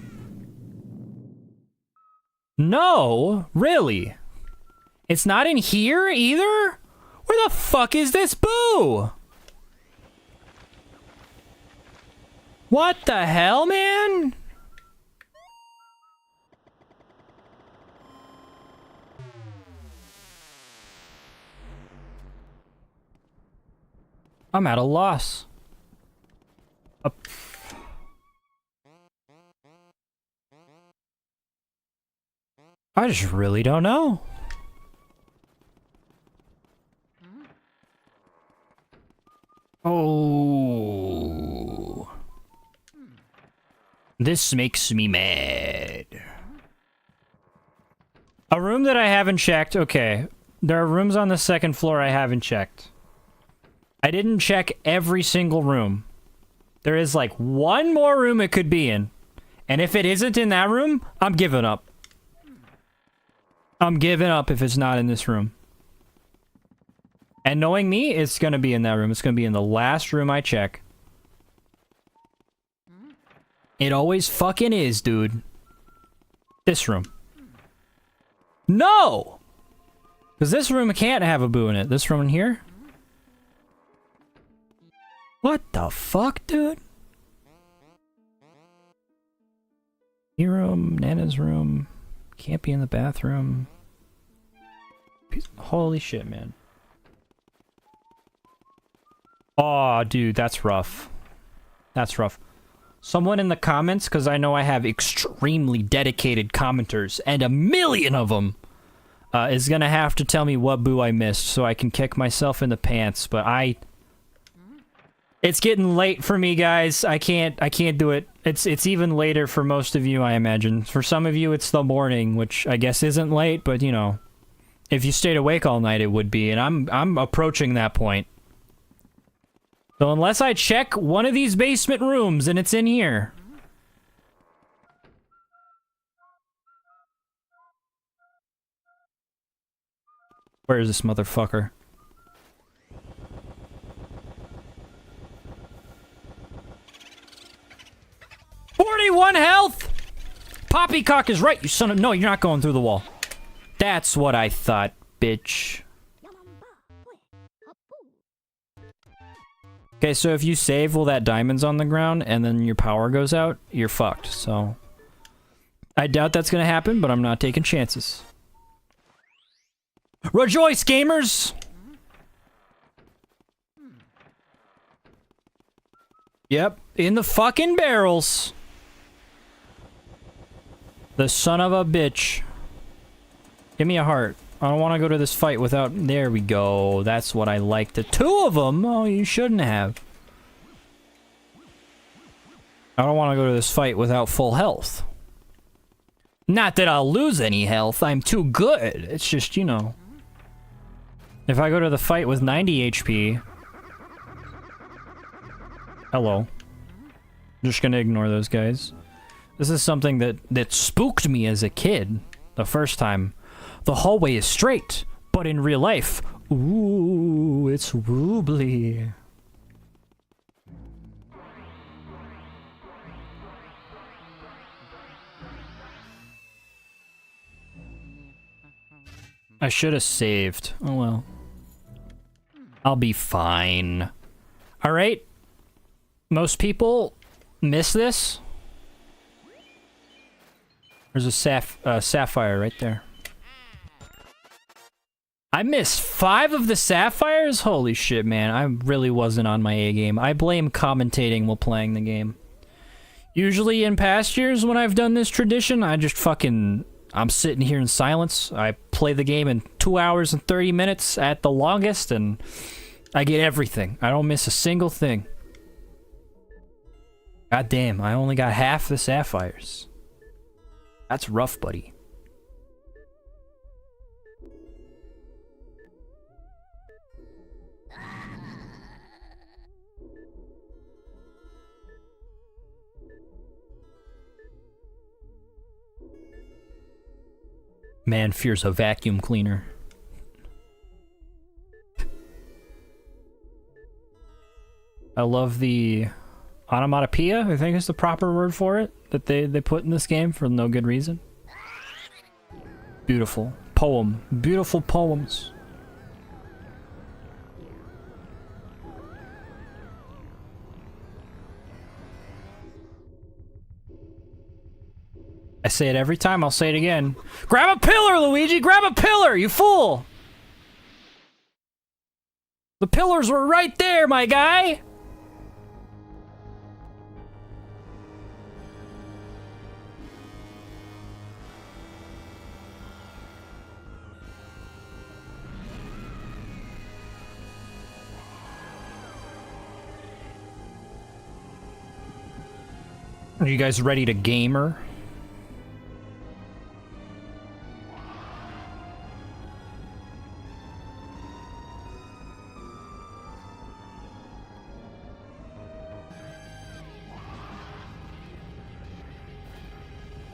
No! Really? It's not in here either? Where the fuck is this boo? What the hell, man? I'm at a loss. I just really don't know. Oh. This makes me mad. A room that I haven't checked. Okay. There are rooms on the second floor I haven't checked. I didn't check every single room. There is like one more room it could be in. And if it isn't in that room, I'm giving up. I'm giving up if it's not in this room. And knowing me, it's gonna be in that room. It's gonna be in the last room I check. It always fucking is, dude. This room. No! Because this room can't have a boo in it. This room in here? What the fuck, dude? Your room, Nana's room. Can't be in the bathroom. Holy shit, man. Aw, dude, that's rough. That's rough. Someone in the comments, because I know I have extremely dedicated commenters, and a million of them, is gonna have to tell me what boo I missed so I can kick myself in the pants, but it's getting late for me, guys. I can't do it. It's even later for most of you, I imagine. For some of you, it's the morning, which I guess isn't late, but you know, if you stayed awake all night, it would be, and I'm approaching that point. So unless I check one of these basement rooms and it's in here. Where is this motherfucker? '41 health! Poppycock is right, you son of... No, you're not going through the wall. That's what I thought, bitch. Okay, so if you save while that diamond's on the ground and then your power goes out, you're fucked, so... I doubt that's gonna happen, but I'm not taking chances. Rejoice, gamers! Yep, in the fucking barrels. The son of a bitch. Give me a heart. I don't want to go to this fight without... There we go. That's what I like. The two of them? Oh, you shouldn't have. I don't want to go to this fight without full health. Not that I'll lose any health. I'm too good. It's just, you know... If I go to the fight with 90 HP... Hello. Just gonna ignore those guys. This is something that spooked me as a kid. The first time. The hallway is straight, but in real life, ooh, it's woobly. I should have saved. Oh well. I'll be fine. Alright. Most people miss this. There's a sapphire right there. I missed 5 of the sapphires? Holy shit, man. I really wasn't on my A game. I blame commentating while playing the game. Usually in past years when I've done this tradition, I just fucking... I'm sitting here in silence. I play the game in 2 hours and 30 minutes at the longest, and I get everything. I don't miss a single thing. God damn, I only got half the sapphires. That's rough, buddy. Man fears a vacuum cleaner. I love the onomatopoeia, I think is the proper word for it, that they put in this game for no good reason. Beautiful. Poem. Beautiful poems. I say it every time, I'll say it again. Grab a pillar, Luigi! Grab a pillar, you fool! The pillars were right there, my guy! Are you guys ready to gamer?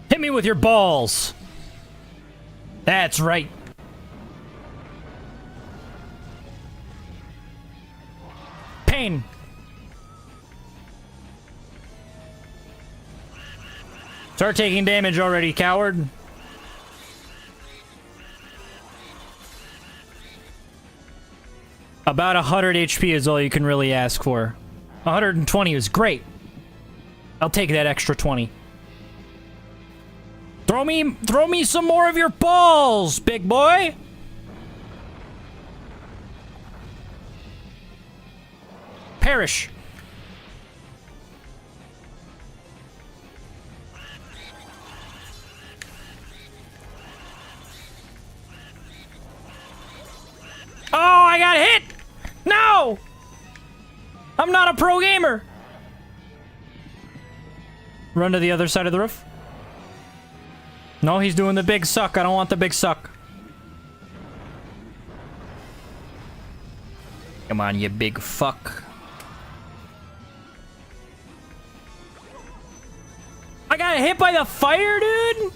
Hit me with your balls! That's right. pain. Start taking damage already, coward. About 100 HP is all you can really ask for. 120 is great. I'll take that extra 20. Throw me some more of your balls, big boy. Perish. Oh, I got hit! No! I'm not a pro gamer! Run to the other side of the roof. No, he's doing the big suck. I don't want the big suck. Come on, you big fuck. I got hit by the fire, dude!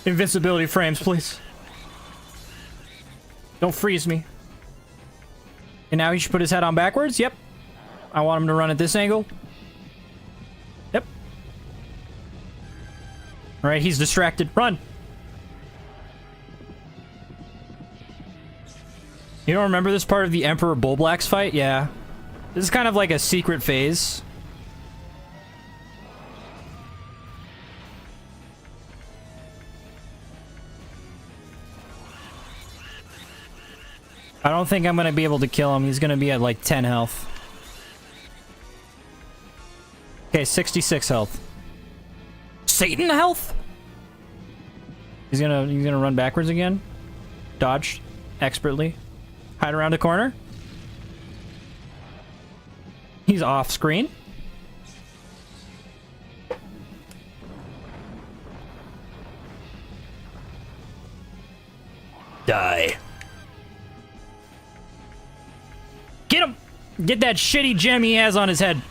Invincibility frames, please. Don't freeze me. And now he should put his head on backwards? Yep. I want him to run at this angle. Yep. Alright, he's distracted. Run! You don't remember this part of the Emperor Bullblack's fight? Yeah. This is kind of like a secret phase. I don't think I'm gonna be able to kill him. He's gonna be at like 10 health. Okay, 66 health. Satan health? He's gonna run backwards again. Dodge expertly. Hide around a corner. He's off screen. Die. Get him! Get that shitty gem he has on his head.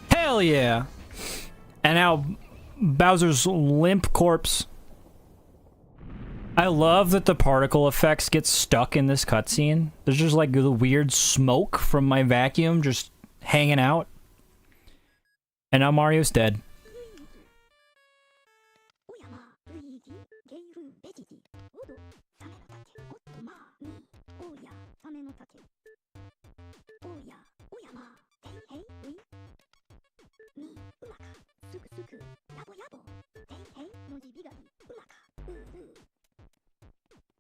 Hell yeah! And now Bowser's limp corpse. I love that the particle effects get stuck in this cutscene. There's just like the weird smoke from my vacuum just hanging out. And now Mario's dead.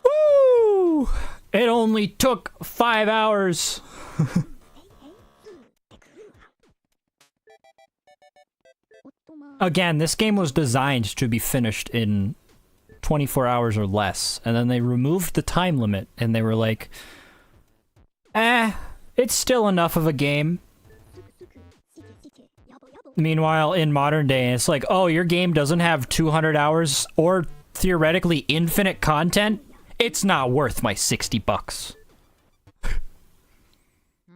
Woo! It only took 5 hours. Again, this game was designed to be finished in 24 hours or less, and then they removed the time limit, and they were like, it's still enough of a game. Meanwhile, in modern day, it's like, oh, your game doesn't have 200 hours or theoretically infinite content? It's not worth my 60 bucks.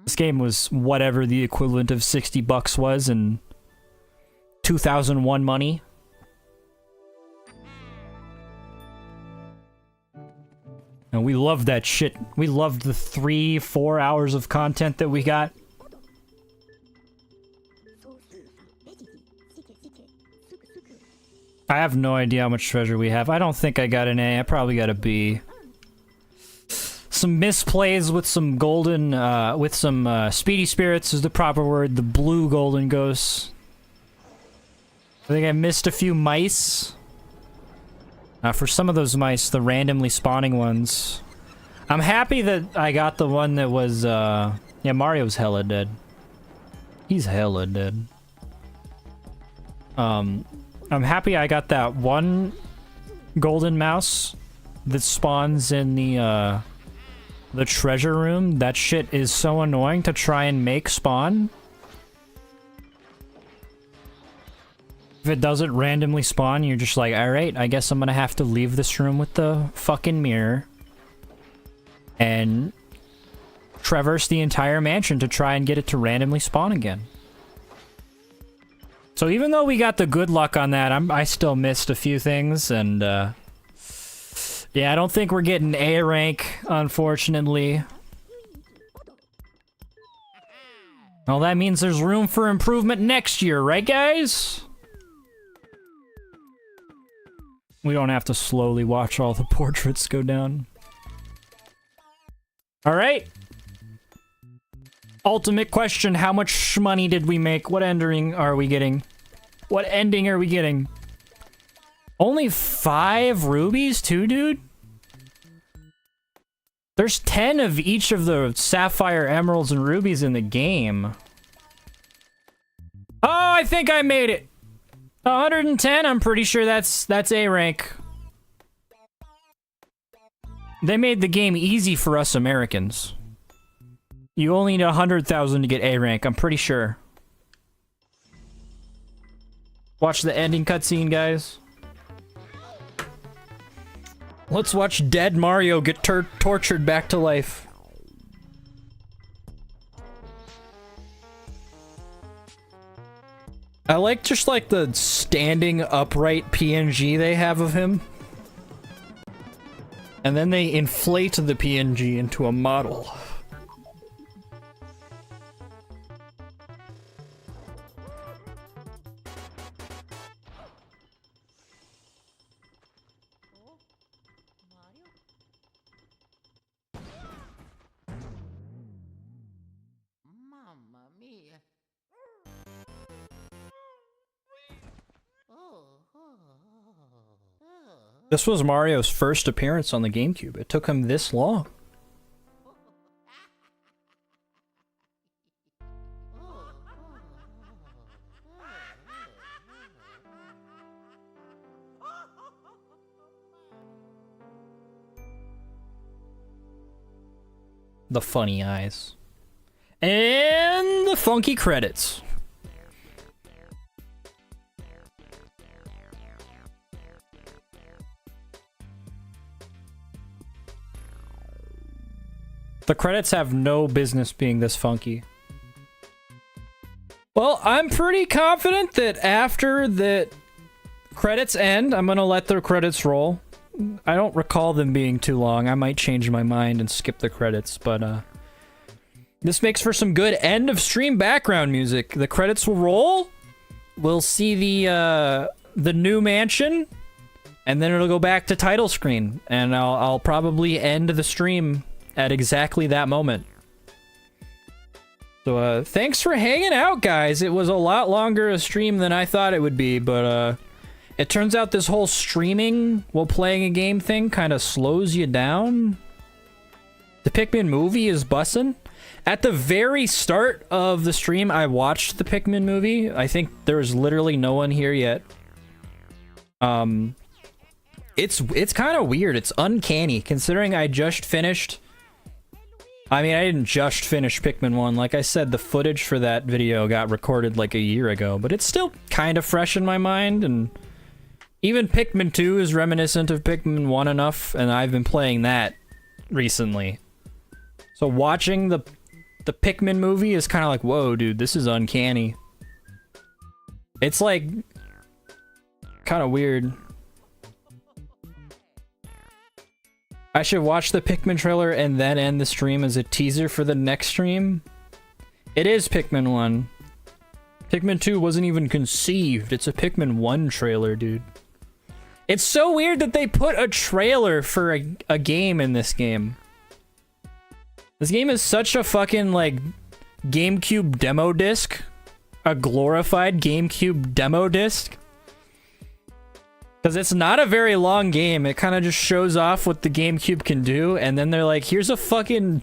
This game was whatever the equivalent of 60 bucks was in 2001 money. And we loved that shit. We loved the 3-4 hours of content that we got. I have no idea how much treasure we have. I don't think I got an A. I probably got a B. Some misplays with some golden, with some speedy spirits is the proper word. The blue golden ghosts. I think I missed a few mice. For some of those mice, the randomly spawning ones. I'm happy that I got the one that was, yeah, Mario's hella dead. He's hella dead. I'm happy I got that one golden mouse that spawns in the treasure room. That shit is so annoying to try and make spawn. If it doesn't randomly spawn, you're just like, alright, I guess I'm gonna have to leave this room with the fucking mirror and traverse the entire mansion to try and get it to randomly spawn again. So even though we got the good luck on that, I still missed a few things, and yeah, I don't think we're getting A rank, unfortunately. Well, that means there's room for improvement next year, right, guys? We don't have to slowly watch all the portraits go down. Alright. Ultimate question, how much money did we make? What ending are we getting? What ending are we getting? Only 5 rubies too, dude? There's 10 of each of the sapphire, emeralds, and rubies in the game. Oh, I think I made it! 110, I'm pretty sure that's A rank. They made the game easy for us Americans. You only need 100,000 to get A rank, I'm pretty sure. Watch the ending cutscene, guys. Let's watch dead Mario get tortured back to life. I like just like the standing upright PNG they have of him. And then they inflate the PNG into a model. This was Mario's first appearance on the GameCube. It took him this long. The funny eyes. And the funky credits. The credits have no business being this funky. Well, I'm pretty confident that after the credits end, I'm gonna let the credits roll. I don't recall them being too long. I might change my mind and skip the credits, but this makes for some good end of stream background music. The credits will roll. We'll see the new mansion, and then it'll go back to title screen, and I'll probably end the stream at exactly that moment. So, thanks for hanging out, guys. It was a lot longer a stream than I thought it would be, but, it turns out this whole streaming while playing a game thing kind of slows you down. The Pikmin movie is bussin'. At the very start of the stream, I watched the Pikmin movie. I think there's literally no one here yet. It's kind of weird. It's uncanny, considering I just finished... I mean, I didn't just finish Pikmin 1. Like I said, the footage for that video got recorded like a year ago, but it's still kind of fresh in my mind, and even Pikmin 2 is reminiscent of Pikmin 1 enough, and I've been playing that recently. So watching the Pikmin movie is kind of like, whoa, dude, this is uncanny. It's like kind of weird. I should watch the Pikmin trailer and then end the stream as a teaser for the next stream. It is Pikmin 1. Pikmin 2 wasn't even conceived. It's a Pikmin 1 trailer, dude. It's so weird that they put a trailer for a game in this game. This game is such a fucking, like, GameCube demo disc. A glorified GameCube demo disc. Because it's not a very long game. It kind of just shows off what the GameCube can do, and then they're like, here's a fucking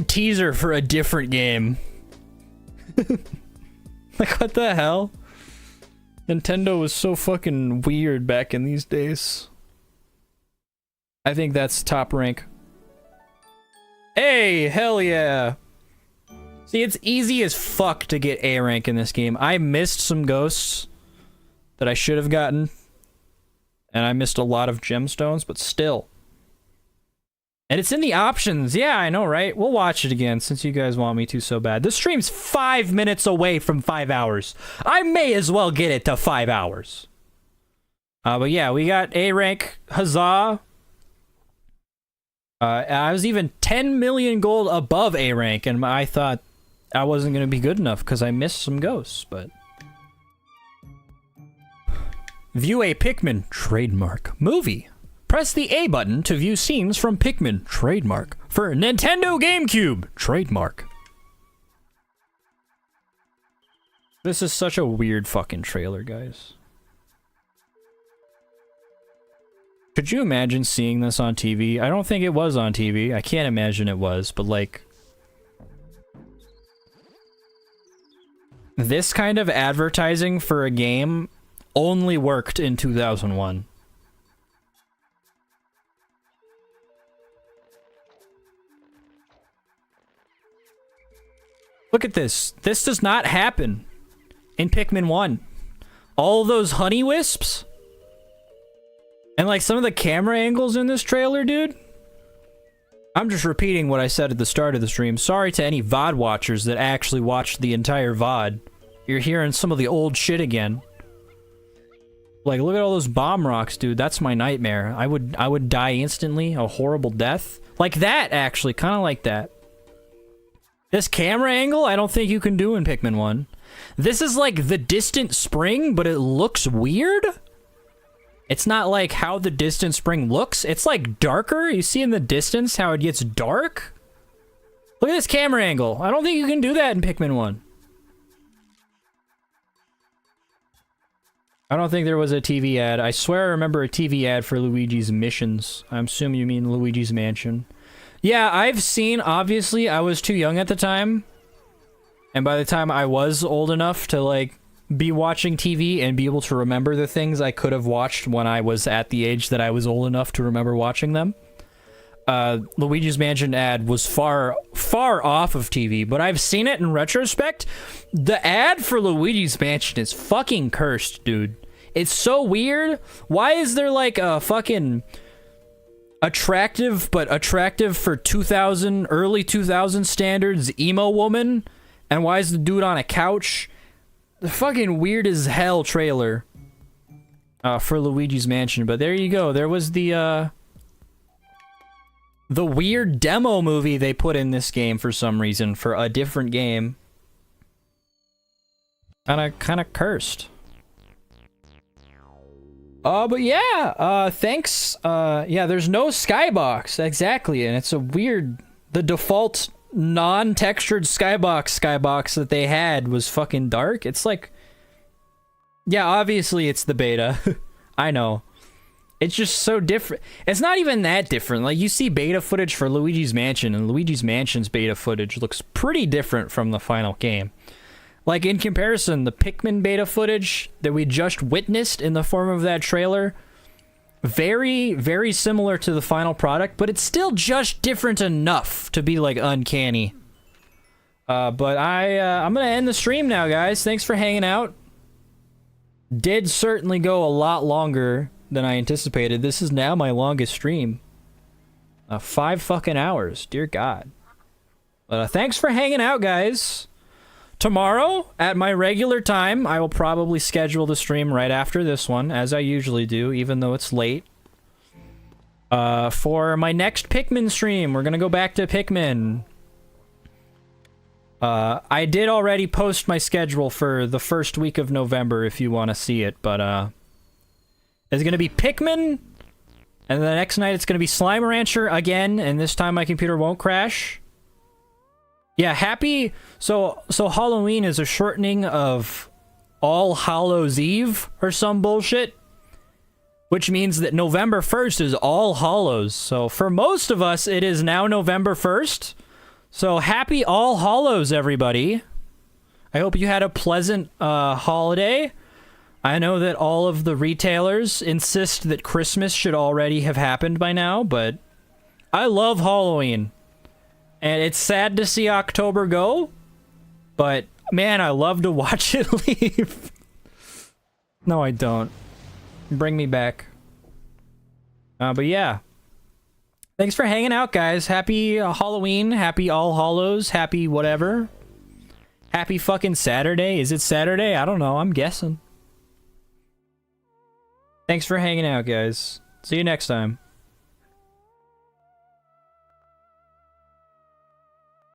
teaser for a different game. Like, what the hell? Nintendo was so fucking weird back in these days. I think that's top rank. Hey, hell yeah! See, it's easy as fuck to get A rank in this game. I missed some ghosts that I should have gotten. And I missed a lot of gemstones, but still. And it's in the options. Yeah, I know, right? We'll watch it again since you guys want me to so bad. This stream's 5 minutes away from 5 hours. I may as well get it to 5 hours. But yeah, we got A rank. Huzzah. I was even 10 million gold above A rank, and I thought I wasn't going to be good enough because I missed some ghosts, but... View a Pikmin trademark movie. Press the A button to view scenes from Pikmin trademark for Nintendo GameCube trademark. This is such a weird fucking trailer, guys. Could you imagine seeing this on TV? I don't think it was on TV. I can't imagine it was, but like... This kind of advertising for a game only worked in 2001. Look at this. This does not happen in Pikmin 1. All those honey wisps? And like some of the camera angles in this trailer, dude? I'm just repeating what I said at the start of the stream. Sorry to any VOD watchers that actually watched the entire VOD. You're hearing some of the old shit again. Like, look at all those bomb rocks, dude. That's my nightmare. I would die instantly. A horrible death. Like that, actually. Kind of like that. This camera angle, I don't think you can do in Pikmin 1. This is like the distant spring, but it looks weird. It's not like how the distant spring looks. It's like darker. You see in the distance how it gets dark? Look at this camera angle. I don't think you can do that in Pikmin 1. I don't think there was a TV ad. I swear I remember a TV ad for Luigi's Missions. I assume you mean Luigi's Mansion. Yeah, I've seen, obviously, I was too young at the time. And by the time I was old enough to, like, be watching TV and be able to remember the things I could have watched when I was at the age that I was old enough to remember watching them, Luigi's Mansion ad was far off of TV, but I've seen it in retrospect. The ad for Luigi's Mansion is fucking cursed, dude. It's so weird. Why is there, like, a fucking... attractive, but attractive for 2000, early 2000 standards, emo woman? And why is the dude on a couch? The fucking weird as hell trailer for Luigi's Mansion. But there you go. There was the weird demo movie they put in this game for some reason for a different game. Kind of cursed. But yeah, thanks. Yeah, there's no skybox, exactly, and it's a weird... The default non-textured skybox that they had was fucking dark. It's like... Yeah, obviously it's the beta. I know. It's just so different. It's not even that different. Like, you see beta footage for Luigi's Mansion, and Luigi's Mansion's beta footage looks pretty different from the final game. Like, in comparison, the Pikmin beta footage that we just witnessed in the form of that trailer, very, very similar to the final product, but it's still just different enough to be, like, uncanny. But I'm gonna end the stream now, guys. Thanks for hanging out. Did certainly go a lot longer than I anticipated. This is now my longest stream. 5 fucking hours. Dear God. But thanks for hanging out, guys. Tomorrow, at my regular time, I will probably schedule the stream right after this one, as I usually do, even though it's late. For my next Pikmin stream, we're gonna go back to Pikmin. I did already post my schedule for the first week of November, if you want to see it, but, it's gonna be Pikmin, and the next night it's gonna be Slime Rancher again, and this time my computer won't crash. Yeah, happy... So Halloween is a shortening of All Hallows Eve, or some bullshit. Which means that November 1st is All Hallows. So for most of us, it is now November 1st. So happy All Hallows, everybody. I hope you had a pleasant holiday. I know that all of the retailers insist that Christmas should already have happened by now, but I love Halloween. And it's sad to see October go, but man, I love to watch it leave. No, I don't. Bring me back. But yeah. Thanks for hanging out, guys. Happy Halloween. Happy All Hallows. Happy whatever. Happy fucking Saturday. Is it Saturday? I don't know. I'm guessing. Thanks for hanging out, guys. See you next time.